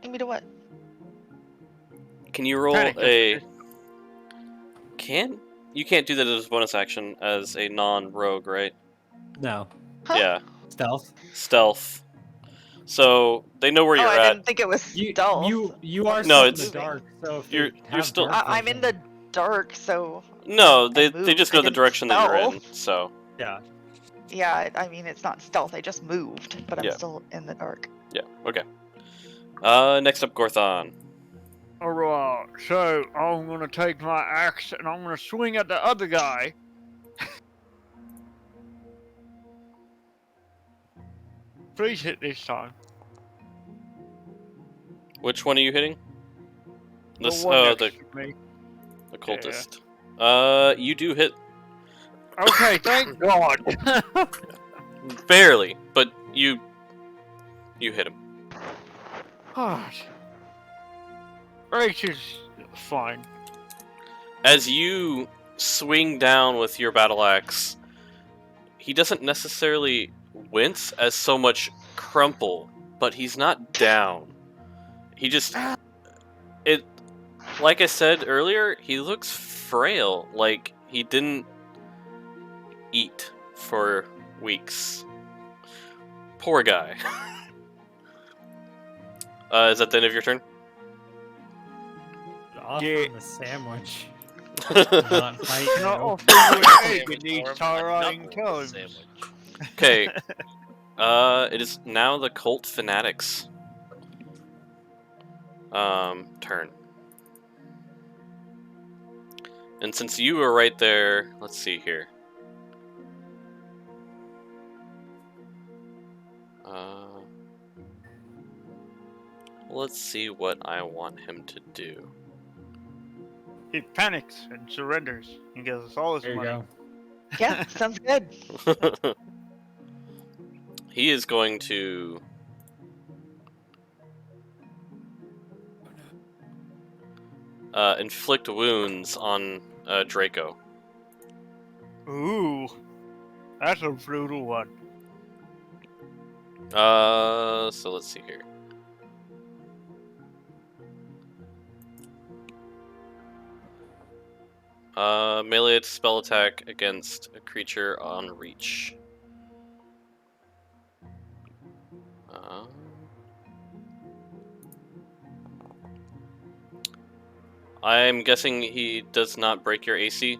Speaker 5: Need me to what?
Speaker 1: Can you roll
Speaker 2: Panic
Speaker 1: a? You can't do that as a bonus action as a non-rogue, right?
Speaker 6: No.
Speaker 5: Huh?
Speaker 1: Yeah,
Speaker 6: Stealth.
Speaker 1: stealth. So they know where
Speaker 5: Oh,
Speaker 1: you're
Speaker 5: I
Speaker 1: at.
Speaker 5: didn't think it was
Speaker 6: You
Speaker 5: stealth.
Speaker 6: you are
Speaker 1: No,
Speaker 6: still in
Speaker 1: it's-
Speaker 6: the dark, so if
Speaker 1: you're
Speaker 6: they have
Speaker 1: still-
Speaker 6: dark
Speaker 5: I'm in
Speaker 6: vision-
Speaker 5: the dark, so
Speaker 1: No, they
Speaker 5: moved.
Speaker 1: just
Speaker 5: I
Speaker 1: know the
Speaker 5: didn't
Speaker 1: direction that you're in.
Speaker 5: stealth.
Speaker 1: So
Speaker 6: Yeah.
Speaker 5: yeah. I mean, it's not stealth. I just moved, but I'm
Speaker 1: Yeah.
Speaker 5: still in the dark.
Speaker 1: yeah, okay. Next up, Gorthon.
Speaker 2: Alright, so I'm gonna take my axe and I'm gonna swing at the other guy. Please hit this time.
Speaker 1: Which one are you hitting? This.
Speaker 2: The one
Speaker 1: Oh,
Speaker 2: next to me.
Speaker 1: the cultist. You do hit
Speaker 2: Okay, thank God.
Speaker 1: barely, but you hit him.
Speaker 2: Gosh. Race is fine.
Speaker 1: As you swing down with your battle axe, he doesn't necessarily wince as so much crumple, but he's not down. He just like I said earlier, he looks frail, like he didn't eat for weeks. Poor guy. Is that the end of your turn?
Speaker 6: Off
Speaker 2: Yeah.
Speaker 6: on the sandwich. Not fight
Speaker 2: Not
Speaker 6: you.
Speaker 2: often with egg in
Speaker 4: Form
Speaker 2: these
Speaker 4: a
Speaker 2: tyrant
Speaker 4: knuckle
Speaker 2: times.
Speaker 4: sandwich.
Speaker 1: Okay. It is now the cult fanatics. Turn. And since you were right there, let's see here. Let's see what I want him to do.
Speaker 2: He panics and surrenders and gives us all his
Speaker 6: There you
Speaker 2: money.
Speaker 6: go.
Speaker 5: Yeah, sounds good.
Speaker 1: He is going to inflict wounds on Draco.
Speaker 2: Ooh, that's a brutal one.
Speaker 1: So let's see here. Melee spell attack against a creature on reach. I'm guessing he does not break your AC.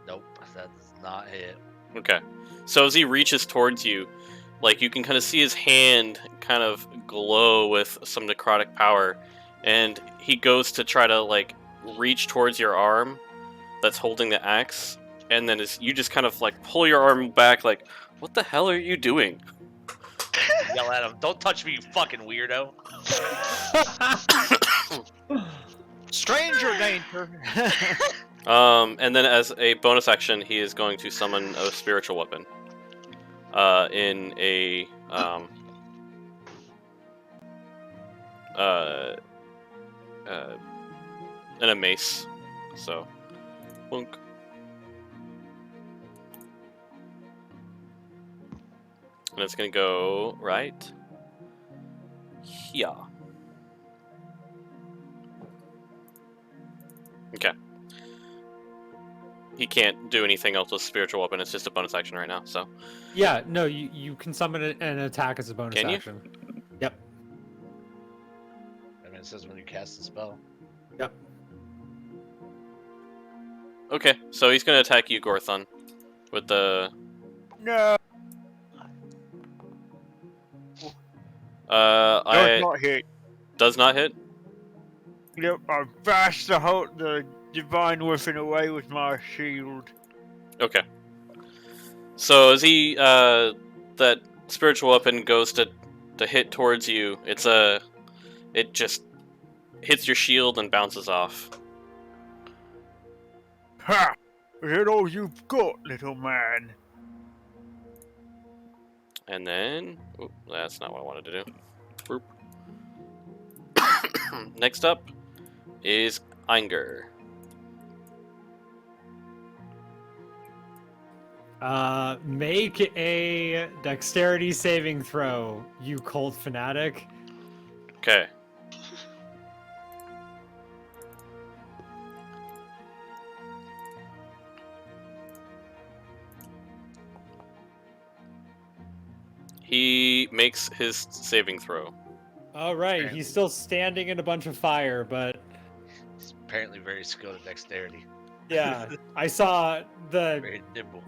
Speaker 4: Nope, that's not it.
Speaker 1: Okay. So as he reaches towards you, like you can kind of see his hand kind of glow with some necrotic power, and he goes to try to like reach towards your arm that's holding the axe, and then you just kind of like pull your arm back like, what the hell are you doing?
Speaker 4: Yell at him, don't touch me, you fucking weirdo.
Speaker 2: Stranger danger.
Speaker 1: And then as a bonus action, he is going to summon a spiritual weapon. in a uh, in a mace. So, boink. And it's gonna go right here. Okay. He can't do anything else with spiritual weapon. It's just a bonus action right now. So.
Speaker 6: Yeah, no, you can summon it and attack as a bonus
Speaker 1: Can you?
Speaker 6: action. Yep.
Speaker 4: I mean, it says when you cast the spell.
Speaker 6: Yep.
Speaker 1: Okay, so he's gonna attack you, Gorthon, with the.
Speaker 2: No.
Speaker 1: I
Speaker 2: Not hit.
Speaker 1: does not hit.
Speaker 2: Yep, I bashed the divine weapon away with my shield.
Speaker 1: Okay. So as he that spiritual weapon goes to hit towards you, it just hits your shield and bounces off.
Speaker 2: Ha! Is that all you've got, little man?
Speaker 1: And then, oop, that's not what I wanted to do. Boop. Next up is Inger.
Speaker 6: Make a dexterity saving throw, you cold fanatic.
Speaker 1: Okay. He makes his saving throw.
Speaker 6: All right,
Speaker 4: Okay.
Speaker 6: he's still standing in a bunch of fire, but
Speaker 4: He's apparently very skilled at dexterity.
Speaker 6: yeah, I saw the
Speaker 4: Very nimble.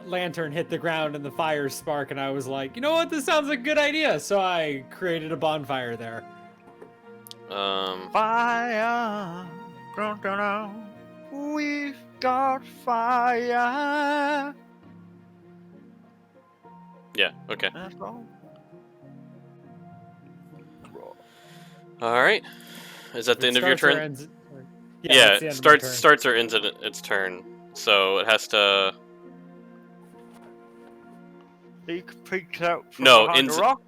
Speaker 6: lantern hit the ground and the fire spark, and I was like, you know what, this sounds like a good idea. So I created a bonfire there.
Speaker 2: Fire! Dun, dun, dun. We've got fire!
Speaker 1: Yeah, okay.
Speaker 2: That's all.
Speaker 1: Alright. Is that the
Speaker 6: It
Speaker 1: end of your
Speaker 6: starts or
Speaker 1: turn?
Speaker 6: ends-
Speaker 1: Yeah,
Speaker 6: that's the
Speaker 1: it
Speaker 6: end of my turn.
Speaker 1: starts or ends at its turn. So it has to.
Speaker 2: He peeks out from
Speaker 1: No,
Speaker 2: behind
Speaker 1: ends-
Speaker 2: a rock.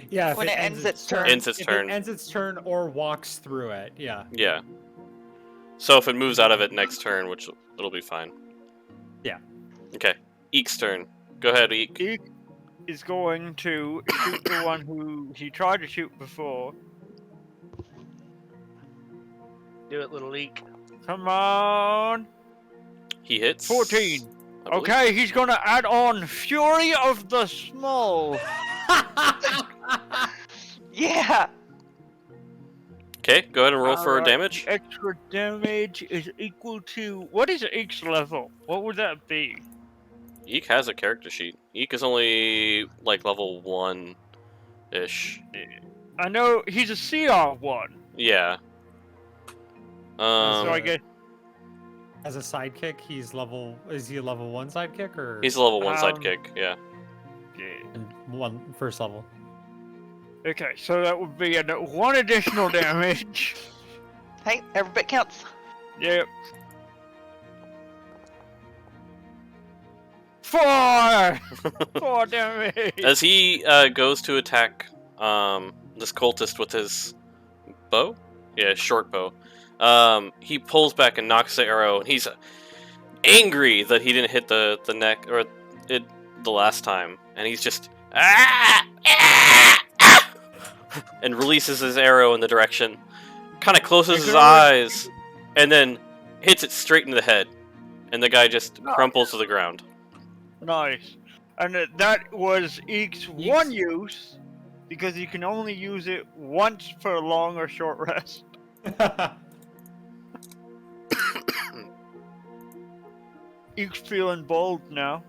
Speaker 6: Yeah, if
Speaker 5: When it ends its turn.
Speaker 1: Ends its
Speaker 6: if
Speaker 1: turn.
Speaker 6: It ends its turn or walks through it. Yeah.
Speaker 1: Yeah. So if it moves out of it next turn, which it'll be fine.
Speaker 6: Yeah.
Speaker 1: Okay. Eek's turn. Go ahead, Eek.
Speaker 2: He is going to shoot the one who he tried to shoot before.
Speaker 4: Do it, little leak.
Speaker 2: Come on!
Speaker 1: He hits.
Speaker 2: 14.
Speaker 1: I believe.
Speaker 2: Okay, he's gonna add on Fury of the Small.
Speaker 5: Yeah.
Speaker 1: Okay, go ahead and roll for
Speaker 2: Alright.
Speaker 1: damage.
Speaker 2: Extra damage is equal to... What is each level? What would that be?
Speaker 1: Eek has a character sheet. Eek is only like level 1-ish.
Speaker 2: I know he's a CR1.
Speaker 1: Yeah.
Speaker 2: So I guess...
Speaker 6: As a sidekick, is he a level 1 sidekick or
Speaker 1: He's a level 1
Speaker 2: Um,
Speaker 1: sidekick, yeah.
Speaker 2: Yeah.
Speaker 6: first level?
Speaker 2: Okay, so that would be one additional damage.
Speaker 5: Hey, every bit counts.
Speaker 2: Yep. 4! 4 damage!
Speaker 1: As he goes to attack this cultist with his bow? Yeah, short bow. He pulls back and knocks the arrow, and he's angry that he didn't hit the neck or it the last time, and he's just and releases his arrow in the direction, kind of closes his eyes, and then hits it straight in the head, and the guy just crumples to the ground.
Speaker 2: Nice. And that was Eek's one use, because you can only use it once for a long or short rest. Eek's feeling bold now.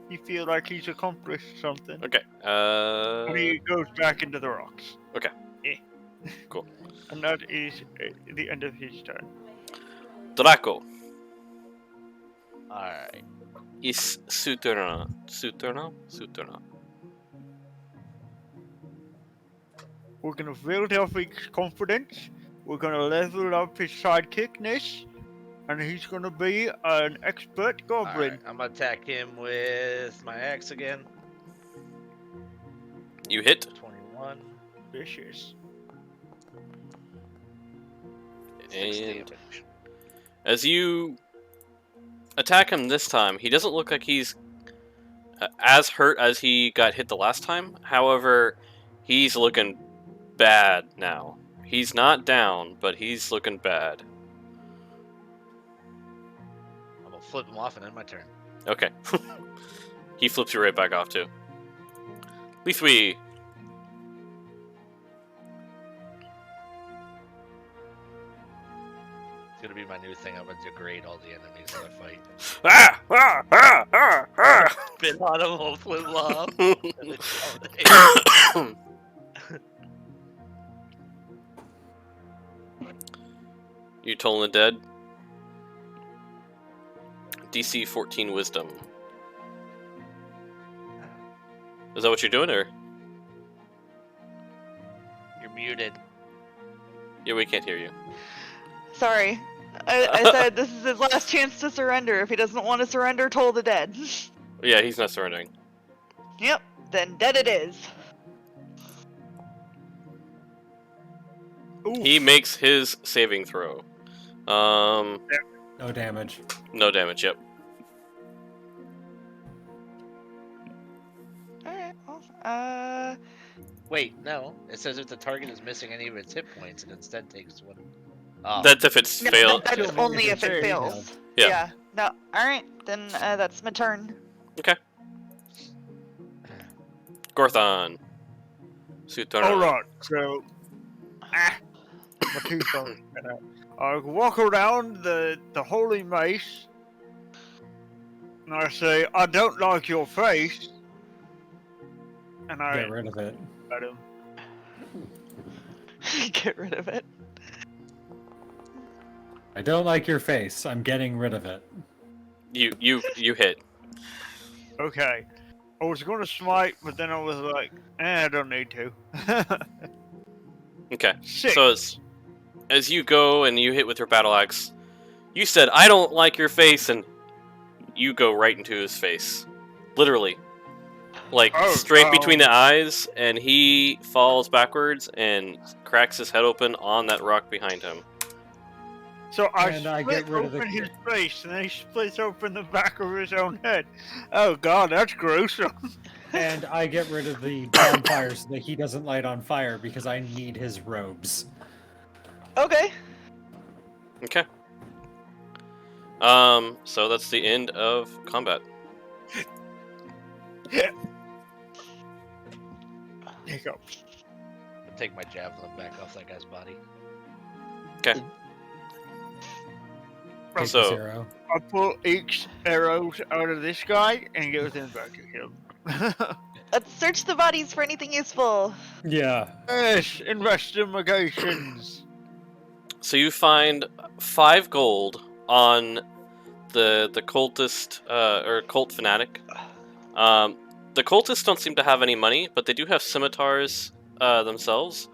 Speaker 2: He feels like he's accomplished something.
Speaker 1: Okay.
Speaker 2: And he goes back into the rocks.
Speaker 1: Okay. Cool.
Speaker 2: And that is the end of his turn.
Speaker 1: Draco.
Speaker 4: Alright.
Speaker 1: Is Suturna. Suturna?
Speaker 2: We're gonna build up Eek's confidence. We're gonna level up his sidekickness. and he's gonna be an expert goblin.
Speaker 4: Alright, I'm gonna attack him with my axe again.
Speaker 1: You hit.
Speaker 4: 21.
Speaker 2: Vicious.
Speaker 4: 6
Speaker 1: And
Speaker 4: damage.
Speaker 1: as you attack him this time, he doesn't look like he's as hurt as he got hit the last time. However, he's looking bad now. He's not down, but he's looking bad.
Speaker 4: I'm gonna flip him off and end my turn.
Speaker 1: Okay. He flips you right back off, too. Leithwee.
Speaker 4: It's gonna be my new thing. I'm gonna degrade all the enemies that I fight.
Speaker 1: Ah! Ah! Ah! Ah! Ah!
Speaker 4: Spin on him, we'll flip him off. And then
Speaker 1: You Toll the Dead. DC 14 Wisdom. Is that what you're doing, or?
Speaker 4: You're muted.
Speaker 1: Yeah, we can't hear you.
Speaker 5: Sorry. I said this is his last chance to surrender. If he doesn't want to surrender, Toll the Dead.
Speaker 1: Yeah, he's not surrendering.
Speaker 5: Yep, then dead it is.
Speaker 2: Ooh.
Speaker 1: He makes his saving throw.
Speaker 6: No damage.
Speaker 1: No damage, yep.
Speaker 5: Alright, well,
Speaker 4: Wait, no. It says if the target is missing any of its hit points, it instead takes one. Oh.
Speaker 1: That's if it's
Speaker 5: no,
Speaker 1: failed.
Speaker 5: that's
Speaker 6: Yeah.
Speaker 5: only if
Speaker 6: Very
Speaker 5: it fails.
Speaker 6: detailed.
Speaker 1: Yeah.
Speaker 5: No, alright, then that's my turn.
Speaker 1: Gorthon. Suit
Speaker 2: Alright, so. My teeth are I walk around the holy mace, and I say, I don't like your face. And I
Speaker 6: Get rid of it.
Speaker 2: at him.
Speaker 5: Get rid of it.
Speaker 6: I don't like your face. I'm getting rid of it.
Speaker 1: You hit.
Speaker 2: Okay. I was gonna smite, but then I was like, I don't need to.
Speaker 1: Okay.
Speaker 2: 6.
Speaker 1: So as you go and you hit with your battle axe, you said, I don't like your face, and you go right into his face. Literally. Like,
Speaker 2: Oh,
Speaker 1: straight between the eyes, and he falls backwards and cracks his head open on that rock behind him.
Speaker 2: So I
Speaker 6: And I
Speaker 2: split
Speaker 6: get rid of
Speaker 2: open
Speaker 6: the-
Speaker 2: his face, and then he splits open the back of his own head. Oh god, that's gruesome.
Speaker 6: And I get rid of the bonfire so that he doesn't light on fire because I need his robes.
Speaker 5: Okay.
Speaker 1: Okay. So that's the end of combat.
Speaker 2: Hiccups.
Speaker 4: I'll take my javelin back off that guy's body.
Speaker 1: Okay.
Speaker 6: Take
Speaker 1: So-
Speaker 6: the zero.
Speaker 2: I pull each arrows out of this guy and give them back to him.
Speaker 5: Let's search the bodies for anything useful.
Speaker 6: Yeah.
Speaker 2: Yes, investigations.
Speaker 1: So you find 5 gold on the cultist or cult fanatic. The cultists don't seem to have any money, but they do have scimitars themselves,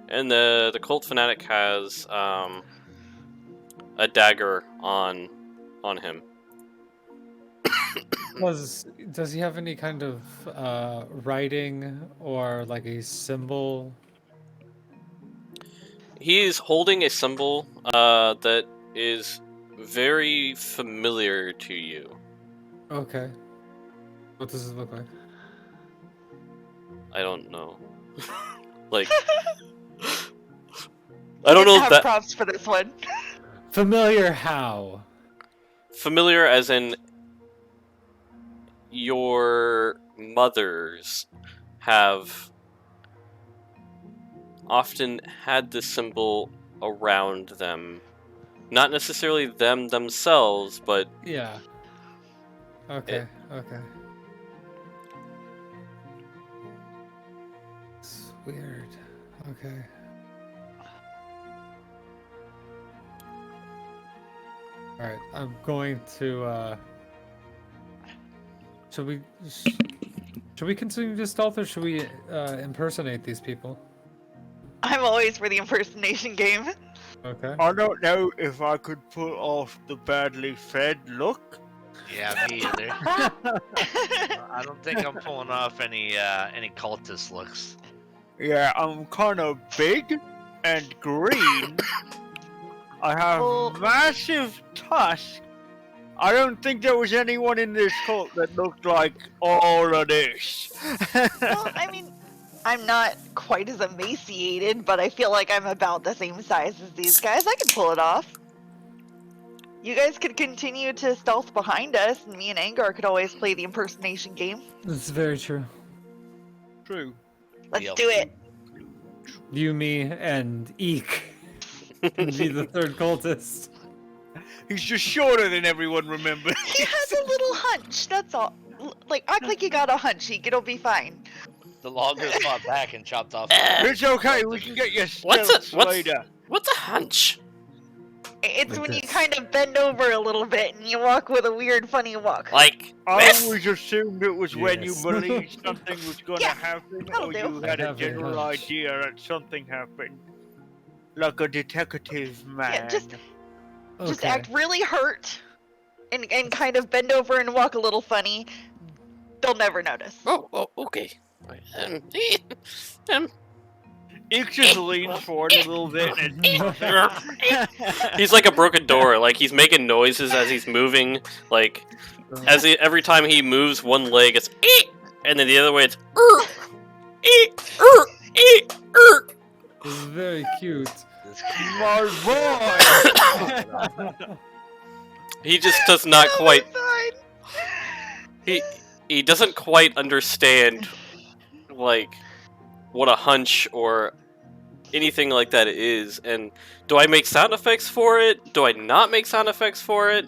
Speaker 1: and the cult fanatic has a dagger on him.
Speaker 6: Does he have any kind of writing or like a symbol?
Speaker 1: He's holding a symbol that is very familiar to you.
Speaker 6: Okay. What does it look like?
Speaker 1: I don't know. Like, I don't know if
Speaker 5: have
Speaker 1: that
Speaker 5: props for this one.
Speaker 6: Familiar how?
Speaker 1: familiar as in your mothers have often had this symbol around them. Not necessarily them themselves, but
Speaker 6: Yeah. Okay. Okay. It's weird. Okay. All right. I'm going to. Should we continue to stealth, or should we impersonate these people?
Speaker 5: I'm always for the impersonation game.
Speaker 6: Okay.
Speaker 2: I don't know if I could pull off the badly fed look.
Speaker 4: Yeah, me either. I don't think I'm pulling off any cultist looks.
Speaker 2: Yeah, I'm kind of big and green. I have
Speaker 5: Well-
Speaker 2: massive tusks. I don't think there was anyone in this cult that looked like all of this.
Speaker 5: Well, I mean, I'm not quite as emaciated, but I feel like I'm about the same size as these guys. I could pull it off. You guys could continue to stealth behind us, and me and Angar could always play the impersonation game.
Speaker 6: That's very true.
Speaker 2: True.
Speaker 5: Let's
Speaker 4: Yep.
Speaker 5: do it.
Speaker 6: You, me, and Eek can be the third cultist.
Speaker 2: He's just shorter than everyone remembers.
Speaker 5: He has a little hunch, that's all. Like, act like you got a hunch, Eek. It'll be fine.
Speaker 4: The longer fought back and chopped off.
Speaker 2: It's okay, we can get your
Speaker 1: What's
Speaker 2: stilts
Speaker 1: a- what's-
Speaker 2: later.
Speaker 1: What's a hunch?
Speaker 5: It's
Speaker 6: Like
Speaker 5: when you
Speaker 6: this.
Speaker 5: kind of bend over a little bit and you walk with a weird, funny walk.
Speaker 1: Like
Speaker 2: I
Speaker 1: this?
Speaker 2: always assumed it was when you
Speaker 6: Yes.
Speaker 2: believed something was going to
Speaker 5: Yeah,
Speaker 2: happen,
Speaker 5: that'll
Speaker 2: or
Speaker 5: do.
Speaker 2: you
Speaker 6: I
Speaker 2: had a
Speaker 6: have a
Speaker 2: general
Speaker 6: hunch.
Speaker 2: idea that something happened. Like a detective man.
Speaker 5: Yeah, just
Speaker 6: Okay.
Speaker 5: act really hurt and kind of bend over and walk a little funny. They'll never notice.
Speaker 1: Oh, okay. Um,
Speaker 2: It just leans forward a little bit and
Speaker 1: he's like a broken door. Like he's making noises as he's moving. Like every time he moves one leg, it's eek, and then the other way it's eek, eek, eek.
Speaker 6: This is very cute.
Speaker 2: my boy.
Speaker 1: He just does not
Speaker 5: That'll
Speaker 1: quite.
Speaker 5: be fine.
Speaker 1: He doesn't quite understand like what a hunch or anything like that is. And do I make sound effects for it? Do I not make sound effects for it?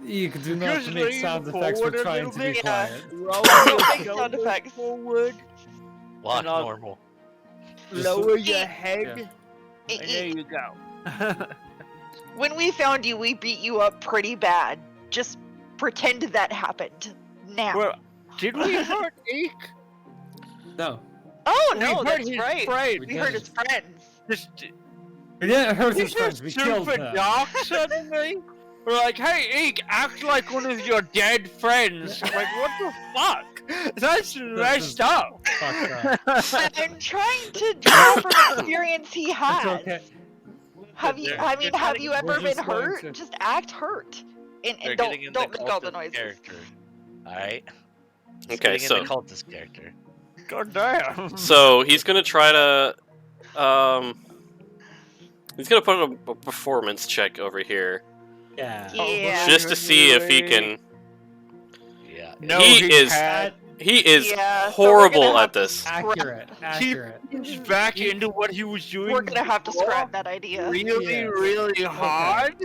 Speaker 6: Eek, do not
Speaker 2: Just
Speaker 6: make
Speaker 2: lean
Speaker 6: sound effects for
Speaker 2: forward a
Speaker 6: trying
Speaker 2: little
Speaker 6: to be
Speaker 2: bit.
Speaker 6: quiet.
Speaker 2: Roll
Speaker 5: Don't
Speaker 2: your
Speaker 5: make sound
Speaker 2: shoulders
Speaker 5: effects.
Speaker 2: forward,
Speaker 4: Lock
Speaker 2: And I'll-
Speaker 4: normal.
Speaker 2: lower your
Speaker 5: Eek.
Speaker 2: head,
Speaker 5: Eek,
Speaker 2: and there
Speaker 5: eek.
Speaker 2: you go.
Speaker 5: When we found you, we beat you up pretty bad. Just pretend that happened. Now.
Speaker 2: Well, did we hurt Eek?
Speaker 6: No.
Speaker 5: Oh
Speaker 2: We
Speaker 5: no,
Speaker 2: hurt
Speaker 5: that's
Speaker 2: his
Speaker 5: right.
Speaker 2: friend.
Speaker 5: We hurt his friends.
Speaker 2: Just,
Speaker 6: We didn't hurt his
Speaker 2: He's
Speaker 6: friends,
Speaker 2: just
Speaker 6: we killed
Speaker 2: super
Speaker 6: them.
Speaker 2: dark suddenly. We're like, hey, Eek, act like one of your dead friends. I'm like, what the fuck? That's messed up.
Speaker 6: Fuck that.
Speaker 5: I'm trying to draw from experience he
Speaker 6: It's
Speaker 5: has.
Speaker 6: okay.
Speaker 5: Have you?
Speaker 4: They're-
Speaker 5: I mean,
Speaker 4: they're
Speaker 5: have
Speaker 4: getting-
Speaker 5: you ever
Speaker 6: we're
Speaker 5: been
Speaker 6: just going
Speaker 5: hurt?
Speaker 6: to-
Speaker 5: Just act hurt, and
Speaker 4: They're
Speaker 5: don't
Speaker 4: getting in
Speaker 5: make all the
Speaker 4: cultist
Speaker 5: noises.
Speaker 4: character. Alright?
Speaker 1: Okay,
Speaker 4: Getting
Speaker 1: so
Speaker 4: in the cultist character.
Speaker 2: God damn.
Speaker 1: so he's gonna try to he's gonna put a performance check over here
Speaker 6: Yeah.
Speaker 5: Yeah.
Speaker 1: just to see if he can.
Speaker 4: Yeah.
Speaker 2: No,
Speaker 1: he is
Speaker 2: can't.
Speaker 1: he is
Speaker 5: Yeah, so we're
Speaker 1: horrible
Speaker 5: gonna have
Speaker 1: at
Speaker 5: to
Speaker 1: this.
Speaker 5: scrap-
Speaker 6: Accurate. Accurate.
Speaker 2: He's back into what he was doing.
Speaker 5: We're gonna have to
Speaker 2: before,
Speaker 5: scrap that idea.
Speaker 2: really,
Speaker 6: Yeah.
Speaker 2: really hard.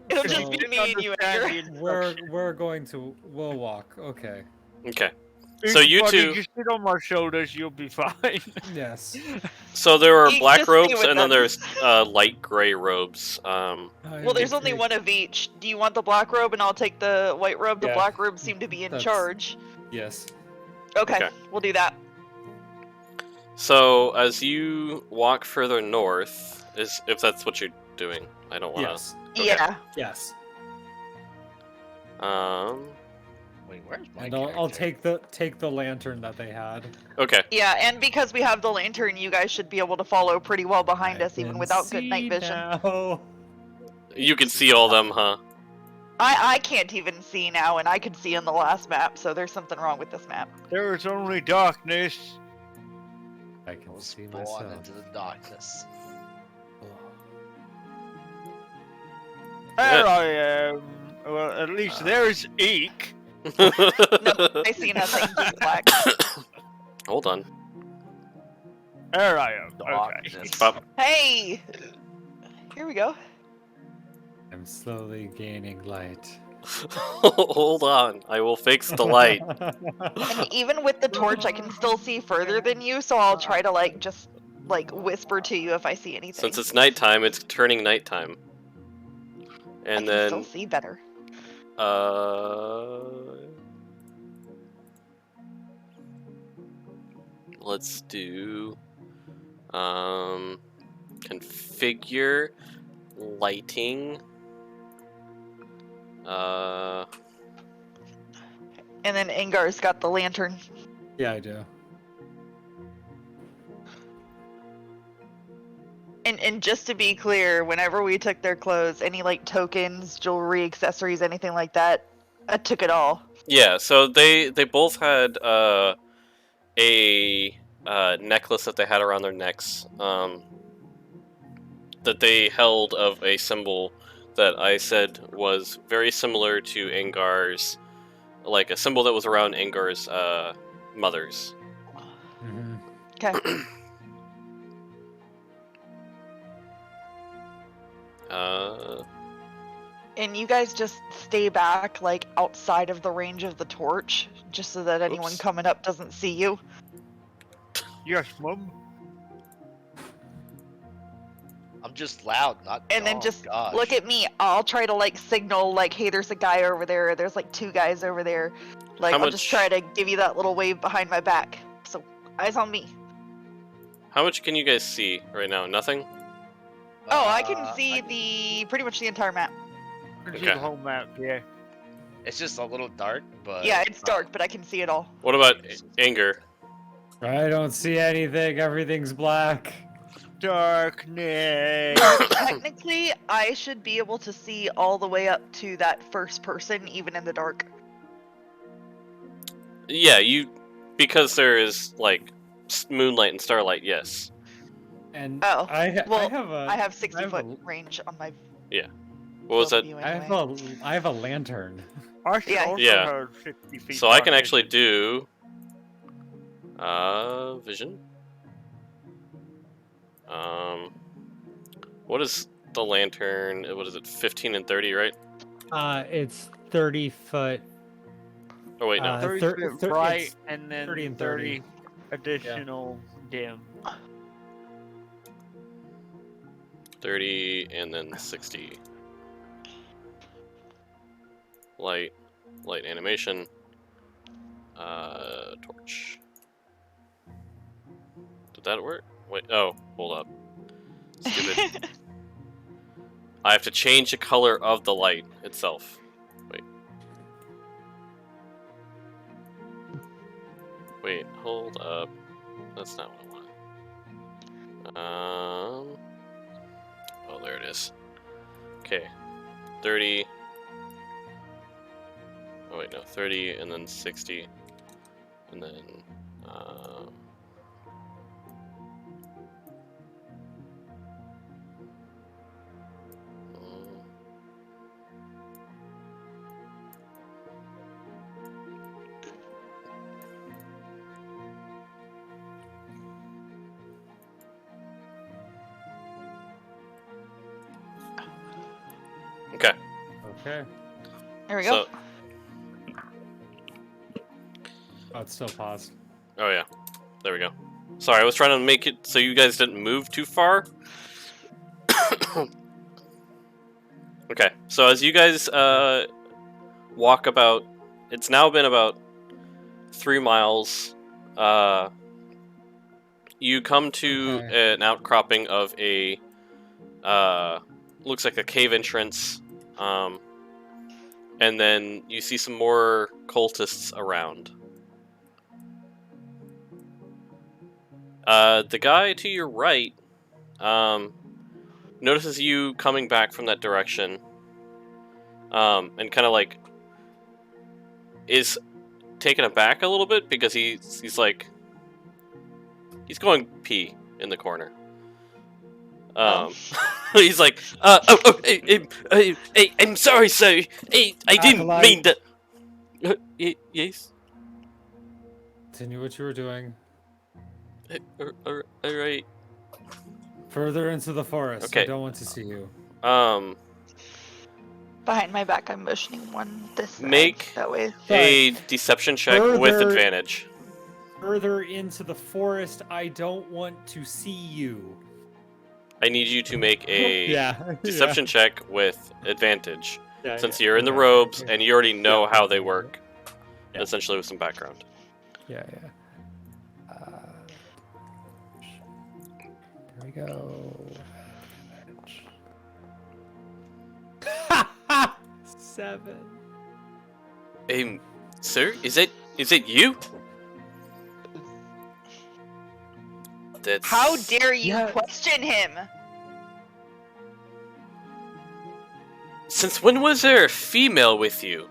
Speaker 5: It'll
Speaker 6: So-
Speaker 5: just be me and you, Edgar.
Speaker 6: We're going to we'll walk. Okay.
Speaker 1: Okay. So you
Speaker 2: Buddy,
Speaker 1: two-
Speaker 2: just sit on my shoulders, you'll be fine.
Speaker 6: Yes.
Speaker 1: So there are
Speaker 5: You
Speaker 1: black
Speaker 5: just stay
Speaker 1: robes
Speaker 5: with
Speaker 1: and then
Speaker 5: them.
Speaker 1: there's light gray robes.
Speaker 5: Well, there's only one of each. Do you want the black robe and I'll take the white robe? The
Speaker 6: Yeah.
Speaker 5: black robes seem to be in
Speaker 6: That's-
Speaker 5: charge.
Speaker 6: Yes.
Speaker 5: Okay,
Speaker 1: Okay.
Speaker 5: we'll do that.
Speaker 1: So as you walk further north, is if that's what you're doing, I don't want to.
Speaker 6: Yes.
Speaker 1: Okay.
Speaker 5: Yeah.
Speaker 6: Yes.
Speaker 4: Wait, where's my
Speaker 6: And I'll
Speaker 4: character?
Speaker 6: take the lantern that they had.
Speaker 1: Okay.
Speaker 5: Yeah, and because we have the lantern, you guys should be able to follow pretty well behind
Speaker 6: I
Speaker 5: us, even
Speaker 6: can
Speaker 5: without good night
Speaker 6: see
Speaker 5: vision.
Speaker 6: now.
Speaker 1: You can see all them, huh?
Speaker 5: I can't even see now, and I could see on the last map, so there's something wrong with this map.
Speaker 2: There is only darkness.
Speaker 6: I can
Speaker 4: Was
Speaker 6: see
Speaker 4: born
Speaker 6: myself.
Speaker 4: into the darkness.
Speaker 2: There I am. Well, at least there's Eek.
Speaker 5: No, I see nothing. Just black.
Speaker 1: Hold on.
Speaker 2: There I am. Okay.
Speaker 4: Darkness.
Speaker 1: Pop.
Speaker 5: Hey! Here we go.
Speaker 6: I'm slowly gaining light.
Speaker 1: Hold on. I will fix the light.
Speaker 5: And even with the torch, I can still see further than you, so I'll try to, just whisper to you if I see anything.
Speaker 1: Since it's nighttime, it's turning nighttime.
Speaker 5: I
Speaker 1: And
Speaker 5: can still
Speaker 1: then
Speaker 5: see better.
Speaker 1: let's do configure. lighting.
Speaker 5: And then Angar's got the lantern.
Speaker 6: Yeah, I do.
Speaker 5: And just to be clear, whenever we took their clothes, any like tokens, jewelry, accessories, anything like that, I took it all.
Speaker 1: Yeah, so they both had a necklace that they had around their necks that they held of a symbol that I said was very similar to Angar's, like a symbol that was around Angar's mother's.
Speaker 6: Mm-hmm.
Speaker 5: Okay. And you guys just stay back, like outside of the range of the torch, just so that anyone
Speaker 1: Oops.
Speaker 5: coming up doesn't see you.
Speaker 2: Yes, Mum.
Speaker 4: I'm just loud, not.
Speaker 5: And then
Speaker 4: oh,
Speaker 5: just
Speaker 4: gosh.
Speaker 5: look at me. I'll try to like signal, like, hey, there's a guy over there. There's like 2 guys over there. Like,
Speaker 1: How
Speaker 5: I'll just
Speaker 1: much-
Speaker 5: try to give you that little wave behind my back. So, eyes on me.
Speaker 1: How much can you guys see right now? Nothing?
Speaker 5: Oh, I can
Speaker 4: Uh,
Speaker 5: see
Speaker 4: I-
Speaker 5: pretty much the entire map.
Speaker 2: See
Speaker 1: Okay.
Speaker 2: the whole map, yeah.
Speaker 4: It's just a little dark, but
Speaker 5: Yeah, it's dark, but I can see it all.
Speaker 1: What about Anger?
Speaker 6: I don't see anything. Everything's black.
Speaker 2: Darkness.
Speaker 5: Technically, I should be able to see all the way up to that first person, even in the dark.
Speaker 1: Yeah, because there is like moonlight and starlight. Yes.
Speaker 6: And
Speaker 5: Oh,
Speaker 6: I
Speaker 5: well,
Speaker 6: have a.
Speaker 5: I have 60-foot
Speaker 6: a-
Speaker 5: range on my
Speaker 1: What was
Speaker 5: field
Speaker 1: that?
Speaker 5: view
Speaker 6: I
Speaker 5: anyway.
Speaker 6: have a lantern.
Speaker 2: I should
Speaker 5: Yeah.
Speaker 2: also
Speaker 1: Yeah.
Speaker 2: have 50 feet.
Speaker 1: So I can
Speaker 2: darkness.
Speaker 1: actually do vision. What is the lantern? What is it? 15 and 30, right?
Speaker 6: It's 30 foot.
Speaker 1: Oh wait, no.
Speaker 2: 30
Speaker 6: thir-
Speaker 2: feet
Speaker 6: thir-
Speaker 2: bright
Speaker 6: it's
Speaker 2: and then
Speaker 6: 30 and
Speaker 2: 30 additional dim.
Speaker 1: 30 and then 60. Light animation. Torch. Did that work? Wait, oh, hold up. Stupid. I have to change the color of the light itself. Wait, hold up. That's not what I want. Oh, there it is. Okay. 30. Oh, wait, no. 30 and then 60. And then, okay.
Speaker 6: Okay.
Speaker 5: There we go.
Speaker 1: So,
Speaker 6: Oh, it's still paused.
Speaker 1: oh yeah. There we go. Sorry, I was trying to make it so you guys didn't move too far. Okay, so as you guys walk about, it's now been about 3 miles. You come to
Speaker 6: Okay.
Speaker 1: an outcropping of a looks like a cave entrance, and then you see some more cultists around. The guy to your right notices you coming back from that direction, and kind of like is taken aback a little bit because he's like he's going pee in the corner. He's like, hey, I'm sorry, sir. Hey, I didn't mean to. Yes.
Speaker 6: Continue what you were doing.
Speaker 1: All right.
Speaker 6: Further into the forest. I
Speaker 1: Okay.
Speaker 6: don't want to see you.
Speaker 5: Behind my back, I'm motioning one this way.
Speaker 1: Make
Speaker 5: That way.
Speaker 1: a deception check with
Speaker 6: Further-
Speaker 1: advantage.
Speaker 6: Further into the forest. I don't want to see you.
Speaker 1: I need you to make a
Speaker 6: Yeah.
Speaker 1: deception check with advantage,
Speaker 6: Yeah,
Speaker 1: since
Speaker 6: yeah,
Speaker 1: you're in the
Speaker 6: okay,
Speaker 1: robes
Speaker 6: okay.
Speaker 1: and you already know
Speaker 6: Yeah.
Speaker 1: how they work,
Speaker 6: Yeah.
Speaker 1: essentially with some background.
Speaker 6: Yeah. There we go. 7.
Speaker 1: Sir, is it you? That's...
Speaker 5: How dare you
Speaker 6: Yeah.
Speaker 5: question him?
Speaker 1: Since when was there a female with you?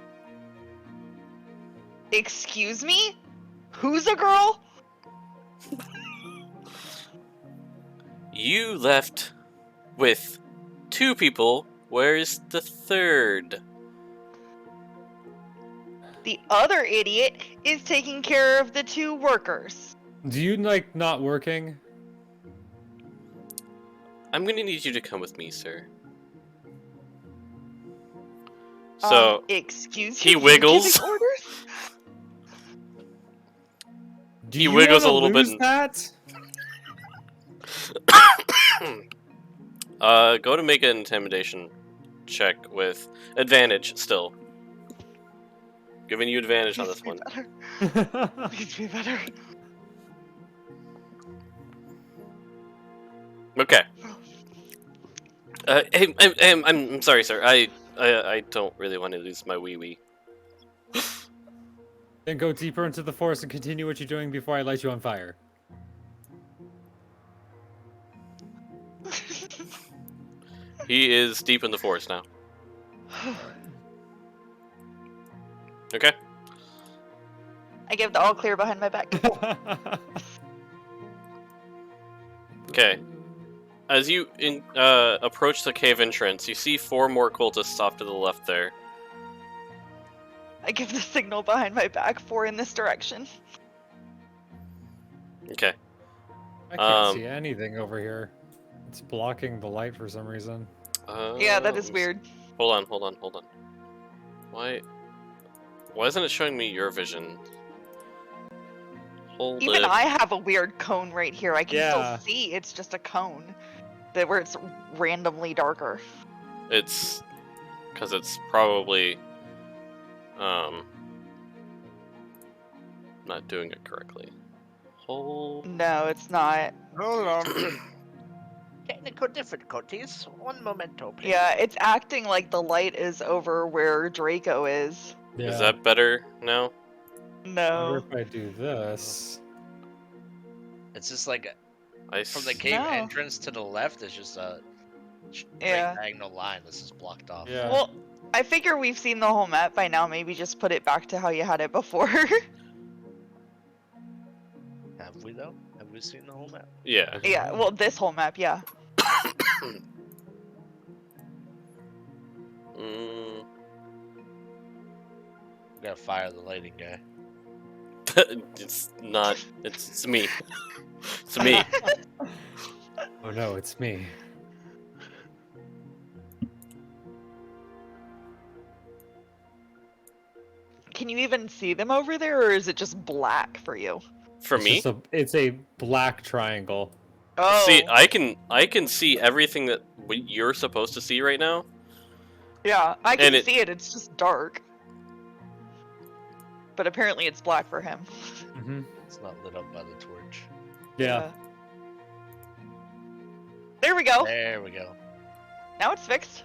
Speaker 5: Excuse me? Who's a girl?
Speaker 1: You left with 2 people. Where's the third?
Speaker 5: The other idiot is taking care of the 2 workers.
Speaker 6: Do you like not working?
Speaker 1: I'm gonna need you to come with me, sir. So,
Speaker 5: Excuse
Speaker 1: he
Speaker 5: you?
Speaker 1: wiggles.
Speaker 5: Giving orders?
Speaker 6: Do
Speaker 1: He
Speaker 6: you
Speaker 1: wiggles a
Speaker 6: wanna
Speaker 1: little bit
Speaker 6: lose that?
Speaker 1: go to make an intimidation check with advantage still. Giving you advantage on
Speaker 5: Please
Speaker 1: this
Speaker 5: be
Speaker 1: one.
Speaker 5: better. Please be better.
Speaker 1: Okay. I'm sorry, sir. I don't really want to lose my wee.
Speaker 6: Then go deeper into the forest and continue what you're doing before I light you on fire.
Speaker 1: He is deep in the forest now. Okay.
Speaker 5: I give the all clear behind my back.
Speaker 1: Okay. As you approach the cave entrance, you see 4 more cultists off to the left there.
Speaker 5: I give the signal behind my back, 4 in this direction.
Speaker 1: Okay.
Speaker 6: I can't see anything over here. It's blocking the light for some reason.
Speaker 5: Yeah, that is weird.
Speaker 1: Hold on. Why isn't it showing me your vision? Hold
Speaker 5: Even
Speaker 1: it.
Speaker 5: I have a weird cone right here. I can
Speaker 6: Yeah.
Speaker 5: still see. It's just a cone. Where it's randomly darker.
Speaker 1: It's because it's probably not doing it correctly. Hold.
Speaker 5: No, it's not.
Speaker 2: Hold on.
Speaker 4: Technical difficulties. One momento, please.
Speaker 5: Yeah, it's acting like the light is over where Draco is.
Speaker 6: Yeah.
Speaker 1: Is that better now?
Speaker 6: I
Speaker 5: No.
Speaker 6: wonder if I do this.
Speaker 4: It's just like
Speaker 1: I
Speaker 4: from the
Speaker 1: s-
Speaker 4: cave
Speaker 5: No.
Speaker 4: entrance to the left is just a straight
Speaker 5: Yeah.
Speaker 4: diagonal line. This is blocked off.
Speaker 6: Yeah.
Speaker 5: Well, I figure we've seen the whole map by now. Maybe just put it back to how you had it before.
Speaker 4: Have we though? Have we seen the whole map?
Speaker 1: Yeah.
Speaker 5: Yeah, well, this whole map, yeah.
Speaker 1: Mm,
Speaker 4: We gotta fire the lighting guy.
Speaker 1: it's not. It's me. It's me.
Speaker 6: Oh no, it's me.
Speaker 5: Can you even see them over there, or is it just black for you?
Speaker 1: For
Speaker 6: It's
Speaker 1: me.
Speaker 6: just it's a black triangle.
Speaker 5: Oh.
Speaker 1: See, I can see everything that you're supposed to see right now.
Speaker 5: Yeah, I
Speaker 1: And
Speaker 5: can
Speaker 1: it-
Speaker 5: see it. It's just dark. But apparently it's black for him.
Speaker 6: Mm-hmm.
Speaker 4: It's not lit up by the torch.
Speaker 6: Yeah.
Speaker 5: There we go.
Speaker 4: There we go.
Speaker 5: Now it's fixed.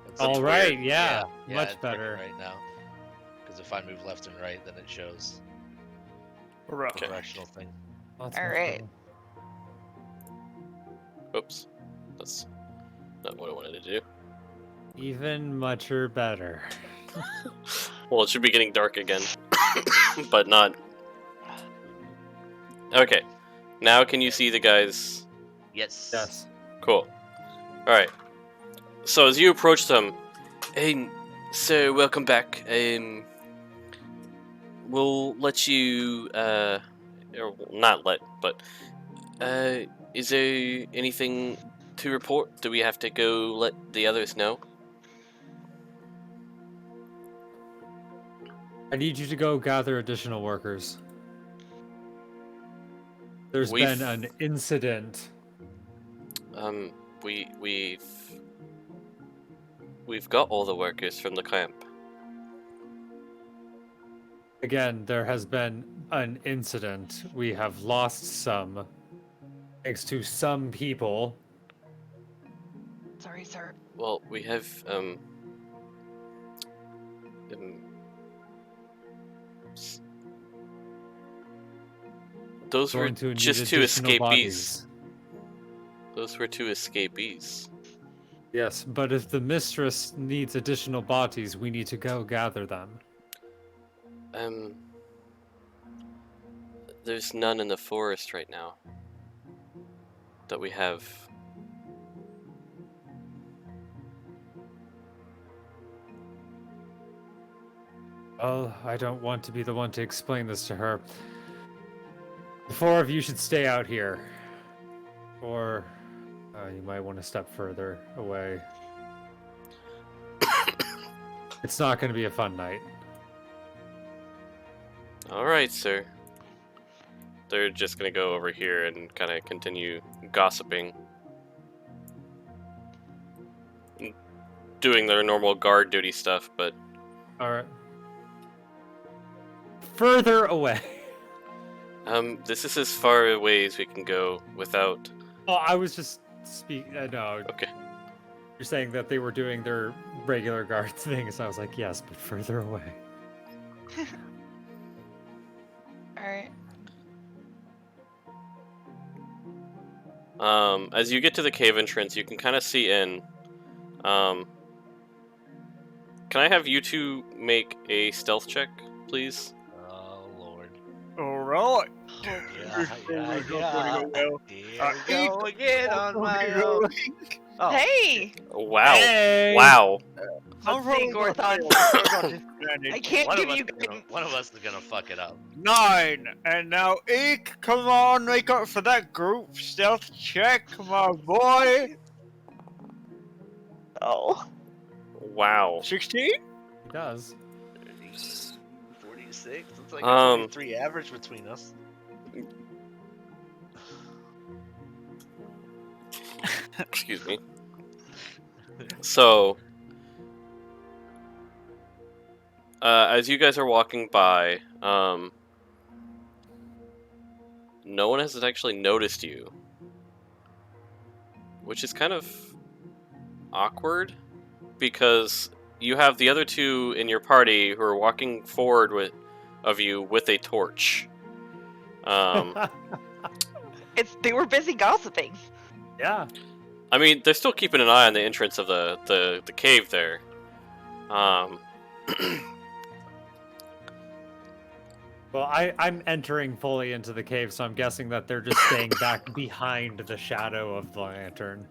Speaker 4: It's
Speaker 6: All
Speaker 4: it's
Speaker 6: right,
Speaker 4: weird.
Speaker 6: yeah, much
Speaker 4: it's working
Speaker 6: better.
Speaker 4: right now. Because if I move left and right, then it shows
Speaker 2: Hurrah.
Speaker 4: the directional thing.
Speaker 6: Lots
Speaker 5: All
Speaker 6: more
Speaker 5: right.
Speaker 6: fun.
Speaker 1: Oops. That's not what I wanted to do.
Speaker 6: Even mucher better.
Speaker 1: Well, it should be getting dark again, but not. Okay. Now can you see the guys?
Speaker 4: Yes.
Speaker 6: Yes.
Speaker 1: Cool. Alright. So as you approach them, hey, sir, welcome back. We'll let you, or not let, but, is there anything to report? Do we have to go let the others know?
Speaker 6: I need you to go gather additional workers. There's
Speaker 1: We've-
Speaker 6: been an incident.
Speaker 1: We've got all the workers from the camp.
Speaker 6: Again, there has been an incident. We have lost some. Thanks to some people.
Speaker 5: Sorry, sir.
Speaker 1: Well, we have, Um, Those were
Speaker 6: Going to need
Speaker 1: just two
Speaker 6: additional
Speaker 1: escapees.
Speaker 6: bodies.
Speaker 1: Those were two escapees.
Speaker 6: Yes, but if the mistress needs additional bodies, we need to go gather them.
Speaker 1: There's none in the forest right now that we have.
Speaker 6: Well, I don't want to be the one to explain this to her. The four of you should stay out here. Or you might want to step further away. It's not going to be a fun night.
Speaker 1: Alright, sir. They're just gonna go over here and kind of continue gossiping. Doing their normal guard duty stuff, but...
Speaker 6: Alright. Further away.
Speaker 1: This is as far away as we can go without...
Speaker 6: Oh, I was just speaking. No.
Speaker 1: Okay.
Speaker 6: You're saying that they were doing their regular guard thing, so I was like, yes, but further away.
Speaker 5: Alright.
Speaker 1: As you get to the cave entrance, you can kind of see in. Can I have you two make a stealth check, please?
Speaker 4: Oh lord.
Speaker 2: Alright.
Speaker 4: Yeah.
Speaker 2: Here
Speaker 4: go again on my own. Oh,
Speaker 5: Hey!
Speaker 1: Wow.
Speaker 6: Hey!
Speaker 1: Wow.
Speaker 5: Let's see, Gorthon. I can't
Speaker 4: one
Speaker 5: give
Speaker 4: of
Speaker 5: you
Speaker 4: us is gonna,
Speaker 5: guidance.
Speaker 4: one of us is gonna fuck it up.
Speaker 2: 9, and now Eek, come on, make up for that group stealth check, my boy.
Speaker 5: Oh.
Speaker 1: Wow.
Speaker 2: 16?
Speaker 6: He does.
Speaker 4: 46. It's like a 43 average between us.
Speaker 1: Excuse me. So, as you guys are walking by, no one has actually noticed you, which is kind of awkward because you have the other two in your party who are walking forward of you with a torch.
Speaker 5: They were busy gossiping.
Speaker 6: Yeah.
Speaker 1: I mean, they're still keeping an eye on the entrance of the cave there.
Speaker 6: Well, I'm entering fully into the cave, so I'm guessing that they're just staying back behind the shadow of the lantern.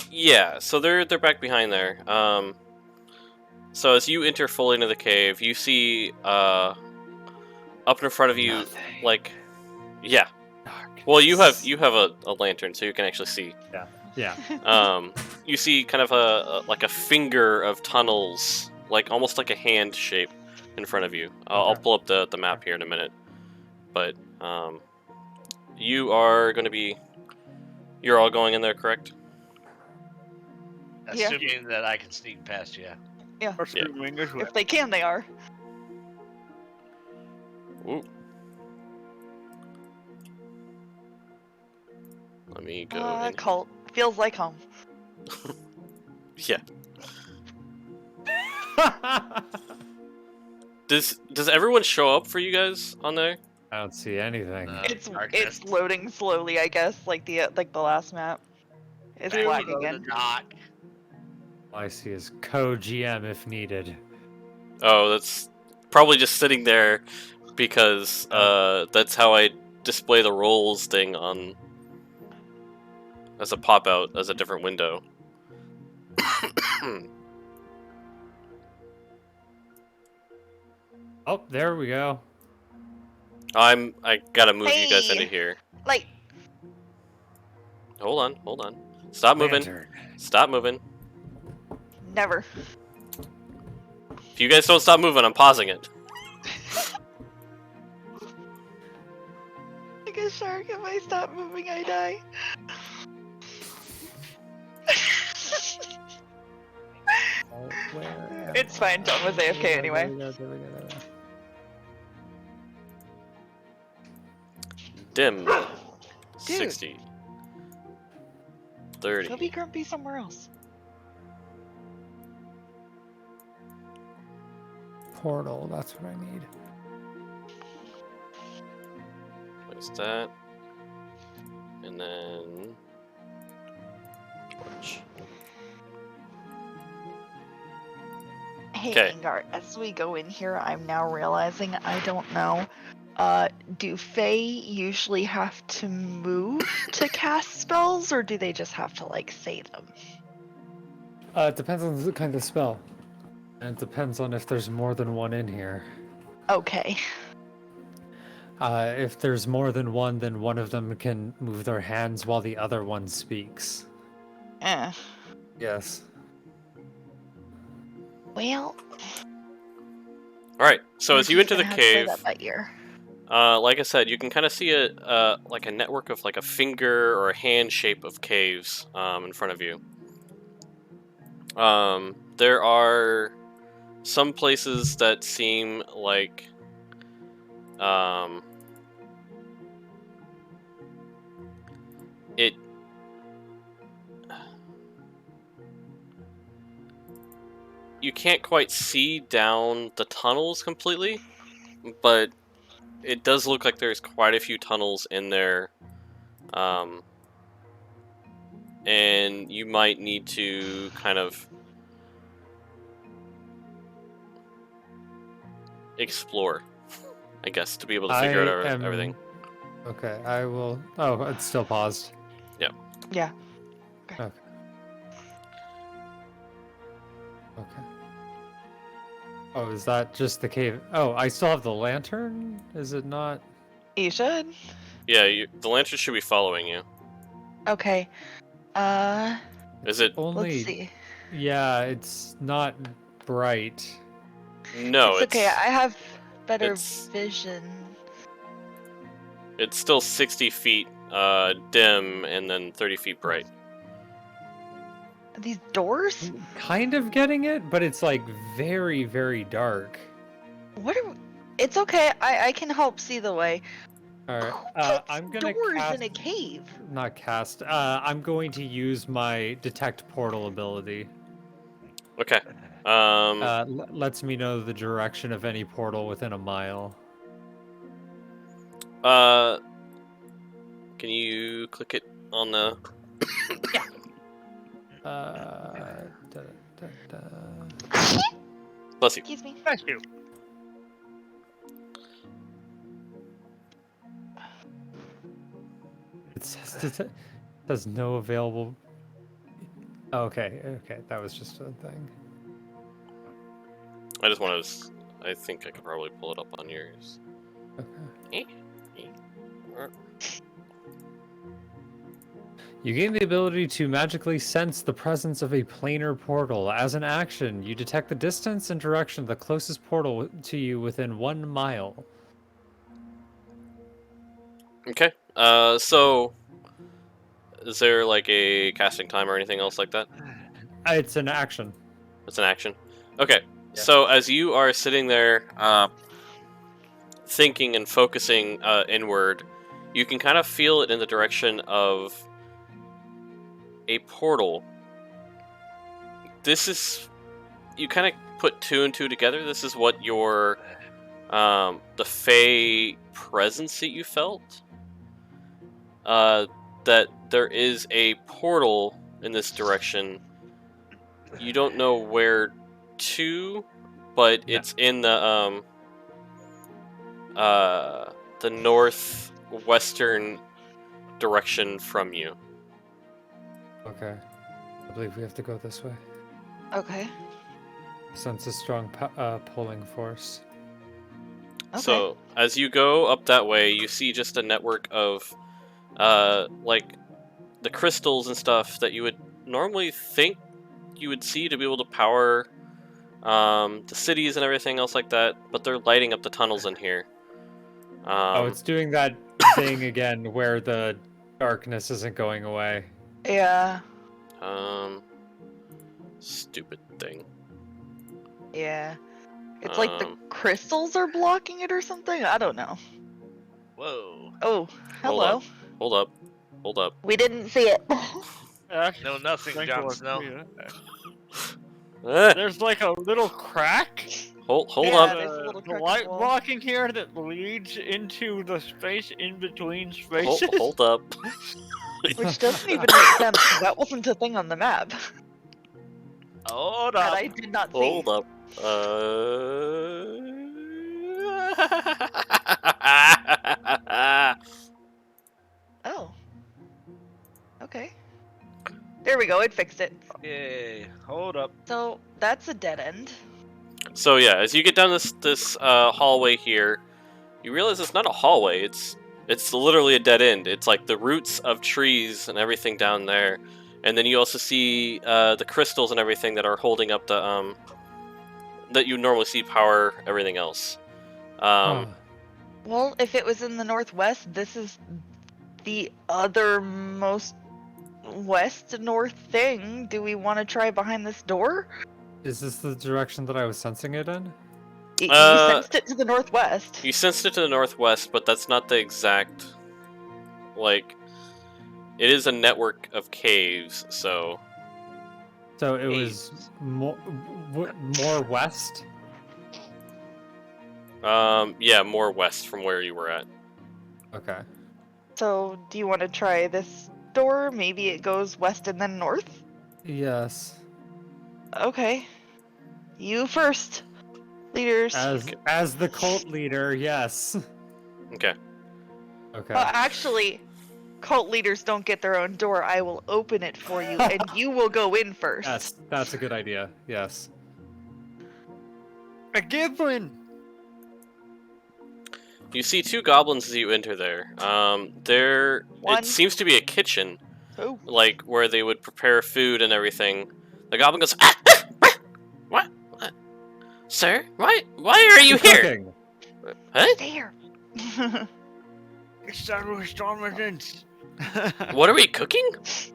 Speaker 1: Yeah, so they're back behind there. So as you enter fully into the cave, you see up in front of you,
Speaker 6: Nothing.
Speaker 1: like, yeah.
Speaker 6: Darkness.
Speaker 1: Well, you have a lantern, so you can actually see.
Speaker 6: Yeah.
Speaker 1: You see kind of like a finger of tunnels, like almost like a hand shape in front of you. I'll
Speaker 6: Okay.
Speaker 1: pull up the map here in a minute, but you are going to be. You're all going in there, correct?
Speaker 5: Yeah.
Speaker 4: Assuming that I can sneak past you.
Speaker 2: Assuming as well.
Speaker 5: If they can, they are.
Speaker 1: Ooh. Let me go in.
Speaker 5: Cult. Feels like home.
Speaker 1: Yeah. Does everyone show up for you guys on there?
Speaker 6: I don't see anything.
Speaker 5: It's
Speaker 4: darkness.
Speaker 5: loading slowly, I guess, like the last map. It's
Speaker 4: Back
Speaker 5: black
Speaker 4: below the
Speaker 5: again.
Speaker 4: dock.
Speaker 6: All I see is co-GM if needed.
Speaker 1: Oh, that's probably just sitting there because that's how I display the roles thing on as a pop out as a different window.
Speaker 6: Oh, there we go.
Speaker 1: I gotta move you guys into
Speaker 5: Hey.
Speaker 1: here.
Speaker 5: Like,
Speaker 1: Hold on. Stop moving.
Speaker 6: Lantern.
Speaker 1: Stop moving.
Speaker 5: never.
Speaker 1: If you guys don't stop moving, I'm pausing it.
Speaker 5: Like a shark, if I stop moving, I die. It's fine, John was AFK anyway.
Speaker 1: Dim.
Speaker 5: Dude.
Speaker 1: 60. 30.
Speaker 5: Go be grumpy somewhere else.
Speaker 6: portal. That's what I need.
Speaker 1: There's that. And then torch.
Speaker 5: Hey,
Speaker 1: 'Kay.
Speaker 5: Angar, as we go in here, I'm now realizing I don't know. Do Fae usually have to move to cast spells, or do they just have to, like, say them?
Speaker 6: It depends on the kind of spell. And it depends on if there's more than one in here.
Speaker 5: Okay.
Speaker 6: If there's more than one, then one of them can move their hands while the other one speaks.
Speaker 5: Eh.
Speaker 6: Yes.
Speaker 5: Well,
Speaker 1: Alright, so as you enter the
Speaker 5: gonna have to say
Speaker 1: cave,
Speaker 5: that by ear.
Speaker 1: like I said, you can kind of see a like a network of like a finger or a hand shape of caves in front of you. There are some places that seem like it you can't quite see down the tunnels completely, but it does look like there's quite a few tunnels in there, and you might need to kind of explore, I guess, to be able to figure out everything.
Speaker 6: Okay, I will. Oh, it's still paused.
Speaker 5: Yeah.
Speaker 6: Okay. Okay. Oh, is that just the cave? Oh, I still have the lantern? Is it not?
Speaker 5: You should.
Speaker 1: Yeah, the lantern should be following you.
Speaker 5: Okay.
Speaker 1: Is it?
Speaker 6: Only.
Speaker 5: Let's see.
Speaker 6: Yeah, it's not bright.
Speaker 1: No,
Speaker 5: It's okay. I have better
Speaker 1: it's-
Speaker 5: vision.
Speaker 1: It's still 60 feet dim and then 30 feet bright.
Speaker 5: Are these doors?
Speaker 6: Kind of getting it, but it's like very, very dark.
Speaker 5: What are? It's okay. I can help see the way.
Speaker 6: Alright,
Speaker 5: Who puts
Speaker 6: I'm gonna
Speaker 5: doors
Speaker 6: cast.
Speaker 5: in a cave?
Speaker 6: Not cast. I'm going to use my detect portal ability.
Speaker 1: Okay.
Speaker 6: Lets me know the direction of any portal within a mile.
Speaker 1: Can you click it on the?
Speaker 6: Da, da, da.
Speaker 1: Bless you.
Speaker 5: Excuse me.
Speaker 2: Thank you.
Speaker 6: It says no available. Okay, that was just a thing.
Speaker 1: I just wanted to. I think I could probably pull it up on yours.
Speaker 6: Okay. You gain the ability to magically sense the presence of a planar portal. As an action, you detect the distance and direction of the closest portal to you within 1 mile.
Speaker 1: Okay. So is there like a casting time or anything else like that?
Speaker 6: It's an action.
Speaker 1: It's an action. Okay. So as you are sitting there, thinking and focusing inward, you can kind of feel it in the direction of a portal. This is, you kind of put two and two together. This is what your the Fey presence that you felt. That there is a portal in this direction. You don't know where to, but it's in the northwestern direction from you.
Speaker 6: Okay. I believe we have to go this way.
Speaker 5: Okay.
Speaker 6: Sense a strong pulling force.
Speaker 5: Okay.
Speaker 1: So as you go up that way, you see just a network of like the crystals and stuff that you would normally think you would see to be able to power the cities and everything else like that, but they're lighting up the tunnels in here.
Speaker 6: It's doing that thing again where the darkness isn't going away.
Speaker 5: Yeah.
Speaker 1: Stupid thing.
Speaker 5: Yeah. It's like the crystals are blocking it or something? I don't know.
Speaker 4: Whoa.
Speaker 5: Oh, hello.
Speaker 1: Hold up.
Speaker 5: We didn't see it.
Speaker 4: No, nothing,
Speaker 2: Thank
Speaker 4: Jon
Speaker 2: you.
Speaker 4: Snow.
Speaker 1: Eh,
Speaker 2: There's like a little crack
Speaker 1: Hold
Speaker 5: Yeah,
Speaker 1: up.
Speaker 5: there's a little
Speaker 2: The
Speaker 5: crooked
Speaker 2: light
Speaker 5: wall.
Speaker 2: blocking here that leads into the space in between spaces.
Speaker 1: Hold up.
Speaker 5: Which doesn't even make sense, 'cause that wasn't a thing on the map.
Speaker 4: Hold
Speaker 5: That
Speaker 4: up.
Speaker 5: I did not see.
Speaker 1: Hold up.
Speaker 5: Oh. Okay. There we go, it fixed it.
Speaker 4: Yay. Hold up.
Speaker 5: So, that's a dead end.
Speaker 1: So yeah, as you get down this hallway here, you realize it's not a hallway. It's literally a dead end. It's like the roots of trees and everything down there, and then you also see the crystals and everything that are holding up the that you normally see power everything else.
Speaker 5: Well, if it was in the northwest, this is the other most west-north thing. Do we want to try behind this door?
Speaker 6: Is this the direction that I was sensing it in?
Speaker 5: You
Speaker 1: Uh,
Speaker 5: sensed it to the northwest.
Speaker 1: You sensed it to the northwest, but that's not the exact. Like, it is a network of caves, so.
Speaker 6: So it was more west.
Speaker 1: Yeah, more west from where you were at.
Speaker 6: Okay.
Speaker 5: So, do you want to try this door? Maybe it goes west and then north?
Speaker 6: Yes.
Speaker 5: Okay. You first, leaders.
Speaker 6: As the cult leader, yes.
Speaker 1: Okay.
Speaker 6: Okay.
Speaker 5: Actually, cult leaders don't get their own door. I will open it for you, and you will go in first.
Speaker 6: Yes, that's a good idea. Yes.
Speaker 2: A giblin!
Speaker 1: You see two goblins as you enter there.
Speaker 5: One.
Speaker 1: It seems to be a kitchen,
Speaker 5: Oh.
Speaker 1: like where they would prepare food and everything. The goblin goes, ah, ah, ah, what? Sir, why are you here?
Speaker 6: Cooking.
Speaker 1: Huh?
Speaker 5: There.
Speaker 2: It's that resistance.
Speaker 1: What are we cooking?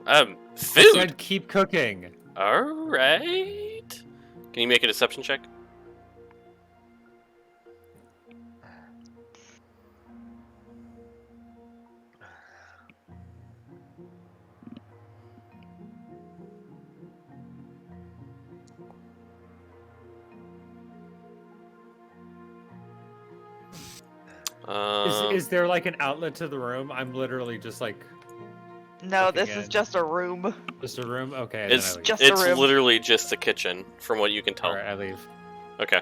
Speaker 6: I
Speaker 1: Food.
Speaker 6: said keep cooking.
Speaker 1: All right. Can you make a deception check?
Speaker 6: Is there like an outlet to the room? I'm literally just like
Speaker 5: No,
Speaker 6: Looking
Speaker 5: this is
Speaker 6: in.
Speaker 5: just a room.
Speaker 6: just a room. Okay.
Speaker 1: It's
Speaker 6: then I leave.
Speaker 5: Just a
Speaker 1: it's
Speaker 5: room.
Speaker 1: literally just the kitchen, from what you can tell.
Speaker 6: All right, I leave.
Speaker 1: Okay.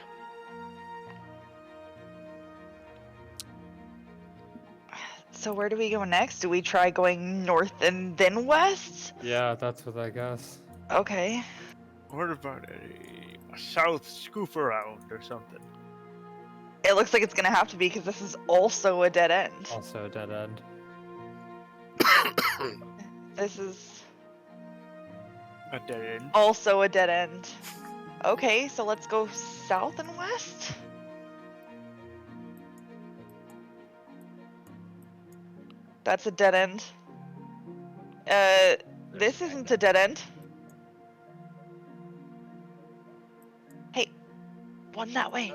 Speaker 5: So where do we go next? Do we try going north and then west?
Speaker 6: Yeah, that's what I guess.
Speaker 5: Okay.
Speaker 2: What about a south scoop around or something?
Speaker 5: It looks like it's gonna have to be because this is also a dead end.
Speaker 6: Also a dead end.
Speaker 5: This is
Speaker 2: A dead end.
Speaker 5: also a dead end. Okay, so let's go south and west? That's a dead end. This isn't a dead end. Hey, one that way.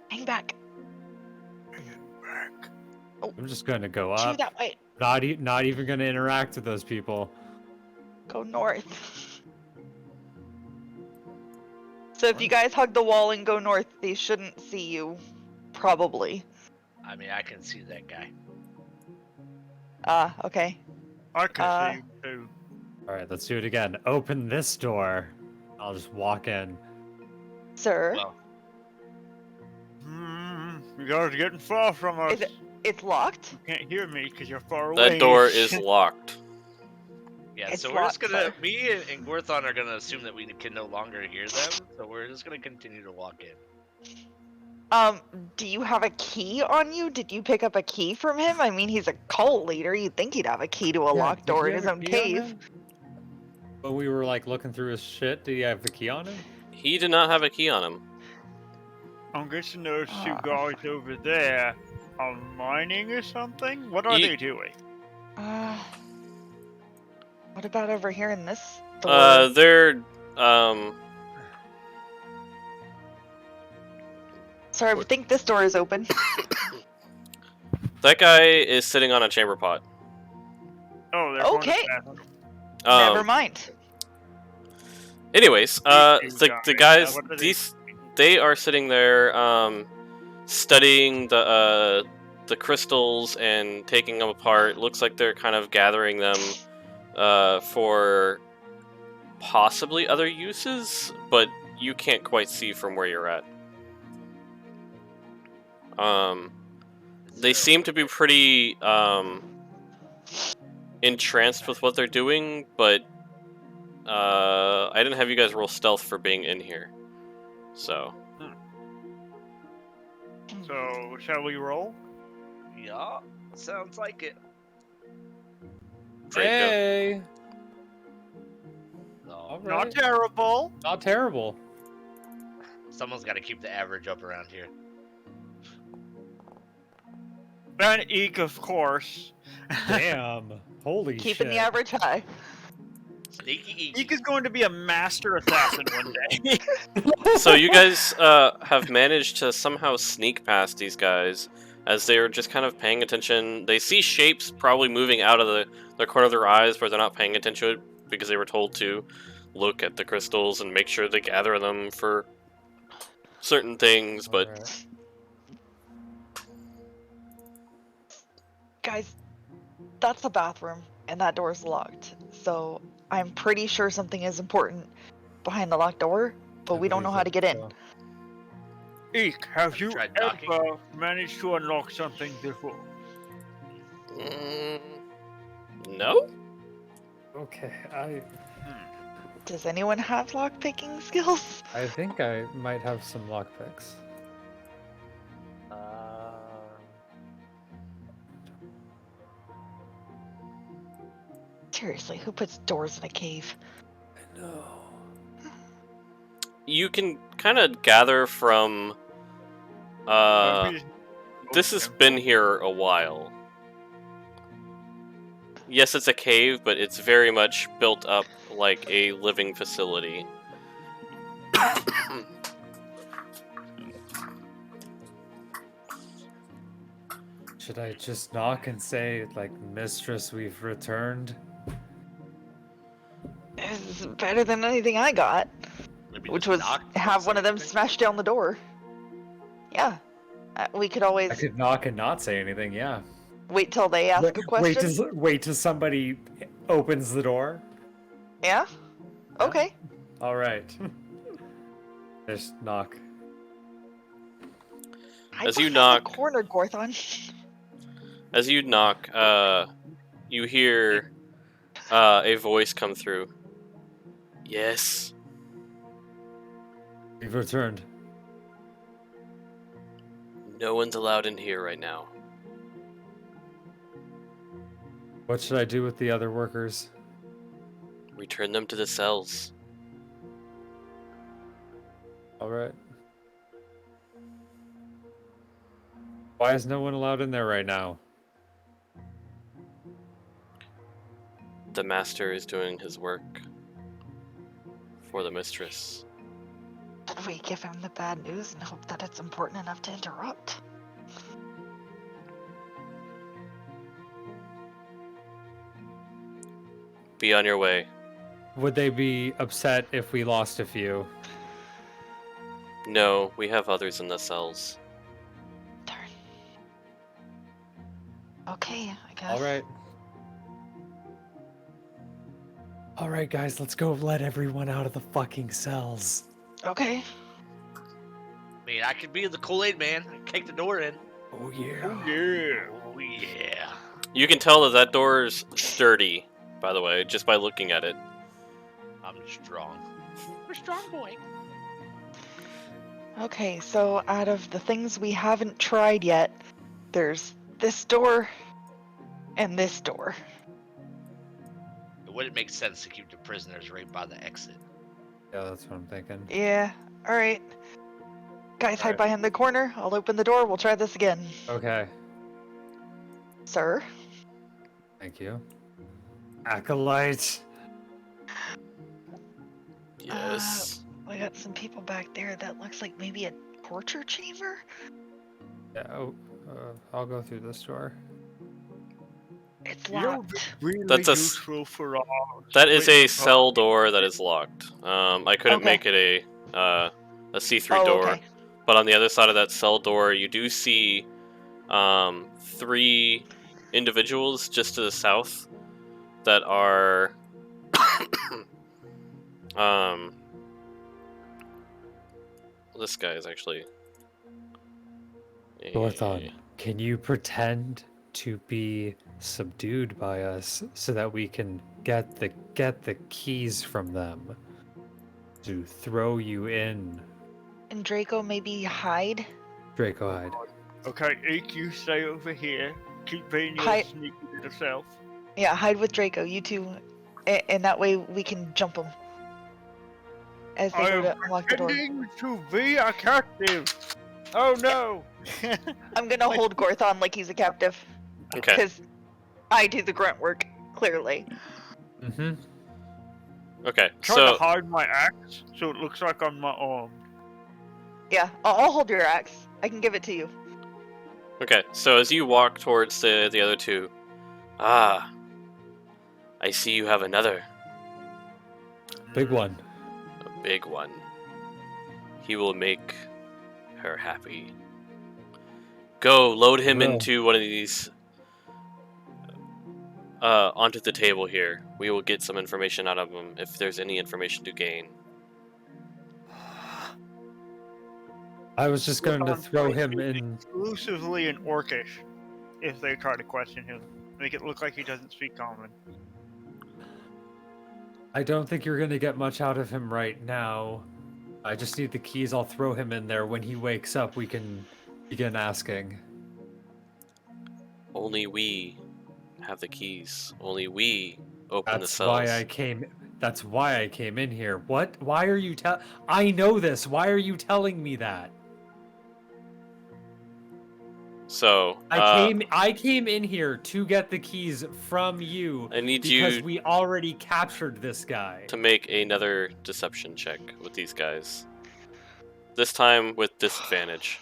Speaker 5: Hang back.
Speaker 2: Back.
Speaker 6: I'm just going to go
Speaker 5: Two
Speaker 6: up.
Speaker 5: that way.
Speaker 6: Not even going to interact with those people.
Speaker 5: Go north. So if you guys hug the wall and go north, they shouldn't see you. Probably.
Speaker 4: I mean, I can see that guy.
Speaker 5: Okay.
Speaker 2: I can see you too.
Speaker 6: All right, let's do it again. Open this door. I'll just walk in.
Speaker 5: Sir,
Speaker 4: Well,
Speaker 2: You guys are getting far from us.
Speaker 5: it's locked?
Speaker 2: You can't hear me because you're far away.
Speaker 1: That door is locked.
Speaker 4: yeah,
Speaker 5: It's
Speaker 4: so we're just
Speaker 5: locked,
Speaker 4: gonna,
Speaker 5: sir.
Speaker 4: me and Gorthon are gonna assume that we can no longer hear them, so we're just gonna continue to walk in.
Speaker 5: Do you have a key on you? Did you pick up a key from him? I mean, he's a cult leader. You'd think he'd have a key to a
Speaker 6: Yeah,
Speaker 5: locked
Speaker 6: did
Speaker 5: door
Speaker 6: he
Speaker 5: in his
Speaker 6: have a
Speaker 5: own
Speaker 6: key on
Speaker 5: cave.
Speaker 6: him? When we were like looking through his shit, did he have the key on him?
Speaker 1: He did not have a key on him.
Speaker 2: I'm guessing those two
Speaker 5: Ah.
Speaker 2: guys over there are mining or something? What are
Speaker 1: Ye-
Speaker 2: they doing?
Speaker 5: What about over here in this door?
Speaker 1: They're
Speaker 5: Sorry, I think this door is open.
Speaker 1: that guy is sitting on a chamber pot.
Speaker 2: Oh, they're going to
Speaker 5: Okay.
Speaker 2: the bathroom.
Speaker 5: Never mind.
Speaker 1: Anyways,
Speaker 2: These
Speaker 1: the
Speaker 2: guys,
Speaker 1: guys,
Speaker 2: what are
Speaker 1: they are sitting there, studying the crystals and taking them apart. Looks like they're kind of gathering them, for possibly other uses, but you can't quite see from where you're at. They seem to be pretty, entranced with what they're doing, but I didn't have you guys roll stealth for being in here, so
Speaker 2: So, shall we roll?
Speaker 4: Yeah, sounds like it.
Speaker 1: Draco.
Speaker 6: Hey,
Speaker 4: No,
Speaker 6: all
Speaker 2: Not
Speaker 6: right.
Speaker 2: terrible.
Speaker 6: Not terrible.
Speaker 4: someone's got to keep the average up around here.
Speaker 2: And Eek, of course.
Speaker 6: Damn. Holy
Speaker 5: Keeping
Speaker 6: shit.
Speaker 5: the average high.
Speaker 4: Sneaky
Speaker 2: Eek is going to be a master assassin one day.
Speaker 1: So you guys have managed to somehow sneak past these guys as they're just kind of paying attention. They see shapes probably moving out of the corner of their eyes, but they're not paying attention to it because they were told to look at the crystals and make sure they gather them for certain things. But
Speaker 6: Alright.
Speaker 5: Guys, that's the bathroom, and that door's locked. So I'm pretty sure something is important behind the locked door, but
Speaker 6: I
Speaker 5: we don't know
Speaker 6: believe
Speaker 5: how to get in.
Speaker 6: so.
Speaker 2: Eek, have you
Speaker 4: Tried knocking?
Speaker 2: ever managed to unlock something before?
Speaker 1: no.
Speaker 6: Okay,
Speaker 5: Does anyone have lockpicking skills?
Speaker 6: I think I might have some lockpicks.
Speaker 5: Seriously, who puts doors in a cave?
Speaker 6: No.
Speaker 1: You can kind of gather from. This has been here a while. Yes, it's a cave, but it's very much built up like a living facility.
Speaker 6: Should I just knock and say, like, Mistress, we've returned?
Speaker 5: This is better than anything I got,
Speaker 4: Maybe
Speaker 5: which
Speaker 4: just
Speaker 5: was
Speaker 4: knock
Speaker 5: have one of them
Speaker 4: something?
Speaker 5: smash down the door. Yeah. We could always
Speaker 6: I could knock and not say anything, yeah.
Speaker 5: wait till they ask a question.
Speaker 6: Wait till somebody opens the door.
Speaker 5: Yeah?
Speaker 6: Yeah.
Speaker 5: Okay.
Speaker 6: Alright. Just knock.
Speaker 5: Hide
Speaker 1: As you
Speaker 5: behind
Speaker 1: knock-
Speaker 5: the corner, Gorthon.
Speaker 1: As you knock, you hear a voice come through. Yes.
Speaker 6: We've returned.
Speaker 1: No one's allowed in here right now.
Speaker 6: What should I do with the other workers?
Speaker 1: Return them to the cells.
Speaker 6: Alright. Why is no one allowed in there right now?
Speaker 1: The master is doing his work for the mistress.
Speaker 5: Should we give him the bad news and hope that it's important enough to interrupt?
Speaker 1: Be on your way.
Speaker 6: Would they be upset if we lost a few?
Speaker 1: No, we have others in the cells.
Speaker 5: Darn. Okay, I guess.
Speaker 6: Alright. Alright, guys, let's go let everyone out of the fucking cells.
Speaker 5: Okay.
Speaker 4: I mean, I could be the Kool-Aid man. I kick the door in.
Speaker 6: Oh, yeah.
Speaker 2: Yeah.
Speaker 4: Oh yeah.
Speaker 1: You can tell that door's sturdy, by the way, just by looking at it.
Speaker 4: I'm strong. We're strong boy.
Speaker 5: Okay, so out of the things we haven't tried yet, there's this door and this door.
Speaker 4: It wouldn't make sense to keep the prisoners right by the exit.
Speaker 6: Yeah, that's what I'm thinking.
Speaker 5: Yeah, alright. Guys, hide
Speaker 6: Alright.
Speaker 5: behind the corner. I'll open the door. We'll try this again.
Speaker 6: Okay.
Speaker 5: Sir?
Speaker 6: Thank you. Acolyte!
Speaker 1: Yes.
Speaker 5: We got some people back there that looks like maybe a torture chamber?
Speaker 6: Yeah, I'll go through this door.
Speaker 5: It's It's
Speaker 2: You'll be
Speaker 5: locked.
Speaker 2: really
Speaker 1: That's
Speaker 2: useful for our
Speaker 1: That is a
Speaker 2: split
Speaker 1: cell door that is locked. I couldn't
Speaker 5: Okay.
Speaker 1: make it a see-through
Speaker 5: Oh,
Speaker 1: door,
Speaker 5: okay.
Speaker 1: but on the other side of that cell door, you do see 3 individuals just to the south that are um. This guy is actually.
Speaker 6: Gorthon, can you pretend to be subdued by us so that we can get the keys from them to throw you in,
Speaker 5: And Draco, maybe hide.
Speaker 6: Draco Hyde?
Speaker 2: Okay, Eek, you stay over here. Keep being your
Speaker 5: Hi-
Speaker 2: sneaky little self.
Speaker 5: Yeah, hide with Draco. You two, and that way we can jump them as they
Speaker 2: I
Speaker 5: go
Speaker 2: am
Speaker 5: to unlock the door.
Speaker 2: pretending to be a captive. Oh no!
Speaker 5: I'm gonna hold Gorthon like he's a captive,
Speaker 1: Okay.
Speaker 5: because I do the grunt work. Clearly.
Speaker 6: Mm-hmm.
Speaker 1: Okay.
Speaker 2: Trying to
Speaker 1: So
Speaker 2: hide my axe so it looks like I'm not armed.
Speaker 5: Yeah, I'll hold your axe. I can give it to you.
Speaker 1: okay. So as you walk towards the other 2, I see you have another.
Speaker 6: Big one.
Speaker 1: A big one. He will make her happy. Go, load him
Speaker 6: Will.
Speaker 1: into one of these. Onto the table here. We will get some information out of him if there's any information to gain.
Speaker 6: I was just going to throw him in.
Speaker 2: Exclusively in Orcish, if they try to question him. Make it look like he doesn't speak common.
Speaker 6: I don't think you're going to get much out of him right now. I just need the keys. I'll throw him in there. When he wakes up, we can begin asking.
Speaker 1: Only we have the keys. Only we open the
Speaker 6: That's
Speaker 1: cells.
Speaker 6: why I came. That's why I came in here. What? Why are you I know this. Why are you telling me that?
Speaker 1: So
Speaker 6: I came in here to get the keys from you
Speaker 1: I need
Speaker 6: because
Speaker 1: you
Speaker 6: we already captured this guy.
Speaker 1: to make another deception check with these guys. This time with disadvantage.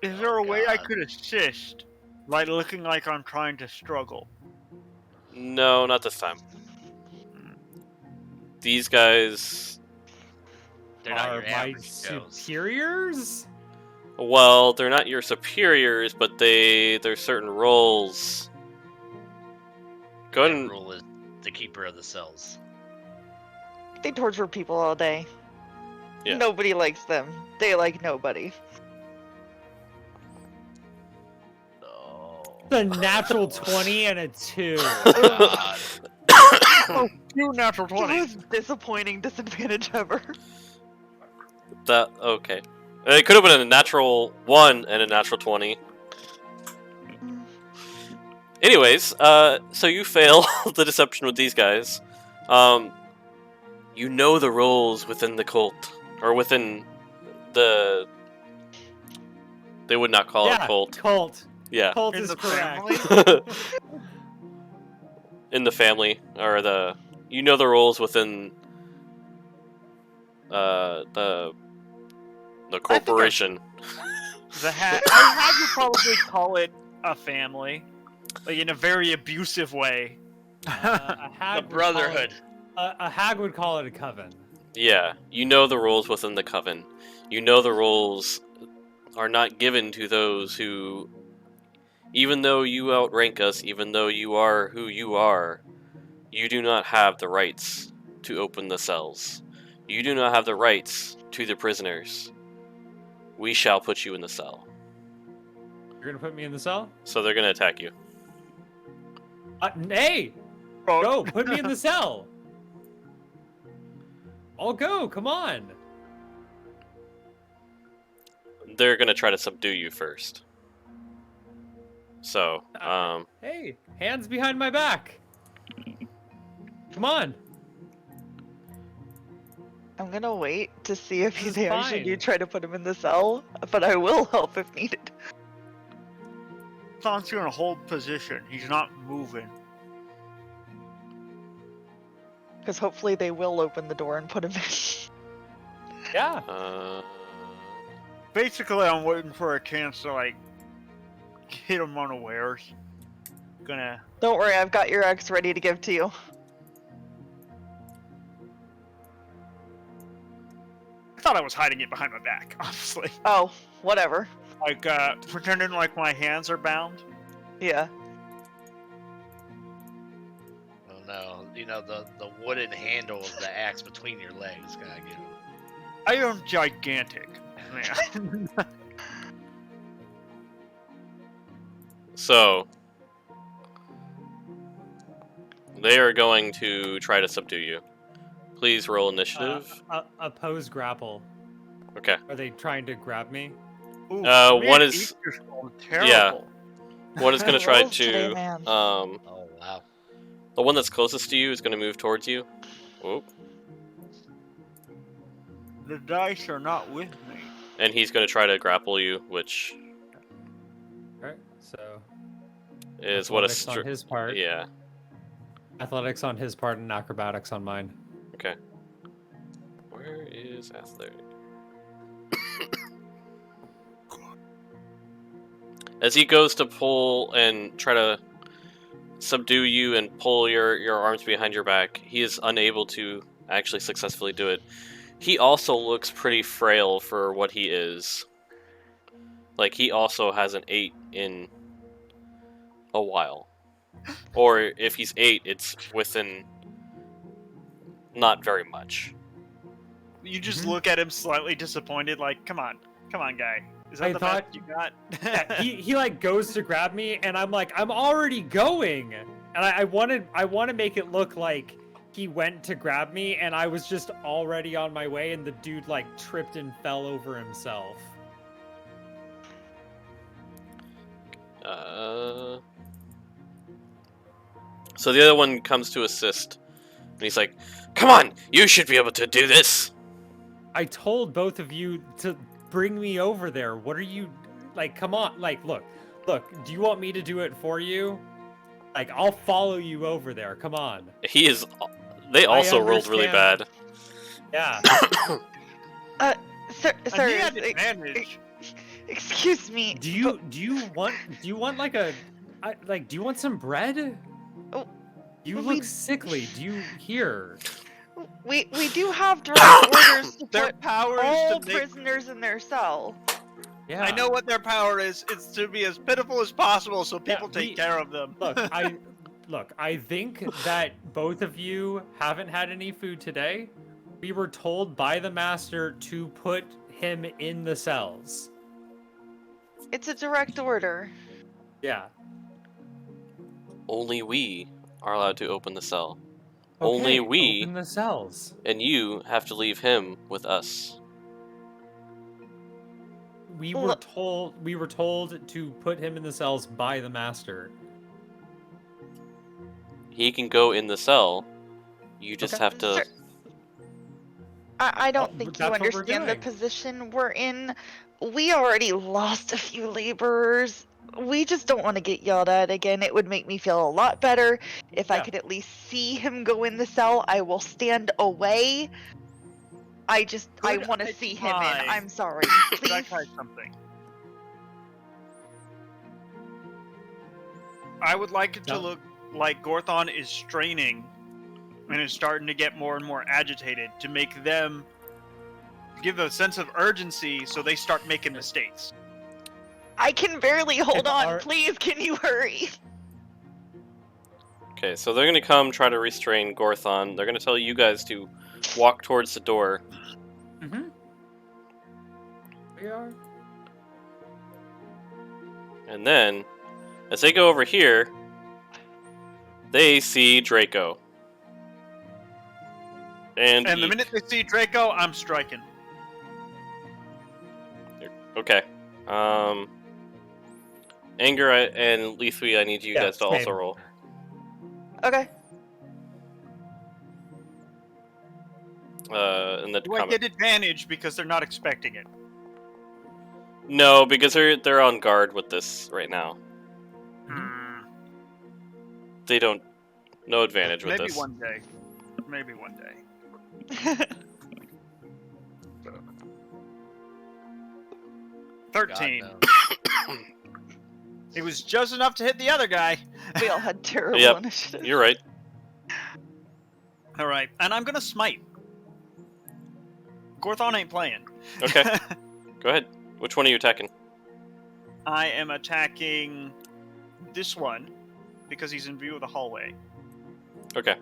Speaker 2: Is there a way I
Speaker 4: God.
Speaker 2: could assist? Like looking like I'm trying to struggle.
Speaker 1: No, not this time. These guys,
Speaker 4: They're not
Speaker 6: Are
Speaker 4: your
Speaker 6: my
Speaker 4: average Joes.
Speaker 6: superiors?
Speaker 1: well, they're not your superiors, but there's certain roles. Go ahead
Speaker 4: That
Speaker 1: and
Speaker 4: rule is the keeper of the cells.
Speaker 5: They torture people all day.
Speaker 1: Yeah.
Speaker 5: Nobody likes them. They like nobody.
Speaker 4: No.
Speaker 6: The natural 20 and a 2.
Speaker 4: God.
Speaker 2: Oh, 2 natural
Speaker 5: The
Speaker 2: 20.
Speaker 5: most disappointing disadvantage ever.
Speaker 1: that okay. It could have been a natural 1 and a natural 20. Anyways, so you fail the deception with these guys. You know the roles within the cult, or within the. They would not call it a cult.
Speaker 6: Cult.
Speaker 1: Yeah,
Speaker 6: Cult
Speaker 2: In
Speaker 6: is
Speaker 2: the
Speaker 6: correct.
Speaker 2: family?
Speaker 1: in the family, or you know the roles within the corporation.
Speaker 2: I had to probably call it a family. Like in a very abusive way.
Speaker 6: A hag
Speaker 4: The
Speaker 6: would call it-
Speaker 4: Brotherhood.
Speaker 6: A hag would call it a coven.
Speaker 1: Yeah, you know the roles within the coven. You know the roles are not given to those who, even though you outrank us, even though you are who you are, you do not have the rights to open the cells. You do not have the rights to the prisoners. We shall put you in the cell.
Speaker 6: You're gonna put me in the cell?
Speaker 1: So they're gonna attack you.
Speaker 6: Hey!
Speaker 2: Oh,
Speaker 6: Go! Put me in the cell! I'll go, come on!
Speaker 1: They're gonna try to subdue you first. So,
Speaker 6: Hey, hands behind my back! Come on!
Speaker 5: I'm gonna wait to see if
Speaker 6: This is
Speaker 5: they actually
Speaker 6: fine.
Speaker 5: do try to put him in the cell, but I will help if needed.
Speaker 2: Tom's gonna hold position. He's not moving.
Speaker 5: Because hopefully they will open the door and put him in.
Speaker 6: Yeah!
Speaker 2: Basically, I'm waiting for a chance to like hit him unawares. Gonna.
Speaker 5: Don't worry, I've got your X ready to give to you.
Speaker 2: I thought I was hiding it behind my back, honestly.
Speaker 5: Oh, whatever.
Speaker 2: Like, pretending like my hands are bound.
Speaker 5: Yeah.
Speaker 4: Oh no, you know the wooden handle of the axe between your legs. Gotta get it.
Speaker 2: I am gigantic, man.
Speaker 1: So they are going to try to subdue you. Please roll initiative.
Speaker 6: Oppose grapple.
Speaker 1: Okay.
Speaker 6: Are they trying to grab me?
Speaker 2: Ooh,
Speaker 1: One
Speaker 2: man,
Speaker 1: is-
Speaker 2: Easter's going terrible.
Speaker 1: One is going to try
Speaker 5: Rolls today,
Speaker 1: to.
Speaker 5: man.
Speaker 4: Oh wow.
Speaker 1: The one that's closest to you is going to move towards you. Whoop.
Speaker 2: The dice are not with me.
Speaker 1: And he's going to try to grapple you, which
Speaker 6: Alright, so
Speaker 1: is what a
Speaker 6: athletics on his part.
Speaker 1: Yeah.
Speaker 6: Athletics on his part and acrobatics on mine.
Speaker 1: Okay. Where is athletics? As he goes to pull and try to subdue you and pull your arms behind your back, he is unable to actually successfully do it. He also looks pretty frail for what he is. Like, he also hasn't ate in a while. Or if he's ate, it's within not very much.
Speaker 2: You just
Speaker 6: Mhm.
Speaker 2: look at him slightly disappointed, like, come on, guy. Is that
Speaker 6: I
Speaker 2: the
Speaker 6: thought-
Speaker 2: best you got?
Speaker 6: Yeah, he like goes to grab me, and I'm like, I'm already going, and I want to make it look like he went to grab me, and I was just already on my way, and the dude like tripped and fell over himself.
Speaker 1: So the other one comes to assist, and he's like, "Come on, you should be able to do this."
Speaker 6: I told both of you to bring me over there. What are you like? Come on, like look. Do you want me to do it for you? Like, I'll follow you over there. Come on.
Speaker 1: He is. They also rolled really bad.
Speaker 6: Yeah.
Speaker 5: Sir,
Speaker 2: And
Speaker 5: sir,
Speaker 2: he had advantage.
Speaker 5: excuse me.
Speaker 6: Do you want like a do you want some bread?
Speaker 5: Oh,
Speaker 6: You
Speaker 5: we-
Speaker 6: look sickly. Do you here?
Speaker 5: We do have direct orders to
Speaker 2: Their
Speaker 5: put
Speaker 2: power
Speaker 5: all
Speaker 2: is to make.
Speaker 5: prisoners in their cell.
Speaker 6: Yeah.
Speaker 2: I know what their power is. It's to be as pitiful as possible, so
Speaker 6: Yeah,
Speaker 2: people take
Speaker 6: we-
Speaker 2: care of them.
Speaker 6: Look, I think that both of you haven't had any food today. We were told by the master to put him in the cells.
Speaker 5: It's a direct order.
Speaker 6: Yeah.
Speaker 1: Only we are allowed to open the cell. Only
Speaker 6: Okay,
Speaker 1: we-
Speaker 6: open the cells.
Speaker 1: And you have to leave him with us.
Speaker 6: We
Speaker 5: Look-
Speaker 6: were told to put him in the cells by the master.
Speaker 1: He can go in the cell. You just
Speaker 6: Okay.
Speaker 1: have to.
Speaker 5: Sir- I don't
Speaker 6: Well,
Speaker 5: think you
Speaker 6: that's what we're
Speaker 5: understand the
Speaker 6: doing.
Speaker 5: position we're in. We already lost a few laborers. We just don't want to get yelled at again. It would make me feel a lot better if I
Speaker 6: Yeah.
Speaker 5: could at least see him go in the cell. I will stand away. I
Speaker 2: Could
Speaker 5: want
Speaker 2: I
Speaker 5: to see him in.
Speaker 2: try-
Speaker 5: I'm sorry.
Speaker 2: Could I
Speaker 5: Please.
Speaker 2: try something? I would like it to
Speaker 6: No.
Speaker 2: look like Gorthon is straining and is starting to get more and more agitated to make them give a sense of urgency so they start making mistakes.
Speaker 5: I can barely hold
Speaker 6: If
Speaker 5: on.
Speaker 6: our-
Speaker 5: Please, can you hurry?
Speaker 1: Okay, so they're gonna come try to restrain Gorthon. They're gonna tell you guys to walk towards the door.
Speaker 6: Mm-hmm. We are.
Speaker 1: And then, as they go over here, they see Draco. And
Speaker 2: And the minute they see Draco, I'm striking.
Speaker 1: Okay. Anger and Lethui, I need you
Speaker 6: Yeah,
Speaker 1: guys to also
Speaker 6: same.
Speaker 1: roll.
Speaker 5: Okay.
Speaker 1: In the
Speaker 2: Do I
Speaker 1: comment.
Speaker 2: get advantage because they're not expecting it?
Speaker 1: No, because they're on guard with this right now.
Speaker 2: Hmm.
Speaker 1: They don't. No advantage with
Speaker 2: Maybe
Speaker 1: this.
Speaker 2: one day. Maybe one day.
Speaker 4: God
Speaker 2: 13.
Speaker 4: knows.
Speaker 2: It was just enough to hit the other guy.
Speaker 5: We all had terrible
Speaker 1: Yep.
Speaker 5: initiative.
Speaker 1: You're right.
Speaker 2: All right, and I'm gonna smite. Gorthon ain't playing.
Speaker 1: Okay. Go ahead. Which one are you attacking?
Speaker 2: I am attacking this one because he's in view of the hallway.
Speaker 1: Okay.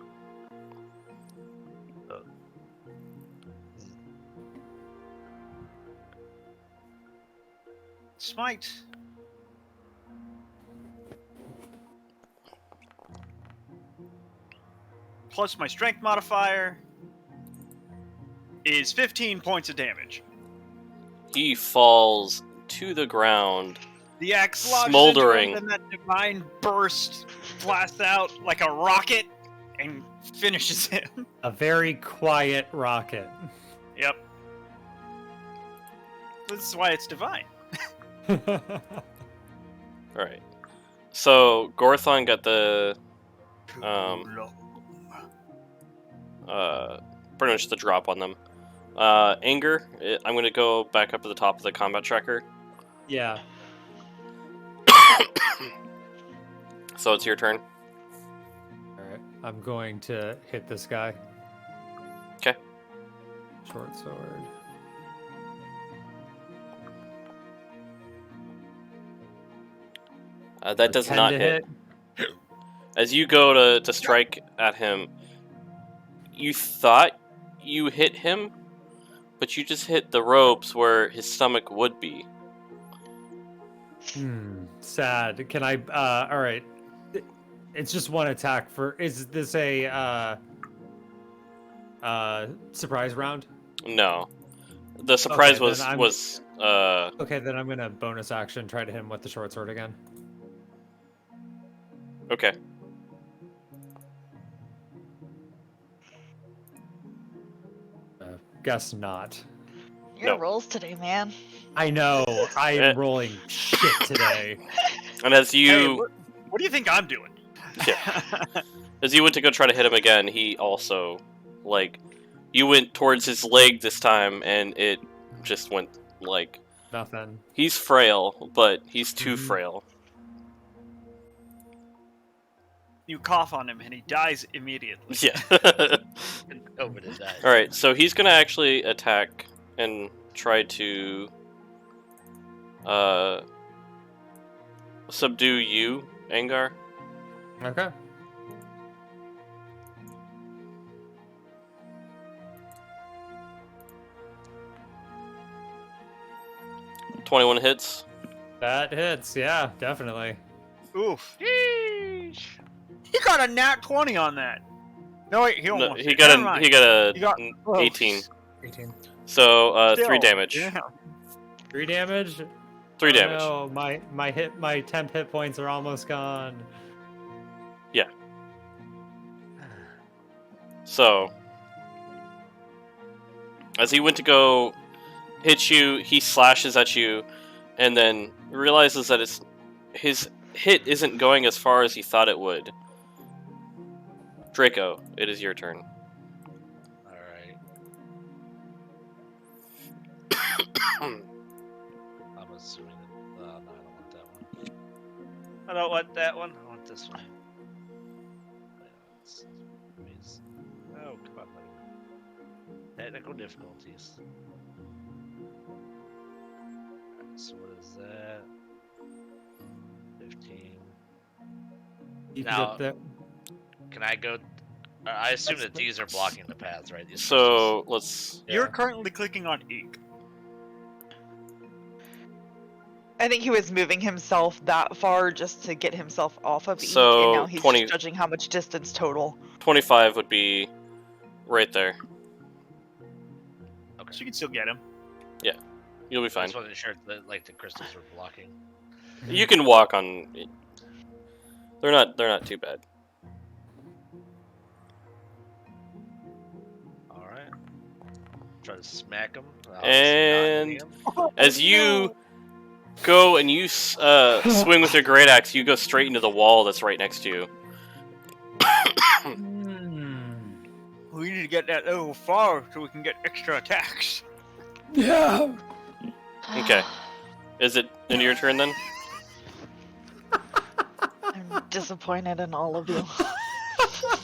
Speaker 2: Smite. Plus my strength modifier is 15 points of damage.
Speaker 1: He falls to the ground.
Speaker 2: The axe lodges
Speaker 1: Smoldering.
Speaker 2: into him, and that divine burst blasts out like a rocket and finishes him.
Speaker 6: A very quiet rocket.
Speaker 2: Yep. This is why it's divine.
Speaker 1: Alright. So, Gorthon got the, pretty much the drop on them. Anger, I'm going to go back up to the top of the combat tracker.
Speaker 6: Yeah.
Speaker 1: So it's your turn.
Speaker 6: Alright. I'm going to hit this guy.
Speaker 1: Okay.
Speaker 6: Short sword.
Speaker 1: That does
Speaker 6: 10
Speaker 1: not
Speaker 6: to
Speaker 1: hit. As you go to strike at him, you thought you hit him, but you just hit the ropes where his stomach would be.
Speaker 6: Sad. Can I, alright. It's just one attack for, is this a, surprise round?
Speaker 1: No. The surprise
Speaker 6: Okay, then I'm-
Speaker 1: was
Speaker 6: Okay, then I'm gonna bonus action try to hit him with the short sword again.
Speaker 1: okay.
Speaker 6: Guess not.
Speaker 5: Your
Speaker 1: No.
Speaker 5: rolls today, man.
Speaker 6: I know. I
Speaker 1: Eh.
Speaker 6: am rolling shit today.
Speaker 1: And as
Speaker 2: Hey,
Speaker 1: you
Speaker 2: what do you think I'm doing?
Speaker 1: as you went to go try to hit him again, he also you went towards his leg this time and it just went
Speaker 6: Nothing.
Speaker 1: he's frail, but he's too
Speaker 6: Mhm.
Speaker 1: frail.
Speaker 2: You cough on him and he dies immediately.
Speaker 1: Yeah.
Speaker 4: Nobody died.
Speaker 1: Alright, so he's gonna actually attack and try to subdue you, Angar.
Speaker 6: Okay.
Speaker 1: – 21 hits.
Speaker 6: That hits, yeah, definitely.
Speaker 2: Oof.
Speaker 4: Yeesh.
Speaker 2: He got a nat 20 on that. No, wait, he
Speaker 1: No,
Speaker 2: almost
Speaker 1: he
Speaker 2: did.
Speaker 1: got
Speaker 2: Never
Speaker 1: a
Speaker 2: mind.
Speaker 1: he got a
Speaker 2: He got
Speaker 1: n-
Speaker 2: close.
Speaker 1: 18.
Speaker 6: 18.
Speaker 1: So 3
Speaker 2: Still,
Speaker 1: damage.
Speaker 2: yeah.
Speaker 6: 3 damage?
Speaker 1: 3
Speaker 6: Oh,
Speaker 1: damage.
Speaker 6: No, my temp hit points are almost gone.
Speaker 1: So as he went to go hit you, he slashes at you, and then realizes that his hit isn't going as far as he thought it would. Draco, it is your turn.
Speaker 4: Alright. I'm assuming that. No, I don't want that one. I don't want that one. I want this one. Oh, come on, buddy. Technical difficulties. Alright, so what is that? 15.
Speaker 6: You
Speaker 4: Now-
Speaker 6: can get the,
Speaker 4: Can I go? I assume that these are blocking the paths, right? These
Speaker 1: So let's.
Speaker 2: You're currently clicking on Eek.
Speaker 5: I think he was moving himself that far just to get himself off of Eek,
Speaker 1: So,
Speaker 5: and now he's
Speaker 1: 20
Speaker 5: just judging how much distance total.
Speaker 1: 25 would be right there.
Speaker 2: So you can still get him.
Speaker 1: You'll be
Speaker 4: I
Speaker 1: fine.
Speaker 4: just wasn't sure that like the crystals were blocking.
Speaker 1: You can walk on. They're not too bad.
Speaker 4: All right. Try to smack him.
Speaker 1: And as you go and you swing with your great axe, you go straight into the wall that's right next to you.
Speaker 2: We need to get that little far so we can get extra attacks.
Speaker 6: yeah.
Speaker 1: Okay. Is it into your turn then?
Speaker 5: disappointed in all of you.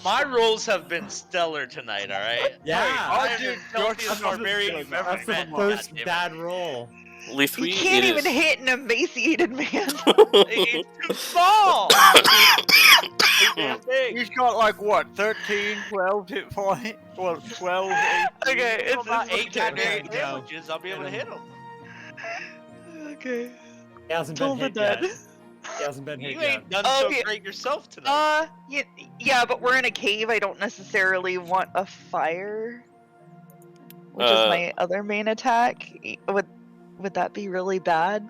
Speaker 4: My rolls have been stellar tonight, alright?
Speaker 3: Yeah.
Speaker 2: I
Speaker 4: I am
Speaker 2: did
Speaker 4: the stealthiest
Speaker 2: just
Speaker 4: barbarian
Speaker 2: something
Speaker 4: you've
Speaker 2: good.
Speaker 4: ever
Speaker 3: That's the
Speaker 4: met.
Speaker 3: first
Speaker 4: goddammit.
Speaker 3: bad roll.
Speaker 1: At least
Speaker 5: You
Speaker 1: we.
Speaker 5: can't
Speaker 1: it
Speaker 5: even
Speaker 1: is-
Speaker 5: hit an emaciated man.
Speaker 4: It's too small! Too damn big.
Speaker 2: He's got like what, 13, 12 hit point? Well, 12, 18.
Speaker 5: Okay,
Speaker 4: Give him
Speaker 5: it's
Speaker 4: about
Speaker 5: this
Speaker 4: 8 goddamn
Speaker 3: Okay, no.
Speaker 4: sandwiches, I'll be able to hit him.
Speaker 5: Okay.
Speaker 3: He hasn't
Speaker 5: Till
Speaker 3: been
Speaker 5: the
Speaker 3: hit
Speaker 5: dead.
Speaker 3: yet. He hasn't been hit
Speaker 4: You
Speaker 3: yet.
Speaker 4: ain't done
Speaker 5: Oh,
Speaker 4: so
Speaker 5: yeah.
Speaker 4: great yourself tonight.
Speaker 5: Yeah, but we're in a cave. I don't necessarily want a fire, which is my other main attack. Would that be really bad?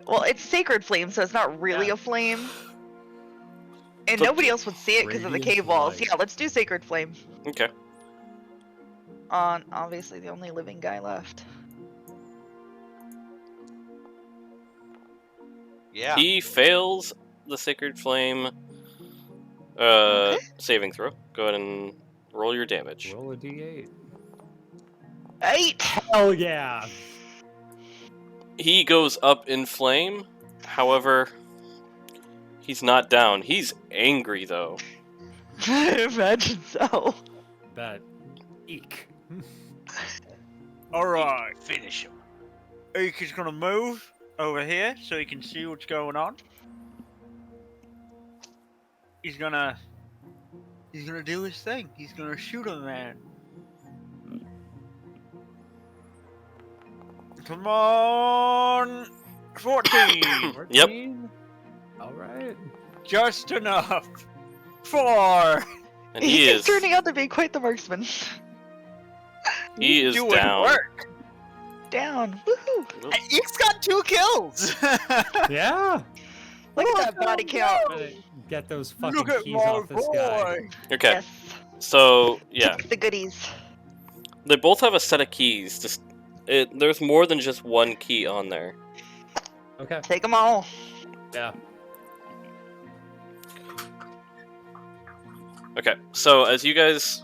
Speaker 5: Well, it's sacred flame, so it's not really
Speaker 4: Yeah.
Speaker 5: a flame, and
Speaker 1: So-
Speaker 5: nobody else would see it because of the
Speaker 3: Radiant
Speaker 5: cave walls.
Speaker 3: light.
Speaker 5: Yeah, let's do sacred flame
Speaker 1: Okay.
Speaker 5: on obviously the only living guy left.
Speaker 4: Yeah.
Speaker 1: He fails the Sacred Flame saving throw. Go ahead and roll your damage.
Speaker 6: Roll a d8.
Speaker 5: 8.
Speaker 3: Hell yeah.
Speaker 1: He goes up in flame. However, he's not down. He's angry though.
Speaker 5: Imagine so.
Speaker 6: Bet. Eek.
Speaker 2: Alright.
Speaker 4: Finish him.
Speaker 2: Eek is gonna move over here so he can see what's going on. He's gonna do his thing. He's gonna shoot a man. Come on, 14.
Speaker 1: Yep.
Speaker 6: 14? Alright.
Speaker 2: Just enough. 4.
Speaker 1: And he
Speaker 5: He's
Speaker 1: is
Speaker 5: turning out to be quite the marksman.
Speaker 1: he is
Speaker 2: Doing
Speaker 1: down.
Speaker 2: work.
Speaker 5: Down. Woohoo!
Speaker 1: Nope.
Speaker 2: Eek's got 2 kills.
Speaker 6: Yeah.
Speaker 5: Look at that body count.
Speaker 6: Better get those fucking
Speaker 2: Look at
Speaker 6: keys
Speaker 2: my
Speaker 6: off this guy.
Speaker 2: boy.
Speaker 1: Okay.
Speaker 5: Yes.
Speaker 1: So yeah,
Speaker 5: Take the goodies.
Speaker 1: they both have a set of keys. Just there's more than just one key on there.
Speaker 6: Okay.
Speaker 5: Take them all.
Speaker 6: Yeah.
Speaker 1: Okay. So as you guys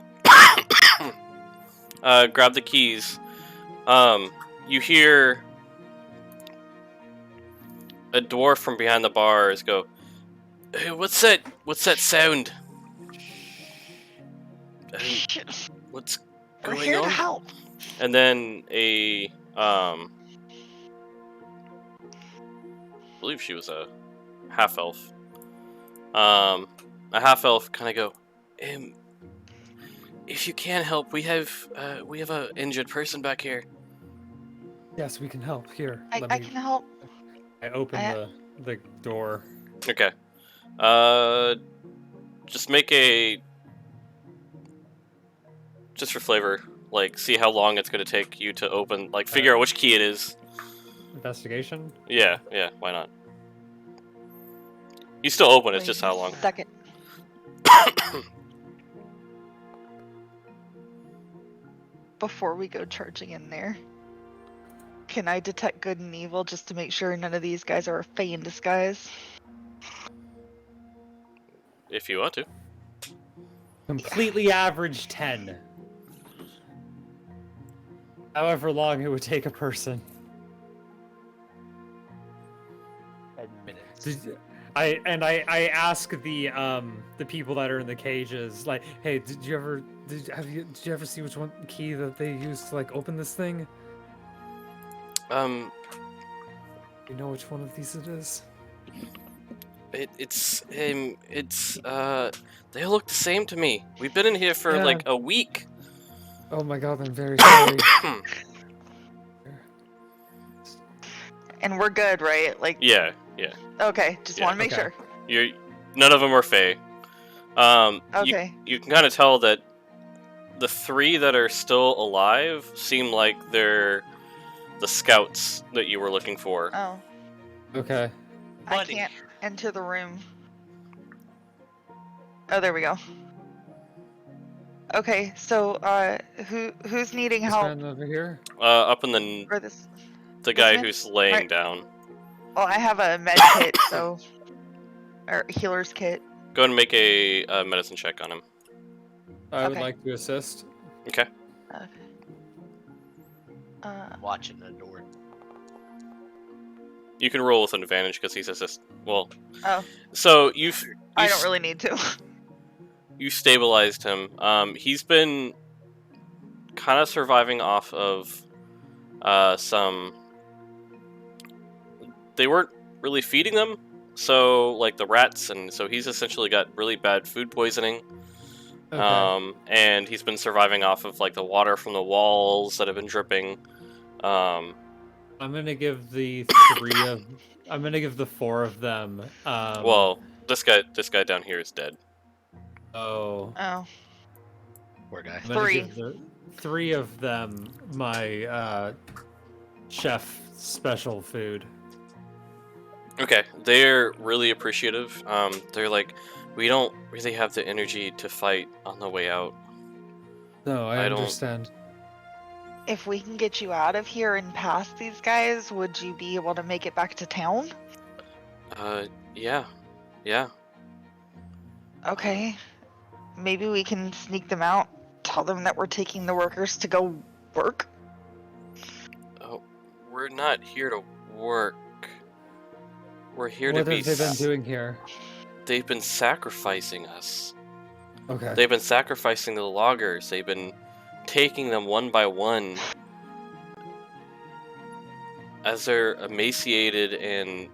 Speaker 1: grab the keys, you hear a dwarf from behind the bars go, "Hey, what's that? What's that sound? What's
Speaker 5: We're
Speaker 1: going
Speaker 5: here
Speaker 1: on?"
Speaker 5: to help.
Speaker 1: And then I believe she was a half elf. A half elf kind of go, if you can help, we have a injured person back here.
Speaker 6: Yes, we can help. Here.
Speaker 5: I can help.
Speaker 6: I open the door.
Speaker 1: Okay. Just make just for flavor, like see how long it's gonna take you to open, like figure out which key it is.
Speaker 6: Investigation?
Speaker 1: Yeah, why not? You still open, it's
Speaker 5: Wait
Speaker 1: just how
Speaker 5: a
Speaker 1: long.
Speaker 5: Second. Before we go charging in there, can I detect good and evil just to make sure none of these guys are a Fae in disguise?
Speaker 1: If you want to.
Speaker 6: Completely average 10. However long it would take a person.
Speaker 4: 10 minutes.
Speaker 6: I ask the people that are in the cages, like, hey, did you ever see which one key that they used to like open this thing? You know which one of these it is?
Speaker 1: It's they look the same to me. We've been in here for
Speaker 6: Yeah.
Speaker 1: like a week.
Speaker 6: Oh my god, I'm very sorry.
Speaker 5: And we're good, right? Like,
Speaker 1: Yeah.
Speaker 5: okay, just
Speaker 1: Yeah,
Speaker 5: want to make
Speaker 6: okay.
Speaker 5: sure.
Speaker 1: None of them are Fae.
Speaker 5: Okay.
Speaker 1: You can kind of tell that the 3 that are still alive seem like they're the scouts that you were looking for.
Speaker 5: Oh,
Speaker 6: Okay.
Speaker 5: I
Speaker 4: Buddy.
Speaker 5: can't enter the room. Oh, there we go. Okay, so who's needing
Speaker 6: This
Speaker 5: help
Speaker 6: man over here.
Speaker 1: Up in the
Speaker 5: for this?
Speaker 1: guy
Speaker 5: man?
Speaker 1: who's laying
Speaker 5: Right.
Speaker 1: down.
Speaker 5: Well, I have a med kit, so or healer's kit.
Speaker 1: Go ahead and make a medicine check on him.
Speaker 6: I would
Speaker 5: Okay.
Speaker 6: like to assist.
Speaker 1: Okay.
Speaker 5: Okay.
Speaker 4: Watching the door.
Speaker 1: You can roll with an advantage because he's well.
Speaker 5: Oh,
Speaker 1: So
Speaker 5: I don't really need to.
Speaker 1: you stabilized him. He's been kind of surviving off of some. They weren't really feeding them, so like the rats, and so he's essentially got really bad food poisoning.
Speaker 6: Okay.
Speaker 1: And he's been surviving off of like the water from the walls that have been dripping.
Speaker 6: I'm gonna give the I'm gonna give the 4 of them.
Speaker 1: Well, this guy down here is dead.
Speaker 6: Oh.
Speaker 5: Oh,
Speaker 4: Poor guy.
Speaker 6: I'm gonna
Speaker 5: 3.
Speaker 6: give the 3 of them my chef special food.
Speaker 1: Okay, they're really appreciative. They're like, we don't really have the energy to fight on the way out.
Speaker 6: No, I
Speaker 1: I don't-
Speaker 6: understand.
Speaker 5: If we can get you out of here and past these guys, would you be able to make it back to town?
Speaker 1: Yeah.
Speaker 5: Okay. Maybe we can sneak them out, tell them that we're taking the workers to go work?
Speaker 1: Oh, we're not here to work. We're here
Speaker 6: What
Speaker 1: to be.
Speaker 6: have they been doing here?
Speaker 1: They've been sacrificing us.
Speaker 6: Okay.
Speaker 1: They've been sacrificing the loggers. They've been taking them one by one as they're emaciated and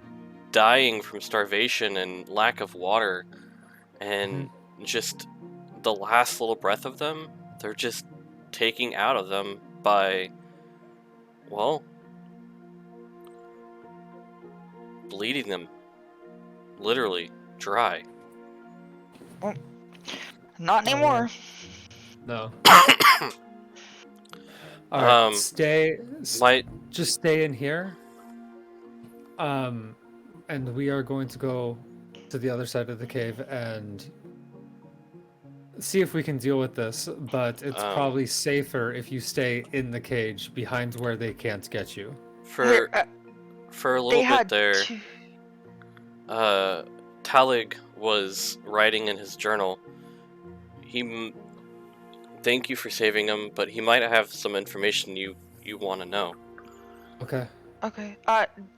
Speaker 1: dying from starvation and lack of water. And just the last little breath of them, they're just taking out of them by, well, bleeding them. Literally dry.
Speaker 5: Not anymore.
Speaker 6: No. All right, just stay in here. And we are going to go to the other side of the cave and see if we can deal with this, but it's probably safer if you stay in the cage behind where they can't get you.
Speaker 1: For a little bit there,
Speaker 5: two-
Speaker 1: Talig was writing in his journal. Thank you for saving him, but he might have some information you want to know.
Speaker 6: Okay.
Speaker 5: Okay.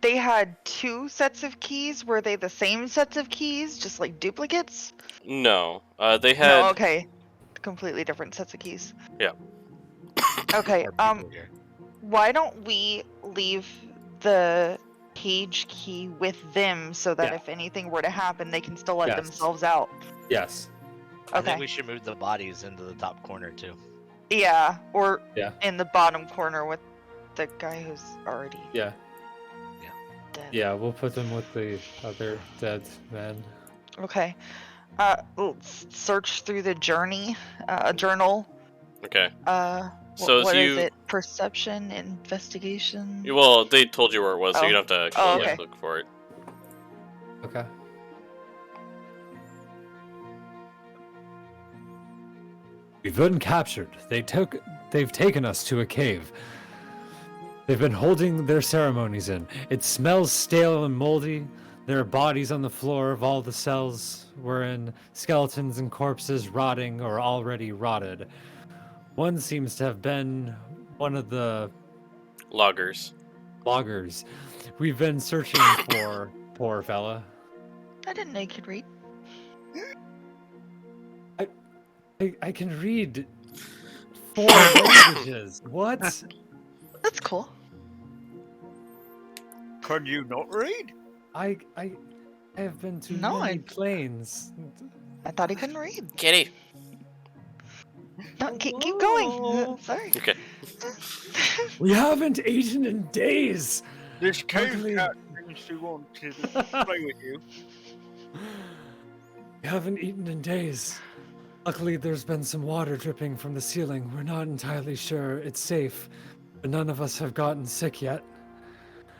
Speaker 5: They had 2 sets of keys. Were they the same sets of keys, just like duplicates?
Speaker 1: No, they had.
Speaker 5: No. Okay. Completely different sets of keys.
Speaker 1: Yeah.
Speaker 5: Okay.
Speaker 4: More people here.
Speaker 5: Why don't we leave the cage key with them so that
Speaker 6: Yeah.
Speaker 5: if anything were to happen, they can still let
Speaker 6: Yes.
Speaker 5: themselves out?
Speaker 6: Yes.
Speaker 4: I think
Speaker 5: Okay.
Speaker 4: we should move the bodies into the top corner too.
Speaker 5: Yeah. Or
Speaker 6: Yeah.
Speaker 5: in the bottom corner with the guy who's already
Speaker 6: Yeah.
Speaker 5: dead.
Speaker 6: Yeah, we'll put them with the other dead men.
Speaker 5: Okay. Let's search through the journey, journal.
Speaker 1: Okay.
Speaker 5: So what is
Speaker 1: you.
Speaker 5: it? Perception, investigation.
Speaker 1: Well, they told you where it was, so
Speaker 5: Oh.
Speaker 1: you don't have to
Speaker 5: Oh,
Speaker 1: actually
Speaker 5: okay.
Speaker 1: look for it.
Speaker 6: Okay. We've been captured. They've taken us to a cave. They've been holding their ceremonies in. It smells stale and moldy. There are bodies on the floor of all the cells we're in, skeletons and corpses rotting or already rotted. One seems to have been one of the
Speaker 1: Loggers.
Speaker 6: loggers we've been searching for. Poor fella.
Speaker 5: I didn't know you could read.
Speaker 6: I can read 4 languages. What?
Speaker 5: That's cool.
Speaker 2: Can you not read?
Speaker 6: I have been to
Speaker 5: No,
Speaker 6: many
Speaker 5: I-
Speaker 6: planes.
Speaker 5: I thought he couldn't read.
Speaker 1: Kitty.
Speaker 5: No, keep going.
Speaker 6: Whoa.
Speaker 5: Sorry.
Speaker 1: Okay.
Speaker 6: We haven't eaten in days.
Speaker 2: This cave
Speaker 6: Luckily-
Speaker 2: cat seems to want to play with you.
Speaker 6: We haven't eaten in days. Luckily, there's been some water dripping from the ceiling. We're not entirely sure it's safe, but none of us have gotten sick yet.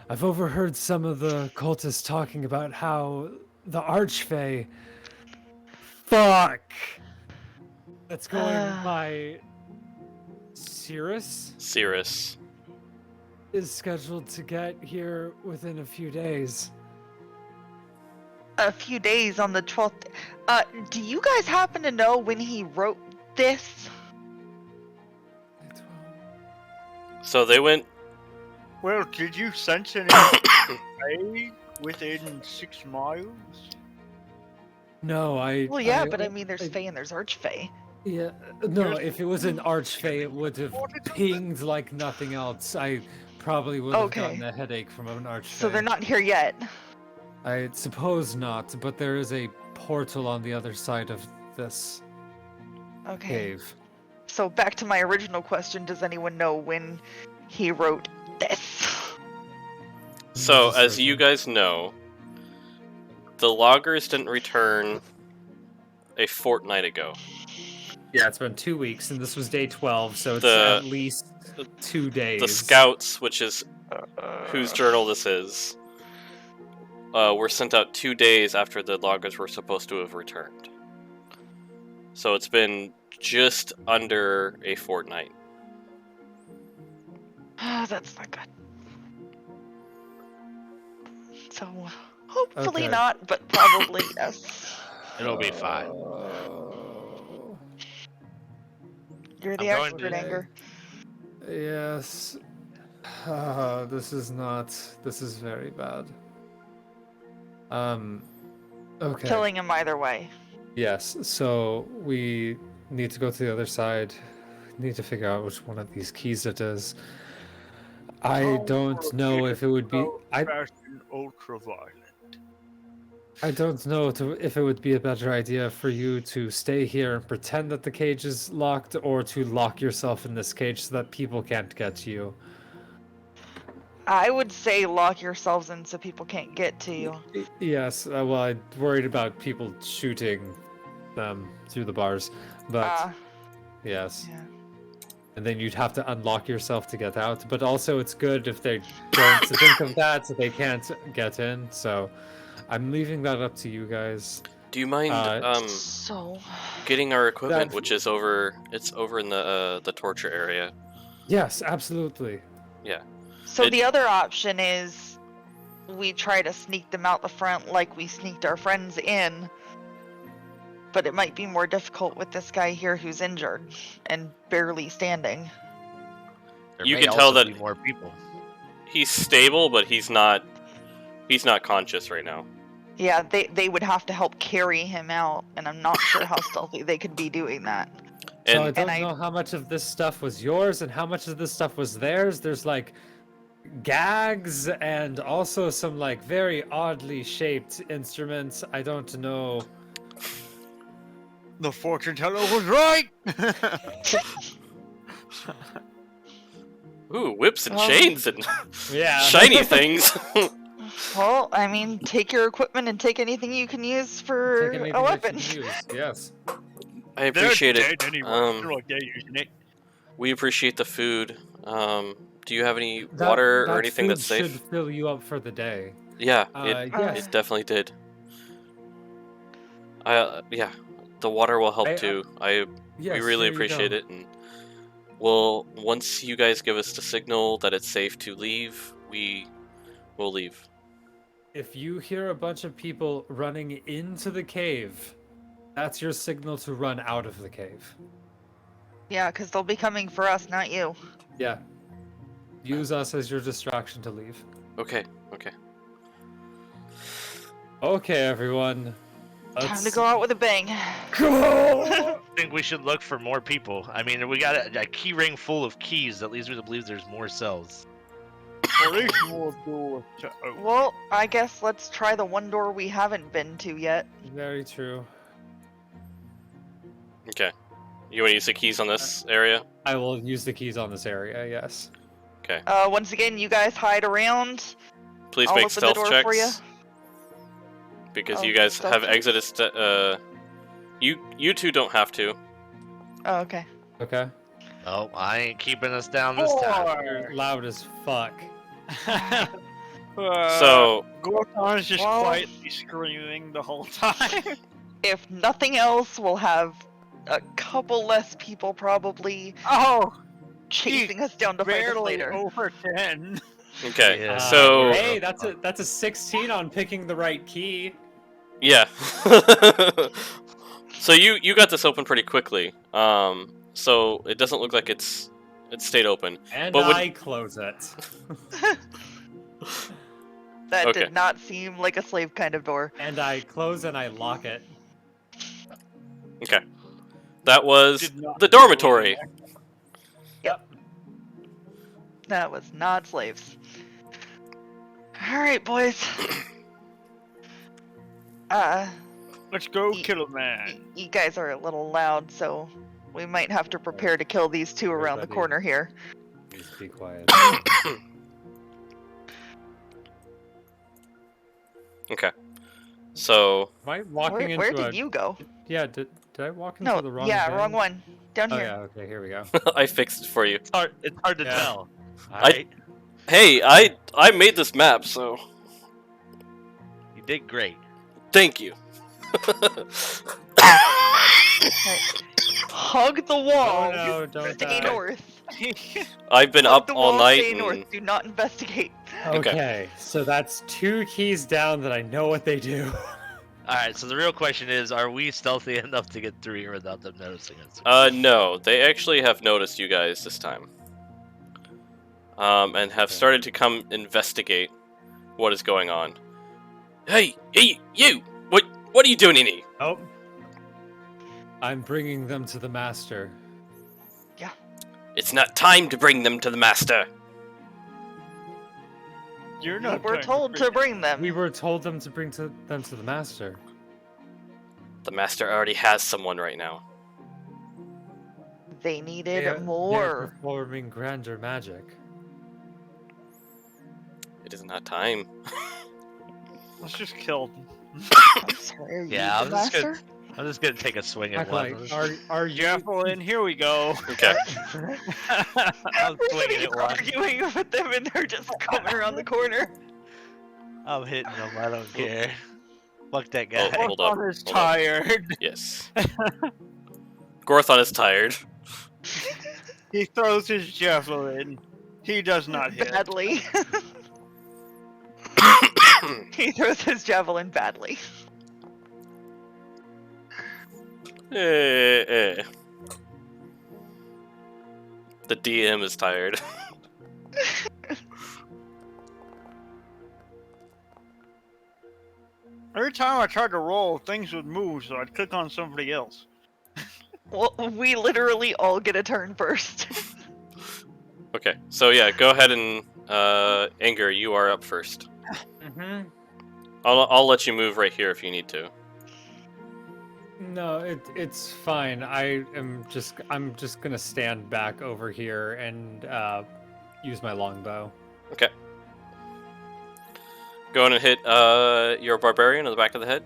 Speaker 6: I've overheard some of the cultists talking about how the Archfey. Fuck! That's going by Cirrus
Speaker 1: Cirrus.
Speaker 6: is scheduled to get here within a few days.
Speaker 5: A few days on the 12th. Do you guys happen to know when he wrote this?
Speaker 1: So they went
Speaker 2: Well, did you sense any prey within 6 miles?
Speaker 6: No,
Speaker 5: Well, yeah, but I mean, there's Fae and there's Archfey.
Speaker 6: Yeah, no,
Speaker 2: Here's-
Speaker 6: if it was an archfey, it would have pinged like nothing else. I probably would have gotten
Speaker 5: Okay.
Speaker 6: a headache from an archfey.
Speaker 5: So they're not here yet.
Speaker 6: I suppose not, but there is a portal on the other side of this
Speaker 5: Okay.
Speaker 6: cave.
Speaker 5: So back to my original question: does anyone know when he wrote this?
Speaker 1: So,
Speaker 6: Just
Speaker 1: as you
Speaker 6: certain.
Speaker 1: guys know, the loggers didn't return a fortnight ago.
Speaker 6: Yeah, it's been 2 weeks, and this was day 12, so it's
Speaker 1: The-
Speaker 6: at least 2 days.
Speaker 1: The scouts, which is whose journal this is, were sent out 2 days after the loggers were supposed to have returned. So it's been just under a fortnight.
Speaker 5: That's not good. So hopefully
Speaker 6: Okay.
Speaker 5: not, but probably yes.
Speaker 4: It'll be fine.
Speaker 6: Oh.
Speaker 5: You're the
Speaker 4: I'm going
Speaker 5: expert,
Speaker 4: to-
Speaker 5: Anger.
Speaker 6: Yes. This is not. This is very bad. Okay.
Speaker 5: Killing him either way.
Speaker 6: Yes. So we need to go to the other side. Need to figure out which one of these keys it is. I don't know if it would be.
Speaker 2: Fashion ultraviolet.
Speaker 6: I don't know if it would be a better idea for you to stay here and pretend that the cage is locked, or to lock yourself in this cage so that people can't get to you.
Speaker 5: I would say lock yourselves in so people can't get to you.
Speaker 6: Yes, well, I'm worried about people shooting them through the bars, but yes.
Speaker 5: Yeah.
Speaker 6: And then you'd have to unlock yourself to get out, but also it's good if they don't think of that, so they can't get in, so I'm leaving that up to you guys.
Speaker 1: Do you mind
Speaker 5: So
Speaker 1: getting our equipment,
Speaker 6: That-
Speaker 1: which is over? It's over in the torture area.
Speaker 6: Yes, absolutely.
Speaker 5: So
Speaker 1: It-
Speaker 5: the other option is we try to sneak them out the front like we sneaked our friends in. But it might be more difficult with this guy here who's injured and barely standing.
Speaker 4: There
Speaker 1: You
Speaker 4: may
Speaker 1: can tell
Speaker 4: also
Speaker 1: that-
Speaker 4: be more people.
Speaker 1: He's stable, but he's not conscious right now.
Speaker 5: Yeah, they would have to help carry him out, and I'm not sure how stealthy they could be doing that.
Speaker 6: So I
Speaker 1: And
Speaker 6: don't
Speaker 5: I-
Speaker 6: know how much of this stuff was yours and how much of this stuff was theirs. There's like gags and also some like very oddly shaped instruments. I don't know.
Speaker 2: The fortune teller was right.
Speaker 1: ooh, whips and
Speaker 5: Well-
Speaker 1: chains and
Speaker 6: Yeah.
Speaker 1: shiny things.
Speaker 5: Well, I mean, take your equipment and take anything you can use for
Speaker 6: Take anything
Speaker 5: a
Speaker 6: that you
Speaker 5: weapon.
Speaker 6: can use. Yes.
Speaker 1: I appreciate
Speaker 2: They're
Speaker 1: it.
Speaker 2: dead anyway.
Speaker 1: Um,
Speaker 2: They're like they're using it.
Speaker 1: We appreciate the food. Do you have any
Speaker 6: That-
Speaker 1: water
Speaker 6: that
Speaker 1: or anything
Speaker 6: food
Speaker 1: that's safe?
Speaker 6: should fill you up for the day.
Speaker 1: Yeah,
Speaker 6: Yes.
Speaker 1: it definitely did. Yeah, the water will help
Speaker 6: I-
Speaker 1: too.
Speaker 6: Yes,
Speaker 1: We really
Speaker 6: there you
Speaker 1: appreciate
Speaker 6: go.
Speaker 1: it, and well, once you guys give us the signal that it's safe to leave, we will leave.
Speaker 6: If you hear a bunch of people running into the cave, that's your signal to run out of the cave.
Speaker 5: Yeah, because they'll be coming for us, not you.
Speaker 6: Yeah. Use us as your distraction to leave.
Speaker 1: Okay, okay.
Speaker 6: Okay, everyone.
Speaker 5: Time to go out with a bang.
Speaker 4: I think we should look for more people. I mean, we got a key ring full of keys. That leads me to believe there's more cells.
Speaker 2: At least more doors to open.
Speaker 5: Well, I guess let's try the one door we haven't been to yet.
Speaker 6: Very true.
Speaker 1: Okay. You want to use the keys on this area?
Speaker 6: I will use the keys on this area, yes.
Speaker 1: Okay.
Speaker 5: Once again, you guys hide around.
Speaker 1: Please
Speaker 5: I'll
Speaker 1: make
Speaker 5: open the
Speaker 1: stealth
Speaker 5: door
Speaker 1: checks.
Speaker 5: for you.
Speaker 1: Because
Speaker 5: Oh,
Speaker 1: you guys
Speaker 5: stealth
Speaker 1: have
Speaker 5: checks?
Speaker 1: exited. You two don't have to.
Speaker 5: Oh, okay.
Speaker 6: Okay.
Speaker 4: Oh, I ain't keeping us down this time.
Speaker 6: You're loud as fuck.
Speaker 1: So
Speaker 2: Gorton's just
Speaker 5: Well-
Speaker 2: quietly screaming the whole time.
Speaker 5: If nothing else, we'll have a couple less people probably
Speaker 2: Oh,
Speaker 5: chasing us down to fight us
Speaker 2: barely
Speaker 5: later.
Speaker 2: over 10.
Speaker 1: okay.
Speaker 4: Yeah.
Speaker 1: So
Speaker 6: Hey, that's a 16 on picking the right key.
Speaker 1: yeah. So you got this open pretty quickly. So it doesn't look like it's It stayed open.
Speaker 6: And
Speaker 1: But when-
Speaker 6: I close it.
Speaker 5: That
Speaker 1: Okay.
Speaker 5: did not seem like a slave kind of door.
Speaker 6: And I close and I lock it.
Speaker 1: Okay. That was
Speaker 2: Did not
Speaker 1: the
Speaker 2: know what was in
Speaker 1: dormitory.
Speaker 2: there.
Speaker 5: That was not slaves. Alright, boys.
Speaker 2: Let's go
Speaker 5: Ye-
Speaker 2: kill a man.
Speaker 5: You guys are a little loud, so we might have to prepare to kill these two around the
Speaker 6: Everybody.
Speaker 5: corner here.
Speaker 6: Please be quiet.
Speaker 1: Okay. So
Speaker 6: Am I walking
Speaker 5: Where
Speaker 6: into
Speaker 5: did you go?
Speaker 6: Yeah, did I walk into
Speaker 5: No,
Speaker 6: the wrong
Speaker 5: yeah,
Speaker 6: van?
Speaker 5: wrong one. Down
Speaker 6: Oh
Speaker 5: here.
Speaker 6: yeah, okay, here we go.
Speaker 1: I fixed it for you.
Speaker 4: It's hard to
Speaker 6: Yeah.
Speaker 4: tell.
Speaker 1: I-
Speaker 4: Alright?
Speaker 1: Hey, I made this map, so
Speaker 4: You did great.
Speaker 1: thank you.
Speaker 5: Hug the
Speaker 6: Oh
Speaker 5: wall.
Speaker 6: no, don't
Speaker 5: Stay
Speaker 6: die.
Speaker 5: north.
Speaker 1: I've been
Speaker 5: Hug
Speaker 1: up
Speaker 5: the
Speaker 1: all
Speaker 5: wall,
Speaker 1: night.
Speaker 5: Stay
Speaker 1: And...
Speaker 5: north. Do not investigate.
Speaker 1: Okay.
Speaker 6: Okay, so that's 2 keys down that I know what they do.
Speaker 4: Alright, so the real question is, are we stealthy enough to get through here without them noticing us?
Speaker 1: No, they actually have noticed you guys this time. And have
Speaker 6: Okay.
Speaker 1: started to come investigate what is going on. Hey, you! What are you doing in here?
Speaker 6: Oh. I'm bringing them to the master.
Speaker 1: It's not time to bring them to the master.
Speaker 2: You're
Speaker 5: We
Speaker 2: not.
Speaker 5: were
Speaker 2: trying
Speaker 5: told to bring them.
Speaker 6: We were told them to bring them to the master.
Speaker 1: The master already has someone right now.
Speaker 5: They needed
Speaker 6: They're
Speaker 5: more.
Speaker 6: performing grander magic.
Speaker 1: It is not time.
Speaker 2: Let's just kill them.
Speaker 5: I'm sorry, are you
Speaker 4: Yeah,
Speaker 5: the
Speaker 4: I'm just
Speaker 5: master?
Speaker 4: I'm just gonna take a swing at one.
Speaker 6: Are you
Speaker 2: Javelin, here we go.
Speaker 1: Okay.
Speaker 4: I'm
Speaker 5: We're
Speaker 4: swinging
Speaker 5: sitting
Speaker 4: at one.
Speaker 5: arguing with them and they're just coming around the corner.
Speaker 4: I'm hitting them. I don't care. Fuck that
Speaker 1: Oh,
Speaker 4: guy.
Speaker 1: hold up.
Speaker 2: Gorthon is
Speaker 1: hold up.
Speaker 2: tired.
Speaker 1: Yes. Gorthon is tired.
Speaker 2: He throws his javelin. He does not hit.
Speaker 5: Badly. He throws his javelin badly.
Speaker 1: The DM is tired.
Speaker 2: Every time I tried to roll, things would move, so I'd click on somebody else.
Speaker 5: Well, we literally all get a turn first.
Speaker 1: Okay, so yeah, go ahead and Anger, you are up first.
Speaker 6: Mm-hmm.
Speaker 1: I'll let you move right here if you need to.
Speaker 6: No, it's fine. I'm just gonna stand back over here and use my longbow.
Speaker 1: Okay. Go on and hit your barbarian in the back of the head.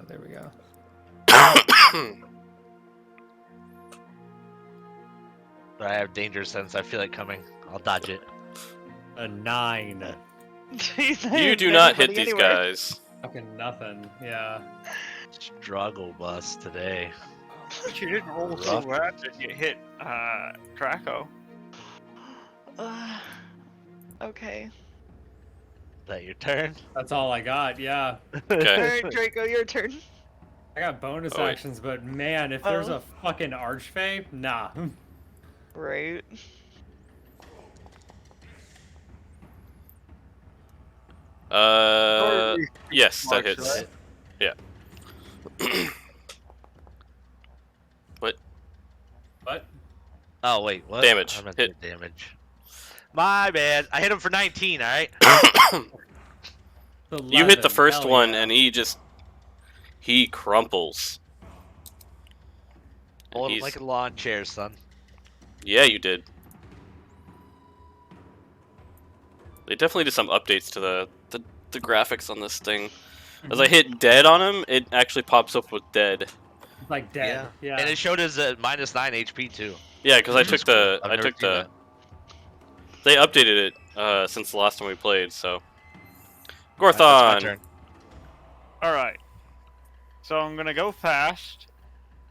Speaker 6: There we go.
Speaker 4: I have danger sense. I feel it coming. I'll dodge it.
Speaker 6: A 9.
Speaker 5: Jeez, I
Speaker 1: You
Speaker 5: didn't
Speaker 1: do
Speaker 5: hit
Speaker 1: not hit
Speaker 5: anybody
Speaker 1: these
Speaker 5: anyway.
Speaker 1: guys.
Speaker 6: Fucking nothing. Yeah.
Speaker 4: Struggle bus today.
Speaker 2: But you didn't roll so
Speaker 4: Rough.
Speaker 2: bad that you hit Draco.
Speaker 5: Okay.
Speaker 4: Is that your turn?
Speaker 6: That's all I got. Yeah.
Speaker 1: Okay.
Speaker 5: Alright, Draco, your turn.
Speaker 6: I got bonus
Speaker 1: Oh, wait.
Speaker 6: actions, but man, if there's
Speaker 5: Oh.
Speaker 6: a fucking archfey, nah.
Speaker 5: Right.
Speaker 1: Yes, that
Speaker 2: Marks,
Speaker 1: hits.
Speaker 2: right?
Speaker 1: Yeah.
Speaker 6: What?
Speaker 4: Oh wait, what?
Speaker 1: Damage.
Speaker 4: I meant
Speaker 1: Hit.
Speaker 4: the damage. My bad. I hit him for 19. All right.
Speaker 1: You hit the
Speaker 6: 11,
Speaker 1: first
Speaker 6: hell
Speaker 1: one,
Speaker 6: yeah.
Speaker 1: and he crumples. And
Speaker 4: Hold him
Speaker 1: he's-
Speaker 4: like a lawn chair, son.
Speaker 1: Yeah, you did. They definitely did some updates to the graphics on this thing. As I hit dead on him, it actually pops up with dead.
Speaker 6: Like dead. Yeah.
Speaker 4: And it showed us minus 9 HP too.
Speaker 1: Yeah, because I
Speaker 4: Which
Speaker 1: took
Speaker 4: is cool.
Speaker 1: the
Speaker 4: I've
Speaker 1: I
Speaker 4: never
Speaker 1: took
Speaker 4: seen
Speaker 1: the.
Speaker 4: that.
Speaker 1: They updated it since the last time we played. So,
Speaker 4: Alright, that's my
Speaker 1: Gorthon.
Speaker 4: turn.
Speaker 2: Alright. So I'm gonna go fast,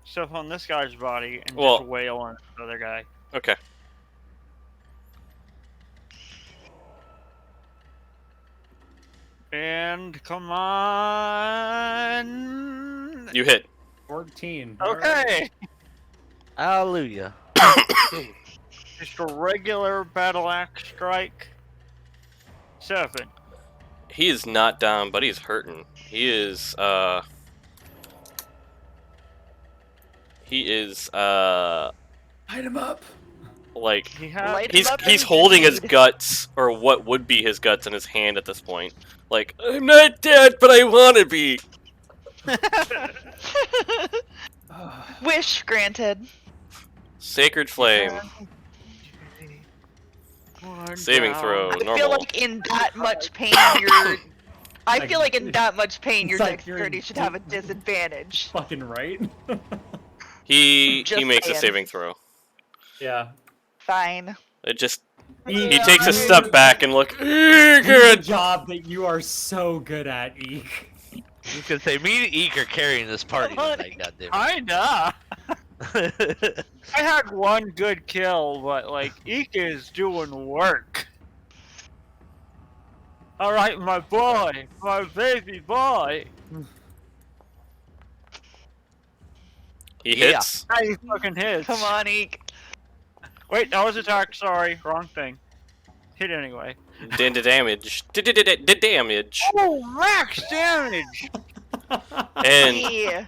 Speaker 2: stuff on this guy's body, and
Speaker 1: Well-
Speaker 2: just wail on the other guy.
Speaker 1: Okay.
Speaker 2: And come on.
Speaker 1: You hit.
Speaker 6: 14.
Speaker 2: Okay.
Speaker 4: Hallelujah.
Speaker 2: Just a regular battle axe strike. 7.
Speaker 1: He is not down, but he's hurting. He is
Speaker 6: Light him up.
Speaker 1: like
Speaker 2: He has.
Speaker 5: Light him up
Speaker 1: he's holding his
Speaker 5: indeed.
Speaker 1: guts, or what would be his guts, in his hand at this point. Like, I'm not dead, but I want to be.
Speaker 5: Wish granted.
Speaker 1: Sacred Flame. Saving throw.
Speaker 5: I
Speaker 1: Normal.
Speaker 5: feel like in that much pain, your I feel like in that much pain, your
Speaker 3: It's like you're
Speaker 5: dexterity
Speaker 3: in
Speaker 5: should have a disadvantage.
Speaker 3: Fucking right.
Speaker 1: He
Speaker 5: Just
Speaker 1: makes a
Speaker 5: saying.
Speaker 1: saving throw.
Speaker 3: Yeah.
Speaker 5: Fine.
Speaker 1: It just
Speaker 3: Eek,
Speaker 1: he takes a
Speaker 3: you-
Speaker 1: step back and look.
Speaker 3: you do a
Speaker 1: Good.
Speaker 3: job that you are so good at, Eek.
Speaker 4: You could say me and Eek are carrying this party tonight, goddammit.
Speaker 2: Kinda. I had one good kill, but like Eek is doing work. All right, my boy, my baby boy.
Speaker 1: He
Speaker 4: Yeah.
Speaker 1: hits.
Speaker 2: Nice fucking hits.
Speaker 5: Come on, Eek.
Speaker 2: Wait, that was attack. Sorry, wrong thing. Hit anyway.
Speaker 1: Damage. Damage.
Speaker 2: Oh, max damage.
Speaker 1: And
Speaker 5: Yeah.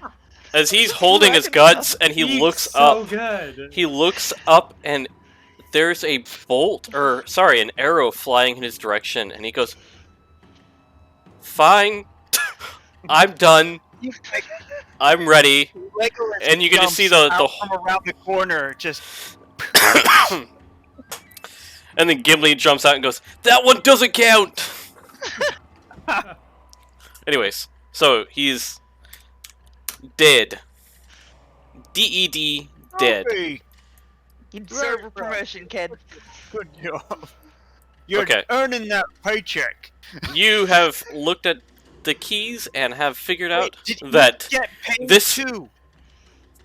Speaker 1: as he's holding his guts and he
Speaker 3: Eek's
Speaker 1: looks
Speaker 3: so
Speaker 1: up,
Speaker 3: good.
Speaker 1: he looks up and there's a bolt, or sorry, an arrow flying in his direction, and he goes, "Fine, I'm done. I'm ready."
Speaker 2: Legolas
Speaker 1: And you can just see the
Speaker 2: jumps out from around the corner, just
Speaker 1: and then Gimli jumps out and goes, "That one doesn't count." Anyways, so he's dead. DED, dead.
Speaker 2: Hey,
Speaker 5: You deserve a promotion, kid.
Speaker 2: good job. You're
Speaker 1: Okay.
Speaker 2: earning that paycheck.
Speaker 1: You have looked at the keys and have figured out
Speaker 2: Wait, did
Speaker 1: that,
Speaker 2: Eek get paid
Speaker 1: this-
Speaker 2: too?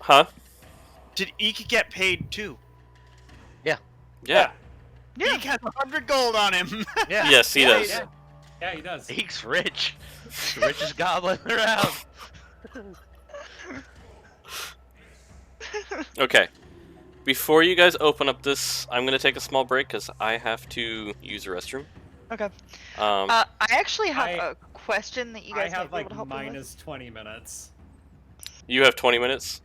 Speaker 1: huh?
Speaker 2: Did Eek get paid too?
Speaker 1: Yeah.
Speaker 5: Yeah.
Speaker 2: Eek has 100 gold on him.
Speaker 4: Yeah.
Speaker 1: Yes, he does.
Speaker 3: Yeah. Yeah, he does.
Speaker 4: Eek's rich. Richest goblin around.
Speaker 1: Okay. Before you guys open up this, I'm gonna take a small break because I have to use the restroom.
Speaker 5: Okay.
Speaker 1: Um,
Speaker 5: I actually have
Speaker 3: I-
Speaker 5: a question that you
Speaker 3: I
Speaker 5: guys might
Speaker 3: have
Speaker 5: be
Speaker 3: like
Speaker 5: able to help me with.
Speaker 3: minus 20 minutes.
Speaker 1: you have 20 minutes.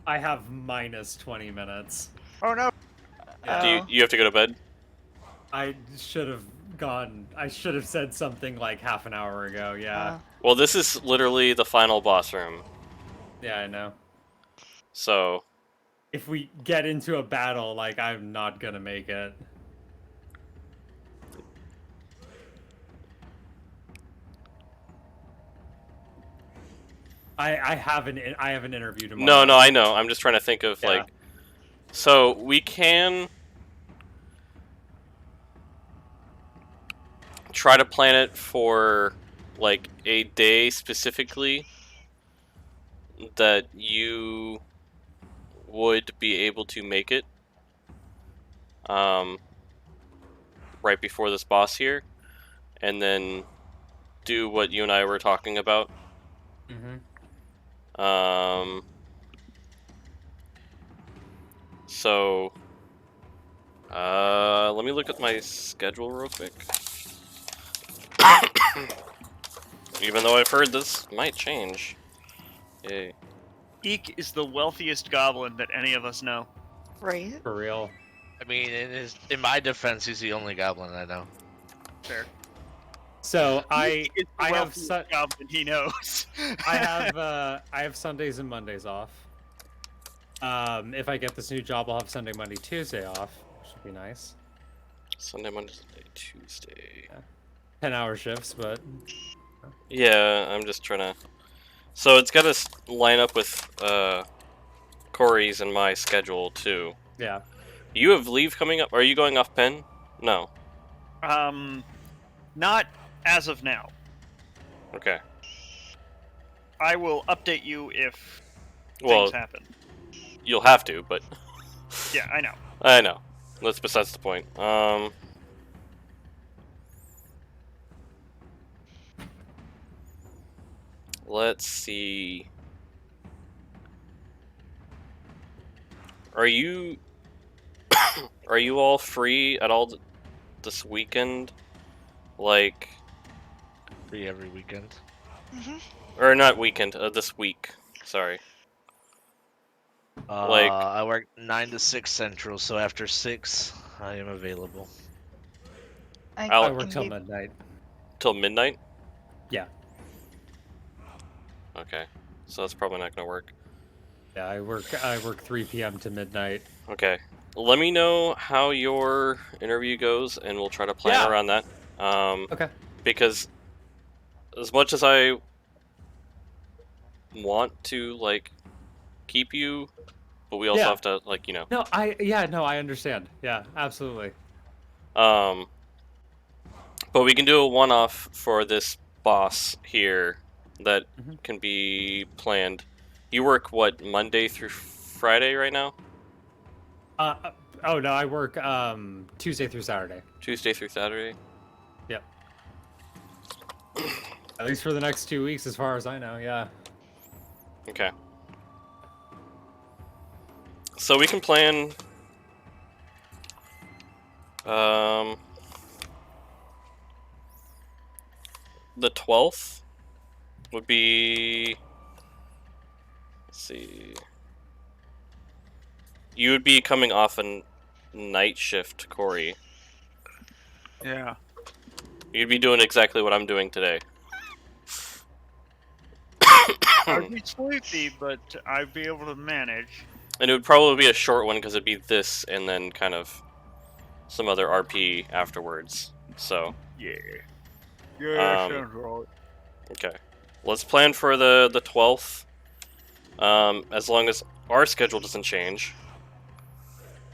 Speaker 3: I have minus 20 minutes.
Speaker 2: Oh no.
Speaker 1: Do you have to go to bed?
Speaker 3: I should have gone. I should have said something like half an hour ago. Yeah.
Speaker 1: Well, this is literally the final boss room.
Speaker 3: Yeah, I know.
Speaker 1: So,
Speaker 3: If we get into a battle, like, I'm not gonna make it. I have an interview tomorrow.
Speaker 1: no, I know. I'm just trying to think of,
Speaker 3: Yeah.
Speaker 1: like... So, we can... try to plan it for, like, a day specifically that you would be able to make it. Right before this boss here. And then do what you and I were talking about.
Speaker 3: Mm-hmm.
Speaker 1: So, let me look at my schedule real quick. Even though I've heard this might change. Yay.
Speaker 2: Eek is the wealthiest goblin that any of us know.
Speaker 5: Right.
Speaker 3: For real.
Speaker 4: I mean, in my defense, he's the only goblin I know.
Speaker 2: Fair.
Speaker 3: So
Speaker 2: Eek is the
Speaker 3: I have
Speaker 2: wealthiest goblin he knows.
Speaker 3: I have Sundays and Mondays off. If I get this new job, I'll have Sunday, Monday, Tuesday off. Should be nice.
Speaker 1: Sunday, Monday, Tuesday.
Speaker 3: 10-hour shifts, but
Speaker 1: Yeah, I'm just trying to... So it's got to line up with Corey's and my schedule, too.
Speaker 3: yeah.
Speaker 1: You have leave coming up? Are you going off pen? No.
Speaker 2: Not as of now.
Speaker 1: Okay.
Speaker 2: I will update you if
Speaker 1: Well,
Speaker 2: things happen.
Speaker 1: you'll have to, but...
Speaker 2: Yeah, I know.
Speaker 1: I know. That's besides the point. let's see. Are you are you all free at all this weekend? Like,
Speaker 4: Free every weekend.
Speaker 5: Hmm.
Speaker 1: or not weekend, this week. Sorry. Like,
Speaker 4: I work 9 to 6 Central, so after 6, I am available.
Speaker 5: I
Speaker 6: I
Speaker 1: Alec,
Speaker 6: work
Speaker 5: can
Speaker 6: till
Speaker 5: be.
Speaker 6: midnight.
Speaker 1: till midnight?
Speaker 6: Yeah.
Speaker 1: Okay. So that's probably not gonna work.
Speaker 6: Yeah, I work 3 p.m. to midnight.
Speaker 1: Okay. Let me know how your interview goes, and we'll try to plan
Speaker 6: Yeah.
Speaker 1: around that.
Speaker 6: Okay.
Speaker 1: Because as much as I want to like keep you, but we also
Speaker 6: Yeah.
Speaker 1: have to like
Speaker 6: No, I understand. Yeah, absolutely.
Speaker 1: um. But we can do a one-off for this boss here that
Speaker 6: Mhm.
Speaker 1: can be planned. You work what, Monday through Friday right now?
Speaker 6: Oh no, I work Tuesday through Saturday.
Speaker 1: Tuesday through Saturday?
Speaker 6: Yep. At least for the next 2 weeks, as far as I know. Yeah.
Speaker 1: Okay. So we can plan um the 12th would be, let's see. You would be coming off a night shift, Corey.
Speaker 2: Yeah.
Speaker 1: You'd be doing exactly what I'm doing today.
Speaker 2: I'd be sleepy, but I'd be able to manage.
Speaker 1: And it would probably be a short one because it'd be this and then kind of some other RP afterwards. So,
Speaker 2: Yeah. Yeah,
Speaker 1: Um,
Speaker 2: sounds right.
Speaker 1: okay. Let's plan for the 12th. As long as our schedule doesn't change.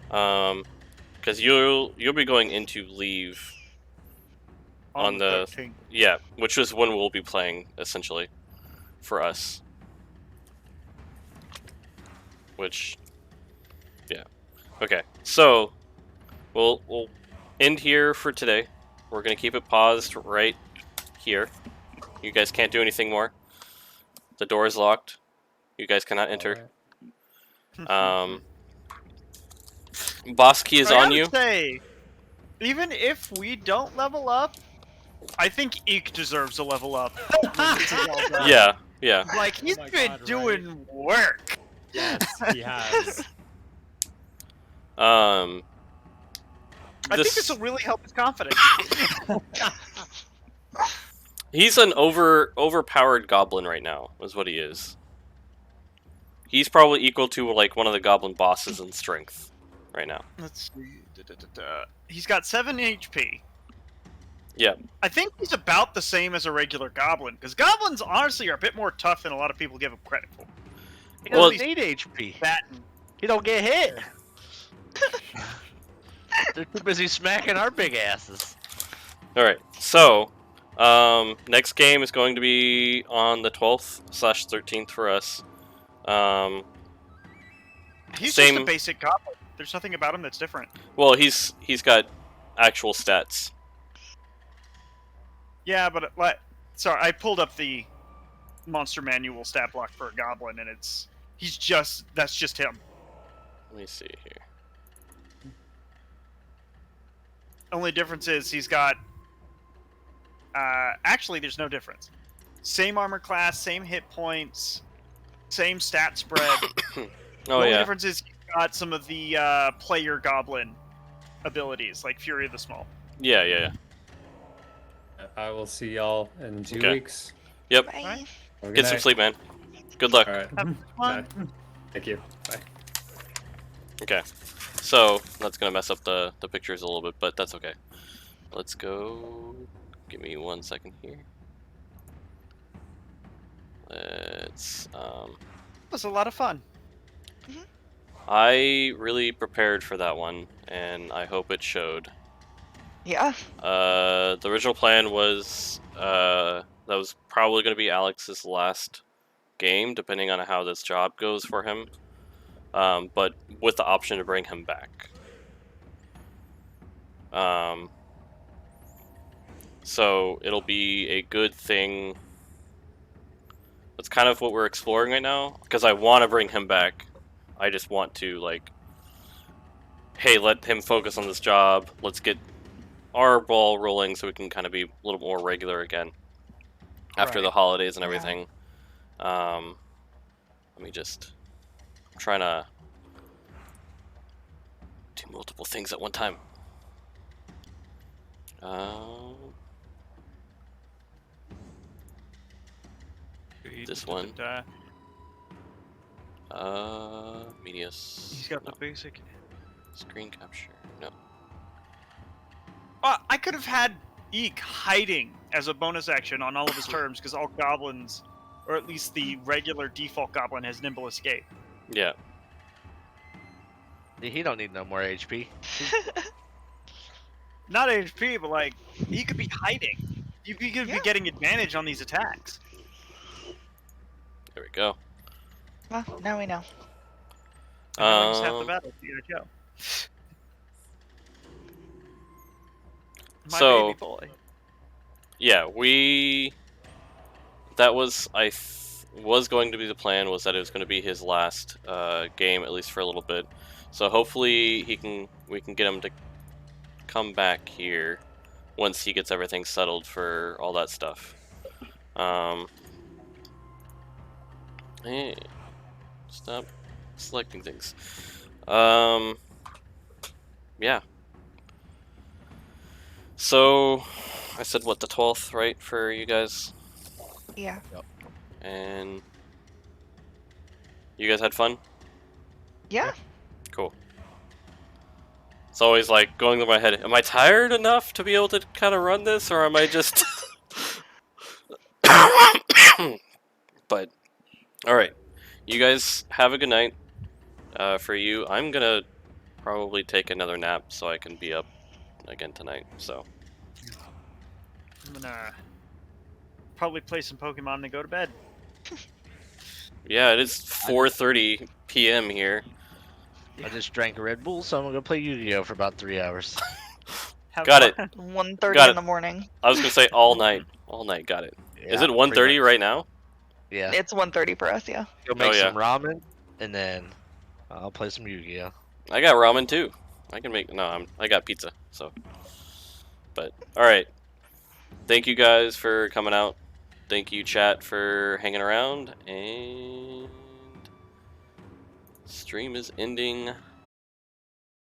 Speaker 1: Because you'll be going into leave on the
Speaker 2: 13th.
Speaker 1: yeah, which is when we'll be playing essentially for us. Which, yeah, okay. So we'll end here for today. We're gonna keep it paused right here. You guys can't do anything more. The door is locked. You guys cannot enter.
Speaker 6: Alright.
Speaker 1: Boss key is
Speaker 2: I
Speaker 1: on
Speaker 2: gotta
Speaker 1: you.
Speaker 2: say, even if we don't level up, I think Eek deserves a level up. when this is all done.
Speaker 1: Yeah, yeah.
Speaker 2: Like, he's
Speaker 6: my
Speaker 2: been
Speaker 6: God,
Speaker 2: doing work.
Speaker 6: Yes, he has.
Speaker 1: Um,
Speaker 2: I think this will really help his confidence.
Speaker 1: he's an overpowered goblin right now, is what he is. He's probably equal to like one of the goblin bosses in strength right now.
Speaker 2: Let's see. He's got 7 HP.
Speaker 1: Yeah.
Speaker 2: I think he's about the same as a regular goblin, because goblins honestly are a bit more tough than a lot of people give him credit for.
Speaker 4: He
Speaker 1: Well,
Speaker 4: doesn't need HP.
Speaker 2: Batten.
Speaker 4: He don't get hit. They're too busy smacking our big asses.
Speaker 1: All right. So, next game is going to be on the 12th/13th for us.
Speaker 2: He's
Speaker 1: Same.
Speaker 2: just a basic goblin. There's nothing about him that's different.
Speaker 1: Well, he's got actual stats.
Speaker 2: Yeah, but sorry, I pulled up the monster manual stat block for a goblin, and that's just him.
Speaker 1: Let me see here.
Speaker 2: Only difference is he's got. Actually, there's no difference. Same armor class, same hit points, same stat spread.
Speaker 1: Oh
Speaker 2: The only
Speaker 1: yeah.
Speaker 2: difference is he's got some of the player goblin abilities, like Fury of the Small.
Speaker 1: Yeah.
Speaker 6: I will see y'all in 2
Speaker 1: Okay.
Speaker 6: weeks.
Speaker 1: Yep.
Speaker 5: Bye.
Speaker 6: Have a good
Speaker 1: Get some
Speaker 6: night.
Speaker 1: sleep, man. Good luck.
Speaker 6: All right.
Speaker 2: Have
Speaker 6: Bye.
Speaker 2: fun.
Speaker 6: Thank you. Bye.
Speaker 1: Okay. So that's gonna mess up the pictures a little bit, but that's okay. Let's go. Give me 1 second here. Let's
Speaker 2: It was a lot of fun.
Speaker 1: I really prepared for that one, and I hope it showed.
Speaker 5: Yeah.
Speaker 1: The original plan was that was probably going to be Alex's last game, depending on how this job goes for him. But with the option to bring him back. So it'll be a good thing That's kind of what we're exploring right now, because I want to bring him back. I just want to, like, hey, let him focus on this job. Let's get our ball rolling so we can kind of be a little more regular again after the
Speaker 2: Right.
Speaker 1: holidays and
Speaker 5: Yeah.
Speaker 1: everything. Let me just... I'm trying to do multiple things at one time. This one. Media.
Speaker 2: He's got the basic.
Speaker 1: Screen capture. No.
Speaker 2: I could have had Eek hiding as a bonus action on all of his turns because all goblins, or at least the regular default goblin, has nimble escape.
Speaker 1: Yeah.
Speaker 4: He don't need no more HP.
Speaker 2: Not HP, but like he could be hiding. You could be
Speaker 5: Yeah.
Speaker 2: getting advantage on these attacks.
Speaker 1: There we go.
Speaker 5: Well, now we know.
Speaker 2: And that wins half the battle. Here we go. My
Speaker 1: So-
Speaker 2: baby boy.
Speaker 1: Yeah, that was was going to be the plan, was that it was going to be his last game, at least for a little bit. So hopefully we can get him to come back here once he gets everything settled for all that stuff. Hey, stop selecting things. Yeah. So I said what, the 12th, right, for you guys?
Speaker 5: Yeah.
Speaker 1: And you guys had fun?
Speaker 5: Yeah.
Speaker 1: Cool. It's always like going through my head, am I tired enough to be able to kind of run this, or am I just... But, alright. You guys have a good night. For you, I'm gonna probably take another nap so I can be up again tonight, so...
Speaker 2: I'm gonna probably play some Pokemon and then go to bed.
Speaker 1: Yeah, it is 4:30 p.m. here.
Speaker 4: I just drank a Red Bull, so I'm gonna play Yu-Gi-Oh for about 3 hours.
Speaker 2: Have
Speaker 1: Got it.
Speaker 2: fun.
Speaker 5: 1:30
Speaker 1: Got
Speaker 5: in
Speaker 1: it.
Speaker 5: the morning.
Speaker 1: I was gonna say all night. All night, got it. Is
Speaker 4: Yeah,
Speaker 1: it 1:30
Speaker 4: pretty much.
Speaker 1: right now?
Speaker 4: Yeah.
Speaker 5: It's 1:30 for us, yeah.
Speaker 4: Go make
Speaker 1: yeah.
Speaker 4: some ramen, and then I'll play some Yu-Gi-Oh.
Speaker 1: I got ramen too. I can make... No, I got pizza, so... But, alright. Thank you guys for coming out. Thank you, chat, for hanging around. And... Stream is ending